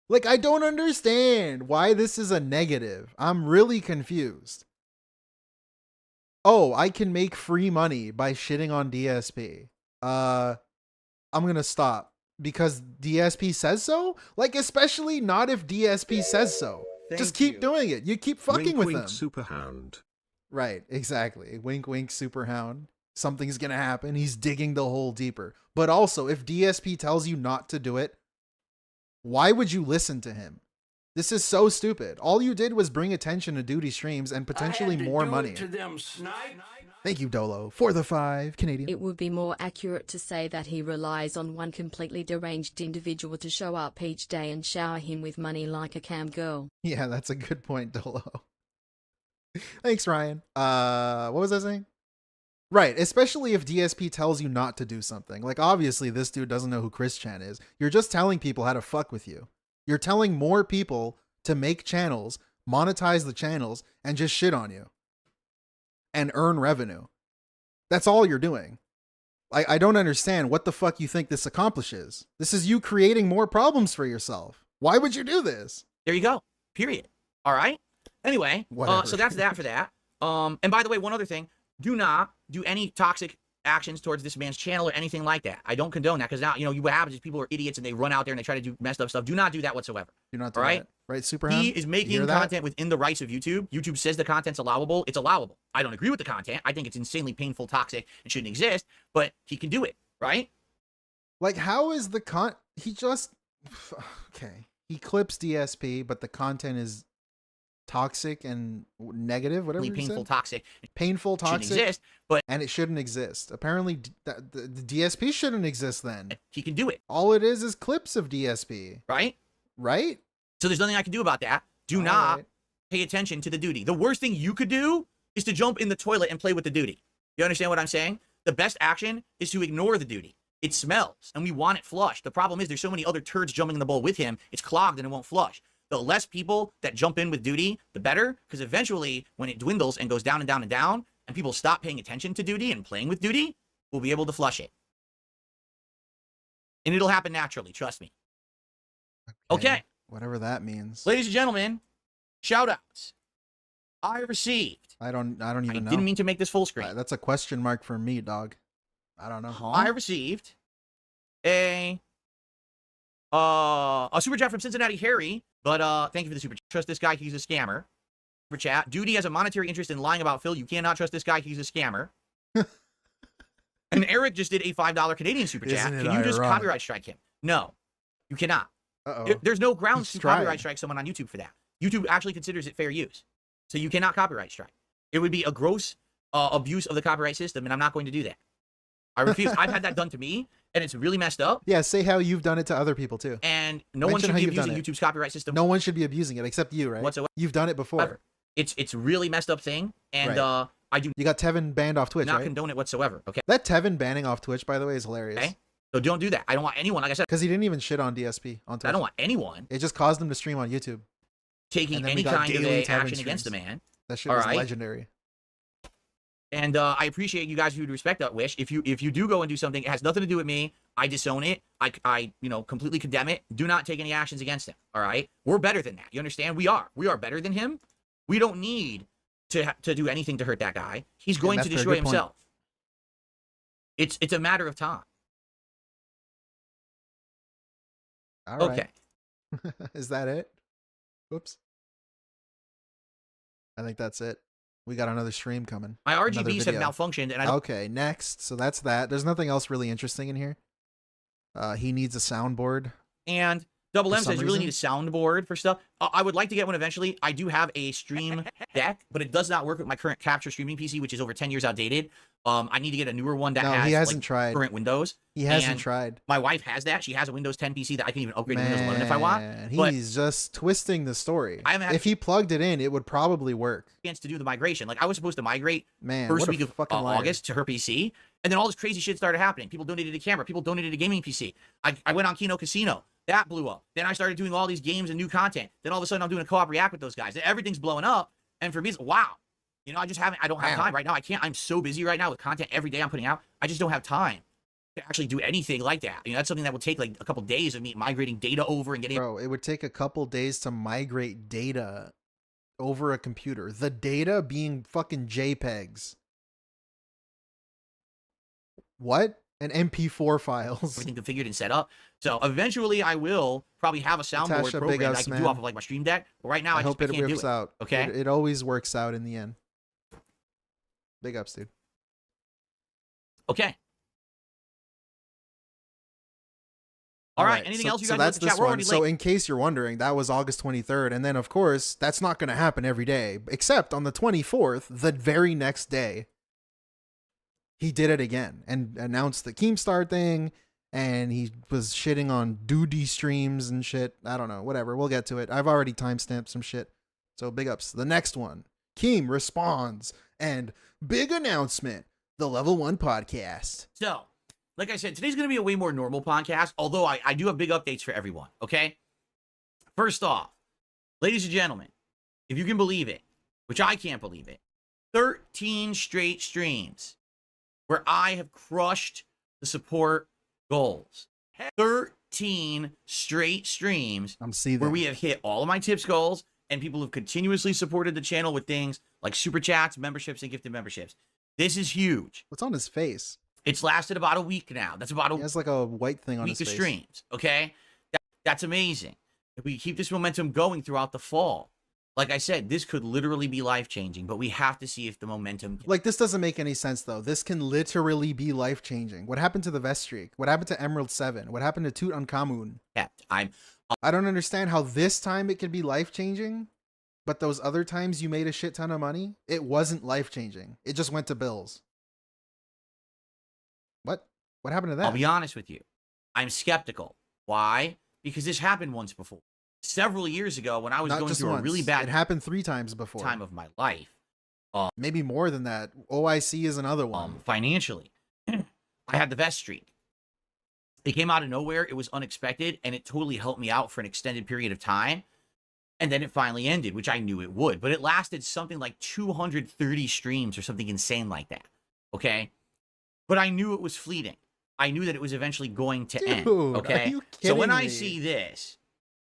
Like, I don't understand why this is a negative. I'm really confused. Oh, I can make free money by shitting on DSP. I'm gonna stop because DSP says so? Like, especially not if DSP says so. Just keep doing it. You keep fucking with them. Superhound. Right, exactly. Wink, wink, Superhound. Something's gonna happen. He's digging the hole deeper. But also, if DSP tells you not to do it, why would you listen to him? This is so stupid. All you did was bring attention to DoodyStreams and potentially more money. Thank you, Dolo, for the 5 Canadian. It would be more accurate to say that he relies on one completely deranged individual to show up each day and shower him with money like a cam girl. Yeah, that's a good point, Dolo. Thanks, Ryan. What was I saying? Right, especially if DSP tells you not to do something. Like, obviously, this dude doesn't know who Chris Chan is. You're just telling people how to fuck with you. You're telling more people to make channels, monetize the channels, and just shit on you. And earn revenue. That's all you're doing. I don't understand what the fuck you think this accomplishes. This is you creating more problems for yourself. Why would you do this? There you go. Period. All right? Anyway, so that's that for that. And by the way, one other thing. Do not do any toxic actions towards this man's channel or anything like that. I don't condone that, because now, what happens is people are idiots and they run out there and they try to do messed up stuff. Do not do that whatsoever. Do not do that. Right, Superhound? He is making content within the rights of YouTube. YouTube says the content's allowable. It's allowable. I don't agree with the content. I think it's insanely painful, toxic, and shouldn't exist, but he can do it, right? Like, how is the he just... Okay. He clips DSP, but the content is toxic and negative, whatever you painful, said? toxic. Painful, toxic. Shouldn't exist, but... And it shouldn't exist. Apparently, the DSP shouldn't exist then. He can do it. All it is clips of DSP. Right? Right? So there's nothing I can do about that. Do not pay attention to the Doody. The worst thing you could do is to jump in the toilet and play with the Doody. You understand what I'm saying? The best action is to ignore the Doody. It smells, and we want it flushed. The problem is there's so many other turds jumping in the bowl with him, it's clogged and it won't flush. The less people that jump in with Doody, the better, because eventually, when it dwindles and goes down and down and down, and people stop paying attention to Doody and playing with Doody, we'll be able to flush it. And it'll happen naturally, trust me. Okay. Whatever that means. Ladies and gentlemen, shout outs. I received. I don't even know. I didn't mean to make this full screen. That's a question mark for me, dog. I don't know. I received a super chat from Cincinnati Harry, but thank you for the super chat. Trust this guy, he's a scammer. Super chat. Doody has a monetary interest in lying about Phil. You cannot trust this guy, he's a scammer. And Eric just did a $5 Canadian super chat. Can you just copyright strike him? No, you cannot. There's no grounds to copyright strike someone on YouTube for that. YouTube actually considers it fair use. So you cannot copyright strike. It would be a gross abuse of the copyright system, and I'm not going to do that. I refuse. I've had that done to me, and it's really messed up. Yeah, say how you've done it to other people, too. And no one should be abusing YouTube's copyright system. No one should be abusing it, except you, right? Whatsoever. You've done it before. It's a really messed up thing, and I do... You got Tevin banned off Twitch, not right? condone it whatsoever, okay? That Tevin banning off Twitch, by the way, is hilarious. Okay? So don't do that. I don't want anyone, like I said... Because he didn't even shit on DSP on Twitch. I don't want anyone... It just caused him to stream on YouTube. Taking any kind of action against the man. That shit was legendary. And I appreciate you guys who would respect that wish. If you do go and do something, it has nothing to do with me. I disown it. I completely condemn it. Do not take any actions against him. All right, we're better than that. You understand? We are better than him. We don't need to do anything to hurt that guy. He's going to destroy himself. It's a matter of time. All right. Okay. Is that it? Whoops. I think that's it. We got another stream coming. My Another RGBs have video. malfunctioned, and I don't. Okay, next. So that's that. There's nothing else really interesting in here. He needs a soundboard. And Double For M some says you really reason? need a soundboard for stuff. I would like to get one eventually. I do have a stream deck, but it does not work with my current capture streaming PC, which is over 10 years outdated. I need to get a newer one that No, has he hasn't like, tried. current Windows. He hasn't And tried. My wife has that. She has a Windows 10 PC that I can even upgrade to Windows 11 if I want. But He's just twisting the story. I haven't had If he plugged it in, it would probably work. chance to do the migration. Like I was supposed to migrate Man, first what a week of fucking liar. August to her PC, and then all this crazy shit started happening. People donated a camera. People donated a gaming PC. I went on Kino Casino. That blew up. Then I started doing all these games and new content. Then all of a sudden I'm doing a co-op react with those guys. And everything's blowing up. And for me, it's wow. You know, I don't have time right now. I can't. I'm so busy right now with content every day I'm putting out. I just don't have time to actually do anything like that. You know, that's something that would take like a couple days of me migrating data over and getting. Bro, it would take a couple days to migrate data over a computer. The data being fucking JPEGs. What? And MP4 files. Everything configured and set up. So eventually I will probably have a soundboard Natasha, big program that I ups, can man. do off of like my stream deck. But right now I, hope just it can't do works it. out. Okay. It always works out in the end. Big ups, dude. Okay. All right. Anything else you guys So that's want to chat? this We're one. already So late. in case you're wondering, that was August 23rd. And then, of course, that's not going to happen every day. Except on the 24th, the very next day, he did it again and announced the Keemstar thing. And he was shitting on DoodyStreams and shit. I don't know. Whatever. We'll get to it. I've already timestamped some shit. So big ups. The next one. Keem responds. And big announcement. The Level 1 podcast. So, like I said, today's going to be a way more normal podcast, although I do have big updates for everyone, okay? First off, ladies and gentlemen, if you can believe it, which I can't believe it, 13 straight streams where I have crushed the support goals. 13 straight streams I'm seeing where we have hit all of my tips goals, and people have continuously supported the channel with things like super chats, memberships, and gifted memberships. This is huge. What's on his face? It's lasted about a week now. That's about a He has like a white thing on week his of face. streams. Okay, that's amazing. If we keep this momentum going throughout the fall, like I said, this could literally be life changing. But we have to see if the momentum. Like, this doesn't make any sense, though. This can literally be life-changing. What happened to the Vest Streak? What happened to Emerald 7? What happened to Tutankhamun? kept. I don't understand how this time it can be life-changing, but those other times you made a shit ton of money, it wasn't life-changing. It just went to bills. What? What happened to that? I'll be honest with you. I'm skeptical. Why? Because this happened once before. Several years ago, when I was Not going just through once. a really It bad happened 3 times before. time of my life, Maybe more than that. OIC is another one. financially, I had the Vest Streak. It came out of nowhere. It was unexpected, and it totally helped me out for an extended period of time. And then it finally ended, which I knew it would. But it lasted something like 230 streams or something insane like that. Okay? But I knew it was fleeting. I knew that it was eventually going to end. Dude, Okay? are you So when kidding I me? see this,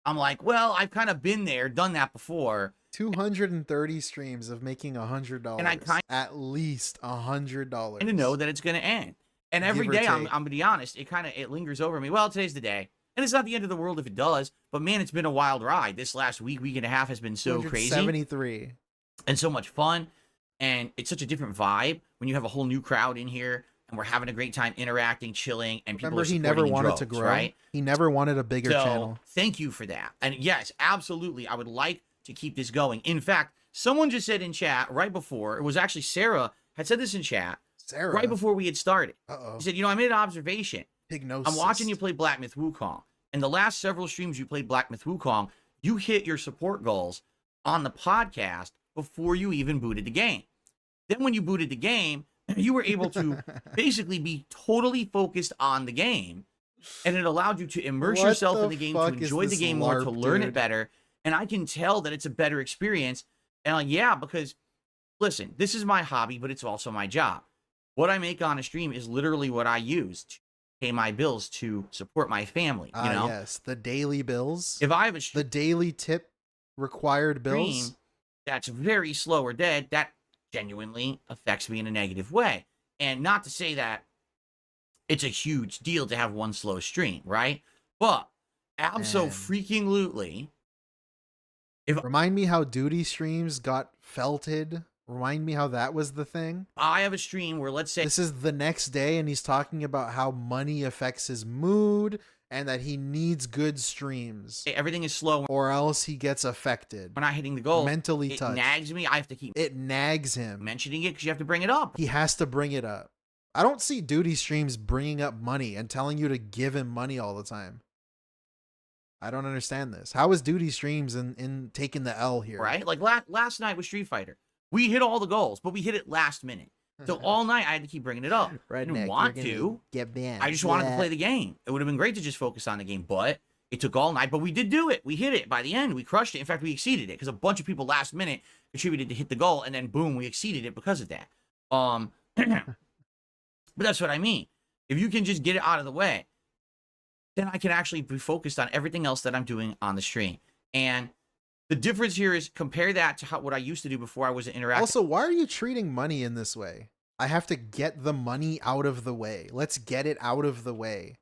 I'm like, well, I've kind of been there, done that before. 230 streams of making $100. And I kind- at least $100. And to know that it's going to end. And every Give or day, I'm take. going to be honest, it lingers over me. Well, today's the day. And it's not the end of the world if it does. But man, it's been a wild ride. This last week and a half has been so crazy. 73. And so much fun. And it's such a different vibe when you have a whole new crowd in here and we're having a great time interacting, chilling, and people Remember, are he supporting never in wanted droves, to grow. right? He never wanted a bigger So channel. thank you for that. And yes, absolutely, I would like to keep this going. In fact, someone just said in chat right before, it was actually Sarah had said this in chat Sarah. right before we had started. Uh-oh. She said, you know, I made an observation. Hypnosis. I'm watching you play Black Myth Wukong. And the last several streams you played Black Myth Wukong, you hit your support goals on the podcast before you even booted the game. Then when you booted the game, you were able to basically be totally focused on the game. And it allowed you to immerse What yourself the in the game, to fuck is enjoy the this game more, to LARP, learn it dude? better. And I can tell that it's a better experience. And yeah, because listen, this is my hobby, but it's also my job. What I make on a stream is literally what I use to pay my bills to support my family. You know, yes, the daily bills. if I have a The daily tip required bills. stream that's very slow or dead, that genuinely affects me in a negative way. And not to say that it's a huge deal to have one slow stream, right? But abso-freaking-lutely, Remind me how DoodyStreams got felted. Remind me how that was the thing. I have a stream where, let's say, This is the next day, and he's talking about how money affects his mood and that he needs good streams, everything is slow, or else he gets affected. we're not hitting the goal. Mentally It touched. nags me. I have to keep It nags him. mentioning it because you have to bring it up. He has to bring it up. I don't see DoodyStreams bringing up money and telling you to give him money all the time. I don't understand this. How is DoodyStreams in taking the L here? Right? Like last night with Street Fighter, we hit all the goals, but we hit it last minute. So all night I had to keep bringing it up. I didn't want to. Get banned. I just wanted to play the game. It would have been great to just focus on the game, but it took all night. But we did do it. We hit it. By the end, we crushed it. In fact, we exceeded it because a bunch of people last minute contributed to hit the goal, and then boom, we exceeded it because of that. But that's what I mean. If you can just get it out of the way, then I can actually be focused on everything else that I'm doing on the stream. And the difference here is compare that to what I used to do before I was interactive. Also, why are you treating money in this way? I have to get the money out of the way. Let's get it out of the way.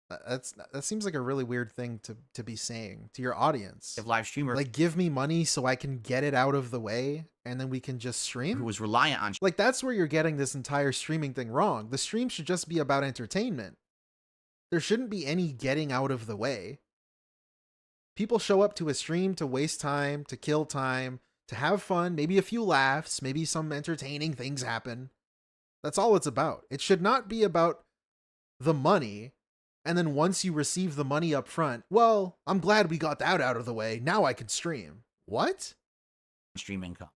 That seems like a really weird thing to be saying to your audience. If live streamer Like, give me money so I can get it out of the way, and then we can just stream. who was reliant on Like, that's where you're getting this entire streaming thing wrong. The stream should just be about entertainment. There shouldn't be any getting out of the way. People show up to a stream to waste time, to kill time, to have fun, maybe a few laughs, maybe some entertaining things happen. That's all it's about. It should not be about the money, and then once you receive the money up front, well, I'm glad we got that out of the way. Now I can stream. What? stream income.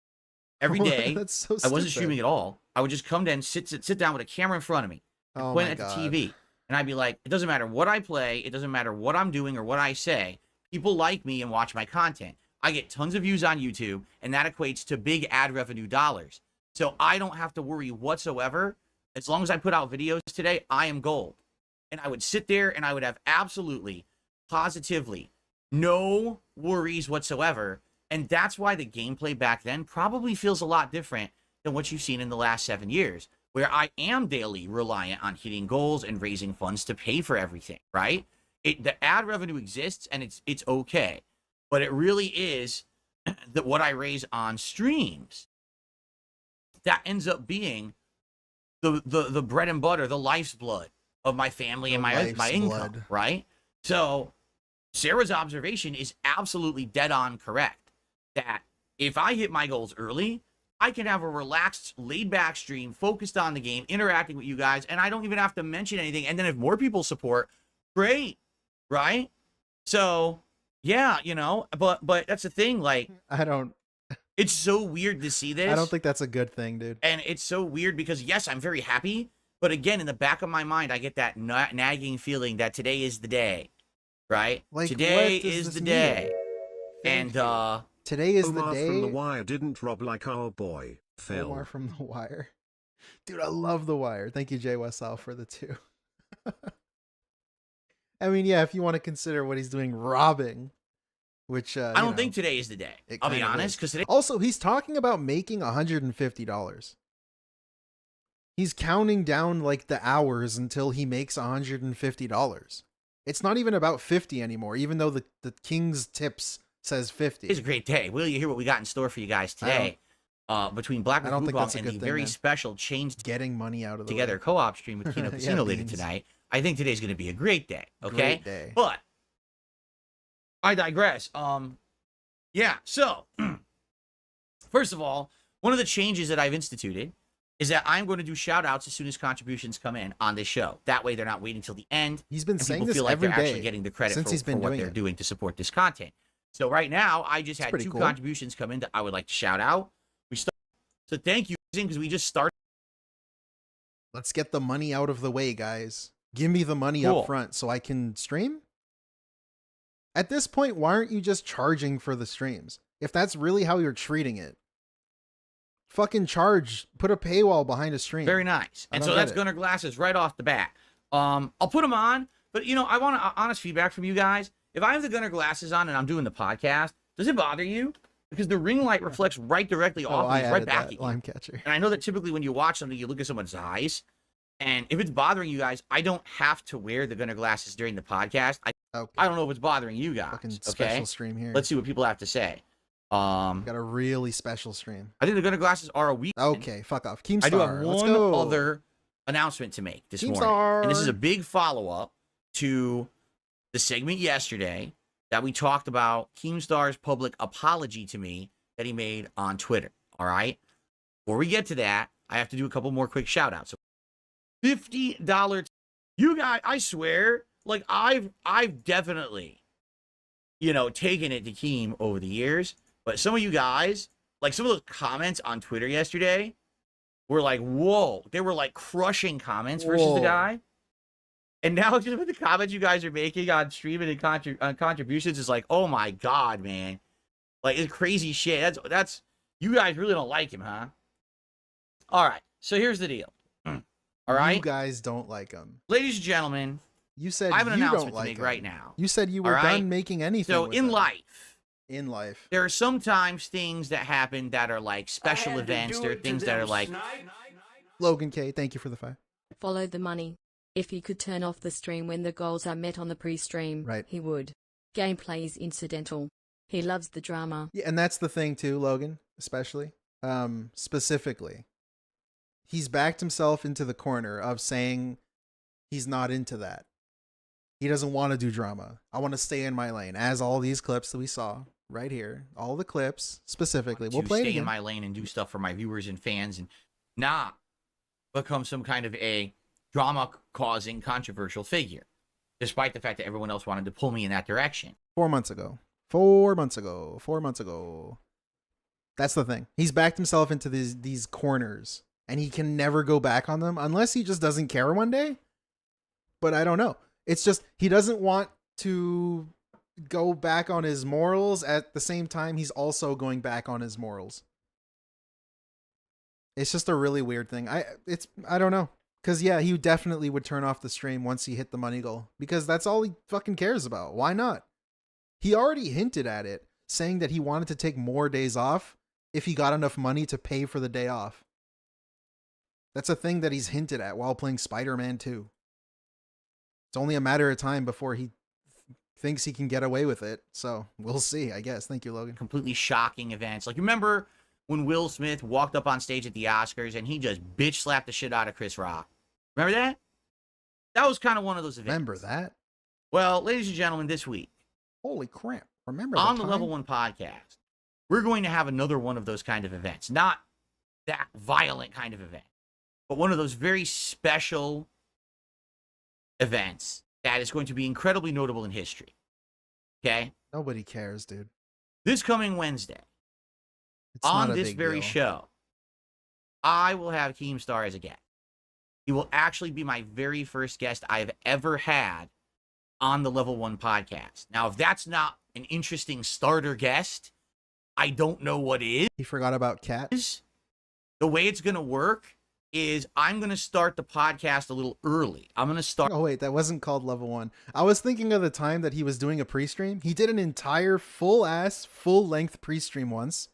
Every day, That's so I wasn't stupid. streaming at all. I would just come down, sit down with a camera in front of me, Oh point my at the God. TV, and I'd be like, it doesn't matter what I play, it doesn't matter what I'm doing or what I say. People like me and watch my content. I get tons of views on YouTube, and that equates to big ad revenue dollars. So I don't have to worry whatsoever. As long as I put out videos today, I am gold. And I would sit there and I would have absolutely, positively, no worries whatsoever. And that's why the gameplay back then probably feels a lot different than what you've seen in the last 7 years, where I am daily reliant on hitting goals and raising funds to pay for everything, right? The ad revenue exists and it's okay, but it really is that what I raise on streams that ends up being the bread and butter, the life's blood of my family and my income, lifeblood. right? So Sarah's observation is absolutely dead on correct. That if I hit my goals early, I can have a relaxed, laid back stream focused on the game, interacting with you guys, and I don't even have to mention anything. And then if more people support, great, right? So yeah, you know, but that's the thing. Like, it's so weird to see this. I don't think that's a good thing, dude. And it's so weird because, yes, I'm very happy. But again, in the back of my mind, I get that nagging feeling that today is the day, right? Like, today what does is this the mean? day. Thank And, Today is Omar the day. from The Wire didn't rob like our boy, Phil. Omar from The Wire. Dude, I love The Wire. Thank you, Jay Westall, for the 2. I mean, yeah, if you want to consider what he's doing, robbing, which I don't think today is the day. it I'll be kind of honest, is. because today Also, he's talking about making $150. He's counting down like the hours until he makes $150. It's not even about 50 anymore, even though the King's tips says 50. is a great day. Will you hear what we got in store for you guys today? Between Black I don't think Wukong that's a and good the thing, very man. special Chained Getting money out of the Together way. co-op stream with Kino Yeah, Casino later beans. tonight. I think today's going to be a great day. Okay, Great day. but I digress. Yeah. So first of all, one of the changes that I've instituted is that I'm going to do shout outs as soon as contributions come in on this show. That way they're not waiting till the end. He's been And saying people this feel like every they're day actually getting the credit since for, he's been for what doing they're it. doing to support this content. So right now, I just had pretty 2 cool. contributions come in that I would like to shout out. So thank you, because we just started. Let's get the money out of the way, guys. Give me the money Cool. up front so I can stream. At this point, why aren't you just charging for the streams? If that's really how you're treating it, fucking charge, put a paywall behind a stream. Very nice. I And don't so get that's it. Gunner Glasses right off the bat. I'll put them on, but you know, I want honest feedback from you guys. If I have the Gunner Glasses on and I'm doing the podcast, does it bother you? Because the ring light reflects right directly off of you, right back at you. Lime catcher. And I know that typically when you watch something, you look at someone's eyes. And if it's bothering you guys, I don't have to wear the Gunner Glasses during the podcast. Okay. I don't know if it's bothering you guys. Fucking Okay. special stream here. Let's see what people have to say. Got a really special stream. I think the Gunner Glasses are a week. Okay, fuck off. Keemstar. I do have Let's one go. other announcement to make this morning. Keemstar. And this is a big follow-up to the segment yesterday that we talked about Keemstar's public apology to me that he made on Twitter. All right? Before we get to that, I have to do a couple more quick shout-outs. So $50. You guys, I swear, like I've definitely, you know, taken it to Keem over the years. But some of you guys, like some of those comments on Twitter yesterday were like, whoa. They were like crushing comments versus the guy. And now just with the comments you guys are making on streaming and on contributions is like, oh my God, man. Like it's crazy shit. That's you guys really don't like him, huh? All right. So here's the deal. All right. You guys don't like him. Ladies and gentlemen, You said I have an you announcement don't to like make him. right now. You said you were All right? done making anything. So with in him. life, In life. there are sometimes things that happen that are like special events. There are things that are like Logan K, thank you for the 5. Follow the money. If he could turn off the stream when the goals are met on the pre-stream, Right. he would. Gameplay is incidental. He loves the drama. Yeah, and that's the thing too, Logan, especially. Specifically. He's backed himself into the corner of saying he's not into that. He doesn't want to do drama. I want to stay in my lane. As all these clips that we saw right here, all the clips specifically. We'll to play it stay again. in my lane and do stuff for my viewers and fans and not become some kind of a drama-causing controversial figure, despite the fact that everyone else wanted to pull me in that direction. 4 months ago. 4 months ago. 4 months ago. That's the thing. He's backed himself into these corners, and he can never go back on them unless he just doesn't care one day. But I don't know. It's just he doesn't want to go back on his morals. At the same time, he's also going back on his morals. It's just a really weird thing. I don't know. Because, yeah, he definitely would turn off the stream once he hit the money goal. Because that's all he fucking cares about. Why not? He already hinted at it, saying that he wanted to take more days off if he got enough money to pay for the day off. That's a thing that he's hinted at while playing Spider-Man 2. It's only a matter of time before he thinks he can get away with it. So we'll see, I guess. Thank you, Logan. Completely shocking events. Like, remember when Will Smith walked up on stage at the Oscars and he just bitch slapped the shit out of Chris Rock? Remember that? That was kind of one of those events. Remember that? Well, ladies and gentlemen, this week, Holy crap. Remember on the the time? Level 1 podcast, we're going to have another one of those kind of events. Not that violent kind of event, but one of those very special events that is going to be incredibly notable in history. Okay? Nobody cares, dude. This coming Wednesday, It's on not a this big very deal. show, I will have Keemstar as a guest. He will actually be my very first guest I've ever had on the Level 1 podcast. Now, if that's not an interesting starter guest, I don't know what is. He forgot about Cat. The way it's going to work is I'm going to start the podcast a little early. I'm going to start. Oh, wait, that wasn't called Level 1. I was thinking of the time that he was doing a pre-stream. He did an entire full-length pre-stream once.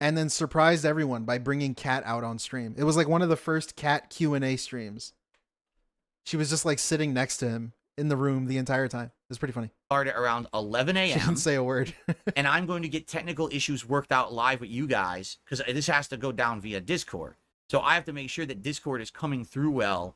And then surprised everyone by bringing Kat out on stream. It was like one of the first Kat Q&A streams. She was just like sitting next to him in the room the entire time. It was pretty funny. Start at around 11 She a.m. didn't say a word. and I'm going to get technical issues worked out live with you guys because this has to go down via Discord. So I have to make sure that Discord is coming through well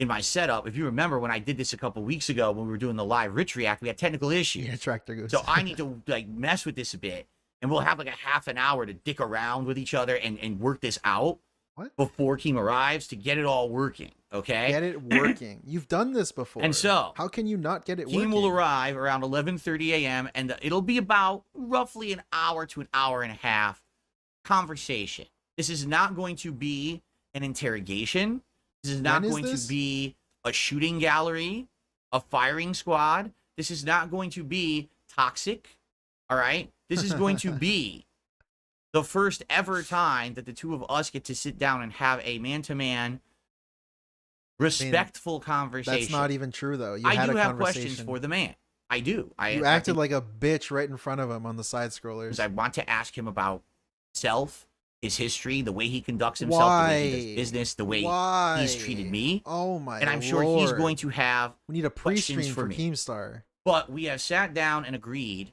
in my setup. If you remember when I did this a couple weeks ago when we were doing the live Rich React, we had technical issues. Yeah, Tractor Goose. So I need to like mess with this a bit. And we'll have like a half an hour to dick around with each other and work this out What? before Keem arrives to get it all working. Okay? Get it working. You've done this before. And so, how can you not get it Keem working? will arrive around 11:30 a.m. and it'll be about roughly an hour to an hour and a half conversation. This is not going to be an interrogation. This is not When is going this? to be a shooting gallery, a firing squad. This is not going to be toxic. All right? This is going to be the first ever time that the two of us get to sit down and have a man-to-man respectful conversation. That's not even true, though. You I had do a have conversation. questions for the man. I do. You acted like a bitch right in front of him on the side scrollers. I want to ask him about self, his history, the way he conducts himself, the way he does business, the way he's treated me. Oh my And I'm sure he's going to have We need a questions pre-stream for me. Keemstar. But we have sat down and agreed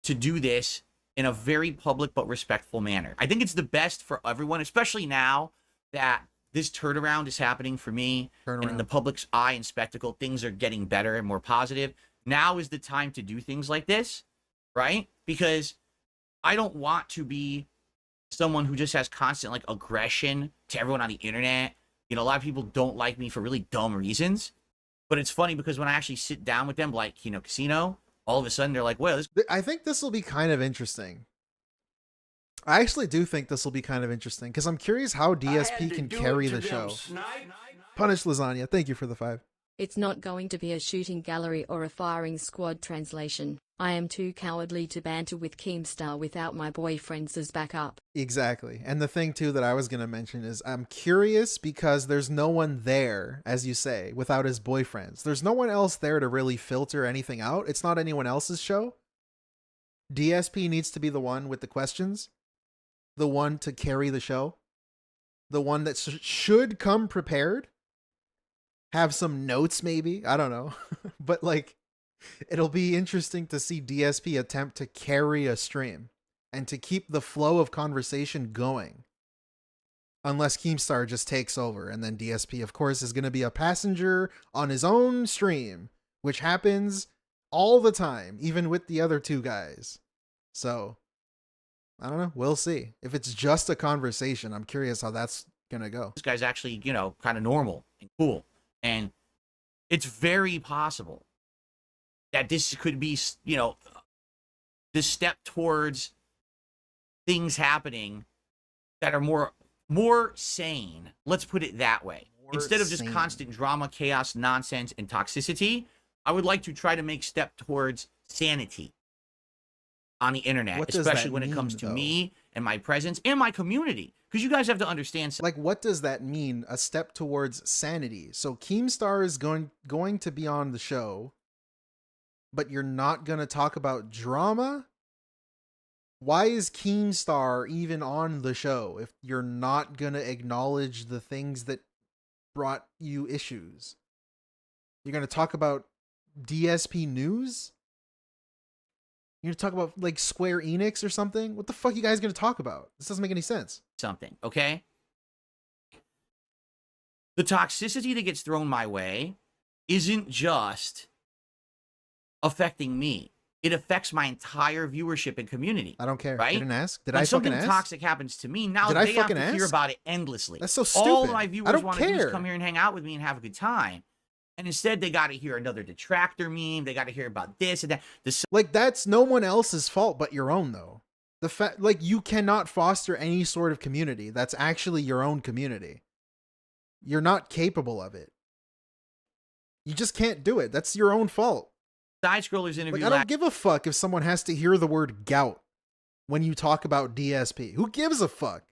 to do this in a very public but respectful manner. I think it's the best for everyone, especially now that this turnaround is happening for me. And in the public's eye and spectacle, things are getting better and more positive. Now is the time to do things like this, right? Because I don't want to be someone who just has constant like aggression to everyone on the internet. You know, a lot of people don't like me for really dumb reasons. But it's funny because when I actually sit down with them, like Kino Casino, all of a sudden they're like, well, this... I think this will be kind of interesting. I actually do think this will be kind of interesting because I'm curious how DSP can carry the show. Punish Lasagna, thank you for the 5. It's not going to be a shooting gallery or a firing squad translation. I am too cowardly to banter with Keemstar without my boyfriends as backup. Exactly. And the thing, too, that I was going to mention is I'm curious because there's no one there, as you say, without his boyfriends. There's no one else there to really filter anything out. It's not anyone else's show. DSP needs to be the one with the questions, the one to carry the show, the one that should come prepared, have some notes maybe. I don't know. But like, it'll be interesting to see DSP attempt to carry a stream and to keep the flow of conversation going. Unless Keemstar just takes over, and then DSP, of course, is going to be a passenger on his own stream, which happens all the time, even with the other two guys. So, I don't know. We'll see. If it's just a conversation, I'm curious how that's going to go. This guy's actually, you know, kind of normal and cool. And it's very possible that this could be, you know, the step towards things happening that are more sane. Let's put it that way. Instead of just constant drama, chaos, nonsense, and toxicity, I would like to try to make step towards sanity on the internet, especially when it comes to me and my presence and my community. Because you guys have to understand. Like, what does that mean? A step towards sanity. So Keemstar is going to be on the show, but you're not going to talk about drama? Why is Keemstar even on the show if you're not going to acknowledge the things that brought you issues? You're going to talk about DSP news? You're going to talk about like Square Enix or something? What the fuck are you guys going to talk about? This doesn't make any sense. Something, okay? The toxicity that gets thrown my way isn't just affecting me. It affects my entire viewership and community. I don't care. Right? Didn't ask. Did when I fucking something ask? toxic happens to me, now Did they I have fucking to hear ask? about it endlessly. That's so stupid. All my I viewers don't want to do is care. come here and hang out with me and have a good time. And instead, they got to hear another detractor meme. They got to hear about this and that. Like, that's no one else's fault but your own, though. The fact, like, you cannot foster any sort of community that's actually your own community. You're not capable of it. You just can't do it. That's your own fault. Side Scrollers interview. Like, I don't give a fuck if someone has to hear the word gout when you talk about DSP. Who gives a fuck?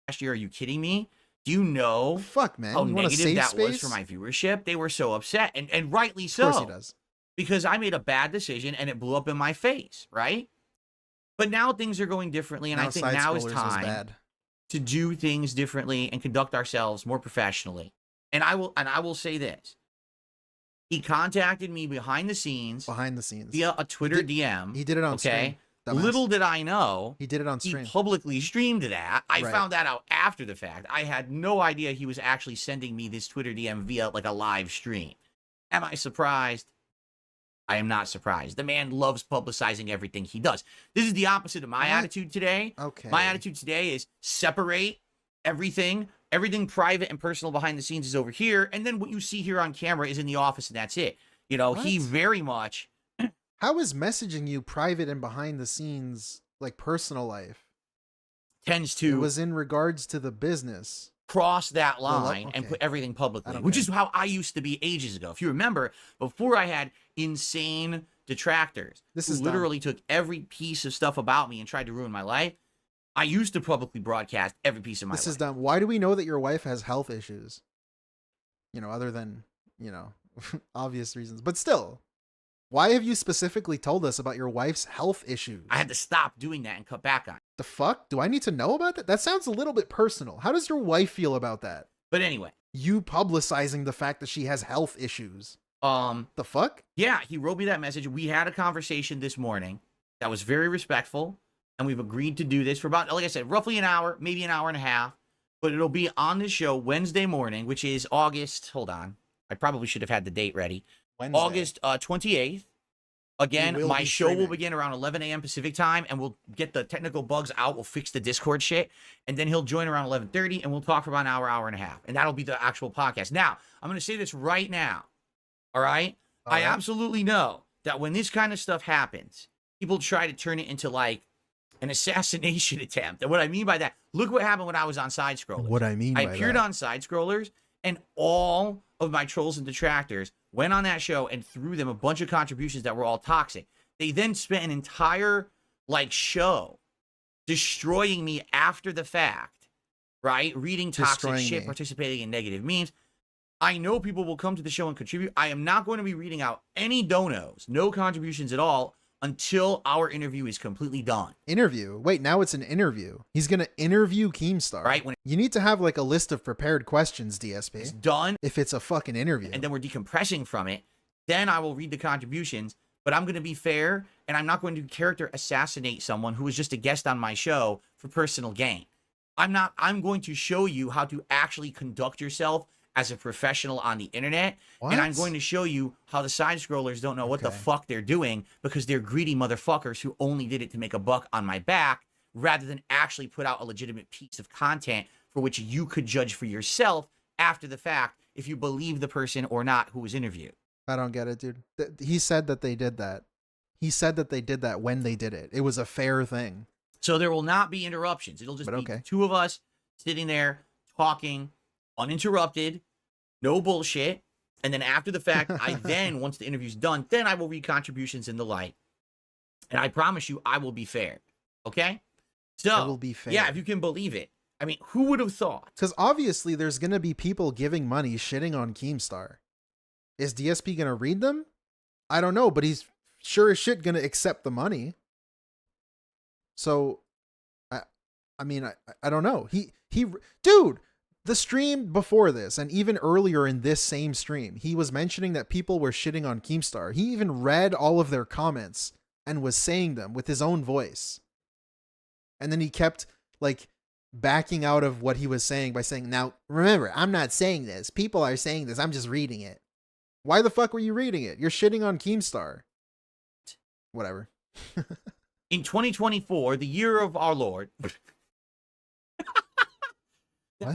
Last year, are you kidding me? Do you know fuck, man. how You want a negative safe that was space? for my viewership? They were so upset, and rightly so. Of course he does. Because I made a bad decision and it blew up in my face, right? But now things are going differently, and I think now is time to do things differently and conduct ourselves more professionally. And I will say this. He contacted me behind the scenes via a Twitter DM. He did it on stream. Dumbass. Little did I know, he did it on stream. He publicly streamed that. I found that out after the fact. I had no idea he was actually sending me this Twitter DM via like a live stream. Am I surprised? I am not surprised. The man loves publicizing everything he does. This is the opposite of my attitude today. Okay. My attitude today is separate everything. Everything private and personal behind the scenes is over here. And then what you see here on camera is in the office, and that's it. You know, he very much... How is messaging you private and behind the scenes, like personal life? Tends to... It was in regards to the business. Cross that line and put everything publicly, which is how I used to be ages ago. If you remember, before I had insane detractors who literally took every piece of stuff about me and tried to ruin my life, I used to publicly broadcast every piece of my This life. is dumb. Why do we know that your wife has health issues? You know, other than, you know, obvious reasons. But still, why have you specifically told us about your wife's health issues? I had to stop doing that and cut back on it. The fuck? Do I need to know about that? That sounds a little bit personal. How does your wife feel about that? But anyway. You publicizing the fact that she has health issues. The fuck? Yeah, he wrote me that message. We had a conversation this morning that was very respectful, and we've agreed to do this for about, like I said, roughly an hour, maybe an hour and a half. But it'll be on this show Wednesday morning, which is August. Hold on. I probably should have had the date ready. Wednesday. August 28th. Again, my show will begin around 11 a.m. Pacific time, and we'll get the technical bugs out. We'll fix the Discord shit, and then he'll join around 11:30, and we'll talk for about an hour, hour and a half, and that'll be the actual podcast. Now, I'm going to say this right now, all right? I absolutely know that when this kind of stuff happens, people try to turn it into, like, an assassination attempt. And what I mean by that, look what happened when I was on Side Scrollers. What I mean by I appeared on Side Scrollers, and all of my trolls and detractors went on that show and threw them a bunch of contributions that were all toxic. They then spent an entire, like, show destroying me after the fact, right? Reading toxic shit, participating in negative memes. I know people will come to the show and contribute. I am not going to be reading out any donos, no contributions at all, until our interview is completely done. Interview? Wait, now it's an interview. He's going to interview Keemstar. Right. You need to have like a list of prepared questions, DSP. It's done. If it's a fucking interview. And then we're decompressing from it. Then I will read the contributions. But I'm going to be fair, and I'm not going to character assassinate someone who is just a guest on my show for personal gain. I'm going to show you how to actually conduct yourself as a professional on the internet. What? And I'm going to show you how the side scrollers don't know what the fuck they're doing because they're greedy motherfuckers who only did it to make a buck on my back rather than actually put out a legitimate piece of content for which you could judge for yourself after the fact if you believe the person or not who was interviewed. I don't get it, dude. He said that they did that. He said that they did that when they did it. It was a fair thing. So there will not be interruptions. It'll just be the two of us sitting there talking uninterrupted, no bullshit. And then after the fact, I then, once the interview's done, then I will read contributions in the light. And I promise you, I will be fair. Okay? So, I will be fair. Yeah, if you can believe it. I mean, who would have thought? Because obviously there's going to be people giving money shitting on Keemstar. Is DSP going to read them? I don't know, but he's sure as shit going to accept the money. So, I mean, I don't know. Dude, the stream before this, and even earlier in this same stream, he was mentioning that people were shitting on Keemstar. He even read all of their comments and was saying them with his own voice. And then he kept, like, backing out of what he was saying by saying, now, remember, I'm not saying this. People are saying this. I'm just reading it. Why the fuck were you reading it? You're shitting on Keemstar. Whatever. In 2024, the year of our Lord,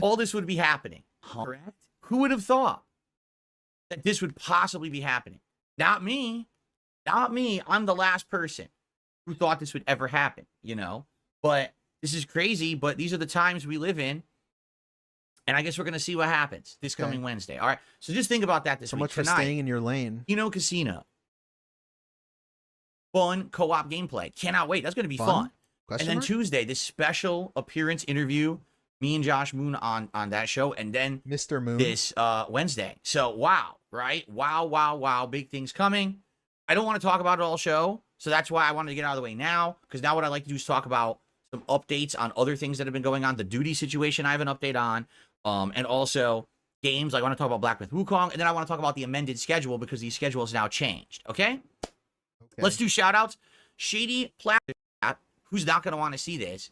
all this would be happening. Correct? Who would have thought that this would possibly be happening? Not me. Not me. I'm the last person who thought this would ever happen, you know? But this is crazy, but these are the times we live in. And I guess we're going to see what happens this coming Wednesday. All right. So just think about that this week. So much for staying in your lane. Kino Casino. Fun co-op gameplay. Cannot wait. That's going to be fun. And then Tuesday, this special appearance interview, me and Josh Moon on that show. And then Mr. Moon this Wednesday. So wow, right? Wow. Big things coming. I don't want to talk about it all show. So that's why I wanted to get out of the way now. Because now what I'd like to do is talk about some updates on other things that have been going on. The Doody situation I have an update on. And also games. I want to talk about Black Myth Wukong. And then I want to talk about the amended schedule because the schedule is now changed. Okay? Let's do shout outs. Shady Platinum, who's not going to want to see this?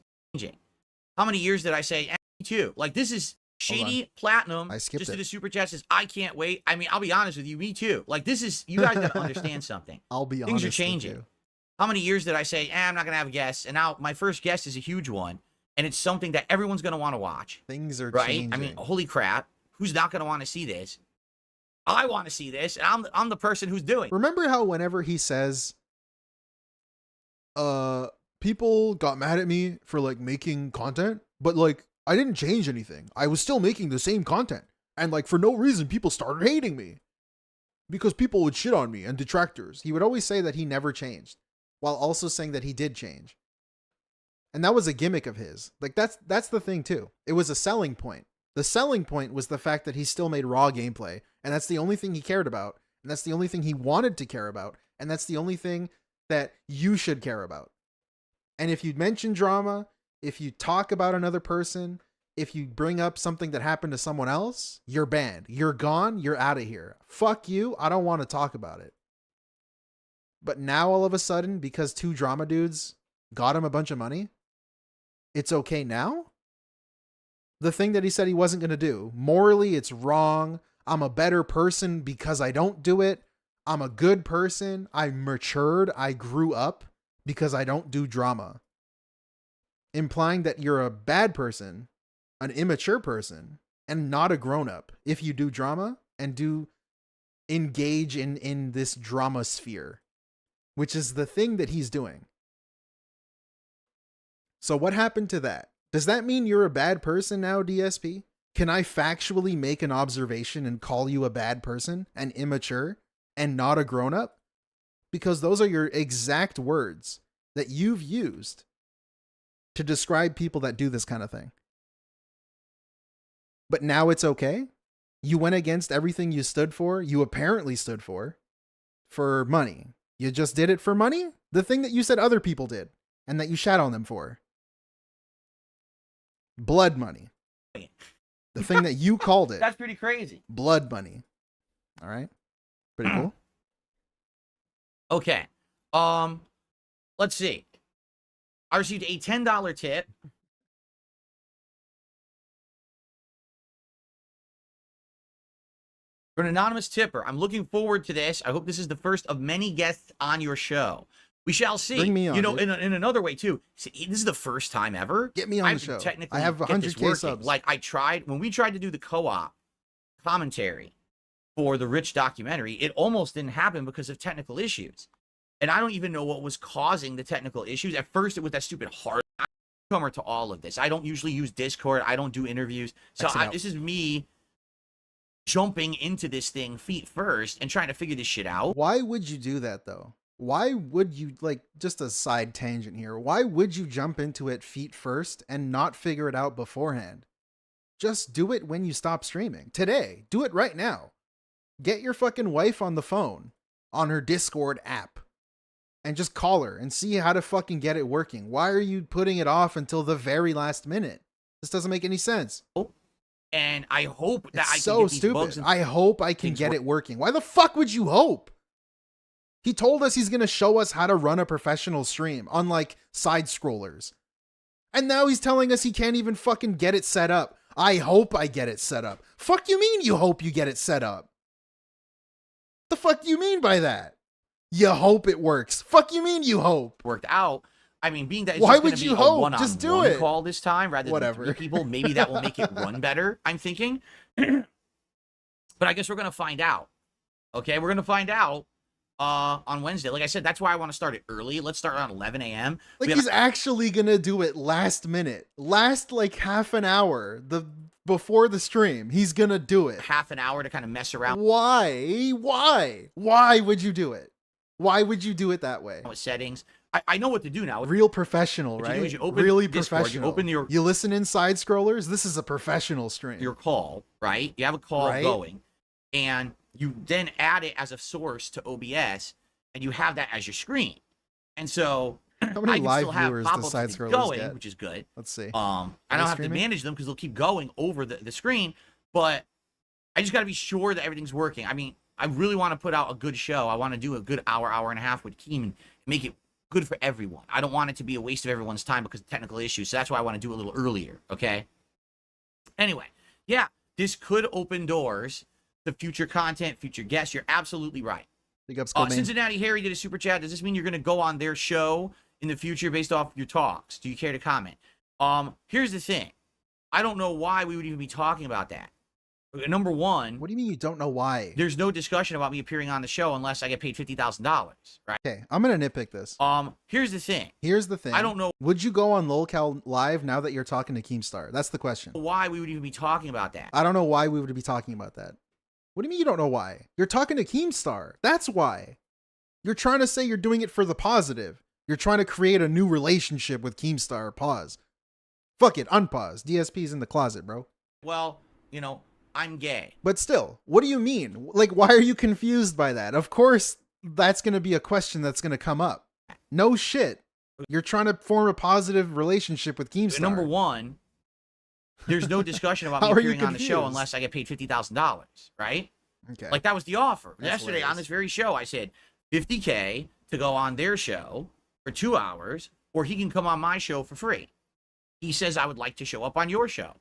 How many years did I say? Me too. Like, this is Shady Platinum. I skipped just it. did a super chat says, I can't wait. I mean, I'll be honest with you. Me too. Like, this is, you guys got to understand something. I'll be honest. Things are changing. How many years did I say, I'm not going to have guests? And now my first guest is a huge one. And it's something that everyone's going to want to watch. Things are changing. changing. I mean, holy crap. Who's not going to want to see this? I want to see this. And I'm the person who's doing. Remember how whenever he says, people got mad at me for like making content, but like I didn't change anything. I was still making the same content. And like for no reason, people started hating me because people would shit on me and detractors. He would always say that he never changed while also saying that he did change. And that was a gimmick of his. Like that's the thing too. It was a selling point. The selling point was the fact that he still made raw gameplay, and that's the only thing he cared about, and that's the only thing he wanted to care about, and that's the only thing that you should care about. And if you mention drama, if you talk about another person, if you bring up something that happened to someone else, you're banned. You're gone. You're out of here. Fuck you. I don't want to talk about it. But now all of a sudden, because two drama dudes got him a bunch of money, it's okay now? The thing that he said he wasn't going to do. Morally, it's wrong. I'm a better person because I don't do it. I'm a good person. I matured. I grew up because I don't do drama. Implying that you're a bad person, an immature person, and not a grown-up if you do drama and do engage in this drama sphere, which is the thing that he's doing. So what happened to that? Does that mean you're a bad person now, DSP? Can I factually make an observation and call you a bad person and immature and not a grown-up? Because those are your exact words that you've used to describe people that do this kind of thing. But now it's okay? You went against everything you stood for, you apparently stood for money. You just did it for money? The thing that you said other people did and that you shat on them for. Blood money. The thing that you called it. That's pretty crazy. Blood money. All right. Pretty cool. Okay. Let's see. I received a $10 tip. For an anonymous tipper. I'm looking forward to this. I hope this is the first of many guests on your show. We shall see. Bring me on, you know, dude. in another way too. See, this is the first time ever. Get me on the show. Technically, I have get this 100K working. subs. Like when we tried to do the co-op commentary for the Rich documentary, it almost didn't happen because of technical issues. And I don't even know what was causing the technical issues. At first, it was that stupid hard comer to all of this. I don't usually use Discord. I don't do interviews. So this is me jumping into this thing feet first and trying to figure this shit out. Why would you do that though? Why would you, like, just a side tangent here, why would you jump into it feet first and not figure it out beforehand? Just do it when you stop streaming. Today. Do it right now. Get your fucking wife on the phone on her Discord app and just call her and see how to fucking get it working. Why are you putting it off until the very last minute? This doesn't make any sense. And I hope that It's I can so get these bugs stupid. and I hope I can get it working. Why the fuck would you hope? He told us he's going to show us how to run a professional stream, unlike side scrollers. And now he's telling us he can't even fucking get it set up. I hope I get it set up. Fuck you mean you hope you get it set up? The fuck you mean by that? You hope it works. Fuck you mean you hope? Worked out. I mean, being that it's Why just would gonna you be hope? a one-on-one Just do it. call this time rather Whatever. than 3 people, maybe that will make it run better, I'm thinking. But I guess we're going to find out. Okay, we're going to find out on Wednesday. Like I said, that's why I want to start it early. Let's start around 11 a.m. Like he's actually going to do it last minute. Last like half an hour before the stream. He's going to do it. Half an hour to kind of mess around. Why? Why would you do it? Why would you do it that way? With settings. I know what to do now. Real professional, What right? you do is you open Really Discord, professional. You open You listen in side scrollers. This is a professional stream. your call, right? You have a call Right. going, and you then add it as a source to OBS, and you have that as your screen. And so How many I can live still have viewers pop-ups does side keep scrollers going, get? which is good. Let's see. I they don't have streaming? to manage them because they'll keep going over the screen, but I just got to be sure that everything's working. I mean, I really want to put out a good show. I want to do a good hour and a half with Keem and make it good for everyone. I don't want it to be a waste of everyone's time because of technical issues. So that's why I want to do it a little earlier. Okay. Anyway, yeah, this could open doors to future content, future guests. You're absolutely right. Big ups, Goldman. Cincinnati Harry did a super chat. Does this mean you're going to go on their show in the future based off your talks? Do you care to comment? Here's the thing. I don't know why we would even be talking about that. Number one, What do you mean you don't know why? there's no discussion about me appearing on the show unless I get paid $50,000, right? Okay, I'm gonna nitpick this. Here's the thing. Here's the thing. I don't know Would you go on LolCal Live now that you're talking to Keemstar? That's the question. why we would even be talking about that. I don't know why we would be talking about that. What do you mean you don't know why? You're talking to Keemstar. That's why. You're trying to say you're doing it for the positive. You're trying to create a new relationship with Keemstar. Pause. Fuck it, unpause. DSP's in the closet, bro. Well, I'm gay. But still, what do you mean? Like, why are you confused by that? Of course, that's going to be a question that's going to come up. No shit. You're trying to form a positive relationship with Keemstar. Number one, there's no discussion about How me are you appearing on the show confused? unless I get paid $50,000, right? Okay. Like, that was the offer. That's Yesterday hilarious. on this very show, I said $50K to go on their show for 2 hours, or he can come on my show for free. He says, I would like to show up on your show.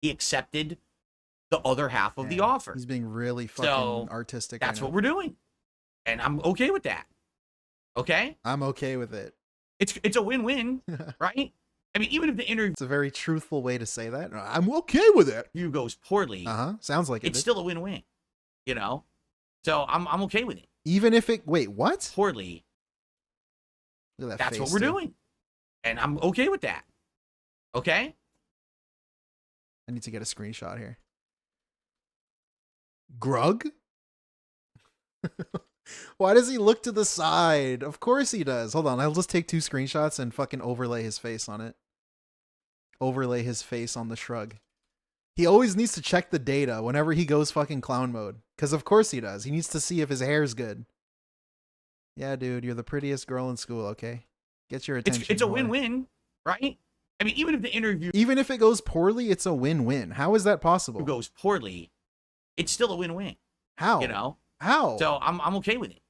He accepted the other half of the Damn, offer. He's being really fucking So, artistic. That's right what now. we're doing. And I'm okay with that. Okay? I'm okay with it. It's a win-win, right? I mean, even if the interview It's a very truthful way to say that. I'm okay with it. goes poorly, Sounds like it. it's still a win-win, So I'm okay with it. Even if it. Wait, what? Poorly, Look at that that's face, what we're dude. doing. And I'm okay with that. Okay? I need to get a screenshot here. Grug? Why does he look to the side? Of course he does. Hold on, I'll just take 2 screenshots and fucking overlay his face on it. Overlay his face on the shrug. He always needs to check the data whenever he goes fucking clown mode. Because of course he does. He needs to see if his hair's good. Yeah, dude, you're the prettiest girl in school, okay? Get your attention. It's a whore. win-win, right? I mean, even if the interview Even if it goes poorly, it's a win-win. How is that possible? goes poorly, it's still a win-win, How? How? So I'm okay with it.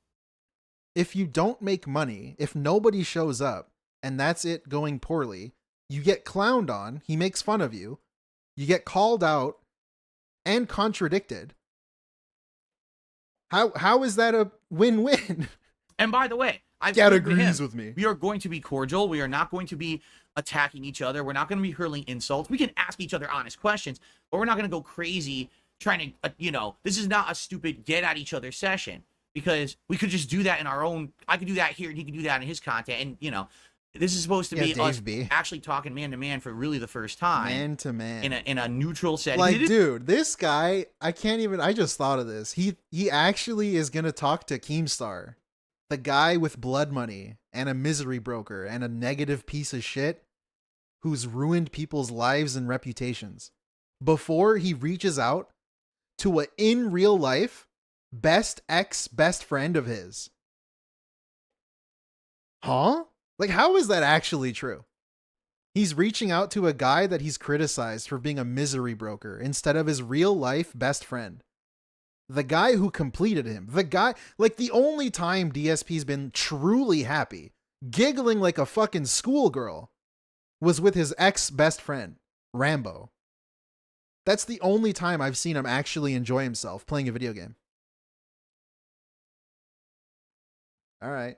If you don't make money, if nobody shows up, and that's it going poorly, you get clowned on, he makes fun of you, you get called out and contradicted. How is that a win-win? And by the way, I've Dad agreed agrees with me. We are going to be cordial. We are not going to be attacking each other. We're not going to be hurling insults. We can ask each other honest questions, but we're not going to go crazy trying to, this is not a stupid get at each other session, because we could just do that in our own. I could do that here and he could do that in his content. And, this is supposed to be Yeah, us Dave B. actually talking man to man for really the first time Man to man. in a neutral setting. Like, dude, this guy, I just thought of this. He actually is going to talk to Keemstar, the guy with blood money and a misery broker and a negative piece of shit who's ruined people's lives and reputations, before he reaches out to a in real life best friend of his. Huh? Like, how is that actually true? He's reaching out to a guy that he's criticized for being a misery broker instead of his real life best friend. The guy who completed him. The guy, like, the only time DSP's been truly happy, giggling like a fucking schoolgirl, was with his ex-best friend, Rambo. That's the only time I've seen him actually enjoy himself playing a video game. All right.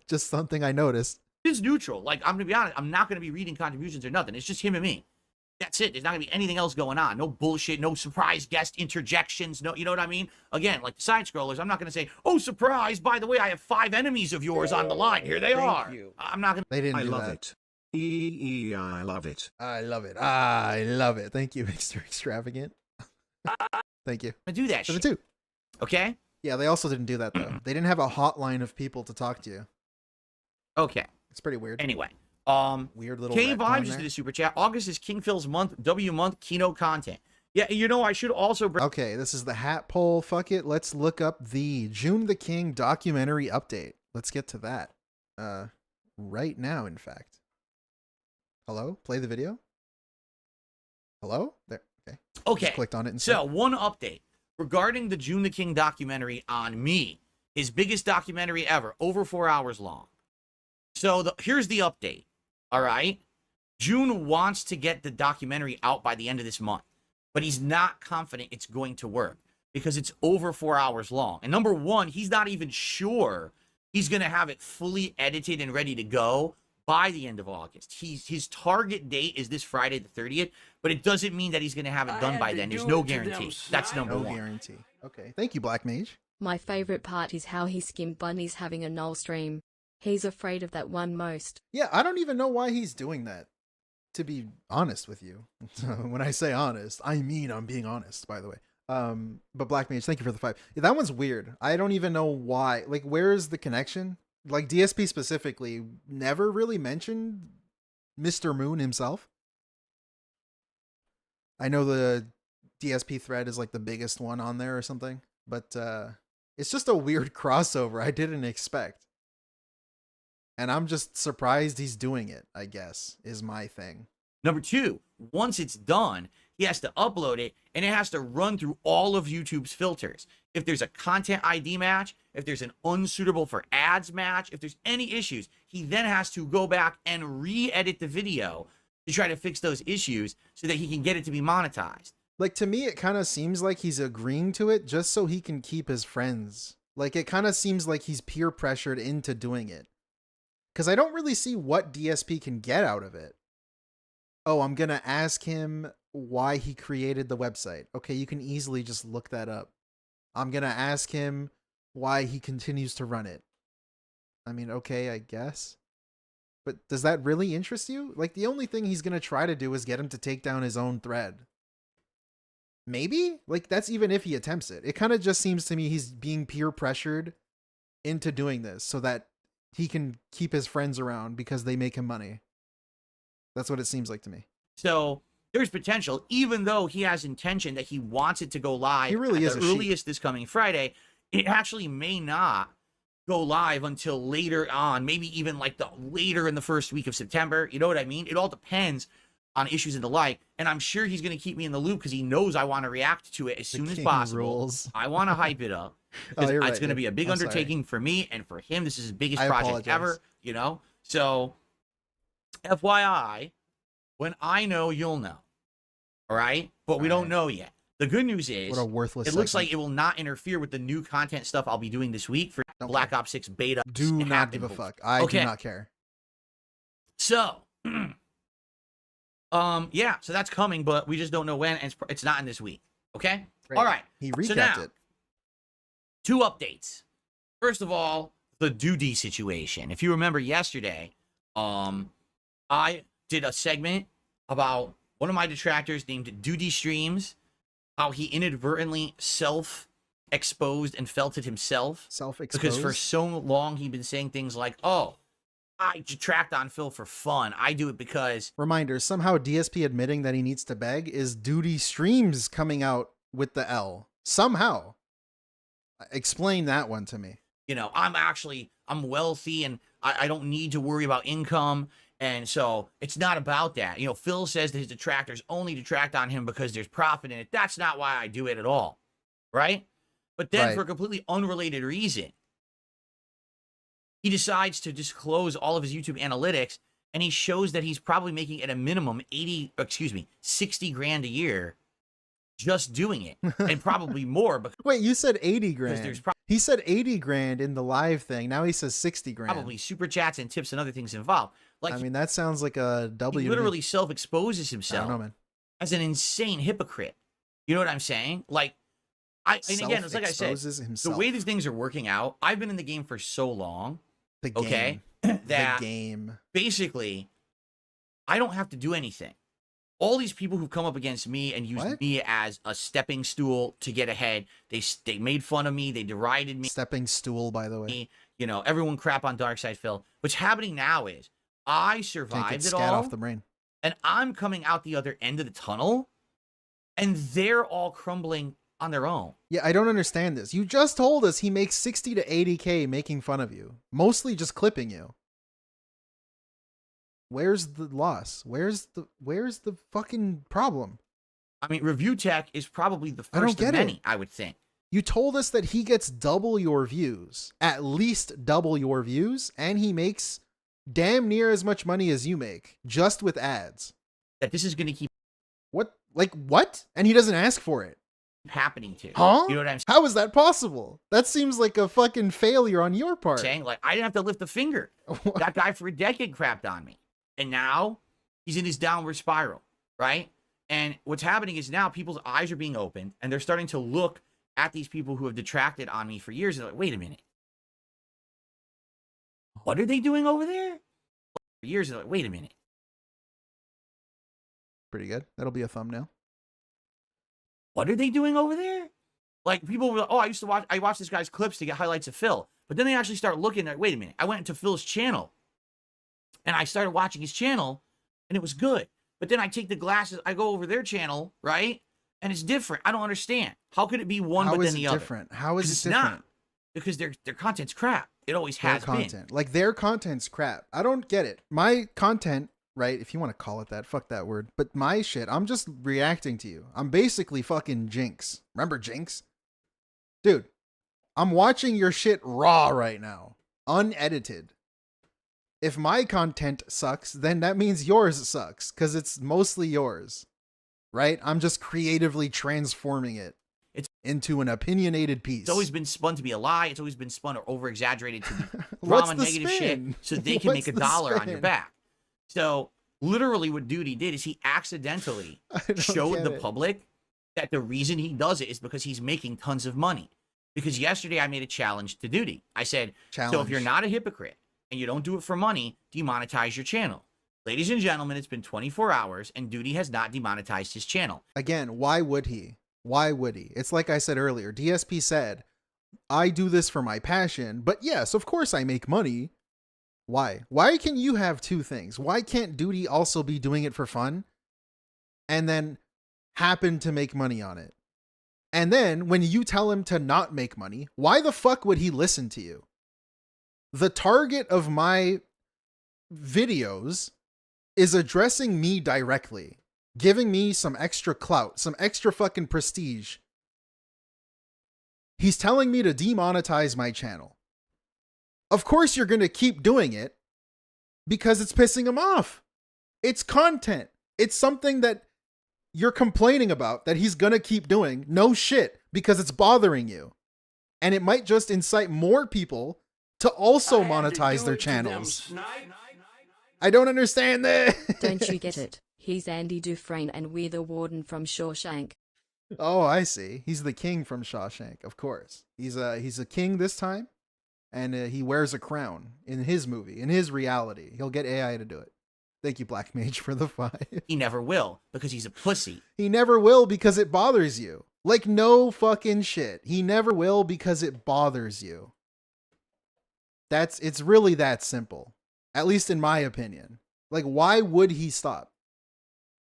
Just something I noticed. It's neutral. Like, I'm going to be honest, I'm not going to be reading contributions or nothing. It's just him and me. That's it. There's not going to be anything else going on. No bullshit, no surprise guest interjections. No, you know what I mean? Again, like the side scrollers, I'm not going to say, oh, surprise, by the way, I have 5 enemies of yours on the line. Here they are. I'm not going to. They didn't I do love that. it. I love it. I love it. I love it. Thank you, Mr. Extravagant. Thank you. do that For the shit. 2. Okay? Yeah, they also didn't do that, though. They didn't have a hotline of people to talk to you. Okay. It's pretty weird. Anyway. Weird little K retcon Vibes there. did a super chat. August is King Phil's month, W month, Kino content. Yeah, I should also bring. Okay, this is the hat poll. Fuck it. Let's look up the JoonTheKing documentary update. Let's get to that. Right now, in fact. Hello? Play the video? Hello? There. Okay. Okay. Just clicked on it and So, one update regarding the JoonTheKing documentary on me. His biggest documentary ever, over 4 hours long. So, here's the update. All right? June wants to get the documentary out by the end of this month, but he's not confident it's going to work because it's over 4 hours long. And number one, he's not even sure he's going to have it fully edited and ready to go by the end of August. His target date is this Friday the 30th, but it doesn't mean that he's going to have it done by then. There's no guarantee. That's number no one. guarantee. Okay. Thank you, Black Mage. My favorite part is how he skimmed Bunny's having a null stream. He's afraid of that one most. Yeah, I don't even know why he's doing that, to be honest with you. When I say honest, I mean I'm being honest, by the way. But Black Mage, thank you for the 5. Yeah, that one's weird. I don't even know why. Like, where is the connection like DSP specifically never really mentioned Mr. Moon himself. I know the DSP thread is like the biggest one on there or something, but it's just a weird crossover I didn't expect. And I'm just surprised he's doing it, I guess, is my thing. Number 2, once it's done, he has to upload it, and it has to run through all of YouTube's filters. If there's a content ID match, if there's an unsuitable for ads match, if there's any issues, he then has to go back and re-edit the video to try to fix those issues so that he can get it to be monetized. Like, to me, it kind of seems like he's agreeing to it just so he can keep his friends. Like, it kind of seems like he's peer pressured into doing it. Because I don't really see what DSP can get out of it. Oh, I'm going to ask him why he created the website. Okay, you can easily just look that up. I'm going to ask him why he continues to run it. I mean, okay, I guess. But does that really interest you? Like, the only thing he's going to try to do is get him to take down his own thread. Maybe? Like, that's even if he attempts it. It kind of just seems to me he's being peer pressured into doing this so that he can keep his friends around because they make him money. That's what it seems like to me. So there's potential, even though he has intention that he wants it to go live He really at is the a earliest this coming Friday. It actually may not go live until later on, maybe even like the later in the first week of September. You know what I mean? It all depends on issues and the like. And I'm sure he's going to keep me in the loop because he knows I want to react to it as soon as king possible. rules. I want to hype it up. Oh, you're It's right, going to dude. be a big I'm sorry. undertaking for me and for him. This is his biggest I project apologize. ever, you know? So, FYI, when I know, you'll know. All right? But we All don't right. know yet. The good news is, What a worthless it looks segment. like it will not interfere with the new content stuff I'll be doing this week for Okay. Black Ops 6 beta. Do not give a happen. fuck. I Okay. do not care. So, yeah, so that's coming, but we just don't know when, and it's not in this week. Okay? Great. All right. He So recapped now, it. 2 updates. First of all, the Doody situation. If you remember yesterday, I did a segment about one of my detractors named DoodyStreams, how he inadvertently self-exposed and felt it himself. Self-exposed. Because for so long he'd been saying things like, oh, I detract on Phil for fun. I do it because... Reminder, somehow DSP admitting that he needs to beg is DoodyStreams coming out with the L. Somehow. Explain that one to me. You know, I'm wealthy and I don't need to worry about income. And so it's not about that. You know, Phil says that his detractors only detract on him because there's profit in it. That's not why I do it at all. Right? But then Right. for a completely unrelated reason, he decides to disclose all of his YouTube analytics, and he shows that he's probably making at a minimum 60 grand a year just doing it, and probably more because Wait, you said 80 grand. there's He said 80 grand in the live thing. Now he says 60 grand. probably super chats and tips and other things involved. Like, I mean, that sounds like a W. he to me. literally self-exposes I don't himself know, man. as an insane hypocrite. You know what I'm saying? Like, and again, it's like I said, Self-exposes the himself. way these things are working out, I've been in the game for so long, The game. okay, The that game. basically I don't have to do anything. All these people who've come up against me and used What? me as a stepping stool to get ahead, they made fun of me, they derided me. Stepping stool, by the way. You know, everyone crap on Darkside Phil. What's happening now is I Can't get survived it scat all, off the brain. and I'm coming out the other end of the tunnel, and they're all crumbling on their own. Yeah, I don't understand this. You just told us he makes 60 to 80K making fun of you. Mostly just clipping you. Where's the loss? Where's the fucking problem? I mean, Review Tech is probably the I don't first get of it. many, I would think. You told us that he gets double your views, at least double your views, and he makes damn near as much money as you make, just with ads. That this is going to keep What? Like, what? And he doesn't ask for it. happening to. Huh? You know what I'm How is that possible? That seems like a fucking failure on your part. saying? Like, I didn't have to lift a finger. That guy for a decade crapped on me. And now he's in his downward spiral, right? And what's happening is now people's eyes are being opened and they're starting to look at these people who have detracted on me for years. And they're like, wait a minute. What are they doing over there? For years, they're like, wait a minute. Pretty good. That'll be a thumbnail. What are they doing over there? Like people were, oh, I watched this guy's clips to get highlights of Phil. But then they actually start looking at, wait a minute, I went into Phil's channel and I started watching his channel and it was good. But then I take the glasses, I go over their channel, right? And it's different. I don't understand. How could it be one but then the other? Different? How is it It's different? not. Because their content's crap. It always has been. Like their content's crap. I don't get it. My content, right? If you want to call it that, fuck that word. But my shit, I'm just reacting to you. I'm basically fucking Jinx. Remember Jinx? Dude, I'm watching your shit raw right now. Unedited. If my content sucks, then that means yours sucks. Because it's mostly yours. Right? I'm just creatively transforming it into an opinionated piece. It's always been spun to be a lie. It's always been spun or over-exaggerated to be drama, negative shit, so they can make a dollar on your back. So literally what Doody did is he accidentally showed the public that the reason he does it is because he's making tons of money. Because yesterday I made a challenge to Doody. I said, so if you're not a hypocrite and you don't do it for money, demonetize your channel. Ladies and gentlemen, it's been 24 hours and Doody has not demonetized his channel. Again, why would he? Why would he? It's like I said earlier. DSP said, I do this for my passion, but yes, of course I make money. Why? Why can you have two things? Why can't Doody also be doing it for fun and then happen to make money on it? And then when you tell him to not make money, why the fuck would he listen to you? The target of my videos is addressing me directly, giving me some extra clout, some extra fucking prestige. He's telling me to demonetize my channel. Of course you're going to keep doing it because it's pissing him off. It's content. It's something that you're complaining about that he's going to keep doing. No shit, because it's bothering you. And it might just incite more people to also monetize their channels. I don't understand that. Don't you get it? He's Andy Dufresne and we're the warden from Shawshank. Oh, I see. He's the king from Shawshank, of course. He's a king this time, and he wears a crown in his movie, in his reality. He'll get AI to do it. Thank you, Black Mage, for the 5. He never will, because he's a pussy. He never will because it bothers you. Like, no fucking shit. He never will because it bothers you. It's really that simple. At least in my opinion. Like, why would he stop?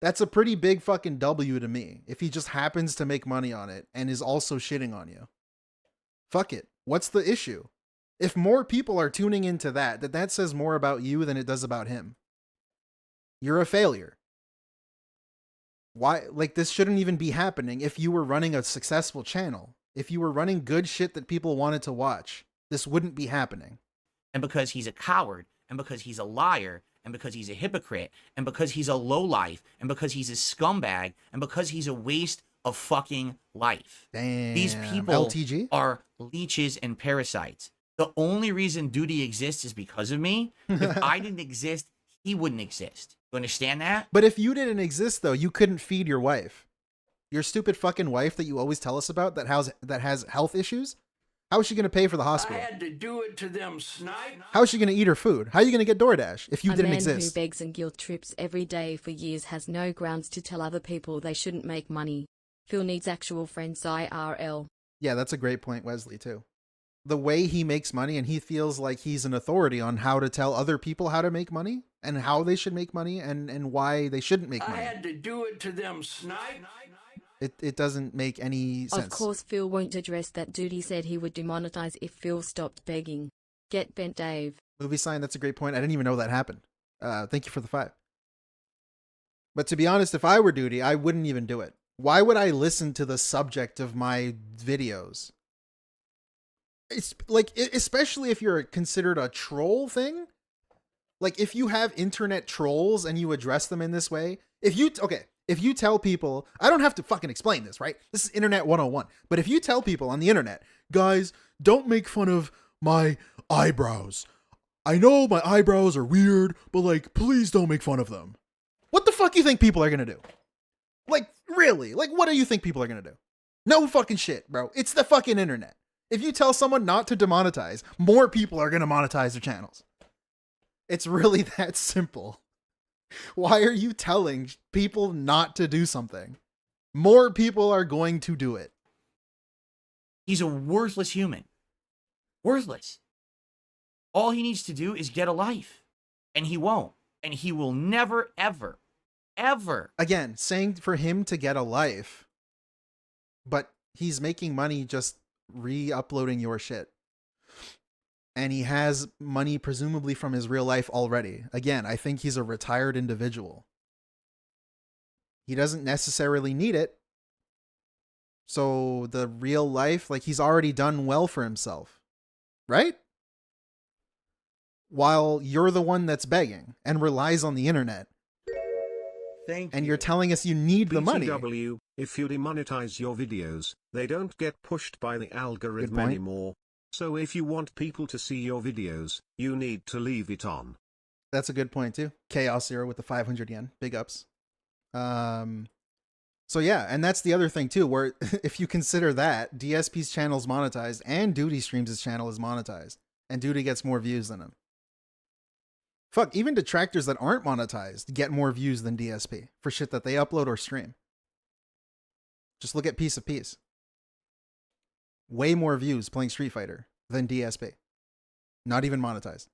That's a pretty big fucking W to me, if he just happens to make money on it and is also shitting on you. Fuck it. What's the issue? If more people are tuning into that says more about you than it does about him. You're a failure. Why? Like, this shouldn't even be happening if you were running a successful channel. If you were running good shit that people wanted to watch, this wouldn't be happening. And because he's a coward, and because he's a liar, and because he's a hypocrite, and because he's a lowlife, and because he's a scumbag, and because he's a waste of fucking life. Damn. These people LTG? are leeches and parasites. The only reason Doody exists is because of me. If I didn't exist, he wouldn't exist. You understand that? But if you didn't exist, though, you couldn't feed your wife. Your stupid fucking wife that you always tell us about that has health issues? How is she going to pay for the hospital? I had to do it to them, snipe. How is she going to eat her food? How are you going to get DoorDash if you didn't A exist? man who begs and guilt trips every day for years has no grounds to tell other people they shouldn't make money. Phil needs actual friends IRL. Yeah, that's a great point, Wesley, too. The way he makes money, and he feels like he's an authority on how to tell other people how to make money and how they should make money and why they shouldn't make money. I had to do it to them, snipe. It doesn't make any sense. Of course Phil won't address that. Doody said he would demonetize if Phil stopped begging. Get bent, Dave. Movie sign, that's a great point. I didn't even know that happened. Thank you for the 5. But to be honest, if I were Doody, I wouldn't even do it. Why would I listen to the subject of my videos? It's like, especially if you're considered a troll thing. Like, if you have internet trolls and you address them in this way, if you tell people, I don't have to fucking explain this, right? This is Internet 101. But if you tell people on the internet, guys, don't make fun of my eyebrows. I know my eyebrows are weird, but like, please don't make fun of them. What the fuck you think people are gonna do? Like, really? Like, what do you think people are gonna do? No fucking shit, bro. It's the fucking internet. If you tell someone not to demonetize, more people are gonna monetize their channels. It's really that simple. Why are you telling people not to do something? More people are going to do it. He's a worthless human. Worthless. All he needs to do is get a life. And he won't. And he will never, ever, ever. Again, saying for him to get a life, but he's making money just re-uploading your shit. And he has money presumably from his real life already. Again, I think he's a retired individual. He doesn't necessarily need it. So the real life, like, he's already done well for himself. Right? While you're the one that's begging and relies on the internet. Thank and you're telling us you need the money. BTW, if you demonetize your videos, they don't get pushed by the algorithm point. anymore. So if you want people to see your videos, you need to leave it on. That's a good point too. Chaos Zero with the 500 yen. Big ups. So yeah, and that's the other thing too, where if you consider that, DSP's channel is monetized and DoodyStreams' channel is monetized. And Doody gets more views than him. Fuck, even detractors that aren't monetized get more views than DSP for shit that they upload or stream. Just look at Piece of Peace. Way more views playing Street Fighter than DSP. Not even monetized.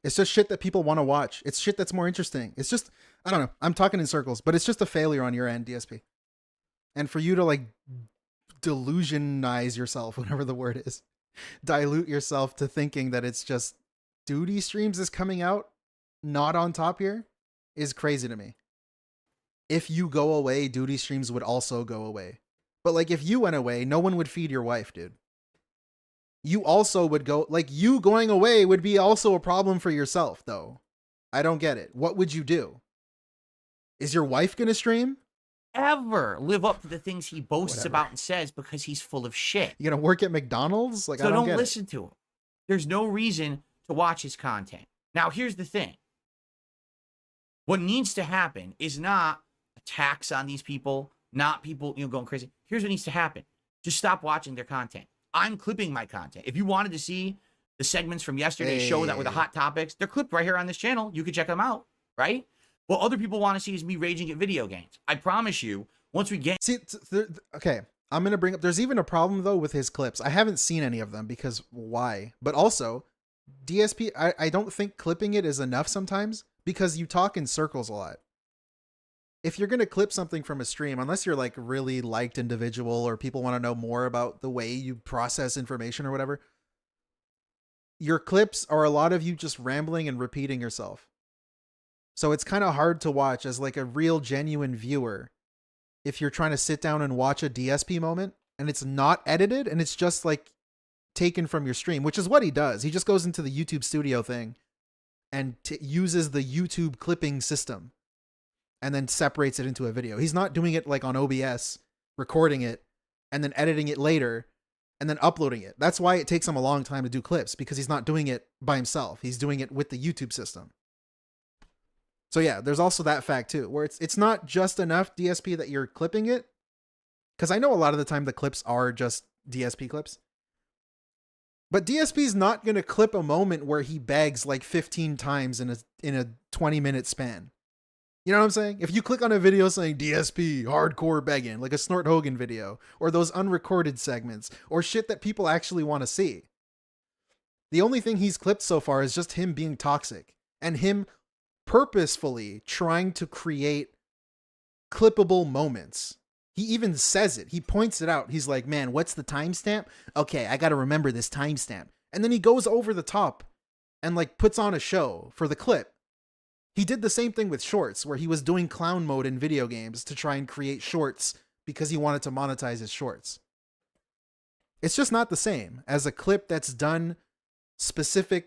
It's just shit that people want to watch. It's shit that's more interesting. It's just, I don't know. I'm talking in circles, but it's just a failure on your end, DSP. And for you to like delusionize yourself, whatever the word is, dilute yourself to thinking that it's just DoodyStreams is coming out not on top here is crazy to me. If you go away, DoodyStreams would also go away. But like if you went away, no one would feed your wife, dude. You also would go, like you going away would be also a problem for yourself though. I don't get it. What would you do? Is your wife going to stream? Ever live up to the things he boasts Whatever. about and says because he's full of shit. You going to work at McDonald's? Like, So I don't get listen to him. There's no reason to watch his content. Now, here's the thing. What needs to happen is not attacks on these people, not people, going crazy. Here's what needs to happen. Just stop watching their content. I'm clipping my content. If you wanted to see the segments from yesterday's show that were the hot topics, they're clipped right here on this channel. You can check them out, right? What other people want to see is me raging at video games. I promise you, once we get... See, okay, I'm going to bring up... There's even a problem, though, with his clips. I haven't seen any of them because why? But also, DSP, I don't think clipping it is enough sometimes because you talk in circles a lot. If you're going to clip something from a stream, unless you're like really liked individual or people want to know more about the way you process information or whatever, your clips are a lot of you just rambling and repeating yourself. So it's kind of hard to watch as like a real genuine viewer if you're trying to sit down and watch a DSP moment and it's not edited and it's just like taken from your stream, which is what he does. He just goes into the YouTube studio thing and uses the YouTube clipping system and then separates it into a video. He's not doing it like on OBS, recording it and then editing it later and then uploading it. That's why it takes him a long time to do clips, because he's not doing it by himself. He's doing it with the YouTube system. So yeah, there's also that fact too, where it's not just enough DSP that you're clipping it. Because I know a lot of the time the clips are just DSP clips. But DSP's not going to clip a moment where he begs like 15 times in a 20-minute span. You know what I'm saying? If you click on a video saying DSP, hardcore begging, like a Snort Hogan video, or those unrecorded segments, or shit that people actually want to see. The only thing he's clipped so far is just him being toxic and him purposefully trying to create clippable moments. He even says it. He points it out. He's like, man, what's the timestamp? Okay, I got to remember this timestamp. And then he goes over the top and like puts on a show for the clip. He did the same thing with shorts, where he was doing clown mode in video games to try and create shorts because he wanted to monetize his shorts. It's just not the same as a clip that's done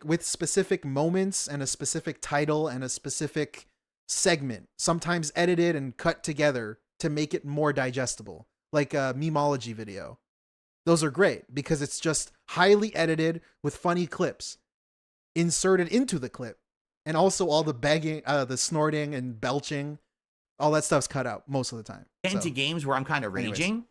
with specific moments and a specific title and a specific segment, sometimes edited and cut together to make it more digestible, like a memeology video. Those are great because it's just highly edited with funny clips inserted into the clip. And also all the begging, the snorting and belching, all that stuff's cut out most of the time. Get into games where I'm kind of raging. Anyways,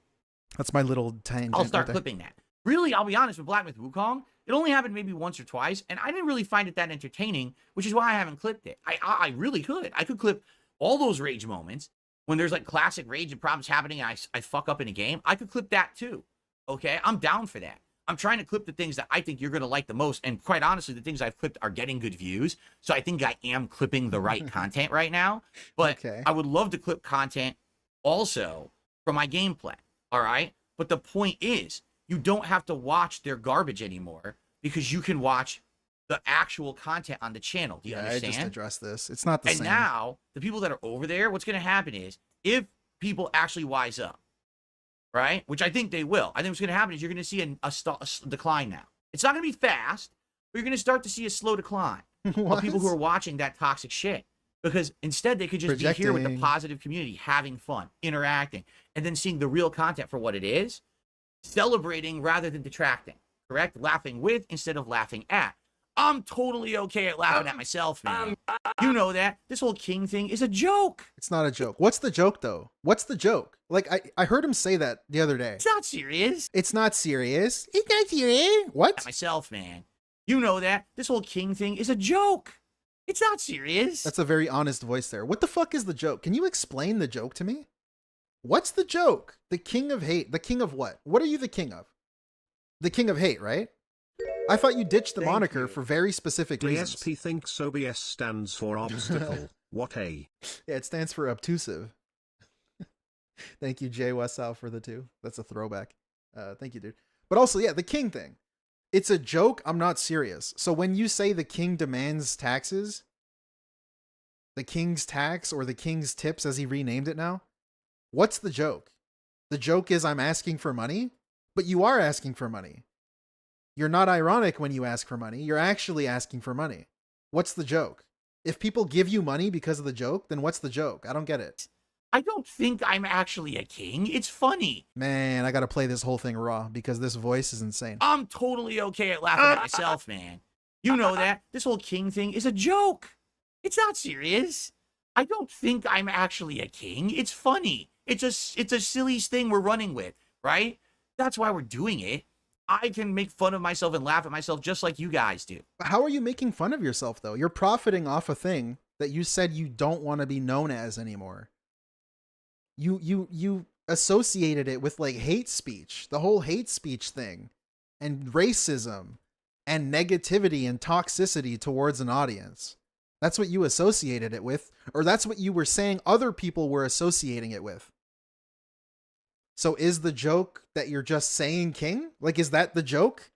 that's my little tangent. I'll start right there. clipping that. Really, I'll be honest, with Black Myth Wukong, it only happened maybe once or twice, and I didn't really find it that entertaining, which is why I haven't clipped it. I really could. I could clip all those rage moments when there's like classic rage and problems happening and I fuck up in a game. I could clip that too. Okay, I'm down for that. I'm trying to clip the things that I think you're going to like the most. And quite honestly, the things I've clipped are getting good views. So I think I am clipping the right content right now. But Okay. I would love to clip content also from my gameplay. All right. But the point is, you don't have to watch their garbage anymore because you can watch the actual content on the channel. Do you understand? I just addressed this. It's not the And same. now, the people that are over there, what's going to happen is if people actually wise up, right? Which I think they will. I think what's going to happen is you're going to see a decline now. It's not going to be fast, but you're going to start to see a slow decline of people who are watching that toxic shit. Because instead, they could just be here with the Projecting. positive community, having fun, interacting, and then seeing the real content for what it is, celebrating rather than detracting, correct? Laughing with instead of laughing at. I'm totally okay at laughing at myself, man. You know that. This whole king thing is a joke. It's not a joke. What's the joke, though? What's the joke? Like, I heard him say that the other day. It's not serious. It's not serious. It's not serious. What? At myself, man. You know that. This whole king thing is a joke. It's not serious. That's a very honest voice there. What the fuck is the joke? Can you explain the joke to me? What's the joke? The king of hate. The king of what? What are you the king of? The king of hate, right? I thought you ditched the Thank moniker you. for very specific reasons. DSP thinks OBS stands for obstacle. What a. Yeah, it stands for obtrusive. Thank you, Jay Westall, for the 2. That's a throwback. Thank you, dude. But also, yeah, the king thing. It's a joke. I'm not serious. So when you say the king demands taxes, the king's tax or the king's tips, as he renamed it now, what's the joke? The joke is I'm asking for money, but you are asking for money. You're not ironic when you ask for money. You're actually asking for money. What's the joke? If people give you money because of the joke, then what's the joke? I don't get it. I don't think I'm actually a king. It's funny. Man, I gotta play this whole thing raw because this voice is insane. I'm totally okay at laughing at myself, man. You know that. This whole king thing is a joke. It's not serious. I don't think I'm actually a king. It's funny. It's a silly thing we're running with, right? That's why we're doing it. I can make fun of myself and laugh at myself just like you guys do. How are you making fun of yourself, though? You're profiting off a thing that you said you don't want to be known as anymore. You associated it with like hate speech, the whole hate speech thing, and racism and negativity and toxicity towards an audience. That's what you associated it with, or that's what you were saying other people were associating it with. So is the joke that you're just saying king? Like, is that the joke?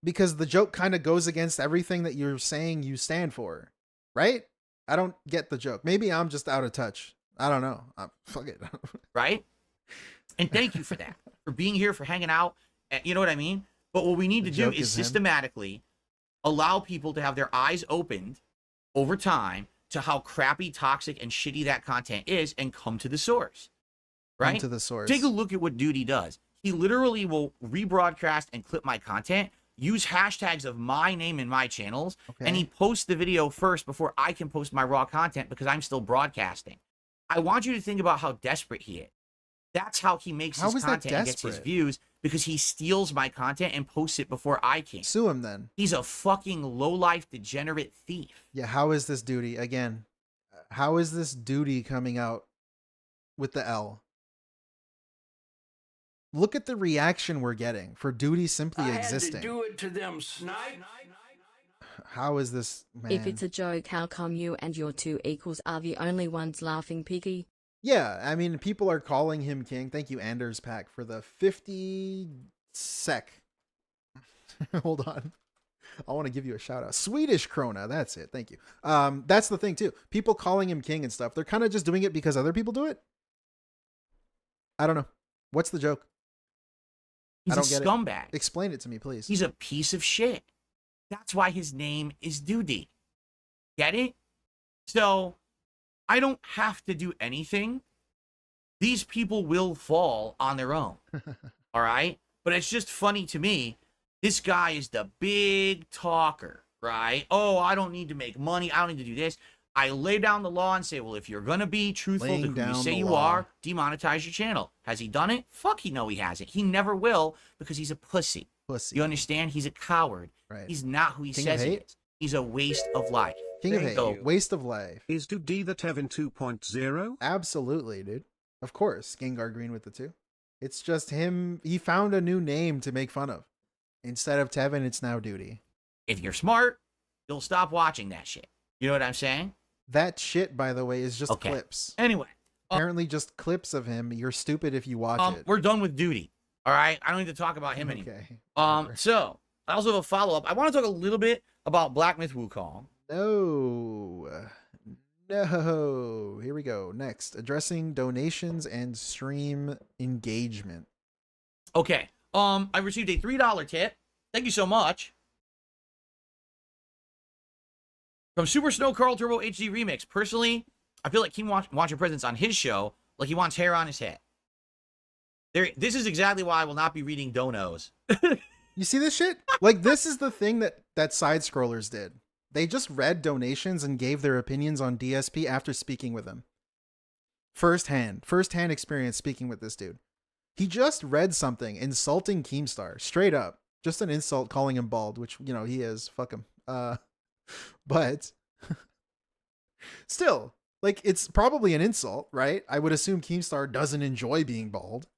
Because the joke kind of goes against everything that you're saying you stand for, right? I don't get the joke. Maybe I'm just out of touch. I don't know. Fuck it. Right? And thank you for that, for being here, for hanging out. You know what I mean? But what we need to do joke is is him. systematically allow people to have their eyes opened over time to how crappy, toxic, and shitty that content is and come to the source. Right? To the source. Take a look at what Doody does. He literally will rebroadcast and clip my content, use hashtags of my name in my channels, Okay. and he posts the video first before I can post my raw content because I'm still broadcasting. I want you to think about how desperate he is. That's how he makes How his is that content and gets his desperate? views, because he steals my content and posts it before I can. Sue him then. He's a fucking low-life, degenerate thief. Yeah, how is this Doody? Again, how is this Doody coming out with the L? Look at the reaction we're getting for Doody simply existing. do it to them, snipe. How is this, man? If it's a joke, how come you and your 2 equals are the only ones laughing, Piggy? Yeah, I mean, people are calling him king. Thank you, Anders Pack, for the 50 sec. Hold on. I want to give you a shout out. Swedish Krona, that's it. Thank you. That's the thing too. People calling him king and stuff. They're kind of just doing it because other people do it. I don't know. What's the joke? He's I don't a get it. scumbag. Explain it to me, please. He's a piece of shit. That's why his name is Doody. Get it? So, I don't have to do anything. These people will fall on their own. All right? But it's just funny to me. This guy is the big talker, right? Oh, I don't need to make money. I don't need to do this. I lay down the law and say, well, if you're going to be truthful Laying to who you down say the you law. are, demonetize your channel. Has he done it? Fuck, no, he hasn't. He never will because he's a pussy. Pussy. You understand? He's a coward. Right. He's not who he King of says he hate? is. He's a waste of life. King of Thank hate. you. Waste of life. Is Doody the Tevin 2.0? Absolutely, dude. Of course. Gengar Green with the 2. It's just him. He found a new name to make fun of. Instead of Tevin, it's now Doody. If you're smart, you'll stop watching that shit. You know what I'm saying? That shit, by the way, is just clips. Anyway. Apparently just clips of him. You're stupid if you watch it. We're done with Doody. All right? I don't need to talk about him anymore. Okay. So, I also have a follow-up. I want to talk a little bit about Black Myth Wukong. No. Here we go. Next, addressing donations and stream engagement. Okay. I received a $3 tip. Thank you so much. From Super Snow Carl Turbo HD Remix. Personally, I feel like he wants your presence on his show like he wants hair on his head. This is exactly why I will not be reading donos. You see this shit? Like, this is the thing that side scrollers did. They just read donations and gave their opinions on DSP after speaking with him. Firsthand experience speaking with this dude. He just read something insulting Keemstar, straight up. Just an insult calling him bald, which, you know, he is. Fuck him. But still, like, it's probably an insult, right? I would assume Keemstar doesn't enjoy being bald.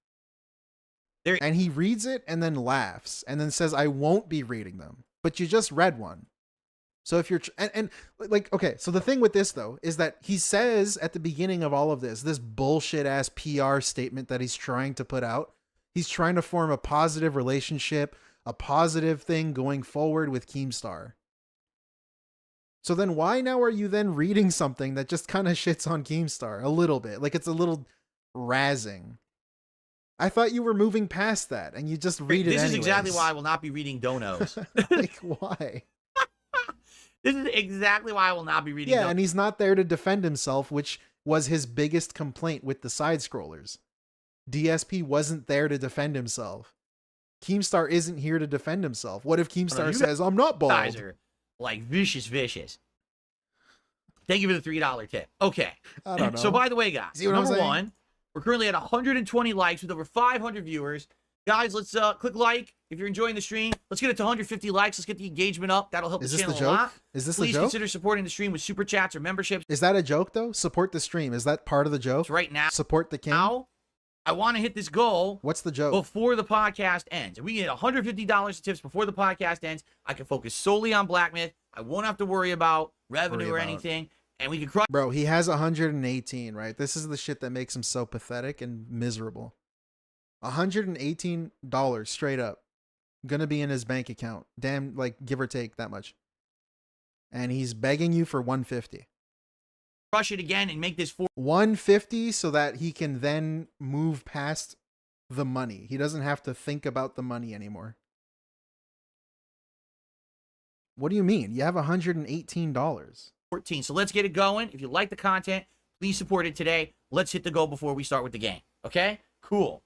And he reads it and then laughs and then says, I won't be reading them. But you just read one. So if you're, and like, okay, so the thing with this though, is that he says at the beginning of all of this bullshit ass PR statement that he's trying to put out, he's trying to form a positive relationship, a positive thing going forward with Keemstar. So then why now are you then reading something that just kind of shits on Keemstar a little bit? Like, it's a little razzing. I thought you were moving past that and you just read it anyways. This is exactly why I will not be reading donos. Like, why? This is exactly why I will not be reading. Yeah, and he's not there to defend himself, which was his biggest complaint with the side scrollers. DSP wasn't there to defend himself. Keemstar isn't here to defend himself. What if Keemstar says, I'm not bald? Guys are like vicious. Thank you for the $3 tip. Okay. I don't know. So by the way, guys, number one, we're currently at 120 likes with over 500 viewers. Guys, let's click like if you're enjoying the stream. Let's get it to 150 likes. Let's get the engagement up. That'll help the channel a lot. Is this the joke? Please consider supporting the stream with super chats or memberships. Is that a joke though? Support the stream. Is that part of the joke? Right now. Support the king. Now, I want to hit this goal. What's the joke? Before the podcast ends. If we get $150 of tips before the podcast ends, I can focus solely on Black Myth. I won't have to worry about revenue or anything. And we can crush. Bro, he has 118, right? This is the shit that makes him so pathetic and miserable. $118 straight up. Gonna be in his bank account. Damn, like, give or take that much. And he's begging you for 150. Crush it again and make this 150 so that he can then move past the money. He doesn't have to think about the money anymore. What do you mean? You have $118. 14. So let's get it going. If you like the content, please support it today. Let's hit the goal before we start with the game. Okay? Cool.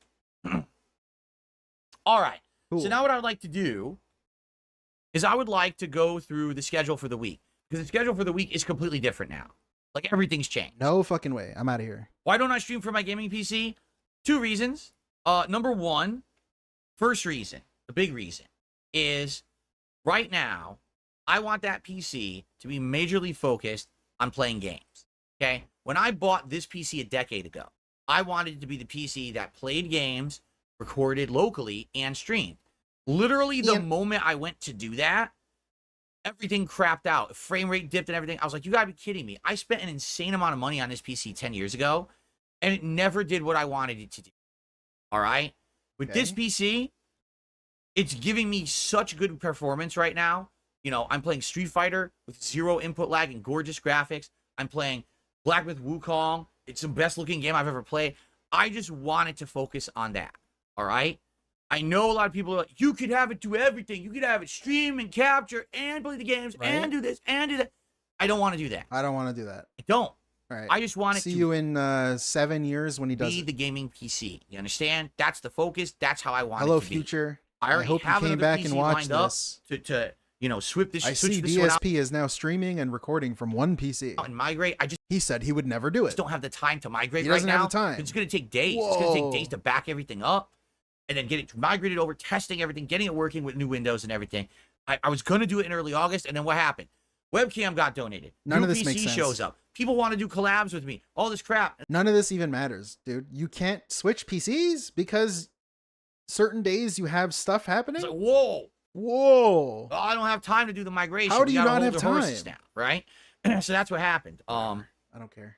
All right. Cool. So now what I would like to do is I would like to go through the schedule for the week. Because the schedule for the week is completely different now. Like, everything's changed. No fucking way. I'm out of here. Why don't I stream from my gaming PC? 2 reasons. Number one, first reason, the big reason, is right now, I want that PC to be majorly focused on playing games. Okay? When I bought this PC a decade ago, I wanted it to be the PC that played games, recorded locally, and streamed. Literally, the moment I went to do that, everything crapped out. Frame rate dipped and everything. I was like, you gotta be kidding me. I spent an insane amount of money on this PC 10 years ago, and it never did what I wanted it to do. All right? With this PC, it's giving me such good performance right now. You know, I'm playing Street Fighter with 0 input lag and gorgeous graphics. I'm playing Black Myth Wukong. It's the best looking game I've ever played. I just wanted to focus on that. All right? I know a lot of people are like, you could have it do everything. You could have it stream and capture and play the games and do this and do that. I don't want to do that. I don't want to do that. I don't. All right. I just want it see to you in 7 years when he does be the gaming PC. You understand? That's the focus. That's how I want Hello, it to be. future. I hope you came back and watched this. To you know, switch this. I see DSP is now streaming and recording from one PC. And migrate. He said he would never do it. Just don't have the time to migrate he right doesn't now. have the time. It's going to take days. It's going to take days to back everything up and then get it migrated over, testing everything, getting it working with new Windows and everything. I was going to do it in early August, and then what happened? Webcam got donated. None New of this PC makes sense. shows up. People want to do collabs with me. All this crap. None of this even matters, dude. You can't switch PCs because certain days you have stuff happening. It's like, whoa. Whoa. Oh, I don't have time to do the migration. How do you We gotta not hold have the horses time? down, right? So that's what happened. I don't care.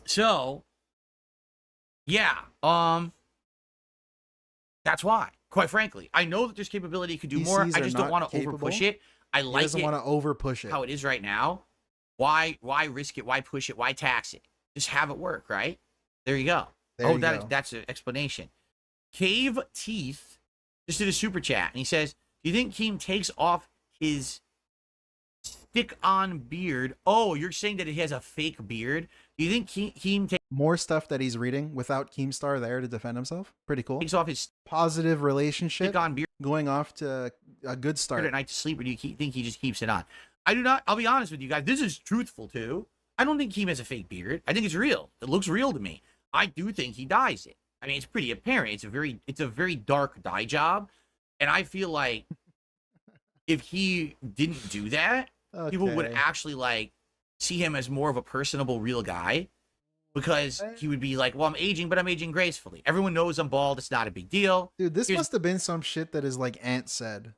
So yeah, that's why. Quite frankly, I know that there's capability could do more. PCs I are just don't not want to over capable. push it. I He like doesn't it want to over push it. how it is right now. Why risk it? Why push it? Why tax it? Just have it work, right? There you go. There Oh, you go. that's an explanation. Cave Teeth just did a super chat, and he says, "Do you think Keem takes off his stick-on beard?" Oh, you're saying that he has a fake beard? Do you think Keem More stuff that he's reading without Keemstar there to defend himself. Pretty cool. takes off his Positive relationship stick-on beard going off to a good at start. night to sleep, or do you think he just keeps it on? I do not. I'll be honest with you guys. This is truthful too. I don't think Keem has a fake beard. I think it's real. It looks real to me. I do think he dyes it. I mean, it's pretty apparent. It's a very dark dye job, and I feel like if he didn't do that, people would Okay. actually like see him as more of a personable, real guy, because he would be like, "Well, I'm aging, but I'm aging gracefully. Everyone knows I'm bald. It's not a big deal." Dude, this Here's- must have been some shit that his like aunt said.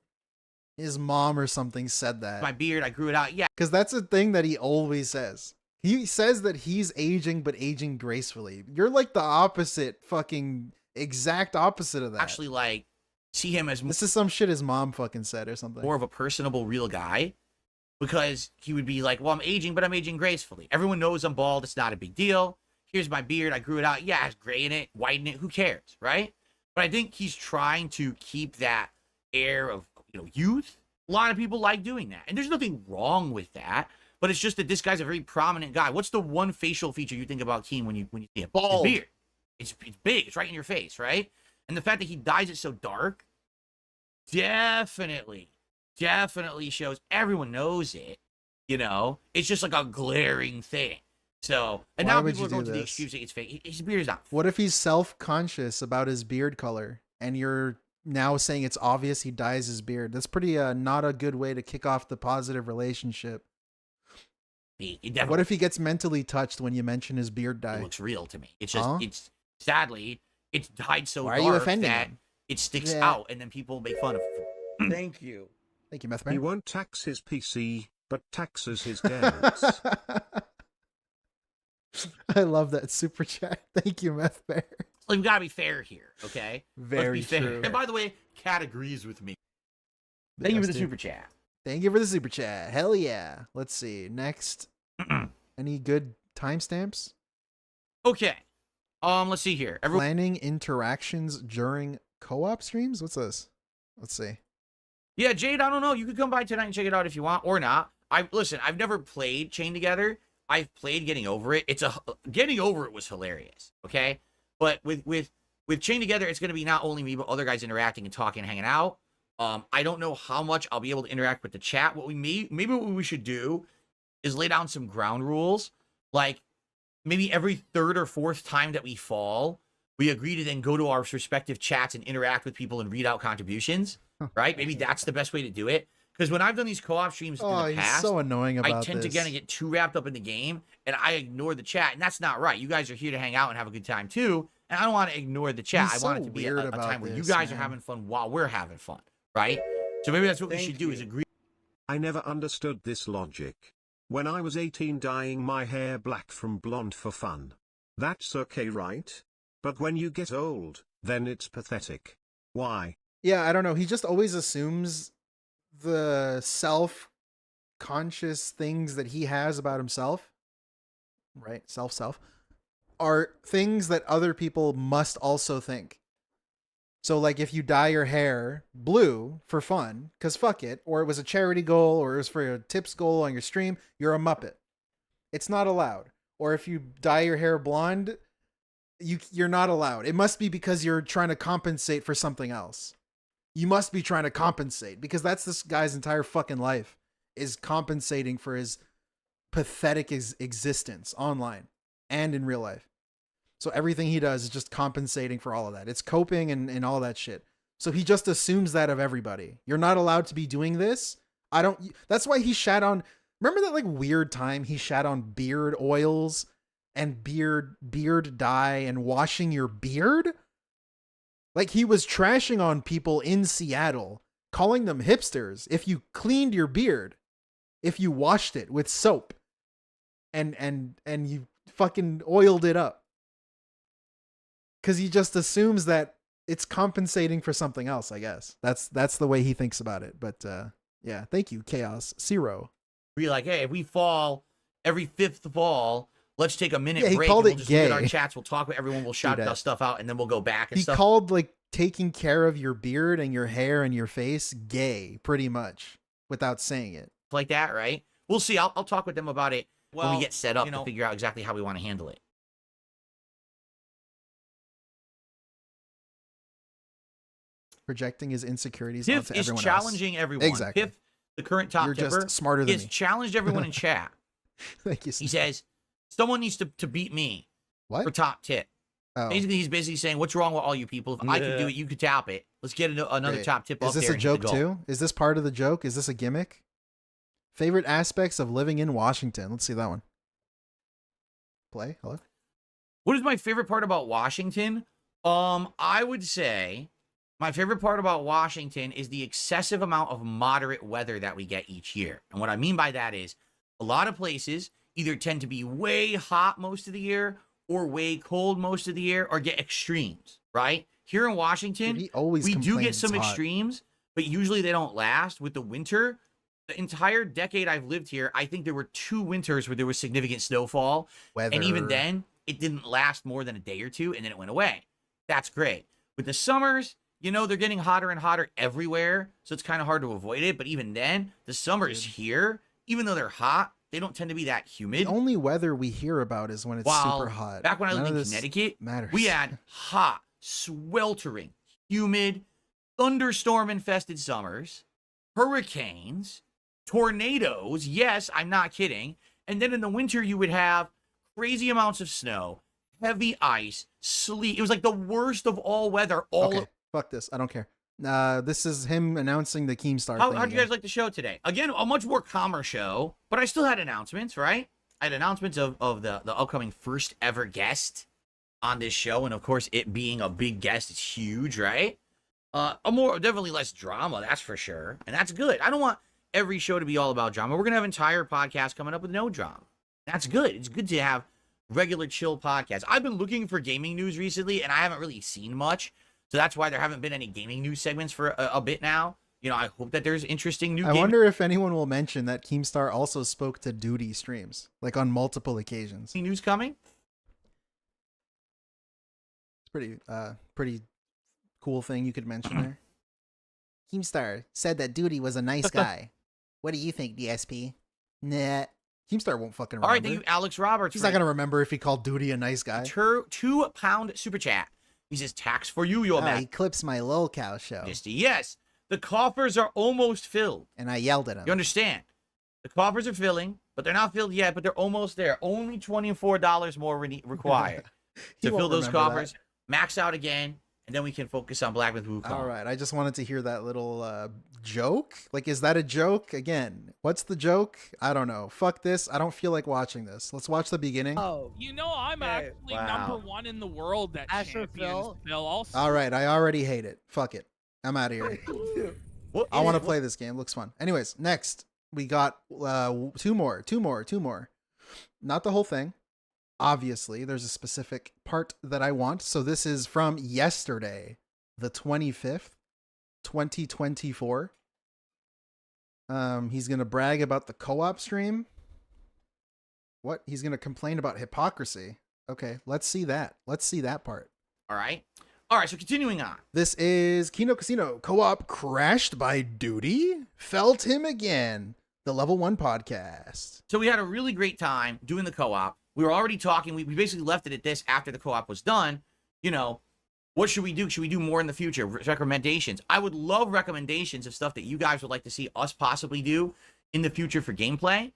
His mom or something said that. My beard, I grew it out. Yeah, Because that's a thing that he always says. He says that he's aging, but aging gracefully. You're like the opposite, fucking exact opposite of that. actually, like see him as this is some shit his mom fucking said or something. more of a personable, real guy, because he would be like, "Well, I'm aging, but I'm aging gracefully. Everyone knows I'm bald. It's not a big deal. Here's my beard. I grew it out. Yeah, it's gray in it, white in it. Who cares, right?" But I think he's trying to keep that air of, youth. A lot of people like doing that, and there's nothing wrong with that. But it's just that this guy's a very prominent guy. What's the one facial feature you think about Keem when you see him? Bald. His beard. It's big. It's right in your face, right? And the fact that he dyes it so dark, definitely shows everyone knows it. It's just like a glaring thing. So, and Why now would people you are going do to the this? extreme saying it's fake. His beard is not. What if he's self-conscious about his beard color and you're now saying it's obvious he dyes his beard? That's pretty not a good way to kick off the positive relationship. It What definitely if he gets mentally touched when you mention his beard dye? looks real to me. It's just, Huh? it's sadly, it's dyed so Why are you dark offending that him? it sticks Yeah. out, and then people make fun of it. Thank you. Thank you, Meth He Man. won't tax his PC, but taxes his games. I love that super chat. Thank you, Meth Bear. Like, we gotta be fair here, okay? Very Let's be fair. true. And by the way, Cat agrees with me. Thank you for the Yes, dude. super chat. Thank you for the super chat. Hell yeah. Let's see. Next. Any good timestamps? Okay. Let's see here. Everyone, Planning interactions during co-op streams? What's this? Let's see. yeah, Jade, I don't know. You could come by tonight and check it out if you want, or not. I've never played Chained Together. I've played Getting Over It. Getting Over It was hilarious. Okay, but with Chained Together, it's gonna be not only me but other guys interacting and talking and hanging out. I don't know how much I'll be able to interact with the chat. Maybe what we should do is lay down some ground rules, like maybe every third or fourth time that we fall, we agree to then go to our respective chats and interact with people and read out contributions, right? Maybe that's the best way to do it. Because when I've done these co-op streams in Oh, the he's past, so annoying about I tend to this. get too wrapped up in the game, and I ignore the chat, and that's not right. You guys are here to hang out and have a good time too, and I don't want to ignore the chat. He's I want so it to be weird a about time where you this, guys are man. having fun while we're having fun, right? So maybe that's what we Thank should do: is you. agree. I never understood this logic. When I was 18 dyeing my hair black from blonde for fun. That's okay, right? But when you get old, then it's pathetic. Why? Yeah, I don't know. He just always assumes the self-conscious things that he has about himself, right? Self, are things that other people must also think. So, like, if you dye your hair blue for fun, because fuck it, or it was a charity goal, or it was for a tips goal on your stream, you're a Muppet. It's not allowed. Or if you dye your hair blonde, you're not allowed. It must be because you're trying to compensate for something else. You must be trying to compensate, because that's this guy's entire fucking life, is compensating for his pathetic existence online and in real life. So everything he does is just compensating for all of that. It's coping and all that shit. So he just assumes that of everybody. You're not allowed to be doing this. That's why he shat on Remember that like weird time he shat on beard oils and beard dye and washing your beard? Like he was trashing on people in Seattle, calling them hipsters if you cleaned your beard, if you washed it with soap and you fucking oiled it up. Cuz he just assumes that it's compensating for something else, I guess. That's the way he thinks about it. But yeah, thank you, Chaos Zero. Be like, hey, if we fall every 5th fall, let's take a minute Yeah, he break. called And we'll it just look at our gay. chats. We'll talk with everyone. We'll shout Dude, that stuff out, and then we'll go back and He stuff called like taking care of your beard and your hair and your face gay, pretty much, without saying it. like that, right? We'll see. I'll talk with them about it when Well, we get set up you to know- figure out exactly how we want to handle it. Projecting his insecurities Piff onto is everyone challenging everyone. Exactly. Piff, the current top You're tipper, just smarter than has me. challenged everyone in chat. else. Thank you. He says, someone needs to beat me for What? top tip. Oh. Basically, he's basically saying, what's wrong with all you people? If I can do it, you could top it. Let's get another Great. top tip Is up this there a and hit the joke goal. too? Is this part of the joke? Is this a gimmick? Favorite aspects of living in Washington. Let's see that one. Play. Hello. What is my favorite part about Washington? I would say my favorite part about Washington is the excessive amount of moderate weather that we get each year. And what I mean by that is a lot of places either tend to be way hot most of the year or way cold most of the year or get extremes, right? Here in Washington, Dude, he always we do complains get some it's hot. extremes, but usually they don't last. With the winter, the entire decade I've lived here, I think there were 2 winters where there was significant snowfall. And even Weather. then, it didn't last more than a day or two, and then it went away. That's great. With the summers, you know, they're getting hotter and hotter everywhere, so it's kind of hard to avoid it. But even then, the summers here, even though they're hot, they don't tend to be that humid. The only weather we hear about is when it's While super hot. back when I None lived of in this Connecticut, matters. we had hot, sweltering, humid, thunderstorm-infested summers, hurricanes, tornadoes. Yes, I'm not kidding. And then in the winter, you would have crazy amounts of snow, heavy ice, sleet. It was like the worst of all weather. Okay, fuck this. I don't care. This is him announcing the Keemstar How'd thing you again. guys like the show today? Again, a much more calmer show, but I still had announcements, right? I had announcements of the upcoming first ever guest on this show, and of course, it being a big guest, it's huge, right? Definitely less drama, that's for sure, and that's good. I don't want every show to be all about drama. We're gonna have entire podcasts coming up with no drama. That's good. It's good to have regular chill podcasts. I've been looking for gaming news recently, and I haven't really seen much. So that's why there haven't been any gaming news segments for a bit now. You know, I hope that there's interesting new I wonder if anyone will mention that Keemstar also spoke to DoodyStreams, like on multiple occasions. news coming. It's pretty cool thing you could mention there. Keemstar said that Doody was a nice guy. What do you think, DSP? Nah. Keemstar won't fucking remember. All right, thank you, Alex Roberts. He's for not gonna remember if he called Doody a nice guy. £2 super chat. He says, tax for you, your Oh, man. he clips my lol cow show. Yes, the coffers are almost filled. And I yelled at him. You understand? The coffers are filling, but they're not filled yet, but they're almost there. Only $24 more He required to fill won't those remember coffers. Max out again, and then we can focus on Black with Wukong. All right, I just wanted to hear that little joke. Like, is that a joke? Again, what's the joke? I don't know. Fuck this. I don't feel like watching this. Let's watch the beginning. Oh, You know, I'm Okay, actually wow. number 1 in the world at Asher Champions, Phil. Also, All right, I already hate it. Fuck it. I'm out of here. What I is- want to play this game. Looks fun. Anyways, next we got two more. Not the whole thing. Obviously, there's a specific part that I want. So this is from yesterday, the 25th, 2024. He's going to brag about the co-op stream. What? He's going to complain about hypocrisy. Okay, let's see that. Let's see that part. All right. All right, so continuing on. This is Kino Casino Co-op crashed by Doody. Felt him again. The Level 1 podcast. So we had a really great time doing the co-op. We were already talking. We basically left it at this after the co-op was done. You know, what should we do? Should we do more in the future? Recommendations. I would love recommendations of stuff that you guys would like to see us possibly do in the future for gameplay.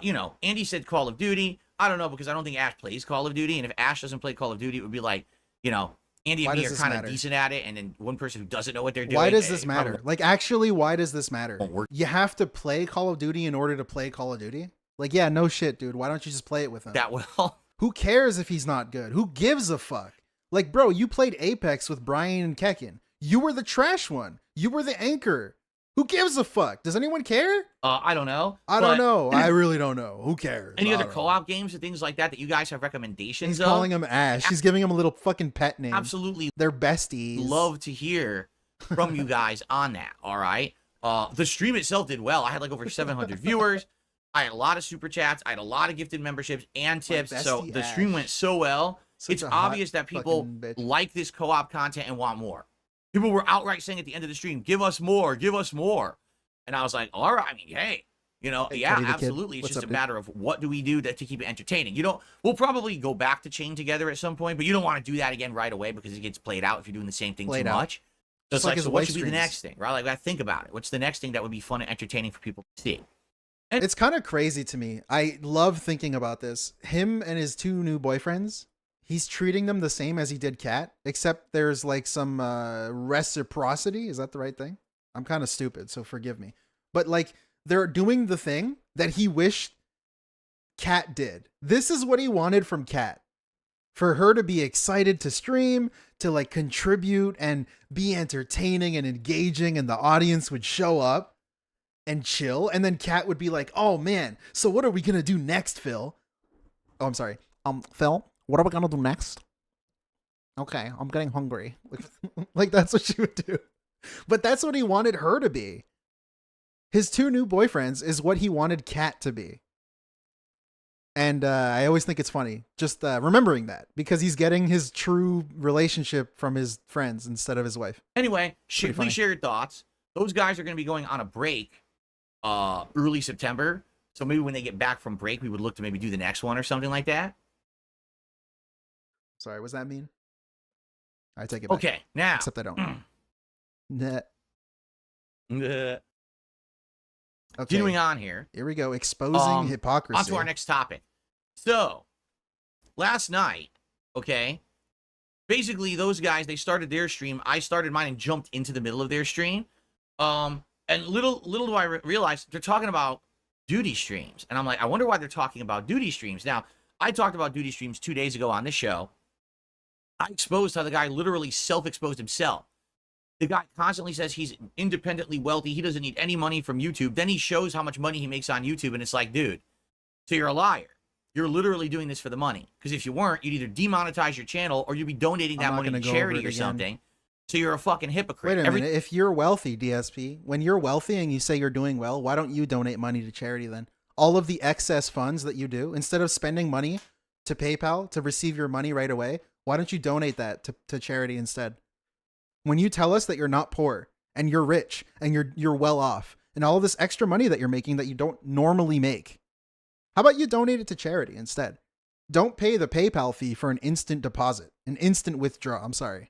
You know, Andy said Call of Duty. I don't know, because I don't think Ash plays Call of Duty. And if Ash doesn't play Call of Duty, it would be like, you know, Andy Why and me does are this kind of matter? decent at it, and then one person who doesn't know what they're doing. Why does it this probably matter? Like, actually, why does this matter? won't work. You have to play Call of Duty in order to play Call of Duty? Like, yeah, no shit, dude. Why don't you just play it with him? that well. Who cares if he's not good? Who gives a fuck? Like, bro, you played Apex with Brian and Kekin. You were the trash one. You were the anchor. Who gives a fuck? Does anyone care? I don't know. I don't know. I really don't know. Who cares? Any I other don't know. co-op games and things like that you guys have recommendations He's of? calling him Ash. She's giving him a little fucking pet name. Absolutely They're besties. love to hear from you guys on that. All right. The stream itself did well. I had like over 700 viewers. I had a lot of super chats. I had a lot of gifted memberships and tips. So bestie the stream Ash. went so well. Such It's a hot obvious that people fucking bitch. like this co-op content and want more. People were outright saying at the end of the stream, "Give us more, give us more." And I was like, "All right, I mean, hey, Hey, yeah, Cuddy the Kid. absolutely. It's What's just up, a matter of what do we do to keep it entertaining. We'll probably go back to Chain together at some point, but you don't want to do that again right away because it gets played out if you're doing the same thing Played too out. much. So Just it's like like, his so what wife should be the streams. next thing, right? Like, I think about it. What's the next thing that would be fun and entertaining for people to see? It's kind of crazy to me. I love thinking about this. Him and his two new boyfriends, he's treating them the same as he did Kat, except there's like some reciprocity. Is that the right thing? I'm kind of stupid, so forgive me. But like, they're doing the thing that he wished Kat did. This is what he wanted from Kat. For her to be excited to stream, to like contribute and be entertaining and engaging, and the audience would show up and chill. And then Kat would be like, "Oh man, so what are we gonna do next, Phil?" Oh, I'm sorry. Phil, what are we gonna do next? Okay, I'm getting hungry. Like that's what she would do. But that's what he wanted her to be. His two new boyfriends is what he wanted Kat to be. And I always think it's funny just remembering that because he's getting his true relationship from his friends instead of his wife. Anyway, Pretty funny. please share your thoughts. Those guys are going to be going on a break early September. So maybe when they get back from break, we would look to maybe do the next one or something like that. Sorry, was that mean? I take it back. Okay, now. Except I don't. Nah. Okay. Continuing on here. Here we go. Exposing hypocrisy. On to our next topic. So, last night, okay, basically those guys, they started their stream. I started mine and jumped into the middle of their stream. And little do I realize they're talking about DoodyStreams. And I'm like, I wonder why they're talking about DoodyStreams. Now, I talked about DoodyStreams 2 days ago on this show. I exposed how the guy literally self-exposed himself. The guy constantly says he's independently wealthy. He doesn't need any money from YouTube. Then he shows how much money he makes on YouTube. And it's like, dude, so you're a liar. You're literally doing this for the money. Because if you weren't, you'd either demonetize your channel or you'd be donating that money to charity or something. So you're a fucking hypocrite. Wait a minute. If you're wealthy, DSP, when you're wealthy and you say you're doing well, why don't you donate money to charity then? All of the excess funds that you do, instead of spending money to PayPal to receive your money right away, why don't you donate that to charity instead? When you tell us that you're not poor and you're rich and you're well off and all of this extra money that you're making that you don't normally make, how about you donate it to charity instead? Don't pay the PayPal fee for an instant deposit, an instant withdrawal. I'm sorry.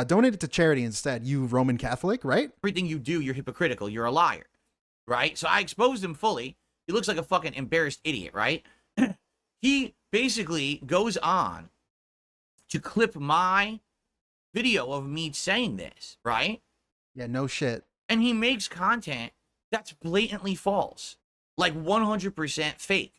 Donate it to charity instead, you Roman Catholic, right? Everything you do, you're hypocritical. You're a liar, right? So I exposed him fully. He looks like a fucking embarrassed idiot, right? He basically goes on to clip my video of me saying this, right? Yeah, no shit. And he makes content that's blatantly false, like 100% fake.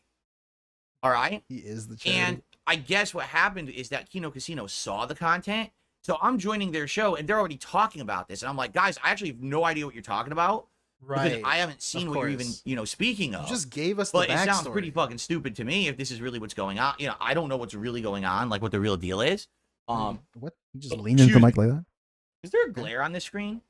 All right? He is the charity. And I guess what happened is that Kino Casino saw the content. So I'm joining their show and they're already talking about this. And I'm like, guys, I actually have no idea what you're talking about. Right. Because I haven't seen what you're even, speaking of. You just gave us but the backstory. It sounds pretty fucking stupid to me if this is really what's going on. I don't know what's really going on, like what the real deal is. What? You just lean into the mic like that? Is there a glare on this screen?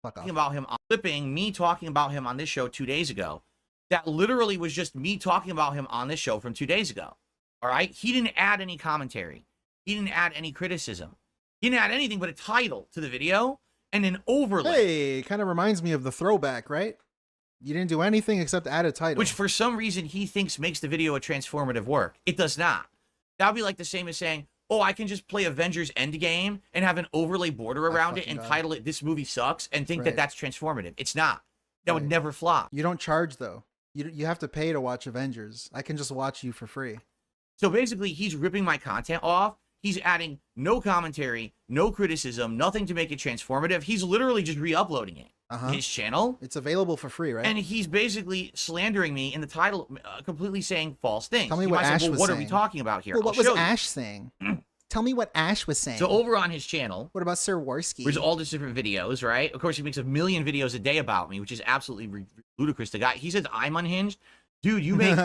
Fuck off. Talking about him flipping me talking about him on this show 2 days ago. That literally was just me talking about him on this show from 2 days ago. All right? He didn't add any commentary. He didn't add any criticism. He didn't add anything but a title to the video and an overlay. Hey, kind of reminds me of the throwback, right? You didn't do anything except add a title. Which for some reason he thinks makes the video a transformative work. It does not. That would be like the same as saying, oh, I can just play Avengers Endgame and have an overlay border around it and title it "This Movie Sucks" and think that that's transformative. It's not. That would never flop. You don't charge though. You have to pay to watch Avengers. I can just watch you for free. So basically, he's ripping my content off. He's adding no commentary, no criticism, nothing to make it transformative. He's literally just re-uploading it to his channel. It's available for free, right? And he's basically slandering me in the title, completely saying false things. Tell me You what might say, Ash well, was what saying. are we talking about here? Well, what I'll was show you. Ash saying? Tell me what Ash was saying. So over on his channel, what about Sir Warski? there's all these different videos, right? Of course, he makes a million videos a day about me, which is absolutely ludicrous. The guy, he says I'm unhinged. Dude, you make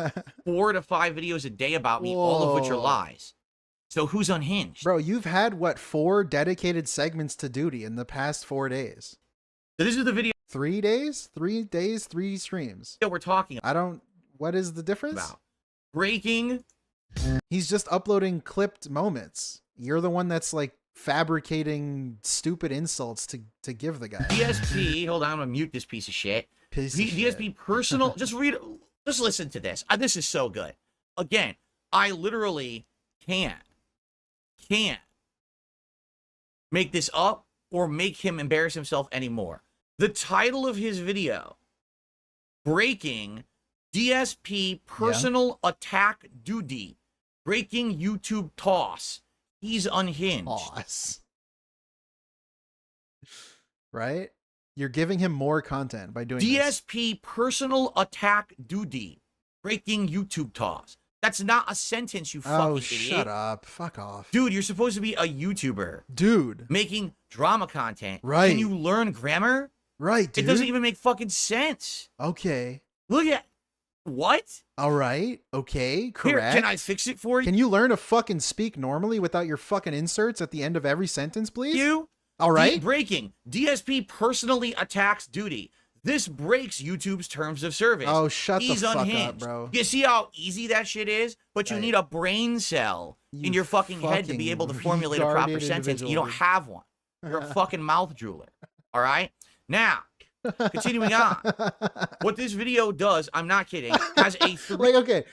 4 to 5 videos a day about me, all of which are Whoa. lies. So who's unhinged? Bro, you've had, what, 4 dedicated segments to Doody in the past 4 days? So this is the video 3 days? 3 days, 3 streams. we're talking I don't... What is the difference? about. Breaking. He's just uploading clipped moments. You're the one that's, like, fabricating stupid insults to give the guy. DSP, hold on, I'm gonna mute this piece of shit. DSP personal, just listen to this. This is so good. Again, I literally can't make this up or make him embarrass himself anymore. The title of his video, Breaking DSP Personal Attack Doody, Breaking YouTube Toss. He's unhinged. Toss. Right? You're giving him more content by doing this. DSP Personal Attack Doody, Breaking YouTube Toss. That's not a sentence, you fucking Oh, idiot. shut up. Fuck off. Dude, you're supposed to be a YouTuber. Dude. Making drama content. Right. Can you learn grammar? Right, dude. It doesn't even make fucking sense. Okay. Look at... What? All right. Okay. Here, Correct. can I fix it for you? Can you learn to fucking speak normally without your fucking inserts at the end of every sentence, please? All right. Breaking. DSP personally attacks Doody. This breaks YouTube's terms of service. Oh, shut the He's fuck unhinged. up, bro. You see how easy that shit is? But you Right. need a brain cell in your fucking head to be able to formulate a proper retarded sentence. You individual. don't have one. You're a fucking mouth drooler. All right? Now, continuing on. What this video does, I'm not kidding, has a Like, okay.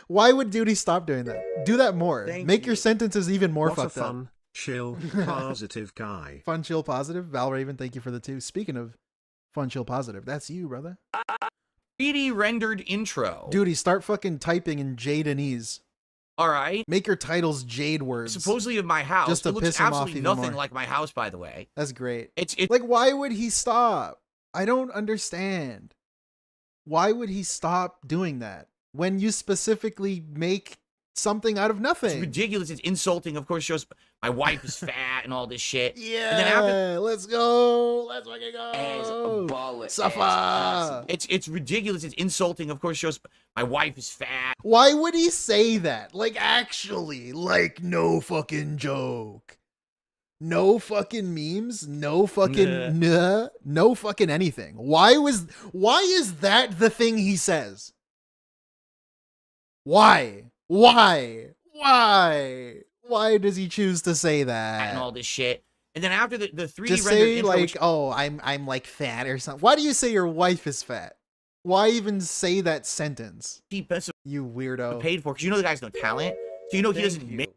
Why would Doody stop doing that? Do that more. Thank Make you. your sentences even more What a fucked up. fun, chill, positive guy. Fun, chill, positive. Val Raven, thank you for the 2. Speaking of fun, chill, positive, that's you, brother. 3D rendered intro. Doody, start fucking typing in Jadenese. All right? Make your titles Jade words. Supposedly of my house. Just to It looks piss him off absolutely even nothing more. like my house, by the way. That's great. It's Like, why would he stop? I don't understand. Why would he stop doing that when you specifically make something out of It's nothing? ridiculous. It's insulting. Of course, shows my wife is fat and all this shit. Yeah, And then after, let's go. Let's fucking go. Safa. it's ridiculous. It's insulting. Of course, shows my wife is fat. Why would he say that? Like, actually, like, no fucking joke. No fucking memes, no fucking no fucking anything. Why is that the thing he says? Why does he choose to say that? And all this shit. And then after the 3D Just rendered say intro, like, which oh, I'm like fat or something. Why do you say your wife is fat? Why even say that sentence? he You weirdo. paid for, because you know the guy's no talent. So you know he doesn't make.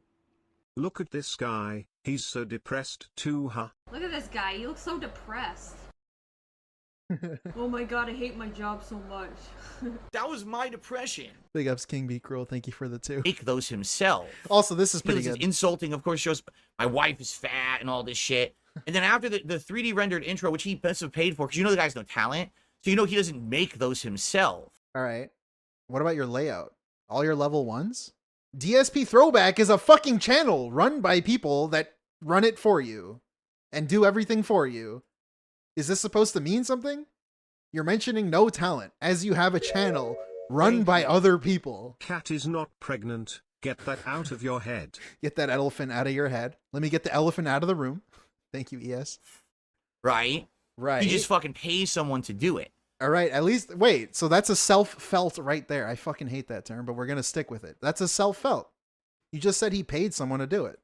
Look at this guy, he's so depressed too, huh? Look at this guy, he looks so depressed. Oh my god, I hate my job so much. That was my depression. Big ups, King Be Cruel. Thank you for the 2. Make those himself. Also, this is pretty It's good. insulting. Of course, shows my wife is fat and all this shit. And then after the 3D rendered intro, which he must have paid for, because you know the guy's no talent. So you know he doesn't make those himself. All right. What about your layout? All your level 1s? DSP Throwback is a fucking channel run by people that run it for you and do everything for you. Is this supposed to mean something? You're mentioning no talent as you have a channel run by other people. Cat is not pregnant. Get that out of your head. Get that elephant out of your head. Let me get the elephant out of the room. Thank you, ES. Right? Right. He just fucking pays someone to do it. All right, at least, wait, so that's a self-felt right there. I fucking hate that term, but we're going to stick with it. That's a self-felt. You just said he paid someone to do it.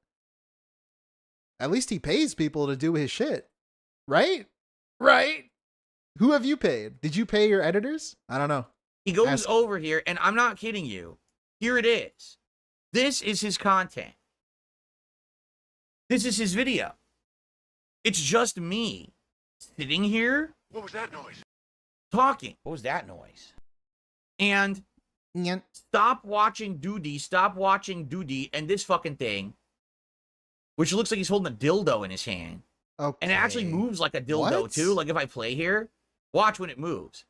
At least he pays people to do his shit. Right? Right? Who have you paid? Did you pay your editors? I don't know. He goes over here, and I'm not kidding you. Here it is. This is his content. This is his video. It's just me sitting here. What was that noise? Talking. What was that noise? And stop watching Doody, and this fucking thing. which looks like he's holding a dildo in his hand. Okay. And it actually moves like a dildo What? too. Like if I play here, watch when it moves.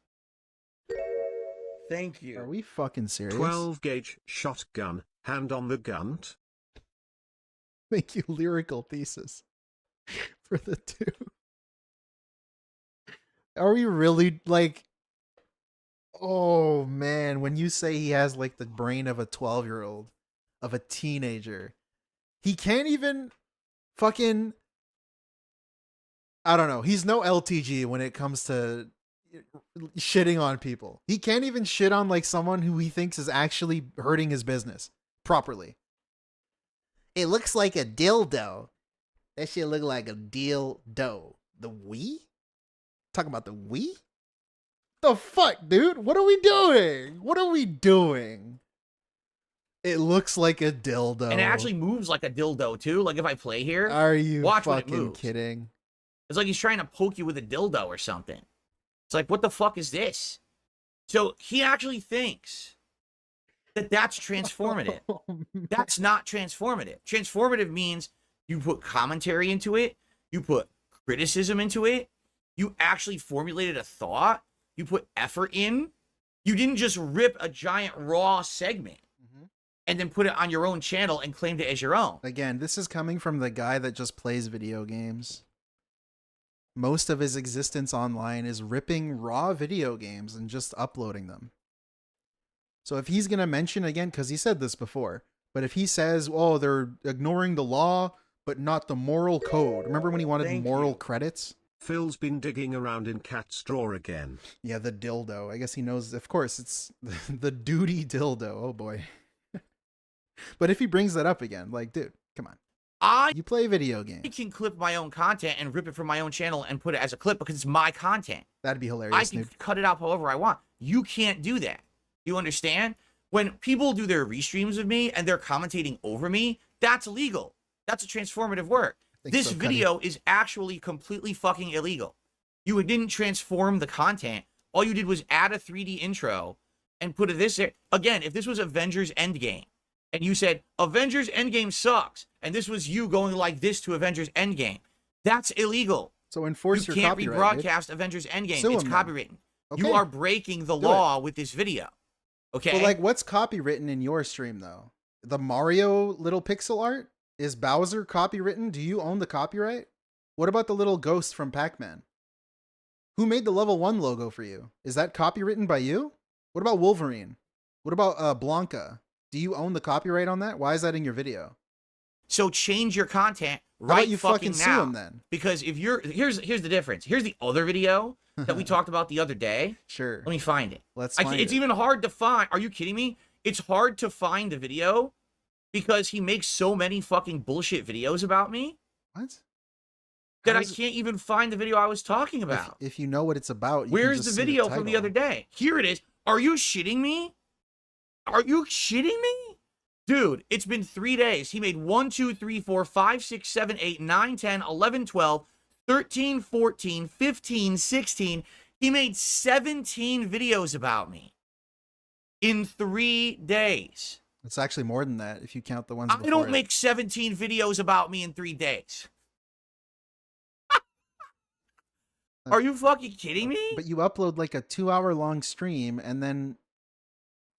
Thank you. Are we fucking serious? 12 gauge shotgun, hand on the gun. Thank you, lyrical thesis, for the 2. Are we really like? Oh man, when you say he has like the brain of a 12-year-old, of a teenager, he can't even fucking. I don't know. He's no LTG when it comes to shitting on people. He can't even shit on like someone who he thinks is actually hurting his business properly. It looks like a dildo. That shit look like a dildo. The Wii? Talking about the Wii? The fuck, dude? What are we doing? What are we doing? It looks like a dildo. And it actually moves like a dildo too. Like if I play here, Are you watch when it fucking moves. kidding? It's like he's trying to poke you with a dildo or something. It's like, what the fuck is this? So he actually thinks that that's transformative. That's not transformative. Transformative means you put commentary into it, you put criticism into it, you actually formulated a thought, you put effort in. You didn't just rip a giant raw segment and then put it on your own channel and claimed it as your own. Again, this is coming from the guy that just plays video games. Most of his existence online is ripping raw video games and just uploading them. So if he's going to mention again, because he said this before, but if he says, oh, they're ignoring the law, but not the moral code. Remember when he wanted moral credits? Phil's been digging around in Cat's drawer again. Yeah, the dildo. I guess he knows. Of course, it's the Doody dildo. Oh, boy. But if he brings that up again, like, dude, come on. You play video games. I can clip my own content and rip it from my own channel and put it as a clip because it's my content. That'd be hilarious. I can cut it out however I want. You can't do that. You understand? When people do their restreams of me and they're commentating over me, that's illegal. That's a transformative work. This video is actually completely fucking illegal. You didn't transform the content. All you did was add a 3D intro and put this there. Again, if this was Avengers Endgame and you said, Avengers Endgame sucks, and this was you going like this to Avengers Endgame, that's illegal. So enforce your copyright. You can't rebroadcast Avengers Endgame. Sue It's him, copywritten. Okay. You are breaking the law with this video. Okay? But like, what's copywritten in your stream, though? The Mario little pixel art? Is Bowser copywritten? Do you own the copyright? What about the little ghost from Pac-Man? Who made the level 1 logo for you? Is that copywritten by you? What about Wolverine? What about Blanca? Do you own the copyright on that? Why is that in your video? So change your content How about right you fucking sue now. him then? Because if you're here's the difference. Here's the other video that we talked about the other day. Sure. Let me find it. Let's find It's it. even hard to find. Are you kidding me? It's hard to find the video because he makes so many fucking bullshit videos about me. What? That How I is it- can't even find the video I was talking about. If you know what it's about, you Where's can the just see video from the title. other day? Here it is. Are you shitting me? Are you shitting me? Dude, it's been 3 days. He made 1, 2, 3, 4, 5, 6, 7, 8, 9, 10, 11, 12, 13, 14, 15, 16. He made 17 videos about me in 3 days. It's actually more than that if you count the ones I before don't it. make 17 videos about me in 3 days. Are you fucking kidding me? But you upload like a 2-hour-long stream and then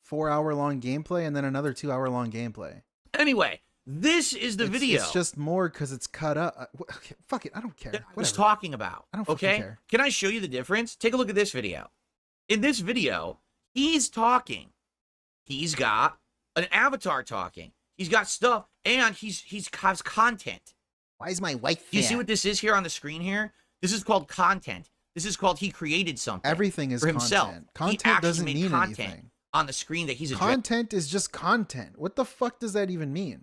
4-hour-long gameplay and then another 2-hour-long gameplay. Anyway, this is the video. It's just more because it's cut up. Okay, fuck it. I don't care. that I was Whatever. talking about. I don't fucking okay? care. Can I show you the difference? Take a look at this video. In this video, he's talking. He's got an avatar talking. He's got stuff, and he's has content. Why is my wife You fat? see what this is here on the screen here? This is called content. This is called he created something. Everything is for himself. content. He Content actually doesn't made mean content anything. on the screen that he's addressing. Content is just content. What the fuck does that even mean?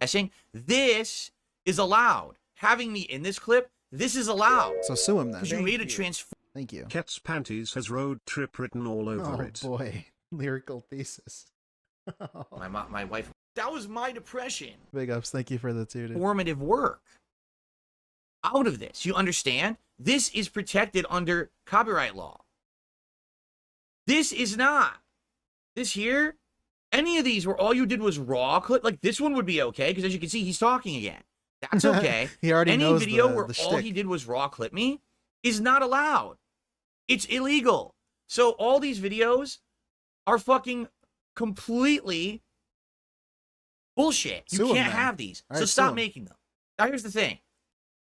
This is allowed. Having me in this clip, this is allowed. So sue him then. Because you made a transform. Thank you. Cat's panties has road trip written all over Oh it. boy, lyrical thesis. My wife. That was my depression. Big ups. Thank you for the 2. dude. Formative work out of this. You understand? This is protected under copyright law. This is not. This here, any of these where all you did was raw clip, like this one would be okay, because as you can see, he's talking again. That's okay. He already Any knows video the where all shtick. he did was raw clip me is not allowed. It's illegal. So all these videos are fucking completely bullshit. Sue You 'em can't then. have these. All So right, stop sue 'em. making them. Now here's the thing.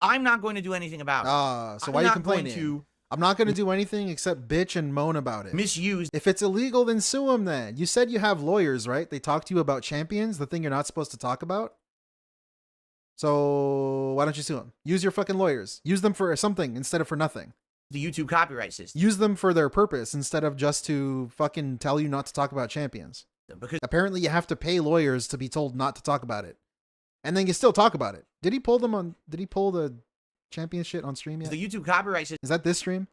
I'm not going to do anything about it. So I'm why are you not going complaining? to I'm not going to do anything except bitch and moan about it. misuse. If it's illegal, then sue them then. You said you have lawyers, right? They talk to you about champions, the thing you're not supposed to talk about. So why don't you sue them? Use your fucking lawyers. Use them for something instead of for nothing. The YouTube copyright system. Use them for their purpose instead of just to fucking tell you not to talk about champions. Because Apparently you have to pay lawyers to be told not to talk about it. And then you still talk about it. Did he pull the champion shit on stream yet? the YouTube copyright system Is that this stream?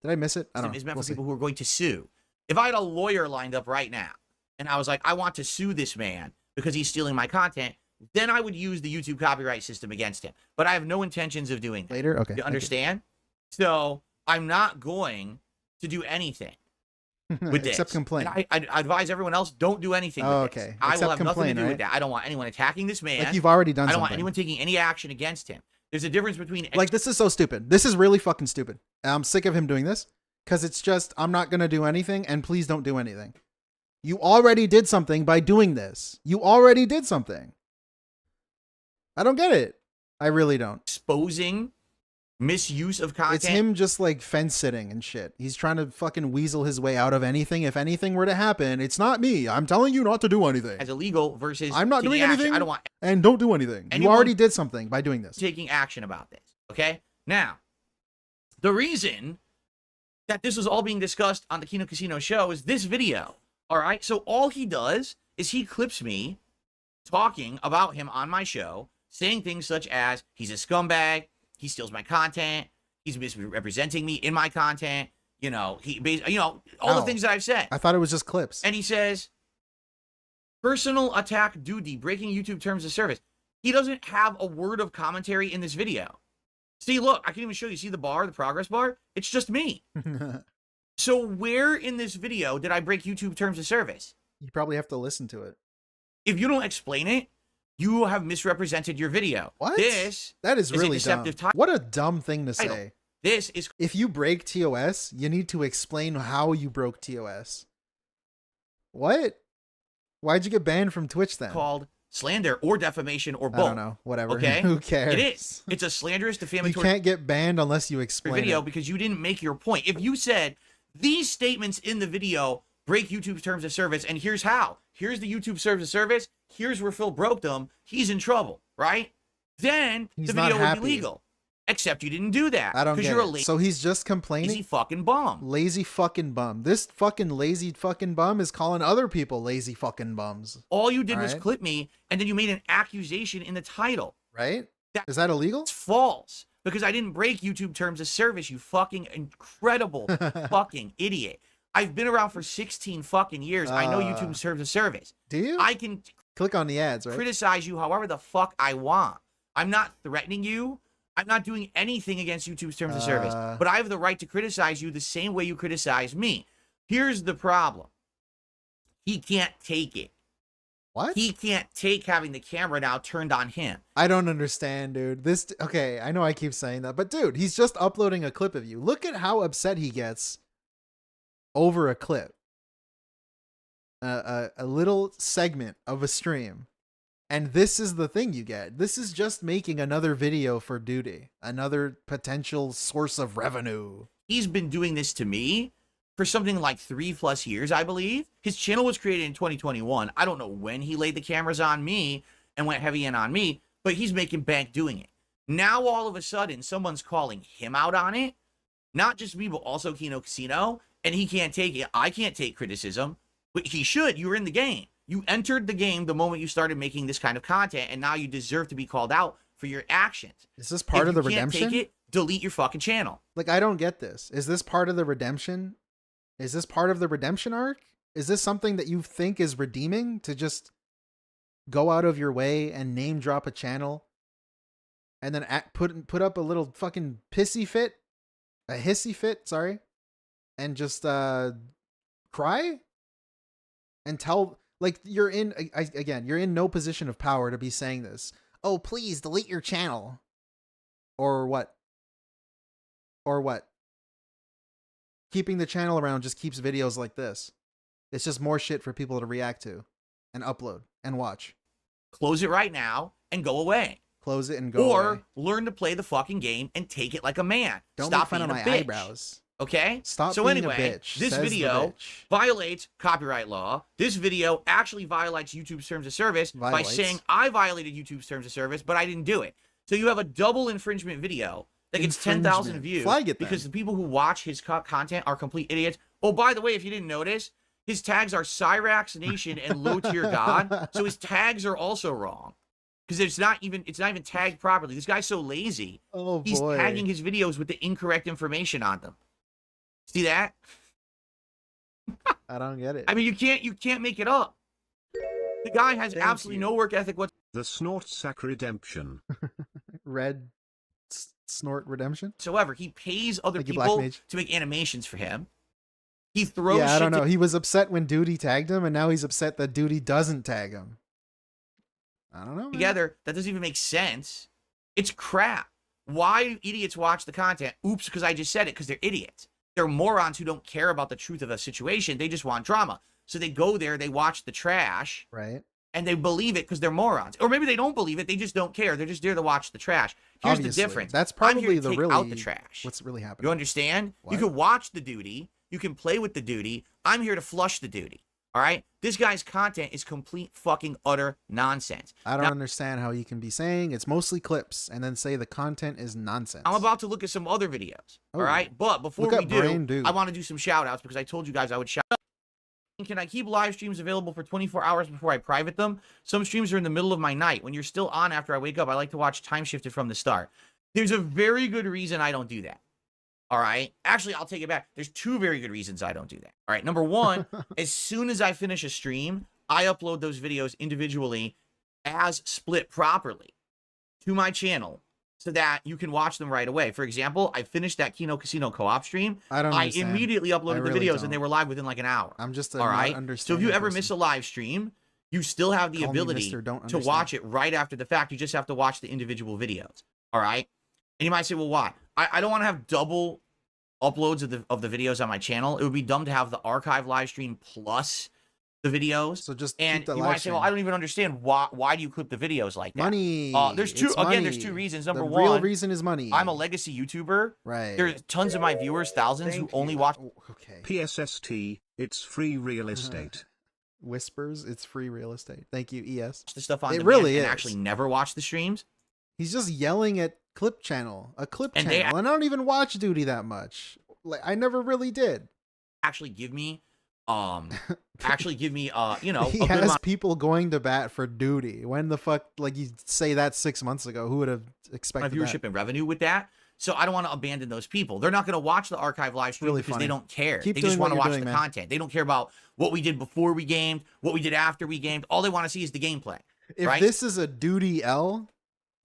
Did I miss it? I don't know. is meant We'll for see. people who are going to sue. If I had a lawyer lined up right now and I was like, I want to sue this man because he's stealing my content, then I would use the YouTube copyright system against him. But I have no intentions of doing that. Later? Okay. You understand? So I'm not going to do anything with this. Except complain. And I advise everyone else, don't do anything with this. Okay. I will Except have nothing to complain, do right? with that. I don't want anyone attacking this man. Like you've already done I don't something. want anyone taking any action against him. There's a difference between Like, this is so stupid. This is really fucking stupid. I'm sick of him doing this because it's just, I'm not going to do anything and please don't do anything. You already did something by doing this. You already did something. I don't get it. I really don't. exposing misuse of content. It's him just like fence sitting and shit. He's trying to fucking weasel his way out of anything. If anything were to happen, it's not me. I'm telling you not to do anything. as illegal versus I'm not taking doing action. anything. I don't want And don't do anything. You Anyone- already did something by doing this. taking action about this. Okay? Now, the reason that this was all being discussed on the Kino Casino show is this video. All right? So all he does is he clips me talking about him on my show, saying things such as he's a scumbag, he steals my content, he's misrepresenting me in my content, all the things that I've said. I thought it was just clips. And he says, personal attack Doody, breaking YouTube terms of service. He doesn't have a word of commentary in this video. See, look, I can even show you. See the bar, the progress bar? It's just me. So where in this video did I break YouTube terms of service? You probably have to listen to it. If you don't explain it, you have misrepresented your video. What? That is a really dumb. deceptive title. What a dumb thing to say. This is If you break TOS, you need to explain how you broke TOS. What? Why'd you get banned from Twitch then? called slander or defamation or both. I don't know. Whatever. Okay? Who cares? It is. It's a slanderous, You defamatory can't get banned unless you explain video it. because you didn't make your point. If you said these statements in the video break YouTube's terms of service, and here's how. Here's the YouTube terms of service. Here's where Phil broke them. He's in trouble, right? Then He's the not video would happy. be legal. Except you didn't do that. I don't because get you're a it. lazy So he's just complaining? fucking bum. Lazy fucking bum. This fucking lazy fucking bum is calling other people lazy fucking bums. All you did was Alright. clip me, and then you made an accusation in the title. Right? That- Is that illegal? It's false because I didn't break YouTube terms of service, you fucking incredible fucking idiot. I've been around for 16 fucking years. I know YouTube terms of service. Do you? I can Click on the ads, right? criticize you however the fuck I want. I'm not threatening you. I'm not doing anything against YouTube's terms of service. But I have the right to criticize you the same way you criticize me. Here's the problem. He can't take it. What? He can't take having the camera now turned on him. I don't understand, dude. Okay, I know I keep saying that, but dude, he's just uploading a clip of you. Look at how upset he gets over a clip. A little segment of a stream. And this is the thing you get. This is just making another video for Doody. Another potential source of revenue. He's been doing this to me for something like 3+ years, I believe. His channel was created in 2021. I don't know when he laid the cameras on me and went heavy in on me, but he's making bank doing it. Now, all of a sudden, someone's calling him out on it. Not just me, but also Kino Casino. And he can't take it. I can't take criticism. But he should. You were in the game. You entered the game the moment you started making this kind of content, and now you deserve to be called out for your actions. Is this part of the redemption? If you can't take it, delete your fucking channel. Like, I don't get this. Is this part of the redemption? Is this part of the redemption arc? Is this something that you think is redeeming, to just go out of your way and name drop a channel and then put up a little fucking hissy fit, sorry, and just cry and tell, like, you're in, again, you're in no position of power to be saying this. oh, please delete your channel. Or what? Or what? Keeping the channel around just keeps videos like this. It's just more shit for people to react to and upload and watch. Close it right now and go away. Close it and go or away. learn to play the fucking game and take it like a man. Don't Stop make fun being of a my bitch. eyebrows. Okay? Stop so being anyway, a bitch. this says the video bitch. violates copyright law. This video actually violates YouTube's terms of service by Violates. saying I violated YouTube's terms of service, but I didn't do it. So you have a double infringement video that gets 10,000 Infringement. views Flag it then. because the people who watch his content are complete idiots. Oh, by the way, if you didn't notice, his tags are Cyrax Nation and Low Tier God. So his tags are also wrong. Because it's not even tagged properly. This guy's so lazy. Oh, He's boy. tagging his videos with the incorrect information on them. See that? I don't get it. I mean, you can't make it up. The guy has Thank absolutely you. no work ethic whatsoever. The Snort Sack Redemption. Red Snort Redemption? He pays other Thank you, Black people Mage. to make animations for him. He throws Yeah, I shit don't know. to- He was upset when Doody tagged him, and now he's upset that Doody doesn't tag him. I don't know. Man. together. That doesn't even make sense. It's crap. Why do idiots watch the content? Oops, because I just said it, because they're idiots. They're morons who don't care about the truth of a situation. They just want drama. So they go there, they watch the trash, Right. and they believe it because they're morons. Or maybe they don't believe it, they just don't care. They're just there to watch the trash. Here's Obviously. the difference. That's I'm here probably to the take really out the trash. what's really happening. You understand? What? You can watch the duty. You can play with the duty. I'm here to flush the duty. All right? This guy's content is complete fucking utter nonsense. I don't Now, understand how you can be saying it's mostly clips and then say the content is nonsense. I'm about to look at some other videos. Oh. All right? But before Look we up Brain do, Dude. I want to do some shout outs because I told you guys I would shout out. Can I keep live streams available for 24 hours before I private them? Some streams are in the middle of my night. When you're still on after I wake up, I like to watch time shifted from the start. There's a very good reason I don't do that. All right. Actually, I'll take it back. There's two very good reasons I don't do that. All right. Number one, as soon as I finish a stream, I upload those videos individually as split properly to my channel so that you can watch them right away. For example, I finished that Kino Casino Co-op stream. I don't I understand. immediately uploaded I really the videos don't. and they were live within like an hour. I'm just all right. So if you ever person. miss a live stream, you still have the Call me ability Mr. Don't to Understand. watch it right after the fact. You just have to watch the individual videos. All right. And you might say, well, why? I don't want to have double uploads of the videos on my channel. It would be dumb to have the archive live stream plus the videos. So just and keep the you live might say, stream. well, I don't even understand why do you clip the videos like that? Money. There's two It's again. There's money. two reasons. The Number real one, reason is money. I'm a legacy YouTuber. Right. There's tons of my viewers, thousands, Thank who only you. watch Oh, okay. PSST, it's free real estate. Whispers, it's free real estate. Thank you, ES. the stuff on It demand really and is. actually never watch the streams. He's just yelling at a clip channel, and And I they- don't even watch Doody that much. Like I never really did. Actually give me, you know, He a good has amount people going to bat for Doody. When the fuck, like you say that 6 months ago, who would have of expected viewership that? and revenue with that. So I don't want to abandon those people. They're not going to watch the archive live stream Really because funny. they don't care. Keep They doing just what want to you're watch doing, the man. content. They don't care about what we did before we gamed, what we did after we gamed. All they want to see is the gameplay. If right? this is a Doody L,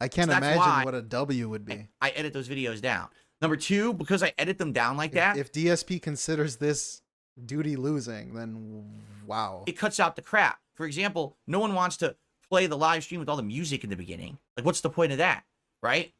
I can't So that's imagine why what a W would be. I edit those videos down. Number two, because I edit them down like that, If DSP considers this Doody losing, then wow. it cuts out the crap. For example, no one wants to play the live stream with all the music in the beginning. Like, what's the point of that, right?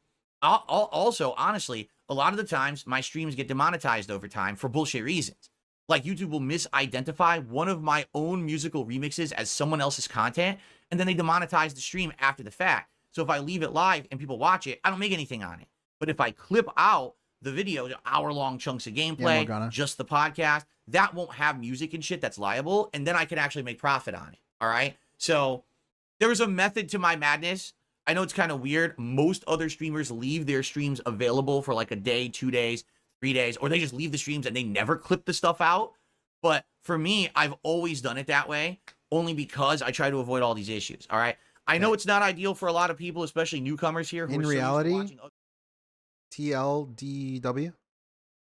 Also, honestly, a lot of the times my streams get demonetized over time for bullshit reasons. Like YouTube will misidentify one of my own musical remixes as someone else's content, and then they demonetize the stream after the fact. So if I leave it live and people watch it, I don't make anything on it. But if I clip out the video, hour-long chunks of gameplay, Morgana. just the podcast, that won't have music and shit that's liable, and then I can actually make profit on it. All right? So there's a method to my madness. I know it's kind of weird. Most other streamers leave their streams available for like a day, 2 days, 3 days, or they just leave the streams and they never clip the stuff out. But for me, I've always done it that way, only because I try to avoid all these issues. All right? I know it's not ideal for a lot of people, especially newcomers here. Who In are so used to reality, watching other- TLDW?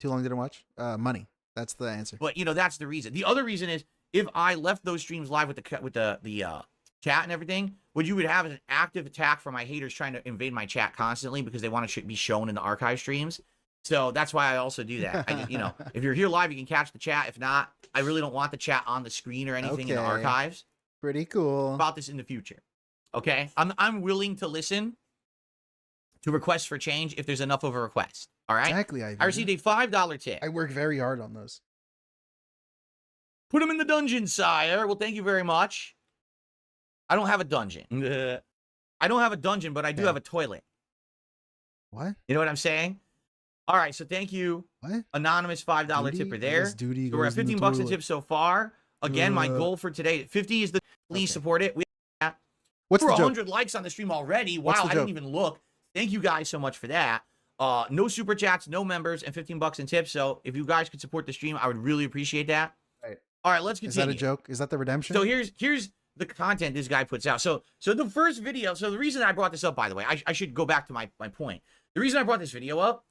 Too long didn't watch? Money. That's the answer. But you know, that's the reason. The other reason is if I left those streams live with the chat and everything, what you would have is an active attack from my haters trying to invade my chat constantly because they want to be shown in the archive streams. So that's why I also do that. You know, if you're here live, you can catch the chat. If not, I really don't want the chat on the screen or anything in the Okay. archives. Pretty cool. About this in the future. Okay, I'm willing to listen to requests for change if there's enough of a request. All right. Exactly. I received a $5 tip. I work very hard on those. Put him in the dungeon, sire. Well, thank you very much. I don't have a dungeon. I don't have a dungeon, but I do have a toilet. What? You know what I'm saying? All right, so thank you, What? anonymous $5 Doody? tipper there. Yes, Doody So we're at goes in the 15 bucks a toilet. tip so far. Again, my goal for today, 50 is the please support it. What's We're the joke? 100 likes on the stream already. What's Wow, the I didn't joke? even look. Thank you guys so much for that. No super chats, no members, and 15 bucks in tips. So if you guys could support the stream, I would really appreciate that. Right. All right, let's Is continue. that a joke? Is that the redemption? So here's the content this guy puts out. So the first video, so the reason I brought this up, by the way, I should go back to my point. The reason I brought this video up,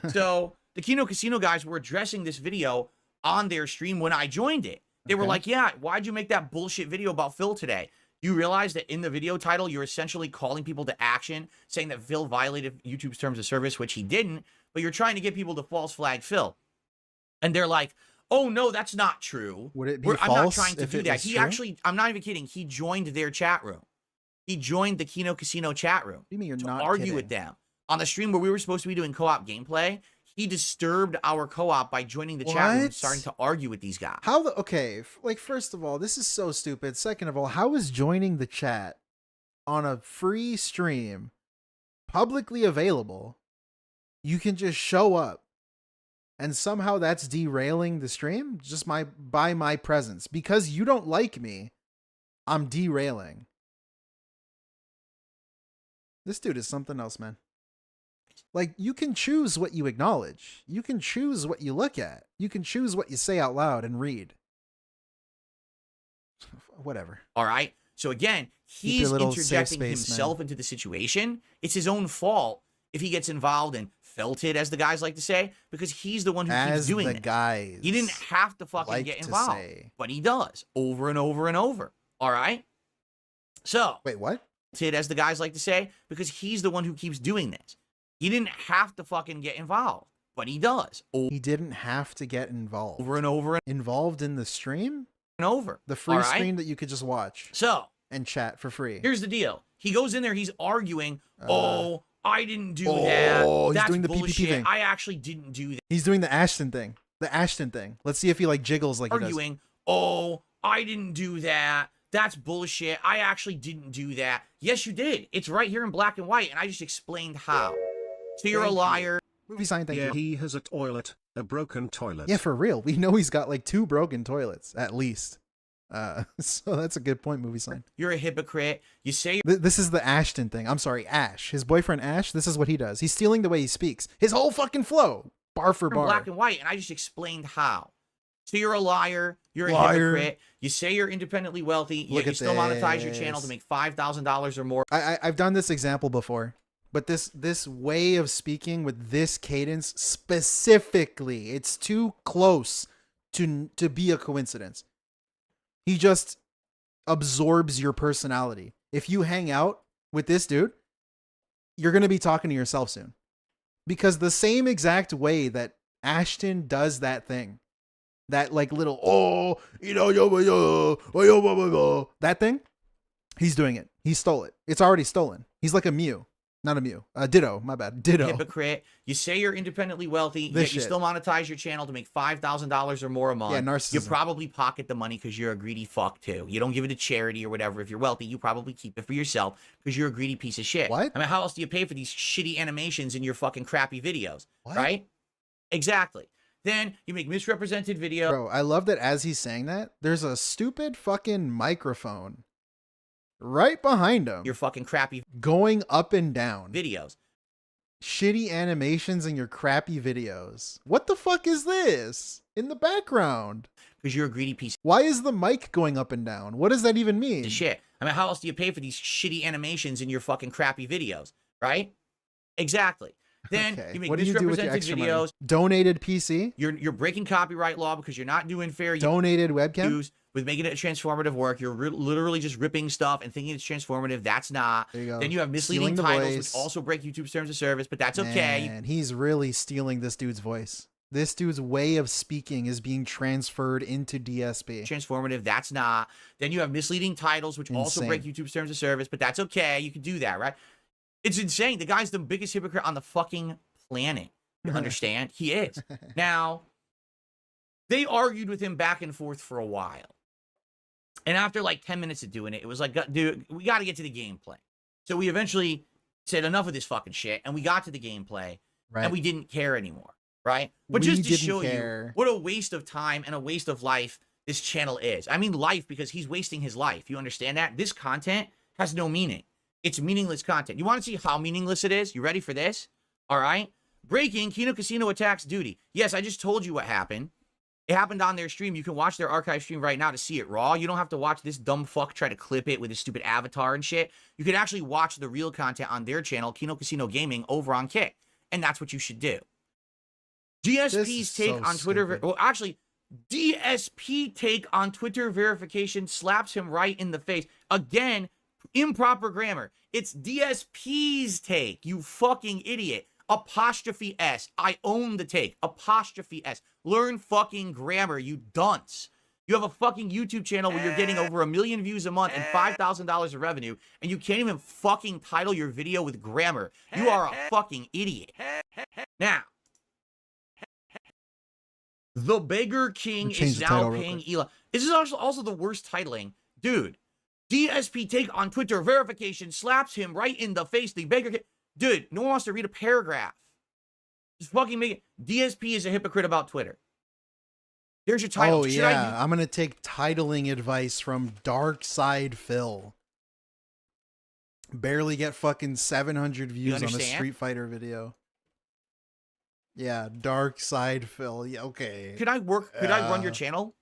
so the Kino Casino guys were addressing this video on their stream when I joined it. They were like, yeah, why'd you make that bullshit video about Phil today? You realize that in the video title, you're essentially calling people to action, saying that Phil violated YouTube's terms of service, which he didn't, but you're trying to get people to false flag Phil. And they're like, oh, no, that's not true. Would it be I'm not false trying to if do it that. was He true? actually, I'm not even kidding, he joined their chat room. He joined the Kino Casino chat room What do you mean you're to not argue kidding? with them. On the stream where we were supposed to be doing co-op gameplay, he disturbed our co-op by joining the chat room and What? starting to argue with these guys. How the like first of all, this is so stupid. Second of all, how is joining the chat on a free stream publicly available? You can just show up and somehow that's derailing the stream just by my presence. Because you don't like me, I'm derailing. This dude is something else, man. Like, you can choose what you acknowledge. You can choose what you look at. You can choose what you say out loud and read. Whatever. All right. So again, Keep your he's little safe interjecting space, himself into the situation. It's his own fault if he gets involved and felt it, as the guys like to say, because he's the one who keeps As doing the it. guys He didn't have to fucking like get to involved, say. but he does over and over and over. All right. So Wait, what? it, as the guys like to say, because he's the one who keeps doing this. He didn't have to fucking get involved, but he does He didn't have to get involved. over and over and Involved in the stream? over. The free All right? stream that you could just watch So and chat for free. here's the deal. He goes in there, he's arguing, oh, I didn't do oh, that. he's That's doing the PPP bullshit. thing. I actually didn't do that. He's doing the Ashton thing. The Ashton thing. Let's see if he like jiggles like he does. Arguing, oh, I didn't do that. That's bullshit. I actually didn't do that. Yes, you did. It's right here in black and white, and I just explained how. So you're a Thank you. liar. Movie sign, thank Yeah, you. he has a toilet, a broken toilet. Yeah, for real. We know he's got like 2 broken toilets at least. So that's a good point, movie sign. You're a hypocrite. You say This is the Ashton thing. I'm sorry, Ash. His boyfriend Ash, this is what he does. He's stealing the way he speaks. His whole fucking flow. Bar for you're in bar. black and white, and I just explained how. So you're a liar. You're a Liar. hypocrite. You say you're independently wealthy, Look yet you at still monetize your channel this. to make $5,000 or more. I've done this example before, but this way of speaking with this cadence specifically, it's too close to be a coincidence. He just absorbs your personality. If you hang out with this dude, you're going to be talking to yourself soon. Because the same exact way that Ashton does that thing, that like little, that thing, he's doing it. He stole it. It's already stolen. He's like a Mew. Not a Mew. Ditto. My bad. Ditto. Hypocrite. You say you're independently wealthy, This yet you shit. still monetize your channel to make $5,000 or more a month. Yeah, narcissism. You probably pocket the money because you're a greedy fuck too. You don't give it to charity or whatever. If you're wealthy, you probably keep it for yourself because you're a greedy piece of shit. What? I mean, how else do you pay for these shitty animations in your fucking crappy videos? What? Right? Exactly. Then you make misrepresented videos. Bro, I love that as he's saying that, there's a stupid fucking microphone right behind him Your fucking crappy going up and down. videos. Shitty animations in your crappy videos. What the fuck is this in the background? Because you're a greedy piece Why is the mic going up and down? What does that even mean? of shit. I mean, how else do you pay for these shitty animations in your fucking crappy videos? Right? Exactly. Then Okay. you make What do you do with your misrepresented extra videos. money? Donated PC? You're breaking copyright law because you're not doing fair Donated webcam? use with making it a transformative work. You're literally just ripping stuff and thinking it's transformative. That's not. There you go. Then you have misleading Stealing the titles, voice. which also break YouTube's terms of service, but that's okay. And he's really stealing this dude's voice. This dude's way of speaking is being transferred into DSP. transformative. That's not. Then you have misleading titles, which also break Insane. YouTube's terms of service, but that's okay. You can do that, right? It's insane. The guy's the biggest hypocrite on the fucking planet. You understand? He is. Now, they argued with him back and forth for a while. And after like 10 minutes of doing it, it was like, dude, we got to get to the gameplay. So we eventually said enough of this fucking shit, and we got to the gameplay, and we didn't care anymore, right? But just to show you what a waste of time and a waste of life this channel is. I mean life because he's wasting his life. You understand that? This content has no meaning. It's meaningless content. You want to see how meaningless it is? You ready for this? All right. Breaking, Kino Casino attacks Doody. Yes, I just told you what happened. It happened on their stream. You can watch their archive stream right now to see it raw. You don't have to watch this dumb fuck try to clip it with his stupid avatar and shit. You can actually watch the real content on their channel, Kino Casino Gaming, over on Kick. And that's what you should do. DSP's take on Twitter... Well, actually, DSP take on Twitter verification slaps him right in the face. Again, improper grammar. It's DSP's take, you fucking idiot. Apostrophe S. I own the take. Apostrophe S. Learn fucking grammar, you dunce. You have a fucking YouTube channel where you're getting over 1 million views a month and $5,000 of revenue, and you can't even fucking title your video with grammar. You are a fucking idiot. Now, the Beggar King is now paying Elon. This is also the worst titling. Dude, DSP take on Twitter verification slaps him right in the face. The Beggar King. Dude, no one wants to read a paragraph. Just fucking make it. DSP is a hypocrite about Twitter. There's your title. Oh, yeah. I'm going to take titling advice from Dark Side Phil. Barely get fucking 700 views on a Street Fighter video. Yeah, Dark Side Phil. Yeah, okay. Could I run your channel?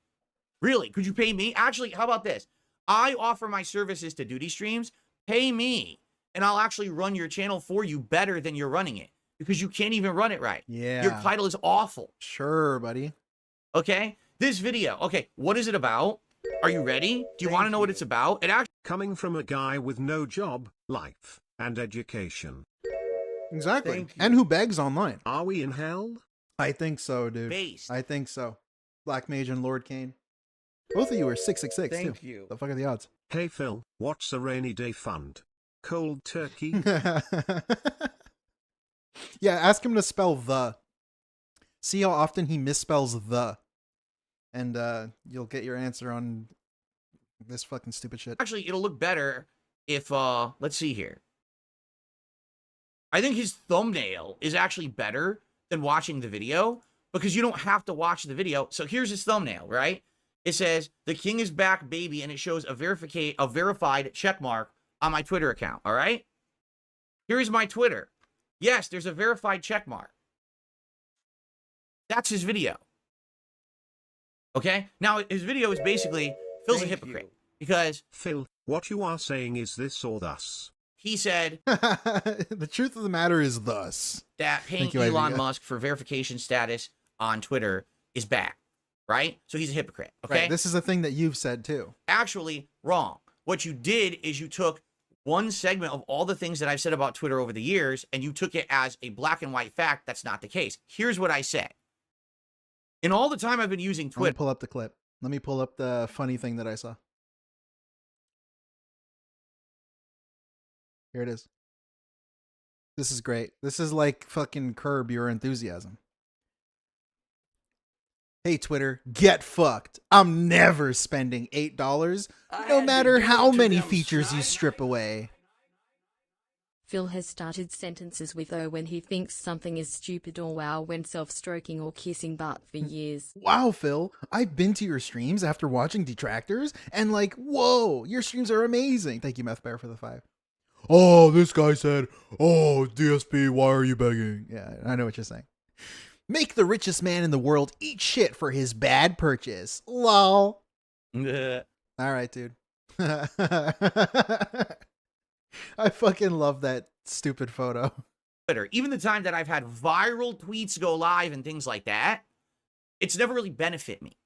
Really? Could you pay me? Actually, how about this? I offer my services to DoodyStreams. Pay me. And I'll actually run your channel for you better than you're running it. Because you can't even run it right. Yeah. Your title is awful. Sure, buddy. Okay? This video. Okay, what is it about? Are you ready? Do you want to know what it's about? It actually... Coming from a guy with no job, life, and education. Exactly. And who begs online. Are we in hell? I think so, dude. Based. I think so. Black Mage and Lord Kane. Both of you are 666 Thank too. you. The fuck are the odds? Hey Phil, what's a rainy day fund? Cold turkey? Yeah, ask him to spell the. See how often he misspells the. And you'll get your answer on this fucking stupid shit. Actually, it'll look better if, let's see here. I think his thumbnail is actually better than watching the video because you don't have to watch the video. So here's his thumbnail, right? It says, "The king is back, baby," and it shows a verified check mark on my Twitter account, all right? Here's my Twitter. Yes, there's a verified check mark. That's his video. Okay? Now, his video is basically, Phil's a hypocrite. Because... Phil, what you are saying is this or thus. He said... The truth of the matter is thus. That paying Elon Musk for verification status on Twitter is bad. Right? So he's a hypocrite. Okay? Right. This is a thing that you've said too. Actually, wrong. What you did is you took one segment of all the things that I've said about Twitter over the years, and you took it as a black and white fact. That's not the case. Here's what I said. In all the time I've been using Twitter... Let me pull up the clip. Let me pull up the funny thing that I saw. Here it is. This is great. This is like fucking Curb Your Enthusiasm. Hey, Twitter, get fucked. I'm never spending $8, no matter how many features you strip away. Phil has started sentences with "oh" when he thinks something is stupid, or "wow" when self-stroking or kissing butt for years. Wow, Phil, I've been to your streams after watching Detractors, and like, whoa, your streams are amazing. Thank you, Meth Bear, for the 5. Oh, this guy said, oh, DSP, why are you begging? Yeah, I know what you're saying. Make the richest man in the world eat shit for his bad purchase. Lol. All right, dude. I fucking love that stupid photo. Even the time that I've had viral tweets go live and things like that, it's never really benefit me.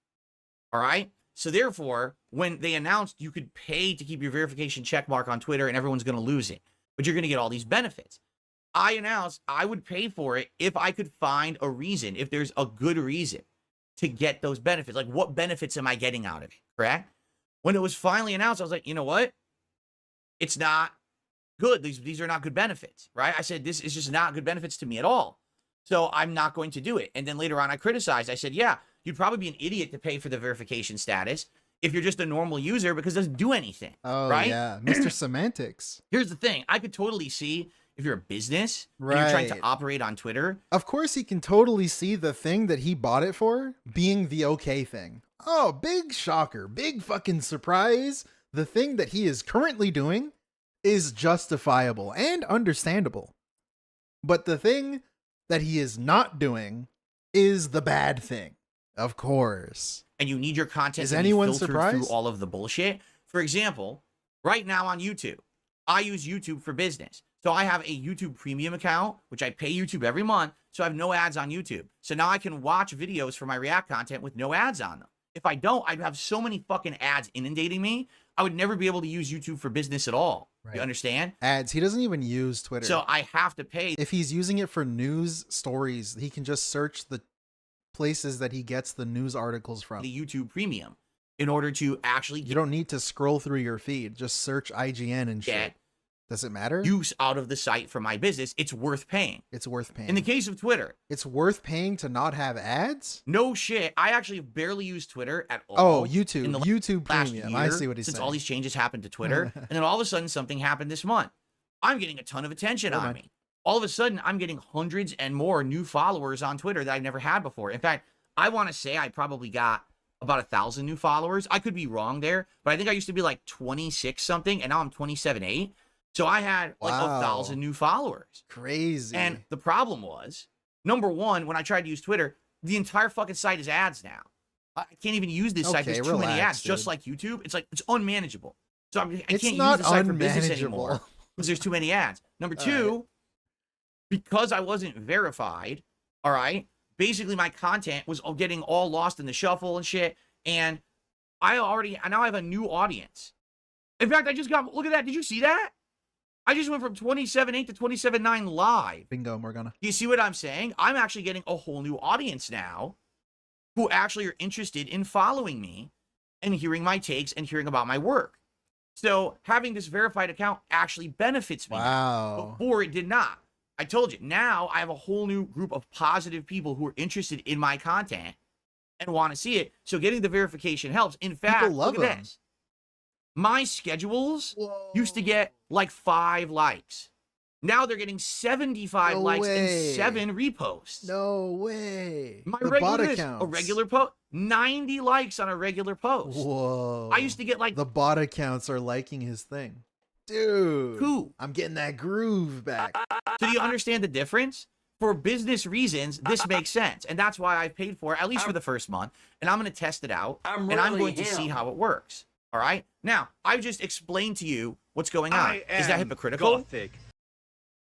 All right? So therefore, when they announced you could pay to keep your verification check mark on Twitter and everyone's going to lose it, but you're going to get all these benefits. I announced I would pay for it if I could find a reason, if there's a good reason to get those benefits. Like, what benefits am I getting out of it? Correct? When it was finally announced, I was like, you know what? It's not good. These are not good benefits, right? I said, this is just not good benefits to me at all. So I'm not going to do it. And then later on, I criticized. I said, yeah, you'd probably be an idiot to pay for the verification status if you're just a normal user because it doesn't do anything. Oh, right? yeah. Mr. Semantics. Here's the thing. I could totally see if you're a business and you're trying to Right. operate on Twitter. Of course, he can totally see the thing that he bought it for being the okay thing. Oh, big shocker. Big fucking surprise. The thing that he is currently doing is justifiable and understandable. But the thing that he is not doing is the bad thing. Of course. And you need your content Is to anyone be filtered surprised? through all of the bullshit. For example, right now on YouTube, I use YouTube for business. So I have a YouTube premium account, which I pay YouTube every month. So I have no ads on YouTube. So now I can watch videos for my React content with no ads on them. If I don't, I'd have so many fucking ads inundating me. I would never be able to use YouTube for business at all. Right. You understand? Ads. He doesn't even use Twitter. So I have to pay if he's using it for news stories, he can just search the places that he gets the news articles from. the YouTube premium in order to actually You don't need to scroll through your feed. Just search IGN and shit. get Does it matter? use out of the site for my business. It's worth paying. It's worth paying. In the case of Twitter, It's worth paying to not have ads? no shit. I actually have barely used Twitter at all. Oh, YouTube. in the YouTube last Premium. year, I see what he's since saying. all these changes happened to Twitter. And then all of a sudden something happened this month. I'm getting a ton of attention Never on mind. me. All of a sudden I'm getting hundreds and more new followers on Twitter that I've never had before. In fact, I want to say I probably got about 1,000 new followers. I could be wrong there, but I think I used to be like 26 something and now I'm 27.8. So I had like Wow. 1,000 new followers. Crazy. And the problem was, number one, when I tried to use Twitter, the entire fucking site is ads now. I can't even use this site. Okay, There's too many relax, ads, just dude. like YouTube. It's like, it's unmanageable. So I It's can't not use the site for business unmanageable. anymore because there's too many ads. Number All two, because I wasn't verified, all right, basically my content was getting all lost in the shuffle and shit. And I now have a new audience. In fact, I just got, look at that. Did you see that? I just went from 27.8 to 27.9 live. Bingo, Morgana. You see what I'm saying? I'm actually getting a whole new audience now who actually are interested in following me and hearing my takes and hearing about my work. So having this verified account actually benefits me. now. Wow. Before it did not. I told you, now I have a whole new group of positive people who are interested in my content and want to see it. So getting the verification helps. In fact, love look at them. this. My schedules used to get like 5 likes. Now they're getting 75 No likes way. and 7 reposts. No way. My The regular bot a accounts. regular post, 90 likes on a regular post. Whoa. I used to get like The bot accounts are liking his thing. Dude. Who? I'm getting that groove back. So do you understand the difference? For business reasons, this makes sense. And that's why I paid for it, at least for the first month. And I'm going to test it out. And I'm going to see how it works. All right? Now, I've just explained to you what's going on. Is that hypocritical? Gothic.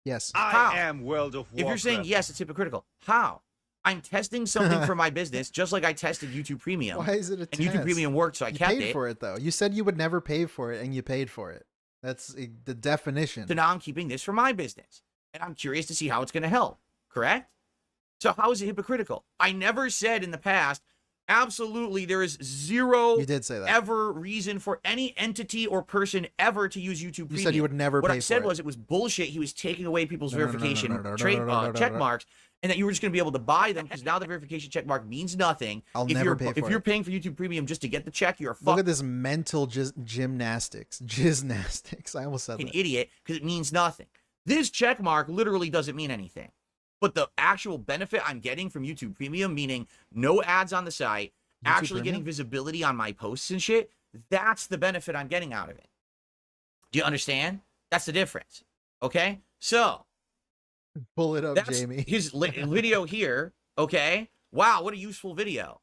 Yes. How? I am World of Warcraft. If you're saying yes, it's hypocritical. How? I'm testing something for my business, just like I tested YouTube Premium. Why is it a And YouTube test? Premium worked, so I You kept paid it. for it, though. You said you would never pay for it, and you paid for it. That's the definition. So now I'm keeping this for my business. And I'm curious to see how it's going to help. Correct? So how is it hypocritical? I never said in the past, absolutely, there is zero You did say that. ever reason for any entity or person ever to use YouTube Premium. You said you would never What pay I said for was it was bullshit. He was taking away people's No, no, no, no, verification no, no, no, no, no, no, no, check no. marks, and that you were just going to be able to buy them because now the verification check mark means nothing. I'll if never you're, pay If for you're it. paying for YouTube Premium just to get the check, you're a Look fucking at this mental gymnastics. Gymnastics. I almost said that. idiot because it means nothing. This check mark literally doesn't mean anything. But the actual benefit I'm getting from YouTube Premium, meaning no ads on the site, YouTube actually Premium? getting visibility on my posts and shit, that's the benefit I'm getting out of it. Do you understand? That's the difference. Okay? So, Pull it up, that's Jamie. his video here. Okay? Wow, what a useful video.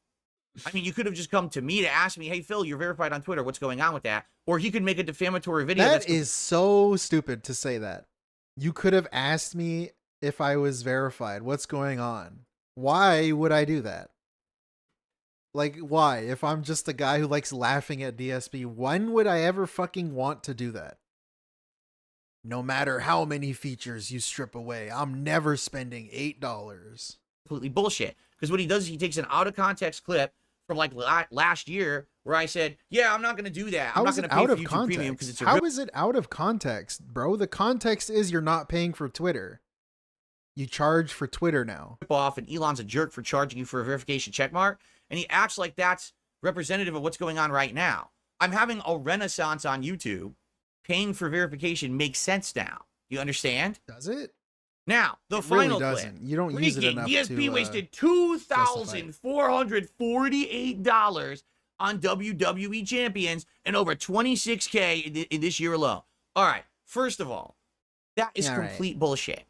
I mean, you could have just come to me to ask me, hey, Phil, you're verified on Twitter. What's going on with that? Or he could make a defamatory video. That is so stupid to say that. You could have asked me if I was verified. What's going on? Why would I do that? Like, why? If I'm just a guy who likes laughing at DSP, when would I ever fucking want to do that? No matter how many features you strip away, I'm never spending $8. Completely bullshit. Because what he does is he takes an out of context clip from like last year where I said, yeah, I'm not going to do that. I'm not going to pay for YouTube Premium because it's a How is it out of context, bro? The context is you're not paying for Twitter. You charge for Twitter now. Off, and Elon's a jerk for charging you for a verification checkmark, and he acts like that's representative of what's going on right now. I'm having a renaissance on YouTube. Paying for verification makes sense now. You understand? Does it? Now, the It final really clip. doesn't. You don't use it enough DSP to, wasted justify it. $2,448 on WWE Champions and over $26K in this year alone. All right, first of all, that is complete bullshit.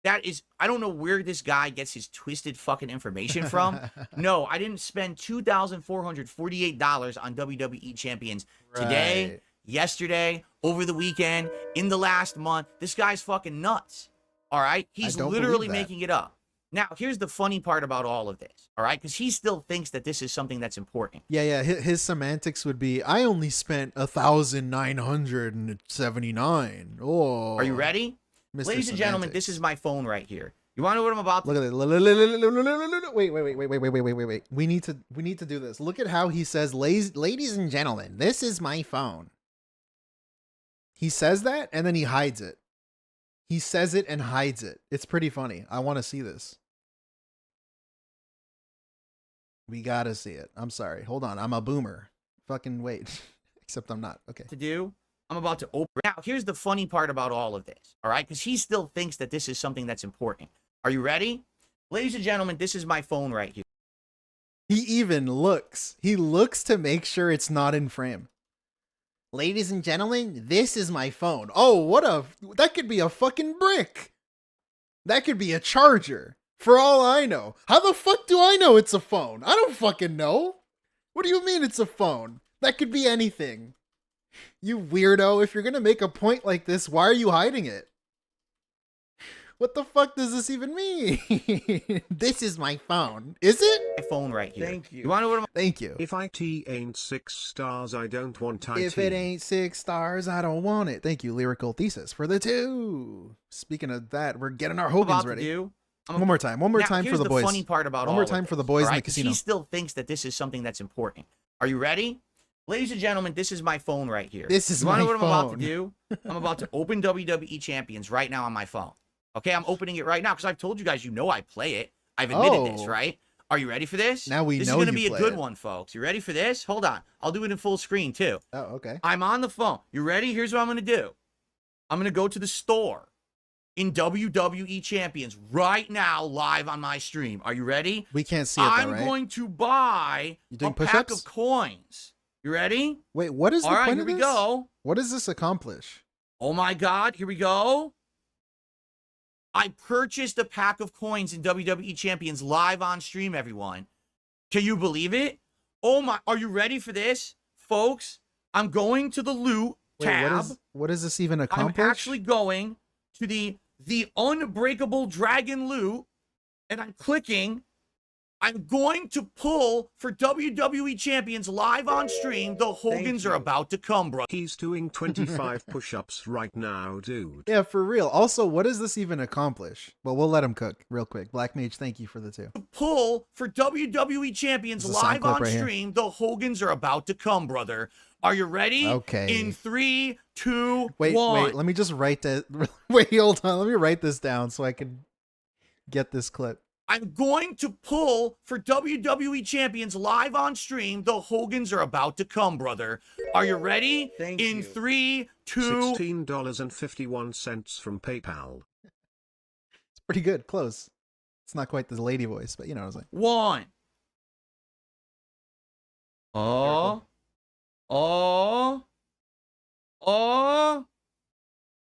That is, I don't know where this guy gets his twisted fucking information from. No, I didn't spend $2,448 on WWE Champions today, yesterday, over the weekend, in the last month. This guy's fucking nuts. All right? He's literally making it up. Now, here's the funny part about all of this. All right? Because he still thinks that this is something that's important. Yeah. His semantics would be, I only spent $1,979. Oh. Are you ready? Mr. Ladies and gentlemen, this is my phone right here. You want to know what I'm about to Look at it. Wait. We need to do this. Look at how he says, ladies and gentlemen, this is my phone. He says that and then he hides it. He says it and hides it. It's pretty funny. I want to see this. We gotta see it. I'm sorry. Hold on. I'm a boomer. Fucking wait. Except I'm not. Okay. to do. I'm about to open. Now, here's the funny part about all of this. All right? Because he still thinks that this is something that's important. Are you ready? Ladies and gentlemen, this is my phone right here. He even looks. He looks to make sure it's not in frame. Ladies and gentlemen, this is my phone. Oh, that could be a fucking brick. That could be a charger. For all I know. How the fuck do I know it's a phone? I don't fucking know. What do you mean it's a phone? That could be anything. You weirdo. If you're going to make a point like this, why are you hiding it? What the fuck does this even mean? This is my phone. Is it? My phone right here. Thank you. You want to know what I'm... Thank you. If IT ain't 6 stars, I don't want IT. If it ain't 6 stars, I don't want it. Thank you, Lyrical Thesis, for the 2. Speaking of that, we're getting our Hogans ready. One more time. One more time for the boys. Here's the funny part about One more time for the boys in the casino. He still thinks that this is something that's important. Are you ready? Ladies and gentlemen, this is my phone right here. This is you my want to know what I'm about to phone. do? I'm about to open WWE Champions right now on my phone. Okay, I'm opening it right now because I've told you guys, you know I play it. I've admitted this, right? Are you ready for this? Now we this know is going to you be a play good it. one, folks. You ready for this? Hold on. I'll do it in full screen, too. Oh, okay. I'm on the phone. You ready? Here's what I'm going to do. I'm going to go to the store in WWE Champions right now, live on my stream. Are you ready? We can't see it, though, I'm right? going to buy You doing a pack push-ups? of coins. You ready? Wait, what is the All right, point here of we this? go. What does this accomplish? Oh my God, here we go. I purchased a pack of coins in WWE Champions live on stream, everyone. Can you believe it? Oh my, are you ready for this? Folks, I'm going to the loot tab. What does this even accomplish? I'm actually going to the Unbreakable Dragon loot, and I'm clicking. I'm going to pull for WWE Champions live on stream. The Hogans are about to come, bro. He's doing 25 push-ups right now, dude. Yeah, for real. Also, what does this even accomplish? Well, we'll let him cook real quick. Black Mage, thank you for the 2. Pull for WWE Champions This is a sound live clip on right here. stream. The Hogans are about to come, brother. Are you ready? Okay. In 3, 2, Wait, 1. let me just write that. Wait, hold on. Let me write this down so I can get this clip. I'm going to pull for WWE Champions live on stream. The Hogans are about to come, brother. Are you ready? Thank in you. 3, 2. $16.51 from PayPal. It's pretty good. Close. It's not quite the lady voice, but you know what I'm saying. 1. Oh.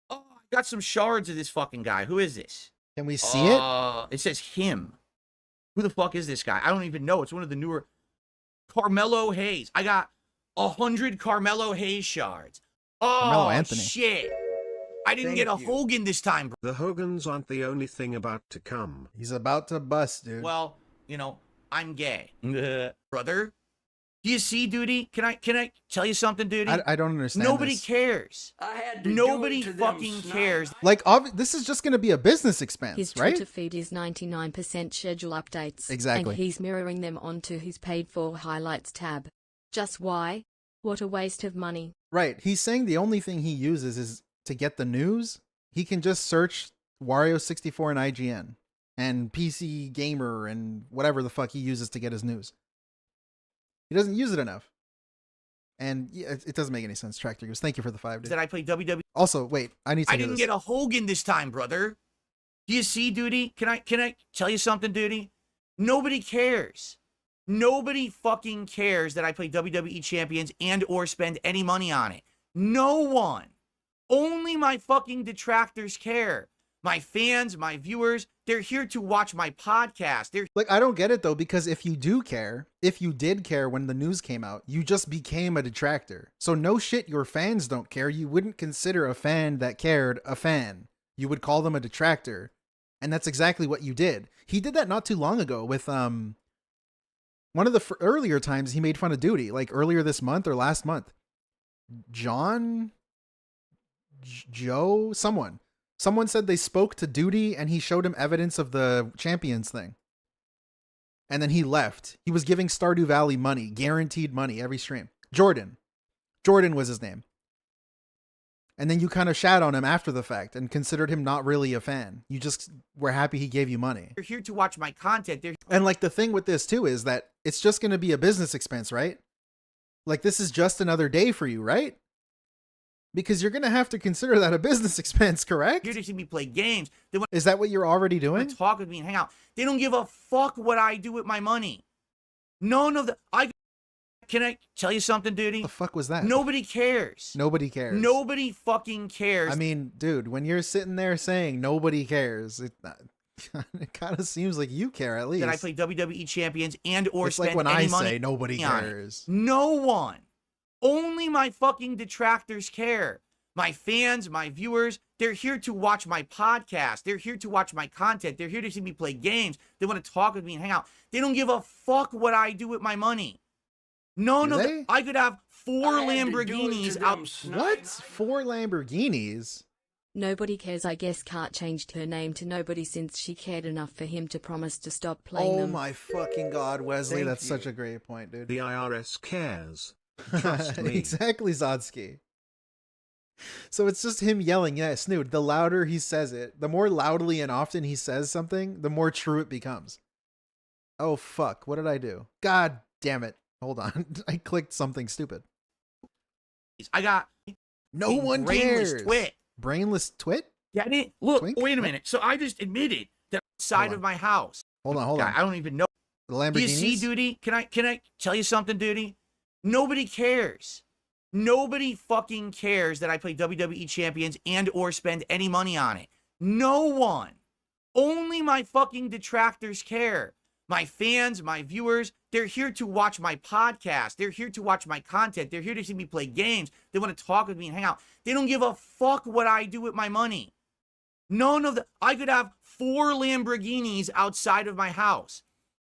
I got some shards of this fucking guy. Who is this? Can we see it? It says him. Who the fuck is this guy? I don't even know. It's one of the newer Carmelo Hayes. I got 100 Carmelo Hayes shards. Oh, Carmelo Anthony. shit. I didn't get a Hogan this time, bro. The Hogans aren't the only thing about to come. He's about to bust, dude. Well, you know, I'm gay. Brother, Do you see, Doody? Can I tell you something, Doody? I don't understand. Nobody this. cares. Nobody fucking cares. Like, this is just going to be a business expense, His right? Twitter feed is 99% schedule updates. Exactly. And he's mirroring them onto his paid for highlights tab. Just why? What a waste of money. Right. He's saying the only thing he uses is to get the news. He can just search Wario64 and IGN and PC Gamer and whatever the fuck he uses to get his news. He doesn't use it enough. And yeah, it doesn't make any sense. Tractor Goose, thank you for the 5 days. That I play WWE. Also, wait, I need to I hear didn't this. get a Hogan this time, brother. Do you see, Doody? Can I tell you something, Doody? Nobody cares. Nobody fucking cares that I play WWE Champions and or spend any money on it. No one. Only my fucking detractors care. My fans, my viewers, they're here to watch my podcast. They're Like, I don't get it though, because if you do care, if you did care when the news came out, you just became a detractor. So no shit, your fans don't care. You wouldn't consider a fan that cared a fan. You would call them a detractor. And that's exactly what you did. He did that not too long ago with one of the earlier times he made fun of Doody, like earlier this month or last month. Joe, someone said they spoke to Doody and he showed him evidence of the Champions thing. And then he left. He was giving Stardew Valley money, guaranteed money every stream. Jordan was his name. And then you kind of shat on him after the fact and considered him not really a fan. You just were happy he gave you money. here to watch my content. And like the thing with this too is that it's just going to be a business expense, right? Like this is just another day for you, right? Because you're going to have to consider that a business expense, correct? Here to see me play games. They want Is that what you're already to doing? talk with me and hang out. They don't give a fuck what I do with my money. None of the... Can I tell you something, Doody? What the fuck was that? Nobody cares. Nobody cares. Nobody fucking cares. I mean, dude, when you're sitting there saying nobody cares, it kind of seems like you care at least. that I play WWE Champions and or It's spend like when any I money say nobody on it. cares. No one. Only my fucking detractors care. My fans, my viewers, they're here to watch my podcast. They're here to watch my content. They're here to see me play games. They want to talk with me and hang out. They don't give a fuck what I do with my money. None Do of they? the, I could have 4 Lamborghinis out. What? 4 Lamborghinis? Nobody cares. I guess Cart changed her name to Nobody since she cared enough for him to promise to stop playing Oh them. my fucking god, Wesley, Thank that's you. such a great point, dude. The IRS cares. Trust me. Exactly, Zodsky. So it's just him yelling, yeah, Snood. The louder he says it, the more loudly and often he says something, the more true it becomes. Oh fuck, what did I do? God damn it. Hold on. I clicked something stupid. I got No one brainless cares. twit. Brainless twit? Get it? Look, Twink? wait a minute. So I just admitted that outside Hold of on. my house. Hold on, hold God, on. I don't even know. The Do Lamborghinis? you see, Doody? Can I tell you something, Doody? Nobody cares. Nobody fucking cares that I play WWE Champions and or spend any money on it. No one. Only my fucking detractors care. My fans, my viewers, they're here to watch my podcast. They're here to watch my content. They're here to see me play games. They want to talk with me and hang out. They don't give a fuck what I do with my money. None of the... I could have 4 Lamborghinis outside of my house.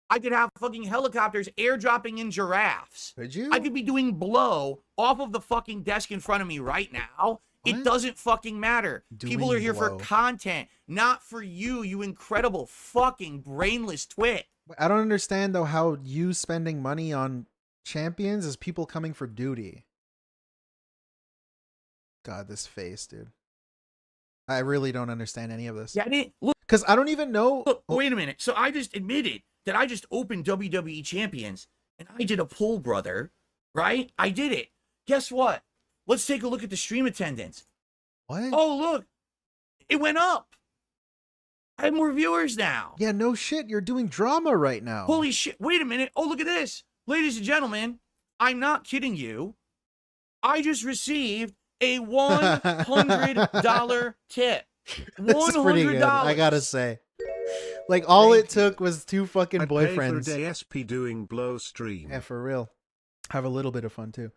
I could have fucking helicopters airdropping in giraffes. Could you? I could be doing blow off of the fucking desk in front of me right now. What? It doesn't fucking matter. People Doing are here blow. for content, not for you, you incredible fucking brainless twit. I don't understand though how you spending money on champions is people coming for duty. God, this face, dude. I really don't understand any of this. Get it? Look, Because I don't even know. wait a minute. So I just admitted that I just opened WWE Champions and I did a pull, brother. Right? I did it. Guess what? Let's take a look at the stream attendance. What? Oh, look. It went up. I have more viewers now. Yeah, no shit. You're doing drama right now. Holy shit. Wait a minute. Oh, look at this. Ladies and gentlemen, I'm not kidding you. I just received a $100 tip. This is pretty good, I gotta say. Like, all Thank it took was 2 fucking I'd pay for a boyfriends. DSP doing blow stream. Yeah, for real. Have a little bit of fun too.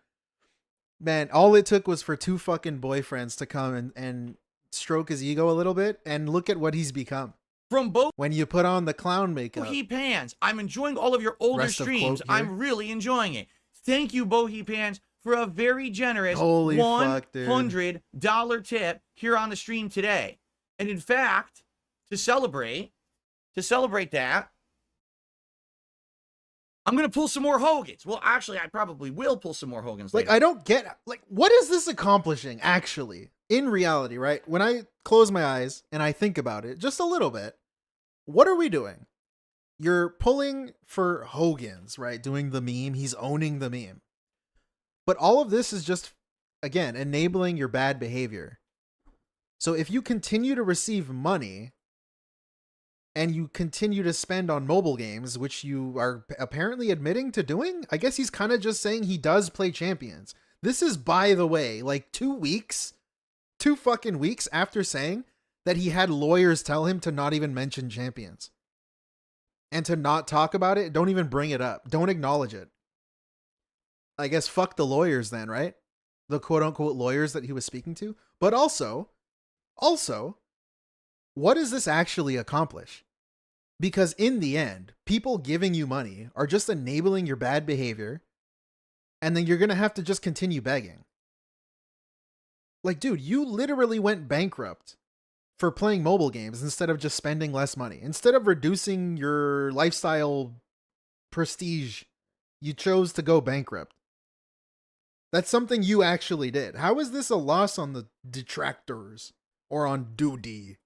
Man, all it took was for 2 fucking boyfriends to come and stroke his ego a little bit, and look at what he's become. From both When you put on the clown makeup. he pans. I'm enjoying all of your older Rest of streams. quote here. I'm really enjoying it. Thank you, Bohi Pans, for a very generous Holy fuck, dude. $100 tip here on the stream today. And in fact, to celebrate that, I'm going to pull some more Hogans. Well, actually, I probably will pull some more Hogans later. Like, I don't get, like, what is this accomplishing, actually? In reality, right? When I close my eyes and I think about it just a little bit, what are we doing? You're pulling for Hogans, right? Doing the meme. He's owning the meme. But all of this is just, again, enabling your bad behavior. So if you continue to receive money and you continue to spend on mobile games, which you are apparently admitting to doing, I guess he's kind of just saying he does play Champions. This is, by the way, like 2 fucking weeks after saying that he had lawyers tell him to not even mention Champions. And to not talk about it, don't even bring it up. Don't acknowledge it. I guess fuck the lawyers then, right? The quote-unquote lawyers that he was speaking to. But also, what does this actually accomplish? Because in the end, people giving you money are just enabling your bad behavior, and then you're going to have to just continue begging. Like, dude, you literally went bankrupt for playing mobile games instead of just spending less money. Instead of reducing your lifestyle prestige, you chose to go bankrupt. That's something you actually did. How is this a loss on the detractors or on Doody?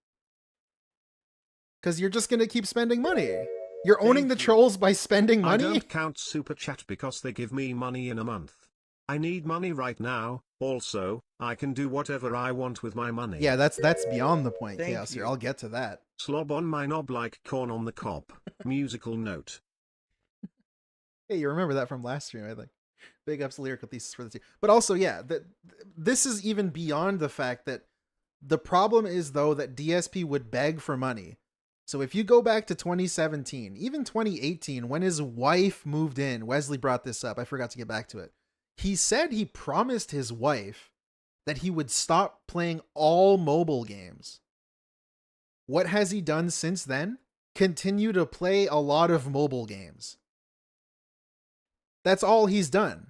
Because you're just going to keep spending money. You're owning the trolls by spending money? I don't count Super Chat because they give me money in a month. I need money right now. Also, I can do whatever I want with my money. Yeah, that's beyond the point, Thank Chaos. you. I'll get to that. Slob on my knob like corn on the cob. Musical note. Hey, you remember that from last stream, I think. Big ups lyrical thesis for the team. But also, yeah, this is even beyond the fact that the problem is, though, that DSP would beg for money. So if you go back to 2017, even 2018, when his wife moved in, Wesley brought this up. I forgot to get back to it. He said he promised his wife that he would stop playing all mobile games. What has he done since then? Continue to play a lot of mobile games. That's all he's done.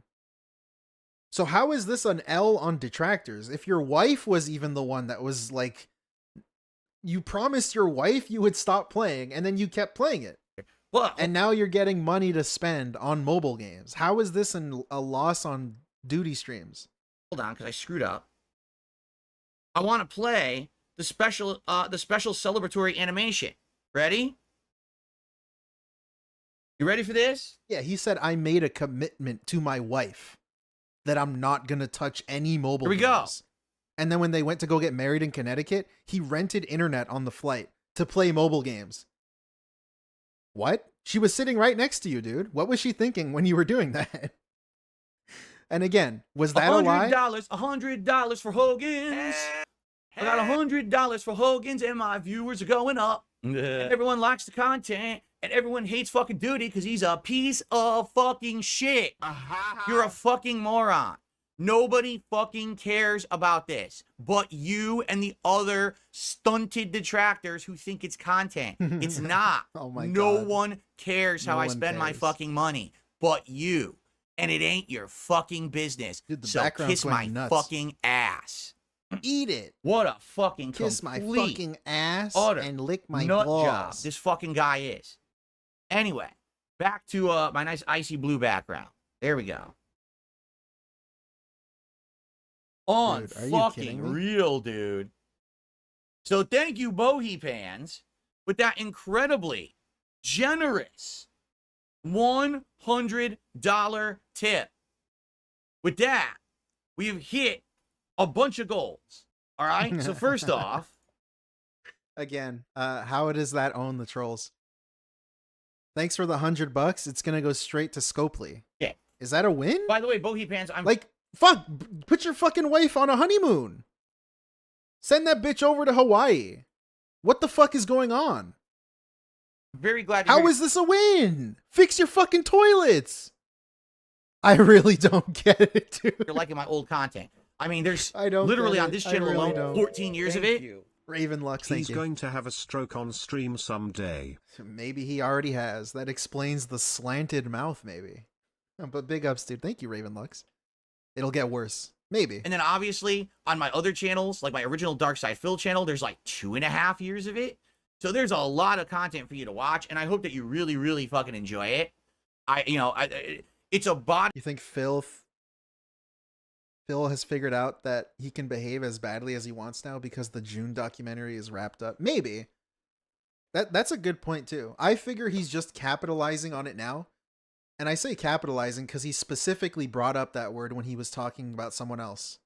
So how is this an L on detractors? If your wife was even the one that was like, you promised your wife you would stop playing and then you kept playing it. Well, And now you're getting money to spend on mobile games. How is this a loss on DoodyStreams? hold on, because I screwed up. I want to play the special celebratory animation. Ready? You ready for this? Yeah, he said, I made a commitment to my wife that I'm not going to touch any mobile games. Here we go. And then when they went to go get married in Connecticut, he rented internet on the flight to play mobile games. What? She was sitting right next to you, dude. What was she thinking when you were doing that? And again, was that a lie? $100 for Hogans. I got $100 for Hogans, and my viewers are going up. And everyone likes the content, and everyone hates fucking Doody because he's a piece of fucking shit. You're a fucking moron. Nobody fucking cares about this but you and the other stunted detractors who think it's content. It's not. Oh my no God. one cares how No I one spend my cares. fucking money but you. And it ain't your fucking business. Dude, the so background's kiss my going nuts. fucking ass. Eat it. What a fucking Kiss my complete fucking ass utter and lick my nut balls. job this fucking guy is. Anyway, back to my nice icy blue background. There we go. On Dude, are you fucking kidding me? real, dude. So thank you, Bohi Pans, with that incredibly generous $100 tip. With that, we've hit a bunch of goals. All right. So first off, Again, how it is that own the trolls? Thanks for the $100. It's gonna go straight to Scopely. yeah. Is that a win? By the way, Bohi Pans, I'm Like, fuck, put your fucking wife on a honeymoon. Send that bitch over to Hawaii. What the fuck is going on? very glad to How hear- is this a win? Fix your fucking toilets. I really don't get it, dude. you're liking my old content. I mean, there's I don't literally get on it. this I channel really alone, don't. 14 years of it. Raven Lux, thank He's you. going to have a stroke on stream someday. Maybe he already has. That explains the slanted mouth, maybe. But big ups, dude. Thank you, Ravenlux. It'll get worse. Maybe. And then obviously on my other channels, like my original Dark Side Phil channel, there's like 2.5 years of it. So there's a lot of content for you to watch, and I hope that you really, really fucking enjoy it. It's a body. You think Phil has figured out that he can behave as badly as he wants now because the June documentary is wrapped up? Maybe. That's a good point too. I figure he's just capitalizing on it now. And I say capitalizing because he specifically brought up that word when he was talking about someone else.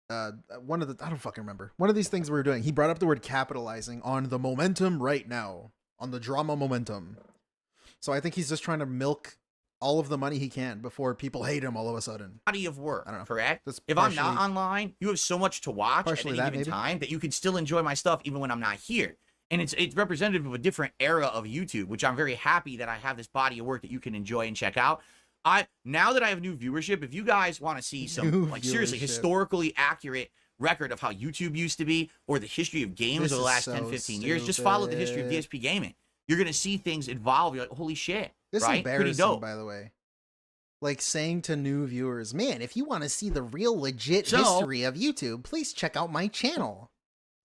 I don't fucking remember. One of these things we were doing, he brought up the word capitalizing on the momentum right now. On the drama momentum. So I think he's just trying to milk all of the money he can before people hate him all of a sudden. Body of work, I don't know. correct? That's if I'm not online, you have so much to watch at any given time that you can still enjoy my stuff even when I'm not here. And it's representative of a different era of YouTube, which I'm very happy that I have this body of work that you can enjoy and check out. Now that I have new viewership, if you guys want to see some seriously historically accurate record of how YouTube used to be or the history of games over the last 10, 15 years, just follow the history of DSPGaming. You're going to see things evolve. You're like, holy shit. This right? is embarrassing, by the way. Like saying to new viewers, man, if you want to see the real legit history of YouTube, please check out my channel.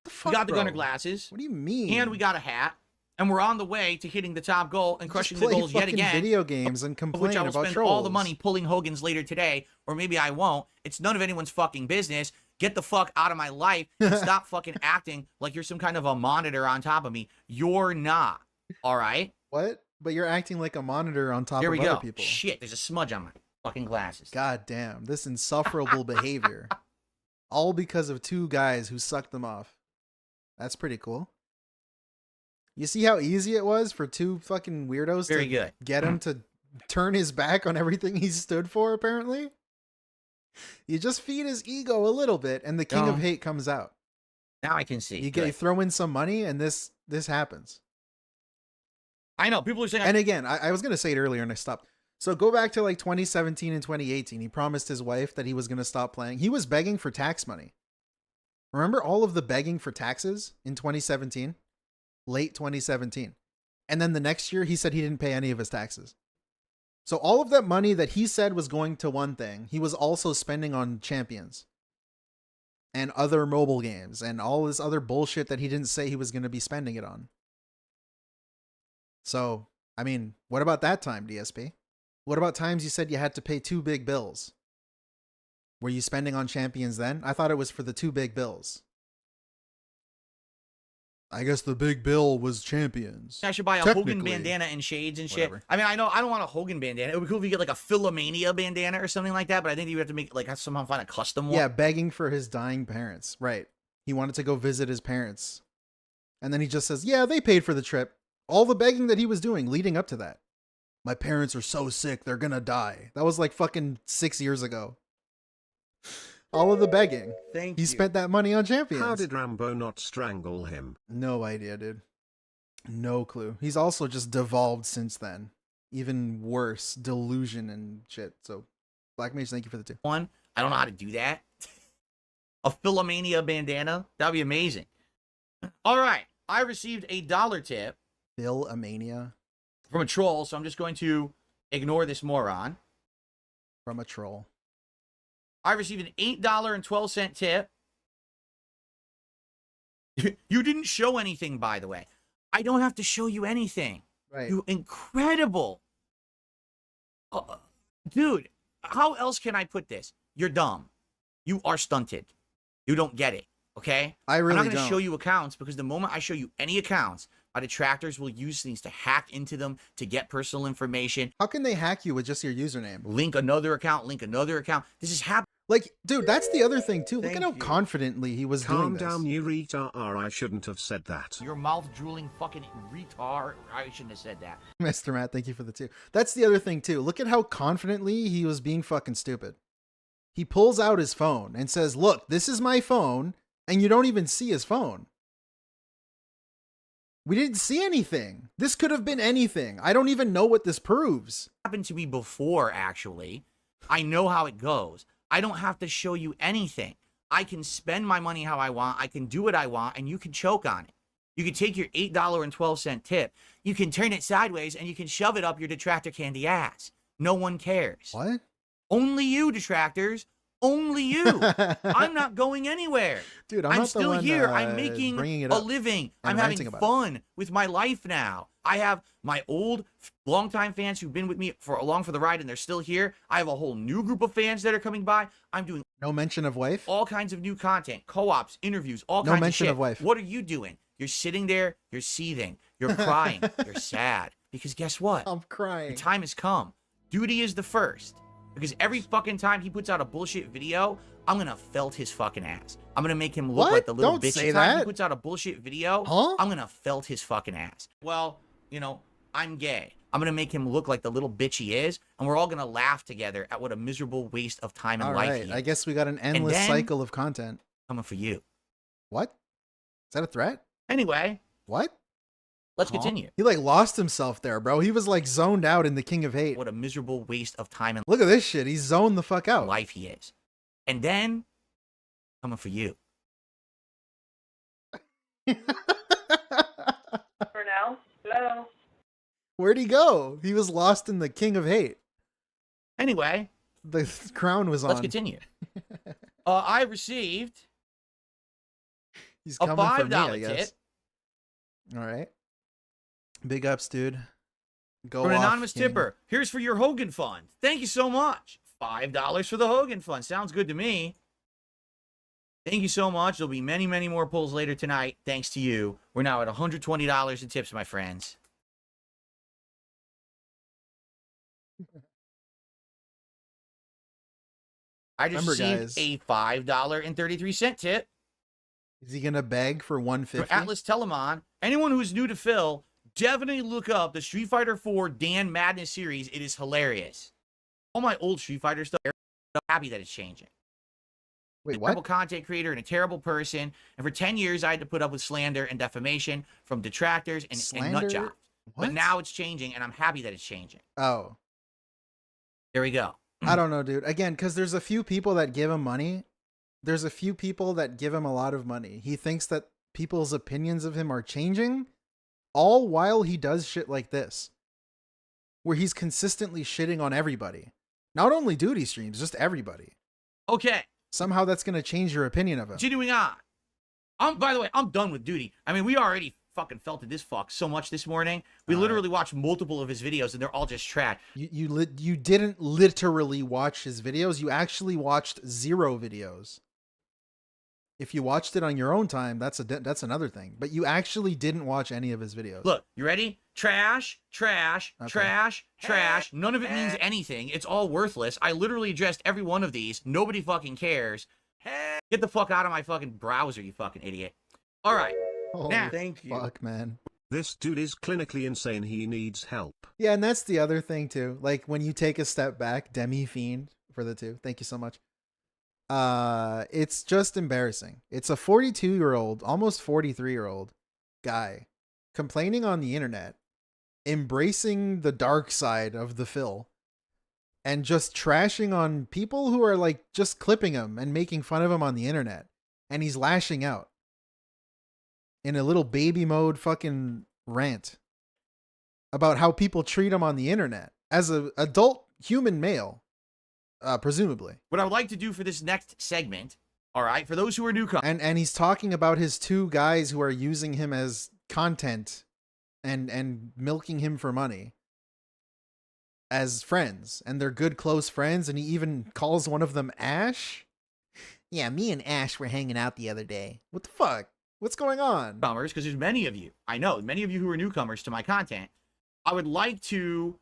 The fuck, we got the bro? Gunner glasses. What do you mean? And we got a hat. And we're on the way to hitting the top goal and crushing the goals yet again. Video games and complain which I will about spend trolls. all the money pulling Hogans later today, or maybe I won't. It's none of anyone's fucking business. Get the fuck out of my life and stop fucking acting like you're some kind of a monitor on top of me. You're not. All right? What? But you're acting like a monitor on top Here of we other go. people. Shit, there's a smudge on my fucking glasses. God damn, this insufferable behavior. All because of two guys who sucked them off. That's pretty cool. You see how easy it was for two fucking weirdos to get him to turn his back on everything he stood for, apparently? You just feed his ego a little bit, and the king of hate comes out. Now I can see. You throw in some money, and this happens. I know. People are saying... And again, I was going to say it earlier, and I stopped. So go back to like 2017 and 2018. He promised his wife that he was going to stop playing. He was begging for tax money. Remember all of the begging for taxes in 2017? Late 2017. And then the next year, he said he didn't pay any of his taxes. So all of that money that he said was going to one thing, he was also spending on Champions and other mobile games and all this other bullshit that he didn't say he was going to be spending it on. So, I mean, what about that time, DSP? What about times you said you had to pay 2 big bills? Were you spending on Champions then? I thought it was for the 2 big bills. I guess the big bill was Champions. I should buy a Hogan bandana and shades and shit. I mean, I know I don't want a Hogan bandana. It would be cool if you get like a Philomania bandana or something like that, but I think you would have to make like somehow find a custom one. Yeah, begging for his dying parents. Right. He wanted to go visit his parents. And then he just says, yeah, they paid for the trip. All the begging that he was doing leading up to that. My parents are so sick, they're gonna die. That was like fucking 6 years ago. All of the begging. Thank you. He spent that money on Champions. How did Rambo not strangle him? No idea, dude. No clue. He's also just devolved since then. Even worse. Delusion and shit. So, Black Mage, thank you for the 2. One, I don't know how to do that. A Philomania bandana? That'd be amazing. All right. I received a $1 tip. Philomania? From a troll, so I'm just going to ignore this moron. From a troll. I received an $8.12 tip. You didn't show anything, by the way. I don't have to show you anything. Right. You incredible. Dude, how else can I put this? You're dumb. You are stunted. You don't get it, okay? I really don't. I'm not going to show you accounts because the moment I show you any accounts, my detractors will use things to hack into them to get personal information. How can they hack you with just your username? Link another account, link another account. This is happening. Like, dude, that's the other thing, too. Look at how confidently he was doing this. Calm down, you retard. I shouldn't have said that. Your mouth-drooling fucking retard. I shouldn't have said that. Mr. Matt, thank you for the 2. That's the other thing, too. Look at how confidently he was being fucking stupid. He pulls out his phone and says, look, this is my phone, and you don't even see his phone. We didn't see anything. This could have been anything. I don't even know what this proves. Happened to me before, actually. I know how it goes. I don't have to show you anything. I can spend my money how I want. I can do what I want, and you can choke on it. You can take your $8.12 tip. You can turn it sideways, and you can shove it up your detractor candy ass. No one cares. What? Only you, detractors. Only you. I'm not going anywhere. Dude, I'm not still the one, here. I'm making bringing it a up living. and I'm having ranting about fun with my life now. I have my old, longtime fans who've been with me along for the ride, and they're still here. I have a whole new group of fans that are coming by. I'm doing No mention of wife? all kinds of new content, co-ops, interviews, all No kinds mention of shit. of wife. What are you doing? You're sitting there. You're seething. You're crying. You're sad. Because guess what? I'm crying. The time has come. Doody is the first. Because every fucking time he puts out a bullshit video, I'm gonna felt his fucking ass. I'm gonna make him look What? like the little Don't bitch. say Every time that. he puts out a bullshit video, Huh? I'm gonna felt his fucking ass. Well, you know, I'm gay. I'm gonna make him look like the little bitch he is, and we're all gonna laugh together at what a miserable waste of time and All life right, he is. I guess we got an endless then- cycle of content. Coming for you. What? Is that a threat? Anyway, What? let's Huh? continue. He like lost himself there, bro. He was like zoned out in the King of Hate. What a miserable waste of time and Look at this shit. He's zoned the fuck out. life he is. And then, coming for you. For now. Hello. Where'd he go? He was lost in the King of Hate. Anyway, The crown was on. let's continue. I received He's a coming for me, $5 I guess. tip All right. Big ups, dude. Go from an off, anonymous King. tipper. Here's for your Hogan fund. Thank you so much. $5 for the Hogan fund. Sounds good to me. Thank you so much. There'll be many, many more pulls later tonight. Thanks to you. We're now at $120 in tips, my friends. I just Remember, received guys. a $5.33 tip Is he gonna beg for from 150? Atlas Telemon. Anyone who's new to Phil, definitely look up the Street Fighter 4 Dan Madness series. It is hilarious. All my old Street Fighter stuff, I'm happy that it's changing. Wait, A terrible what? content creator and a terrible person. And for 10 years, I had to put up with slander and defamation from detractors and nut Slander? jobs. What? But now it's changing, and I'm happy that it's changing. Oh, There we go. I don't know, dude. Again, because there's a few people that give him money. There's a few people that give him a lot of money. He thinks that people's opinions of him are changing, all while he does shit like this, where he's consistently shitting on everybody. Not only DoodyStreams, just everybody. Okay, Somehow that's going to change your opinion of him. continuing on. By the way, I'm done with Doody. I mean, we already fucking felted this fuck so much this morning. We literally watched multiple of his videos, and they're all just trash. You didn't literally watch his videos. You actually watched 0 videos. If you watched it on your own time, that's another thing. But you actually didn't watch any of his videos. Look, you ready? Trash, trash, Okay. trash, trash. None of it means anything. It's all worthless. I literally addressed every one of these. Nobody fucking cares. Get the fuck out of my fucking browser, you fucking idiot. All right. Holy Now, fuck, man. This dude is clinically insane. He needs help. Yeah, and that's the other thing too. Like when you take a step back, Demi Fiend for the 2. Thank you so much. It's just embarrassing. It's a 42-year-old, almost 43-year-old guy complaining on the internet, embracing the dark side of the Phil, and just trashing on people who are like just clipping him and making fun of him on the internet. And he's lashing out in a little baby mode fucking rant about how people treat him on the internet as an adult human male, presumably. what I would like to do for this next segment, all right, for those who are newcomers, And he's talking about his 2 guys who are using him as content and milking him for money as friends, and they're good close friends, and he even calls one of them Ash. Yeah, me and Ash were hanging out the other day. What the fuck? What's going on? because there's many of you. I know, many of you who are newcomers to my content. I would like to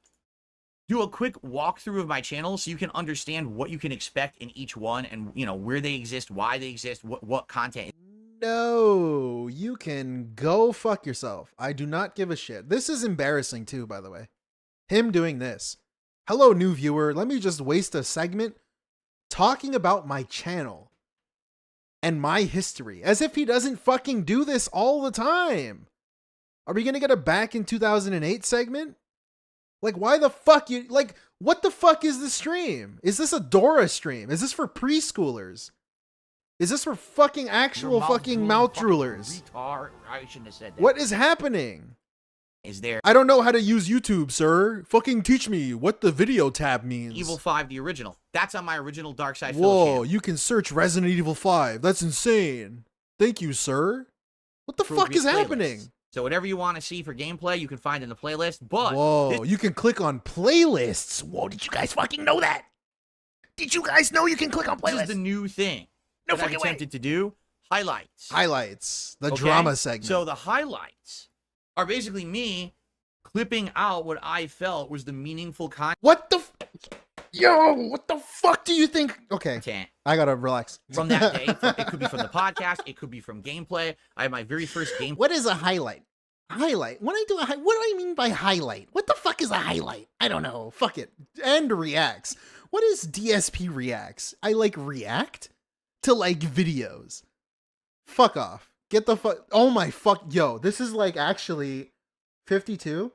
do a quick walkthrough of my channel so you can understand what you can expect in each one and, you know, where they exist, why they exist, what content. No, you can go fuck yourself. I do not give a shit. This is embarrassing too, by the way. Him doing this. Hello, new viewer. Let me just waste a segment talking about my channel and my history as if he doesn't fucking do this all the time. Are we going to get a back in 2008 segment? Like, why the fuck you, like, what the fuck is this stream? Is this a Dora stream? Is this for preschoolers? Is this for fucking actual fucking mouth droolers? Retard. I shouldn't have said that. What is happening? is there. I don't know how to use YouTube, sir. Fucking teach me what the video tab means. Evil 5, the original. That's on my original Dark Side Phil Whoa, channel. you can search Resident Evil 5. That's insane. Thank you, sir. What the fuck is Appropriate happening? playlists. So whatever you want to see for gameplay, you can find in the playlist. But whoa, you can click on playlists. Whoa, did you guys fucking know that? Did you guys know you can click on playlists? This is the new thing No that I'm fucking way. tempted to do. Highlights. Highlights. The Okay? drama segment. So the highlights are basically me clipping out what I felt was the meaningful content. What the Yo, what the fuck do you think? Okay, I gotta relax. From that day. It could be from the podcast. It could be from gameplay. I have my very first game. What is a highlight? Highlight. When I do what do I mean by highlight? What the fuck is a highlight? I don't know. Fuck it. And reacts. What is DSP reacts? I like react to like videos. Fuck off. Get the fuck. Oh my fuck. Yo, this is like actually 52.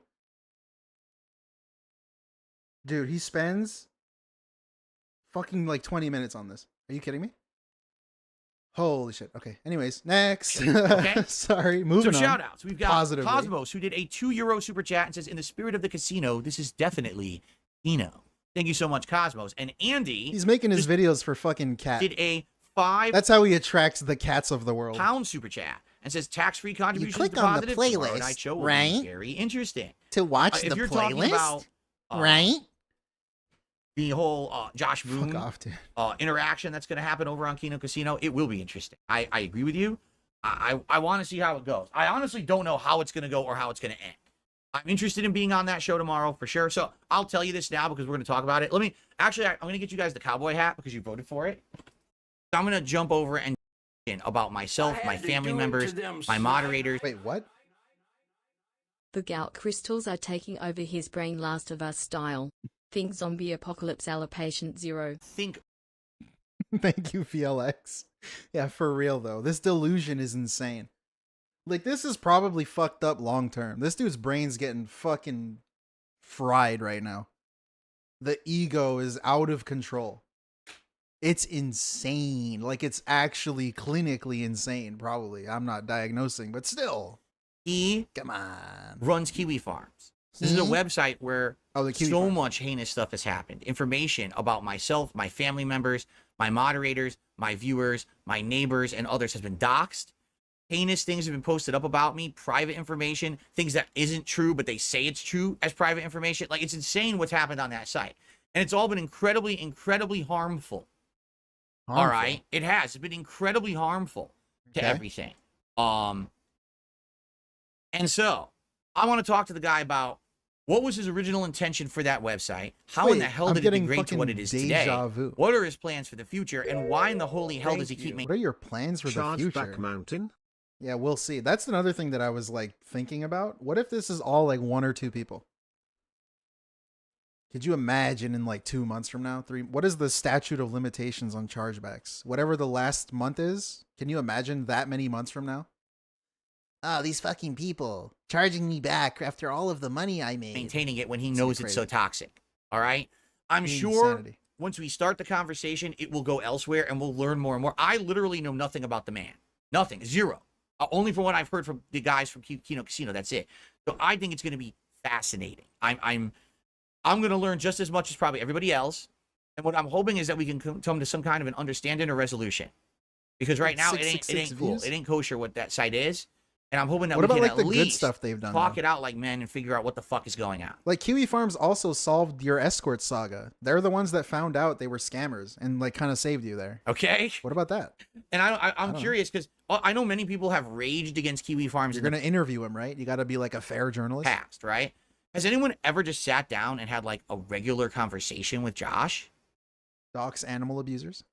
Dude, he spends fucking like 20 minutes on this. Are you kidding me? Holy shit. Okay. Anyways, next. Okay. Sorry. Moving Some on. shout outs. We've got Positively. Cosmos, who did a €2 super chat and says, in the spirit of the casino, this is definitely Kino. Thank you so much, Cosmos. And Andy. He's making his videos for fucking cat. Did a £5 That's how he attracts the cats of the world. super chat and says tax-free contributions click on the deposited. Tomorrow playlist, night show will right? be very interesting. To watch If the you're talking playlist, about, right? the whole Josh Moon Fuck off, dude. interaction that's going to happen over on Kino Casino, it will be interesting. I agree with you. I want to see how it goes. I honestly don't know how it's going to go or how it's going to end. I'm interested in being on that show tomorrow for sure. So I'll tell you this now because we're going to talk about it. I'm going to get you guys the cowboy hat because you voted for it. So I'm going to jump over and about myself, my family members, my moderators. Wait, what? The gout crystals are taking over his brain, Last of Us style. Think zombie apocalypse, ala patient 0. Think. Thank you, VLX. Yeah, for real though. This delusion is insane. Like, this is probably fucked up long term. This dude's brain's getting fucking fried right now. The ego is out of control. It's insane. Like, it's actually clinically insane, probably. I'm not diagnosing, but still. Come on. Runs Kiwi Farms. This is a website where so much heinous stuff has happened. Information about myself, my family members, my moderators, my viewers, my neighbors, and others has been doxxed. Heinous things have been posted up about me, private information, things that isn't true, but they say it's true as private information. Like, it's insane what's happened on that site. And it's all been incredibly, incredibly harmful. All right? It has. It's been incredibly harmful to everything. And so, I want to talk to the guy about what was his original intention for that website? How in the hell did it degrade to what it is today? Vu. What are his plans for the future? And why in the holy hell does he keep making... What are your plans for the future? Chargeback Mountain? Yeah, we'll see. That's another thing that I was like thinking about. What if this is all like 1 or 2 people? Could you imagine in like 2 months from now, 3? What is the statute of limitations on chargebacks? Whatever the last month is, can you imagine that many months from now? Oh, these fucking people charging me back after all of the money I made. Maintaining it when he knows it's so toxic. All right? I'm sure once we start the conversation, it will go elsewhere and we'll learn more and more. I literally know nothing about the man. Nothing. Zero. Only from what I've heard from the guys from Kino Casino. That's it. So I think it's going to be fascinating. I'm going to learn just as much as probably everybody else. And what I'm hoping is that we can come to some kind of an understanding or resolution. Because right now, it ain't cool. It ain't kosher what that site is. And I'm hoping that we can at least good stuff they've done, talk it out like men and figure out what the fuck is going on. Like, Kiwi Farms also solved your escort saga. They're the ones that found out they were scammers and like kind of saved you there. Okay. What about that? And I'm curious because I know many people have raged against Kiwi Farms. You're going to interview him, right? You got to be like a fair journalist. Past, right? Has anyone ever just sat down and had like a regular conversation with Josh? Docs animal abusers?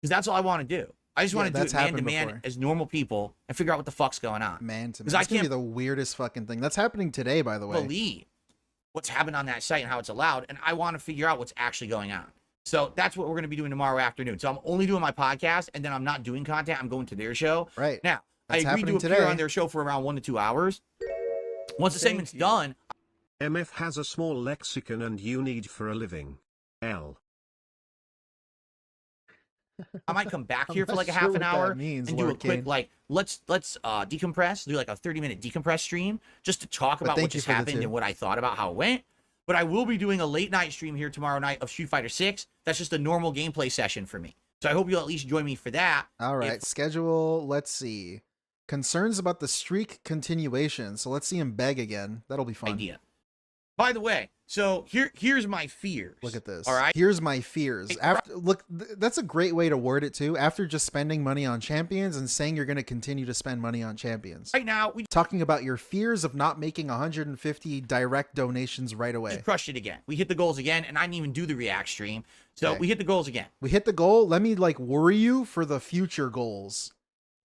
Because that's all I want to do. I just want to do it man to man as normal people and figure out what the fuck's going on. Man to man. That's going to be the weirdest fucking thing. That's happening today, by the way. Believe what's happened on that site and how it's allowed. And I want to figure out what's actually going on. So that's what we're going to be doing tomorrow afternoon. So I'm only doing my podcast and then I'm not doing content. I'm going to their show. Right. Now, I agreed to appear on their show for around 1 to 2 hours. Once the segment's done. MF has a small lexicon and you need for a living. L. I might come back I'm here for not like a sure half what an that hour means, and do a Lord quick Kane. like let's decompress, do like a 30-minute decompress stream just to talk But about what thank you just for the happened two. and what I thought about how it went. But I will be doing a late night stream here tomorrow night of Street Fighter 6. That's just a normal gameplay session for me. So I hope you'll at least join me for that. All right, If- schedule. Let's see. Concerns about the streak continuation. So let's see him beg again. That'll be fun. idea. By the way, so here's my fears. Look at this. All right. Here's my fears. Hey, After that's a great way to word it too. After just spending money on champions and saying you're going to continue to spend money on champions. Right now, we Talking about your fears of not making 150 direct donations right away. just crushed it again. We hit the goals again, and I didn't even do the React stream. So Okay. we hit the goals again. We hit the goal. Let me like worry you for the future goals.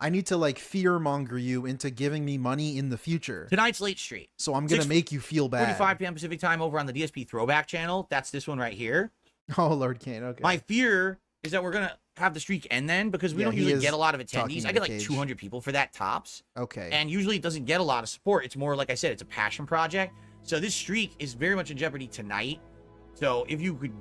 I need to like fear monger you into giving me money in the future. Tonight's late stream. So I'm going to make you feel bad. 45 p.m. Pacific time over on the DSP Throwback channel. That's this one right here. Oh, Lord Kane. Okay. My fear is that we're going to have the streak end then because we Yeah, don't he usually is get a lot of talking attendees. in I a get like cage. 200 people for that tops. Okay. And usually it doesn't get a lot of support. It's more, like I said, it's a passion project. So this streak is very much in jeopardy tonight. So if you could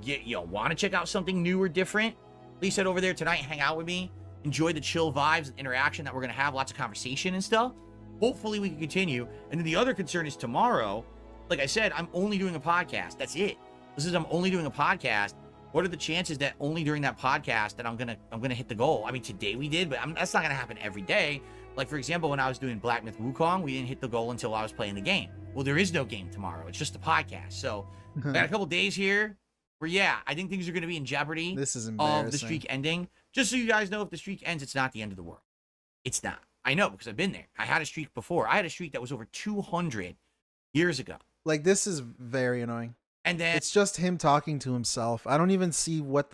want to check out something new or different, please head over there tonight, hang out with me, enjoy the chill vibes and interaction that we're going to have, lots of conversation and stuff. Hopefully we can continue. And then the other concern is tomorrow, like I said, I'm only doing a podcast. That's it. I'm only doing a podcast. What are the chances that only during that podcast that I'm gonna hit the goal? I mean, today we did, but that's not gonna happen every day. Like for example, when I was doing Black Myth Wukong, we didn't hit the goal until I was playing the game. Well, there is no game tomorrow. It's just a podcast. So I got a couple days here where I think things are gonna be in jeopardy This is of embarrassing. the streak ending. Just so you guys know, if the streak ends, it's not the end of the world. It's not. I know because I've been there. I had a streak before. I had a streak that was over 200 years ago. Like this is very annoying. And then It's just him talking to himself. I don't even see what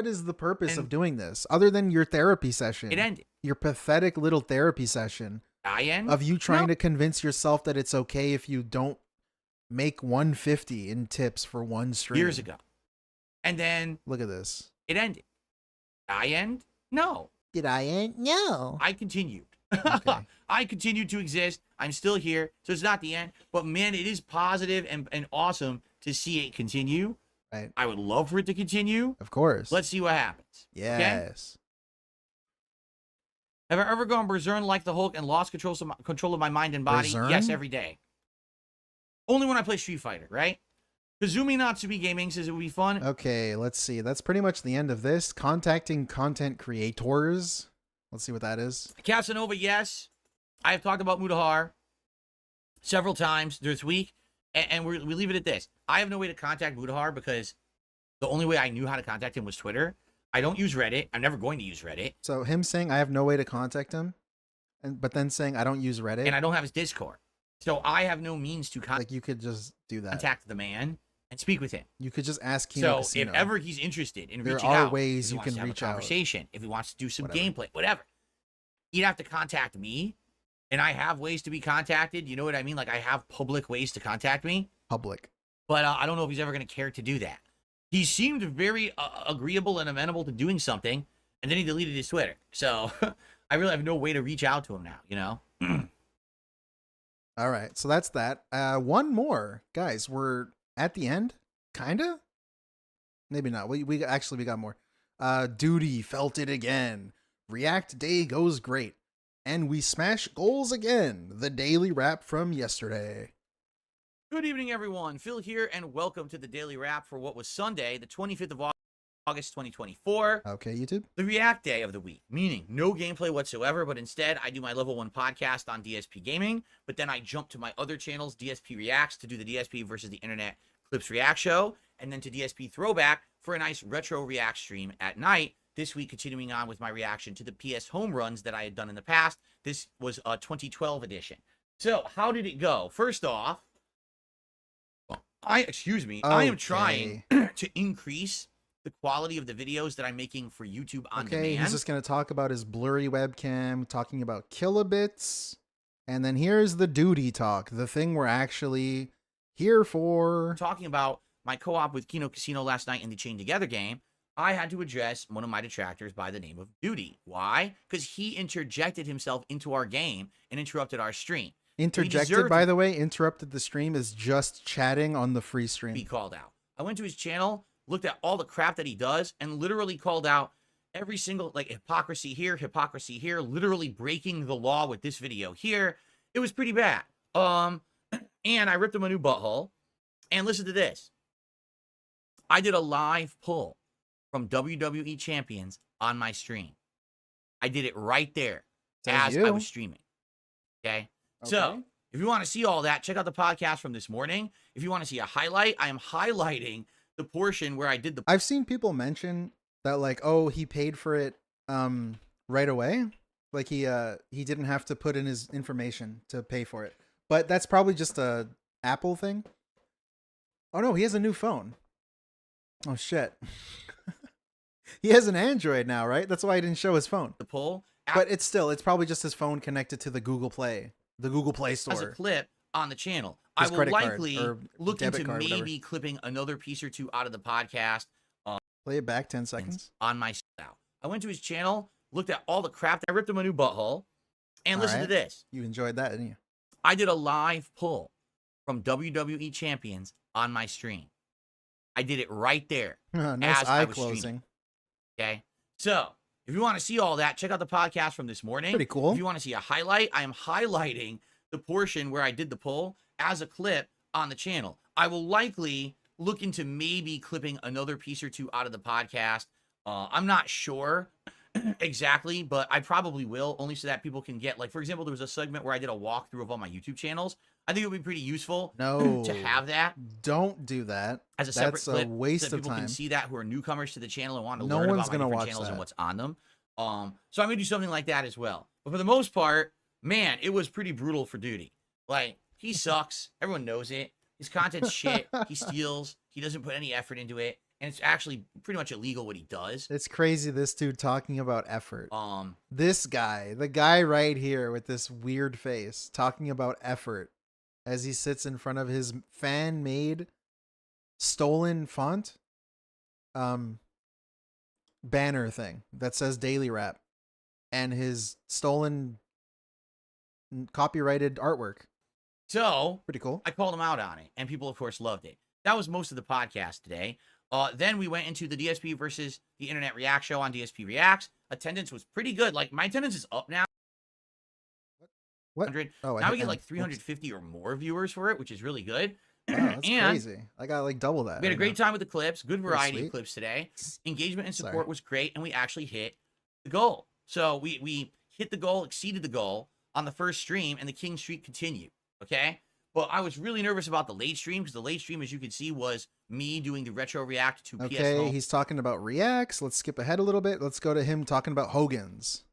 is the purpose of doing this other than your therapy session. it ended. Your pathetic little therapy session I end. of you trying to convince yourself that it's okay if you don't make 150 in tips for one stream. Years ago. And then Look at this. it ended. I end? No. Did I end? No. I continued. Okay. I continued to exist. I'm still here. So it's not the end. But man, it is positive and awesome to see it continue. Right. I would love for it to continue. Of course. Let's see what happens. Okay? Yes. Have I ever gone berserk like the Hulk and lost control of my mind and body? Berserk? Yes, every day. Only when I play Street Fighter, right? Kazumi Natsubi Gaming says it would be fun. Okay, let's see. That's pretty much the end of this. Contacting content creators. Let's see what that is. Casanova, yes. I have talked about Mutahar several times this week, and we leave it at this. I have no way to contact Mutahar because the only way I knew how to contact him was Twitter. I don't use Reddit. I'm never going to use Reddit. So him saying I have no way to contact him, but then saying I don't use Reddit. And I don't have his Discord. So I have no means to like you could just do that. contact the man and speak with him. You could just ask Kino So Casino. if ever he's interested in There reaching are out, ways if he you wants can to have reach a out. conversation, if he wants to do some Whatever. gameplay, whatever, he'd have to contact me. And I have ways to be contacted. You know what I mean? Like I have public ways to contact me. Public. But I don't know if he's ever going to care to do that. He seemed very agreeable and amenable to doing something, and then he deleted his Twitter. So I really have no way to reach out to him now, you know? All right, so that's that. One more, guys. We're at the end, kinda. Maybe not. We got more. Doody felt it again. React Day goes great, and we smash goals again. The daily wrap from yesterday. Good evening, everyone. Phil here, and welcome to the Daily Wrap for what was Sunday, the 25th of August, 2024. Okay, YouTube. The React Day of the week, meaning no gameplay whatsoever, but instead I do my level 1 podcast on DSPGaming, but then I jump to my other channels, DSP Reacts, to do the DSP versus the Internet Clips React show, and then to DSP Throwback for a nice retro React stream at night. This week, continuing on with my reaction to the PS home runs that I had done in the past. This was a 2012 edition. So, how did it go? First off, I am trying to increase the quality of the videos that I'm making for YouTube on Okay, demand. he's just going to talk about his blurry webcam, talking about kilobits, and then here's the duty talk, the thing we're actually here for. Talking about my co-op with Kino Casino last night in the Chained Together game, I had to address one of my detractors by the name of Doody. Why? Because he interjected himself into our game and interrupted our stream. Interjected, by the way, interrupted the stream is just chatting on the free stream. Be called out. I went to his channel, looked at all the crap that he does, and literally called out every single, like, hypocrisy here, literally breaking the law with this video here. It was pretty bad. And I ripped him a new butthole. And listen to this. I did a live pull from WWE Champions on my stream. I did it right there as I was streaming. Okay? So, if you want to see all that, check out the podcast from this morning. If you want to see a highlight, I am highlighting the portion where I did the... I've seen people mention that, like, oh, he paid for it right away. Like, he didn't have to put in his information to pay for it. But that's probably just a Apple thing. Oh, no, he has a new phone. Oh, shit. He has an Android now, right? That's why he didn't show his phone. The poll. But it's probably just his phone connected to the Google Play Store. As a clip on the channel. I will likely look into maybe clipping another piece or two out of the podcast. Play it back 10 seconds. On my now. I went to his channel, looked at all the crap. I ripped him a new butthole. And listen to this. You enjoyed that, didn't you? I did a live pull from WWE Champions on my stream. I did it right there. Nice eye closing. Streaming. Okay? So, if you want to see all that, check out the podcast from this morning. Pretty cool. If you want to see a highlight, I am highlighting the portion where I did the pull as a clip on the channel. I will likely look into maybe clipping another piece or two out of the podcast. I'm not sure exactly, but I probably will, only so that people can get, like, for example, there was a segment where I did a walkthrough of all my YouTube channels. I think it would be pretty useful to have that. Don't do that. As a separate clip, a waste so that of people time. can see that who are newcomers to the channel and want to learn about my different channels and what's on them. So I'm going to do something like that as well. But for the most part, man, it was pretty brutal for Doody. Like, he sucks. Everyone knows it. His content's shit. He steals. He doesn't put any effort into it. And it's actually pretty much illegal what he does. It's crazy, this dude talking about effort. This guy, the guy right here with this weird face, talking about effort as he sits in front of his fan-made stolen font banner thing that says Daily Rap and his stolen copyrighted artwork. So, pretty cool. I called him out on it, and people, of course, loved it. That was most of the podcast today. Then we went into the DSP versus the Internet React show on DSP Reacts. Attendance was pretty good. Like, my attendance is up now. What? Oh, now we get like 350 or more viewers for it, which is really good. Wow, that's crazy. I got like double that. We had a great time with the clips. Good variety of clips today. Engagement and support was great, and we actually hit the goal. So we hit the goal, exceeded the goal on the first stream, and the King streak continued. Okay? But I was really nervous about the late stream, because the late stream, as you can see, was me doing the retro react to PS Okay, he's talking about reacts. Let's skip ahead a little bit. Let's go to him talking about Hogans.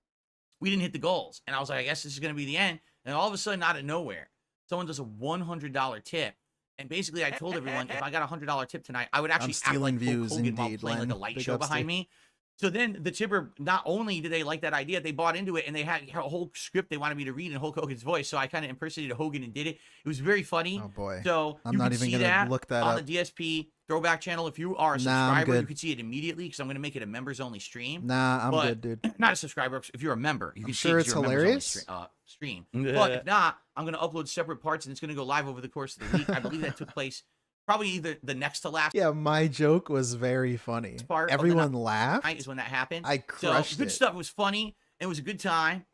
We didn't hit the goals. And I was like, I guess this is going to be the end. And all of a sudden, out of nowhere, someone does a $100 tip. And basically, I told everyone, if I got a $100 tip tonight, I would actually act like Hulk Hogan while playing like a light show behind me. So then the tipper, not only did they like that idea, they bought into it, and they had a whole script they wanted me to read in Hulk Hogan's voice. So I kind of impersonated Hogan and did it. It was very funny. Oh boy! So I'm not even gonna look that on up. the DSP Throwback channel. If you are a subscriber, you can see it immediately, because I'm going to make it a members only stream. Nah, I'm good, dude. Not a subscriber. If you're a member, you can see sure it's hilarious. Stream. But if not, I'm going to upload separate parts, and it's going to go live over the course of the week. I believe that took place probably either the next to last. Yeah, my joke was very funny. Everyone laughed. Is when that happened. I crushed it. Good stuff. It was funny. It was a good time.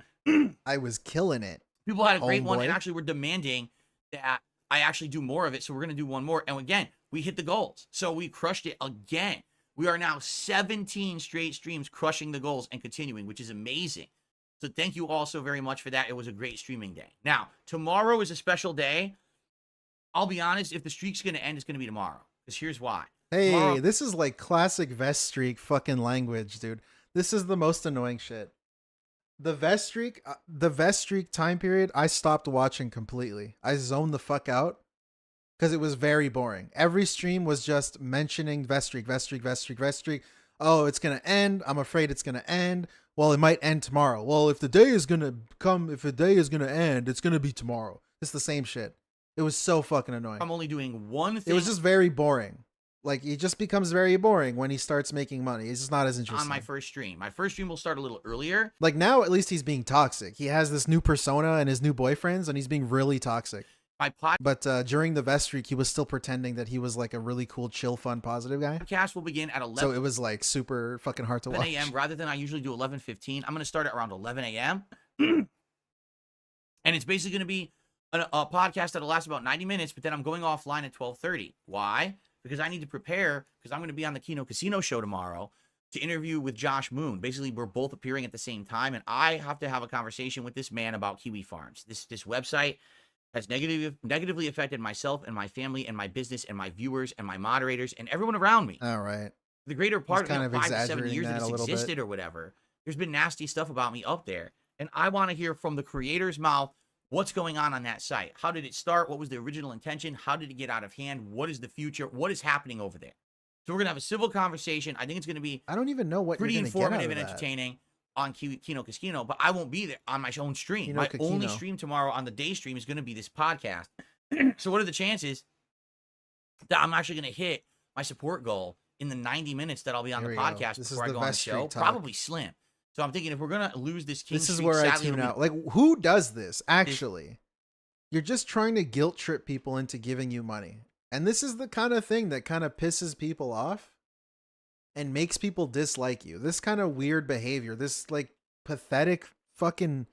I was killing it. People had a great one, and actually were demanding that I actually do more of it. So we're going to do one more. And again, we hit the goals. So we crushed it again. We are now 17 straight streams crushing the goals and continuing, which is amazing. So thank you all so very much for that. It was a great streaming day. Now, tomorrow is a special day. I'll be honest, if the streak's going to end, it's going to be tomorrow. Because here's why. Hey, tomorrow, this is like classic vest streak fucking language, dude. This is the most annoying shit. The vest streak time period, I stopped watching completely. I zoned the fuck out because it was very boring. Every stream was just mentioning vest streak, vest streak, vest streak, vest streak. Oh, it's going to end. I'm afraid it's going to end. Well, it might end tomorrow. Well, if the day is going to come, if the day is going to end, it's going to be tomorrow. It's the same shit. It was so fucking annoying. I'm only doing one thing. It was just very boring. Like, it just becomes very boring when he starts making money. It's just not as interesting. On my first stream. My first stream will start a little earlier. Like, now at least he's being toxic. He has this new persona and his new boyfriends, and he's being really toxic. my But during the vest streak, he was still pretending that he was like a really cool, chill, fun, positive guy. podcast will begin at 11. So it was like super fucking hard to watch. a.m. rather than I usually do 11:15. I'm going to start at around 11 a.m. And it's basically going to be a podcast that'll last about 90 minutes, but then I'm going offline at 12:30. Why? Because I need to prepare, because I'm going to be on the Kino Casino show tomorrow to interview with Josh Moon. Basically, we're both appearing at the same time, and I have to have a conversation with this man about Kiwi Farms. This website has negatively affected myself and my family and my business and my viewers and my moderators and everyone around me. All right. The greater part kind of 5 to 7 years that that it's a little existed or whatever, there's been nasty stuff about me up there. And I want to hear from the creator's mouth what's going on that site. How did it start? What was the original intention? How did it get out of hand? What is the future? What is happening over there? So we're going to have a civil conversation. I think it's going to be I don't even know what pretty you're gonna get out informative of and that. entertaining on Kino Casino, but I won't be there on my own stream. Kino My only Casino. stream tomorrow on the day stream is going to be this podcast. So what are the chances that I'm actually going to hit my support goal in the 90 minutes that I'll be on Here the we go. podcast This is before I the go on the Vest show? Street talk. Probably slim. So I'm thinking if we're going to lose this King This is Street, where I sadly, tune it'll be- out. Like, who does this actually? You're just trying to guilt trip people into giving you money. And this is the kind of thing that kind of pisses people off and makes people dislike you. This kind of weird behavior, this like pathetic fucking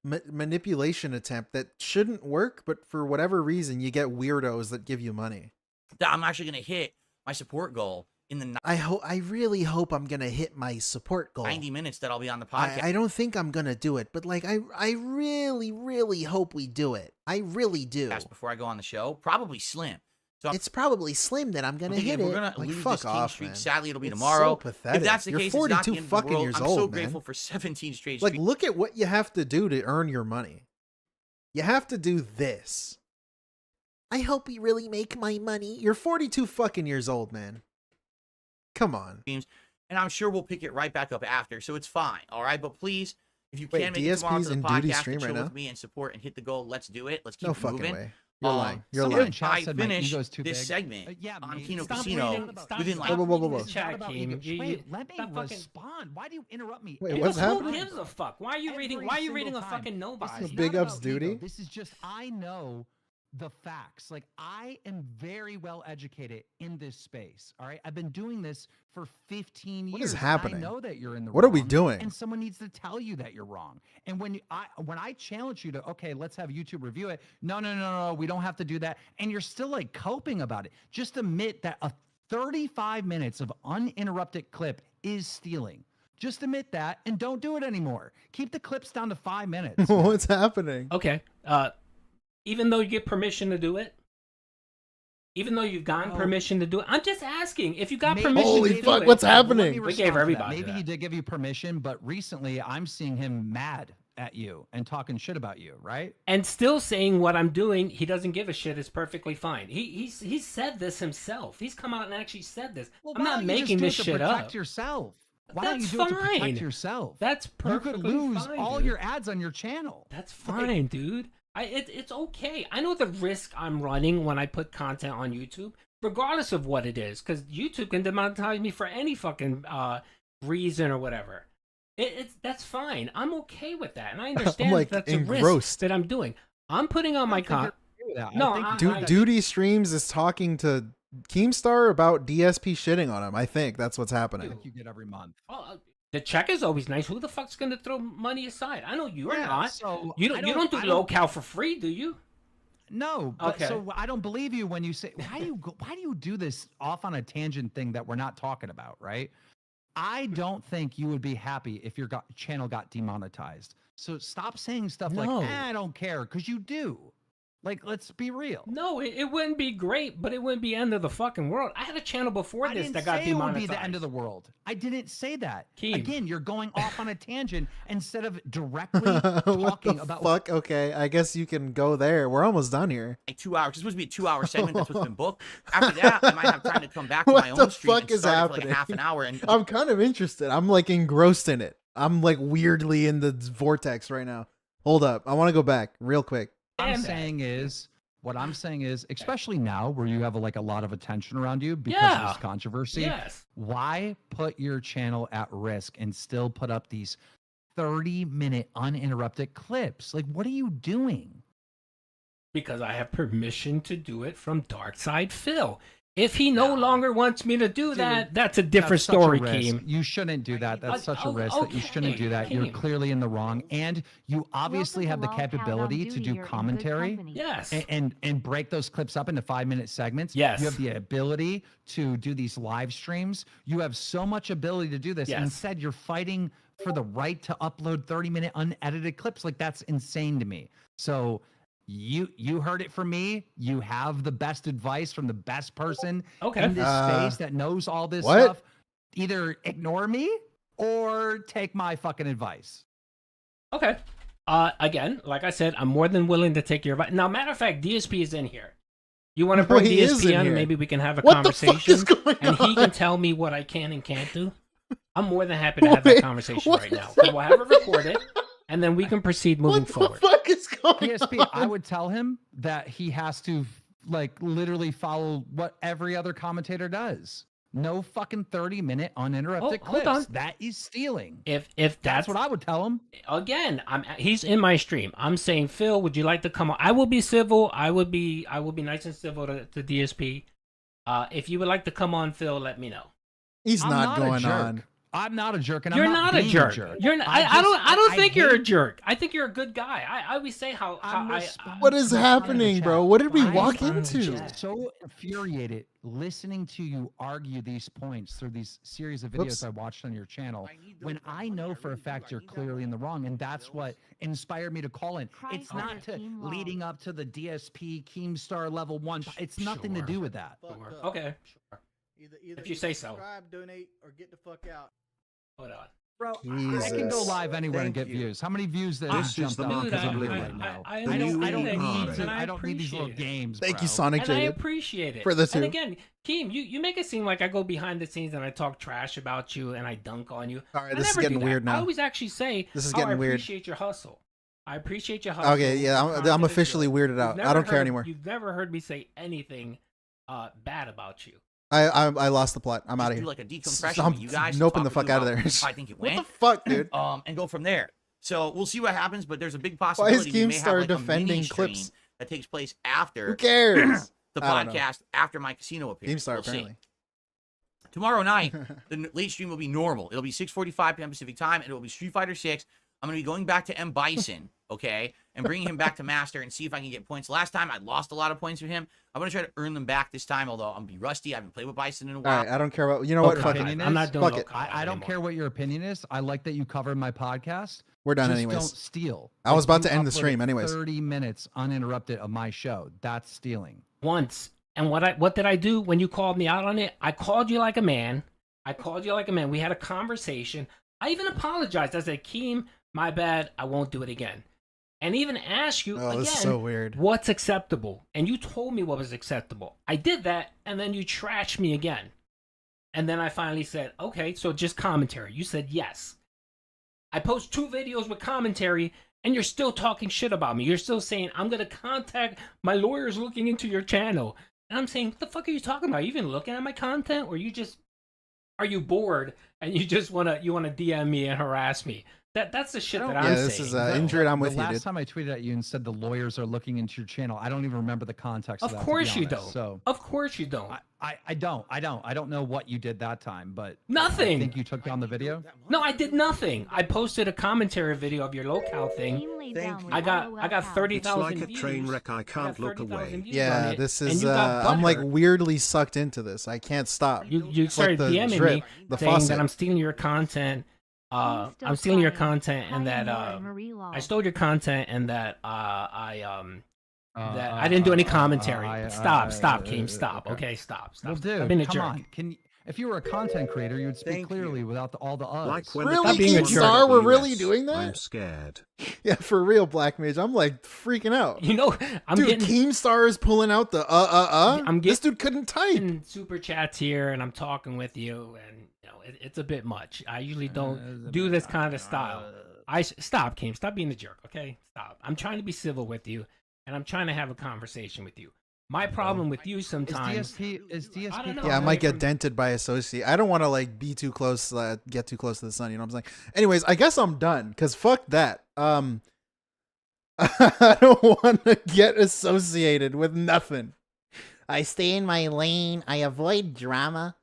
manipulation attempt that shouldn't work, but for whatever reason, you get weirdos that give you money. that I'm actually going to hit my support goal in the I really hope I'm gonna hit my support goal. 90 minutes that I'll be on the podcast. I don't think I'm gonna do it, but like I really hope we do it. I really do. Before I go on the show, probably slim. So It's probably slim that I'm I'm gonna thinking hit if it. we're gonna Like, lose fuck this King off, streak, man. sadly it'll be It's tomorrow. so pathetic. If that's the You're case, it's not the 42 end of the fucking world. years I'm old, so man. grateful for 17 straight Like, streaks. look at what you have to do to earn your money. You have to do this. I hope we really make my money. You're 42 fucking years old, man. Come on. And I'm sure we'll pick it right back up after, so it's fine. All right, but please, if you Wait, can make it tomorrow DSP's to the in Doody podcast stream and chill right with now? me and support and hit the goal, let's do it. Let's keep No it fucking moving. way. You're lying. You're Someone lying. I said my finished ego's too this big. segment Yeah, on mate, Kino stop Casino reading- stop- within stop like Whoa, whoa, whoa, reading whoa. this chat Chat, about Keem, ego. you- Wait, let me that fucking- respond. Why do you interrupt me? Wait, every what's Who happening? gives a fuck? Why are you reading? every Why are you single reading a time? fucking This nobody? is Big not ups, about ego. Doody. This is just I know the facts. Like I am very well educated in this space. All right, I've been doing this for 15 years. What is and happening? I know that you're in the What are we wrong, doing? And someone needs to tell you that you're wrong. And when I challenge you to, okay, let's have YouTube review it. No, we don't have to do that. And you're still like coping about it. Just admit that a 35 minutes of uninterrupted clip is stealing. Just admit that and don't do it anymore. Keep the clips down to 5 minutes. What's happening? Okay. Even though you get permission to do it, even though you've gotten permission to do it, I'm just asking if you got Maybe- permission Holy to do fuck, it. what's Well, let me happening? We respond gave to that. everybody Maybe that. he did give you permission, but recently I'm seeing him mad at you and talking shit about you, right? And still saying what I'm doing, he doesn't give a shit is perfectly fine. He said this himself. He's come out and actually said this. Well, I'm why not don't you making this just do it shit to protect up. yourself. Why That's don't you do it to fine. protect yourself? That's You perfectly could lose fine, all dude. your ads on your channel. That's fine, dude. It's okay. I know the risk I'm running when I put content on YouTube, regardless of what it is, because YouTube can demonetize me for any fucking reason or whatever. That's fine. I'm okay with that, and I understand like that's a risk engrossed. that I'm doing. I'm putting on my content. No, Doody Streams is talking to Keemstar about DSP shitting on him. I think that's what's happening. you get every month. The check is always nice. Who the fuck's gonna throw money aside? I know you're not. So You don't do locale for free, do you? No, but Okay. so I don't believe you when you say why do you do this off on a tangent thing that we're not talking about, right? I don't think you would be happy if your channel got demonetized. So stop saying stuff No. like I don't care, because you do. Like, let's be real. No, it wouldn't be great, but it wouldn't be end of the fucking world. I had a channel before I this didn't that got say it would demonetized. be the end of the world. I didn't say that. Keem. Again, you're going off on a tangent instead of directly What talking the about fuck? Okay, I guess you can go there. We're almost done here. like 2 hours. It's supposed to be a 2 hour segment. That's what's been booked. After that, I might have time to come back to What my the own stream fuck and is start it for like happening? half an hour. And I'm kind of interested. I'm like engrossed in it. I'm like weirdly in the vortex right now. Hold up. I want to go back real quick. What I'm saying is, especially now where you have a lot of attention around you because Yeah. of this controversy, Yes. why put your channel at risk and still put up these 30-minute uninterrupted clips? Like, what are you doing? Because I have permission to do it from Darkside Phil. If he no longer wants me to do that, that's a different story, Keem. You shouldn't do that. That's such a risk that you shouldn't do that. You're Keem. clearly in the wrong, and you obviously have the capability to do commentary. Yes. And break those clips up into 5-minute segments. Yes. You have the ability to do these live streams. You have so much ability to do this. Yes. Instead, you're fighting for the right to upload 30-minute unedited clips. Like, that's insane to me. So you heard it from me. You have the best advice from the best person in this space that knows all this stuff. Either ignore me or take my fucking advice. Okay. Again, like I said, I'm more than willing to take your advice. Now, matter of fact, DSP is in here. You want to bring he is DSP in on? here. Maybe we can have a What the fuck conversation, is going and he on? can tell me what I can and can't do. I'm more than happy to have that conversation right now. We'll have it recorded, and then we can proceed moving forward. What the fuck is going DSP, on? I would tell him that he has to like literally follow what every other commentator does. No fucking 30-minute uninterrupted hold clips. on. That is stealing. If That's what I would tell him. Again, he's in my stream. I'm saying, Phil, would you like to come on? I will be civil. I will be nice and civil to DSP. If you would like to come on, Phil, let me know. He's I'm not a going jerk. on. I'm not a jerk, and You're I'm not a being jerk. a jerk. You're not. I don't think you're a jerk. I think you're a good guy. I always say how What is happening, bro? What did we walk I'm into? just so infuriated listening to you argue these points through these series of videos Whoops. I watched on your channel when I know for a fact you're clearly in the wrong, and that's what inspired me to call in. It's not to leading up to the DSP Keemstar level 1. It's nothing to do with that. Okay. If you say so. Subscribe, donate, or get the fuck out. Hold on. Bro, I can go Jesus. live anywhere and get views. How many views that This is jumped the up mark because of I'm the living living right now? I The I don't new need to. era. I don't need these little games. Thank bro. you, Sonic And I Jaded. appreciate it. for the two. And again, Keem, you make it seem like I go behind the scenes and I talk trash about you and I dunk on you. All right, I this is never do getting that. weird I now. always actually say, This is I getting weird. appreciate your hustle. I appreciate your hustle. Okay, yeah, Your I'm content is officially good. weirded out. You've I don't never care heard- anymore. You've never heard me say anything bad about you. I lost the plot. I'm Just out of do here. like a decompression. I'm with you guys noping the talk fuck through out of how there. I think it What went. the fuck, dude? And go from there. So we'll see what happens, but there's a big Why is possibility we may have Keemstar like a defending mini stream clips? that takes place after Who cares? the I don't know. podcast, after my casino appearance. Keemstar We'll see. apparently. Tomorrow night, the late stream will be normal. It'll be 6:45 p.m. Pacific time, and it will be Street Fighter 6. I'm going to be going back to M. Bison, okay, and bringing him back to Master and see if I can get points. Last time, I lost a lot of points with him. I'm going to try to earn them back this time, although I'm going to be rusty. I haven't played with Bison in a All while. right, I don't care about. You know what? Your Fuck it. opinion I'm is- not doing Fuck no it. collab I don't anymore. care what your opinion is. I like that you covered my podcast. We're done Just anyways. don't steal. I was about you to end the uploaded stream anyways. 30 minutes uninterrupted of my show. That's stealing. Once. And what did I do when you called me out on it? I called you like a man. We had a conversation. I even apologized. I said, Keem, my bad. I won't do it again. And even ask you Oh, again, this is so weird. what's acceptable? And you told me what was acceptable. I did that, and then you trashed me again. And then I finally said, okay, so just commentary. You said yes. I post 2 videos with commentary, and you're still talking shit about me. You're still saying, I'm going to contact my lawyers looking into your channel. And I'm saying, what the fuck are you talking about? Are you even looking at my content? Or are you bored and you just want to DM me and harass me? That's the shit that I'm Yeah, saying. this is injured. I'm with the you, last dude. time I tweeted at you and said the lawyers are looking into your channel, I don't even remember the context of Of that. course to be you honest. don't. So Of course you don't. I don't know what you did that time, but Nothing. I think you took down the video. No, I did nothing. I posted a commentary video of your locale thing. I got 30,000 It's like a views. train wreck. I I can't got look 30,000 away. views on Yeah, it, this and is. you got I'm like butthurt. weirdly sucked into this. I can't stop. You It's started like the DMing drip, me the saying faucet. that I'm stealing your content. I'm stealing your content, and that I stole your content, and that that I didn't do any commentary. Stop, Keem, stop. Okay, stop. Well, I've dude, been a come jerk. on. If you were a content creator, you would speak clearly without all the us. Like when Really, the being a Keemstar jerk. Keemstar? We're US, really doing I'm that? scared. Yeah, for real, Black Mage. I'm like freaking out. You know, I'm Dude, getting Keemstar is pulling out the I'm This dude couldn't type. getting super chats here, and I'm talking with you, and you know it's a bit much. I usually don't do this kind of style. Stop, Keem. Stop being a jerk. Okay, stop. I'm trying to be civil with you, and I'm trying to have a conversation with you. My problem with you sometimes. Is DSP? I don't know. Yeah, I might get from- dented by associate. I don't want to like be too close, get too close to the sun. You know what I'm saying? Anyways, I guess I'm done because fuck that. I don't want to get associated with nothing. I stay in my lane. I avoid drama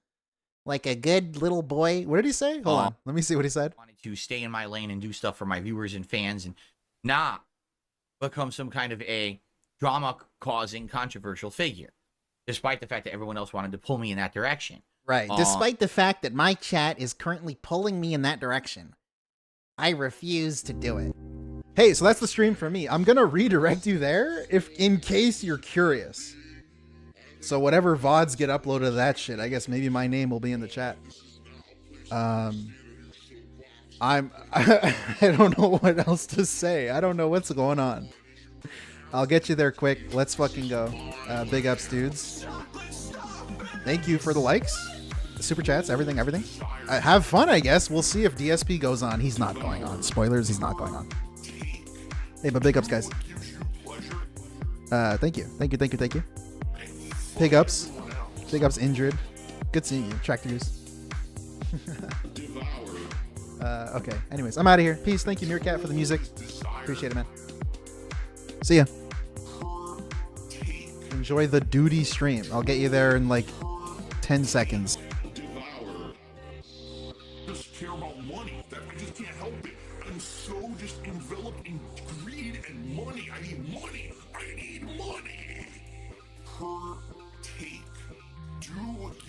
like a good little boy. What did he say? Hold on. Let me see what he said. I wanted to stay in my lane and do stuff for my viewers and fans and not become some kind of a drama-causing controversial figure, despite the fact that everyone else wanted to pull me in that direction. Right. Despite the fact that my chat is currently pulling me in that direction, I refuse to do it. Hey, so that's the stream for me. I'm going to redirect you there in case you're curious. So whatever VODs get uploaded to that shit, I guess maybe my name will be in the chat. I don't know what else to say. I don't know what's going on. I'll get you there quick. Let's fucking go. Big ups, dudes. Thank you for the likes, the super chats, everything. Have fun, I guess. We'll see if DSP goes on. He's not going on. Spoilers, he's not going on. Hey, but big ups, guys. Thank you. Big ups. Injured. Good seeing you. Tractor use. Okay. Anyways, I'm out of here. Peace. Thank you, Meerkat, for the music. Appreciate it, man. See ya. Enjoy the Doody stream. I'll get you there in like 10 seconds. Just care about money. I just can't help it. I'm so just enveloped in greed and money. I need money. Per take. Do what you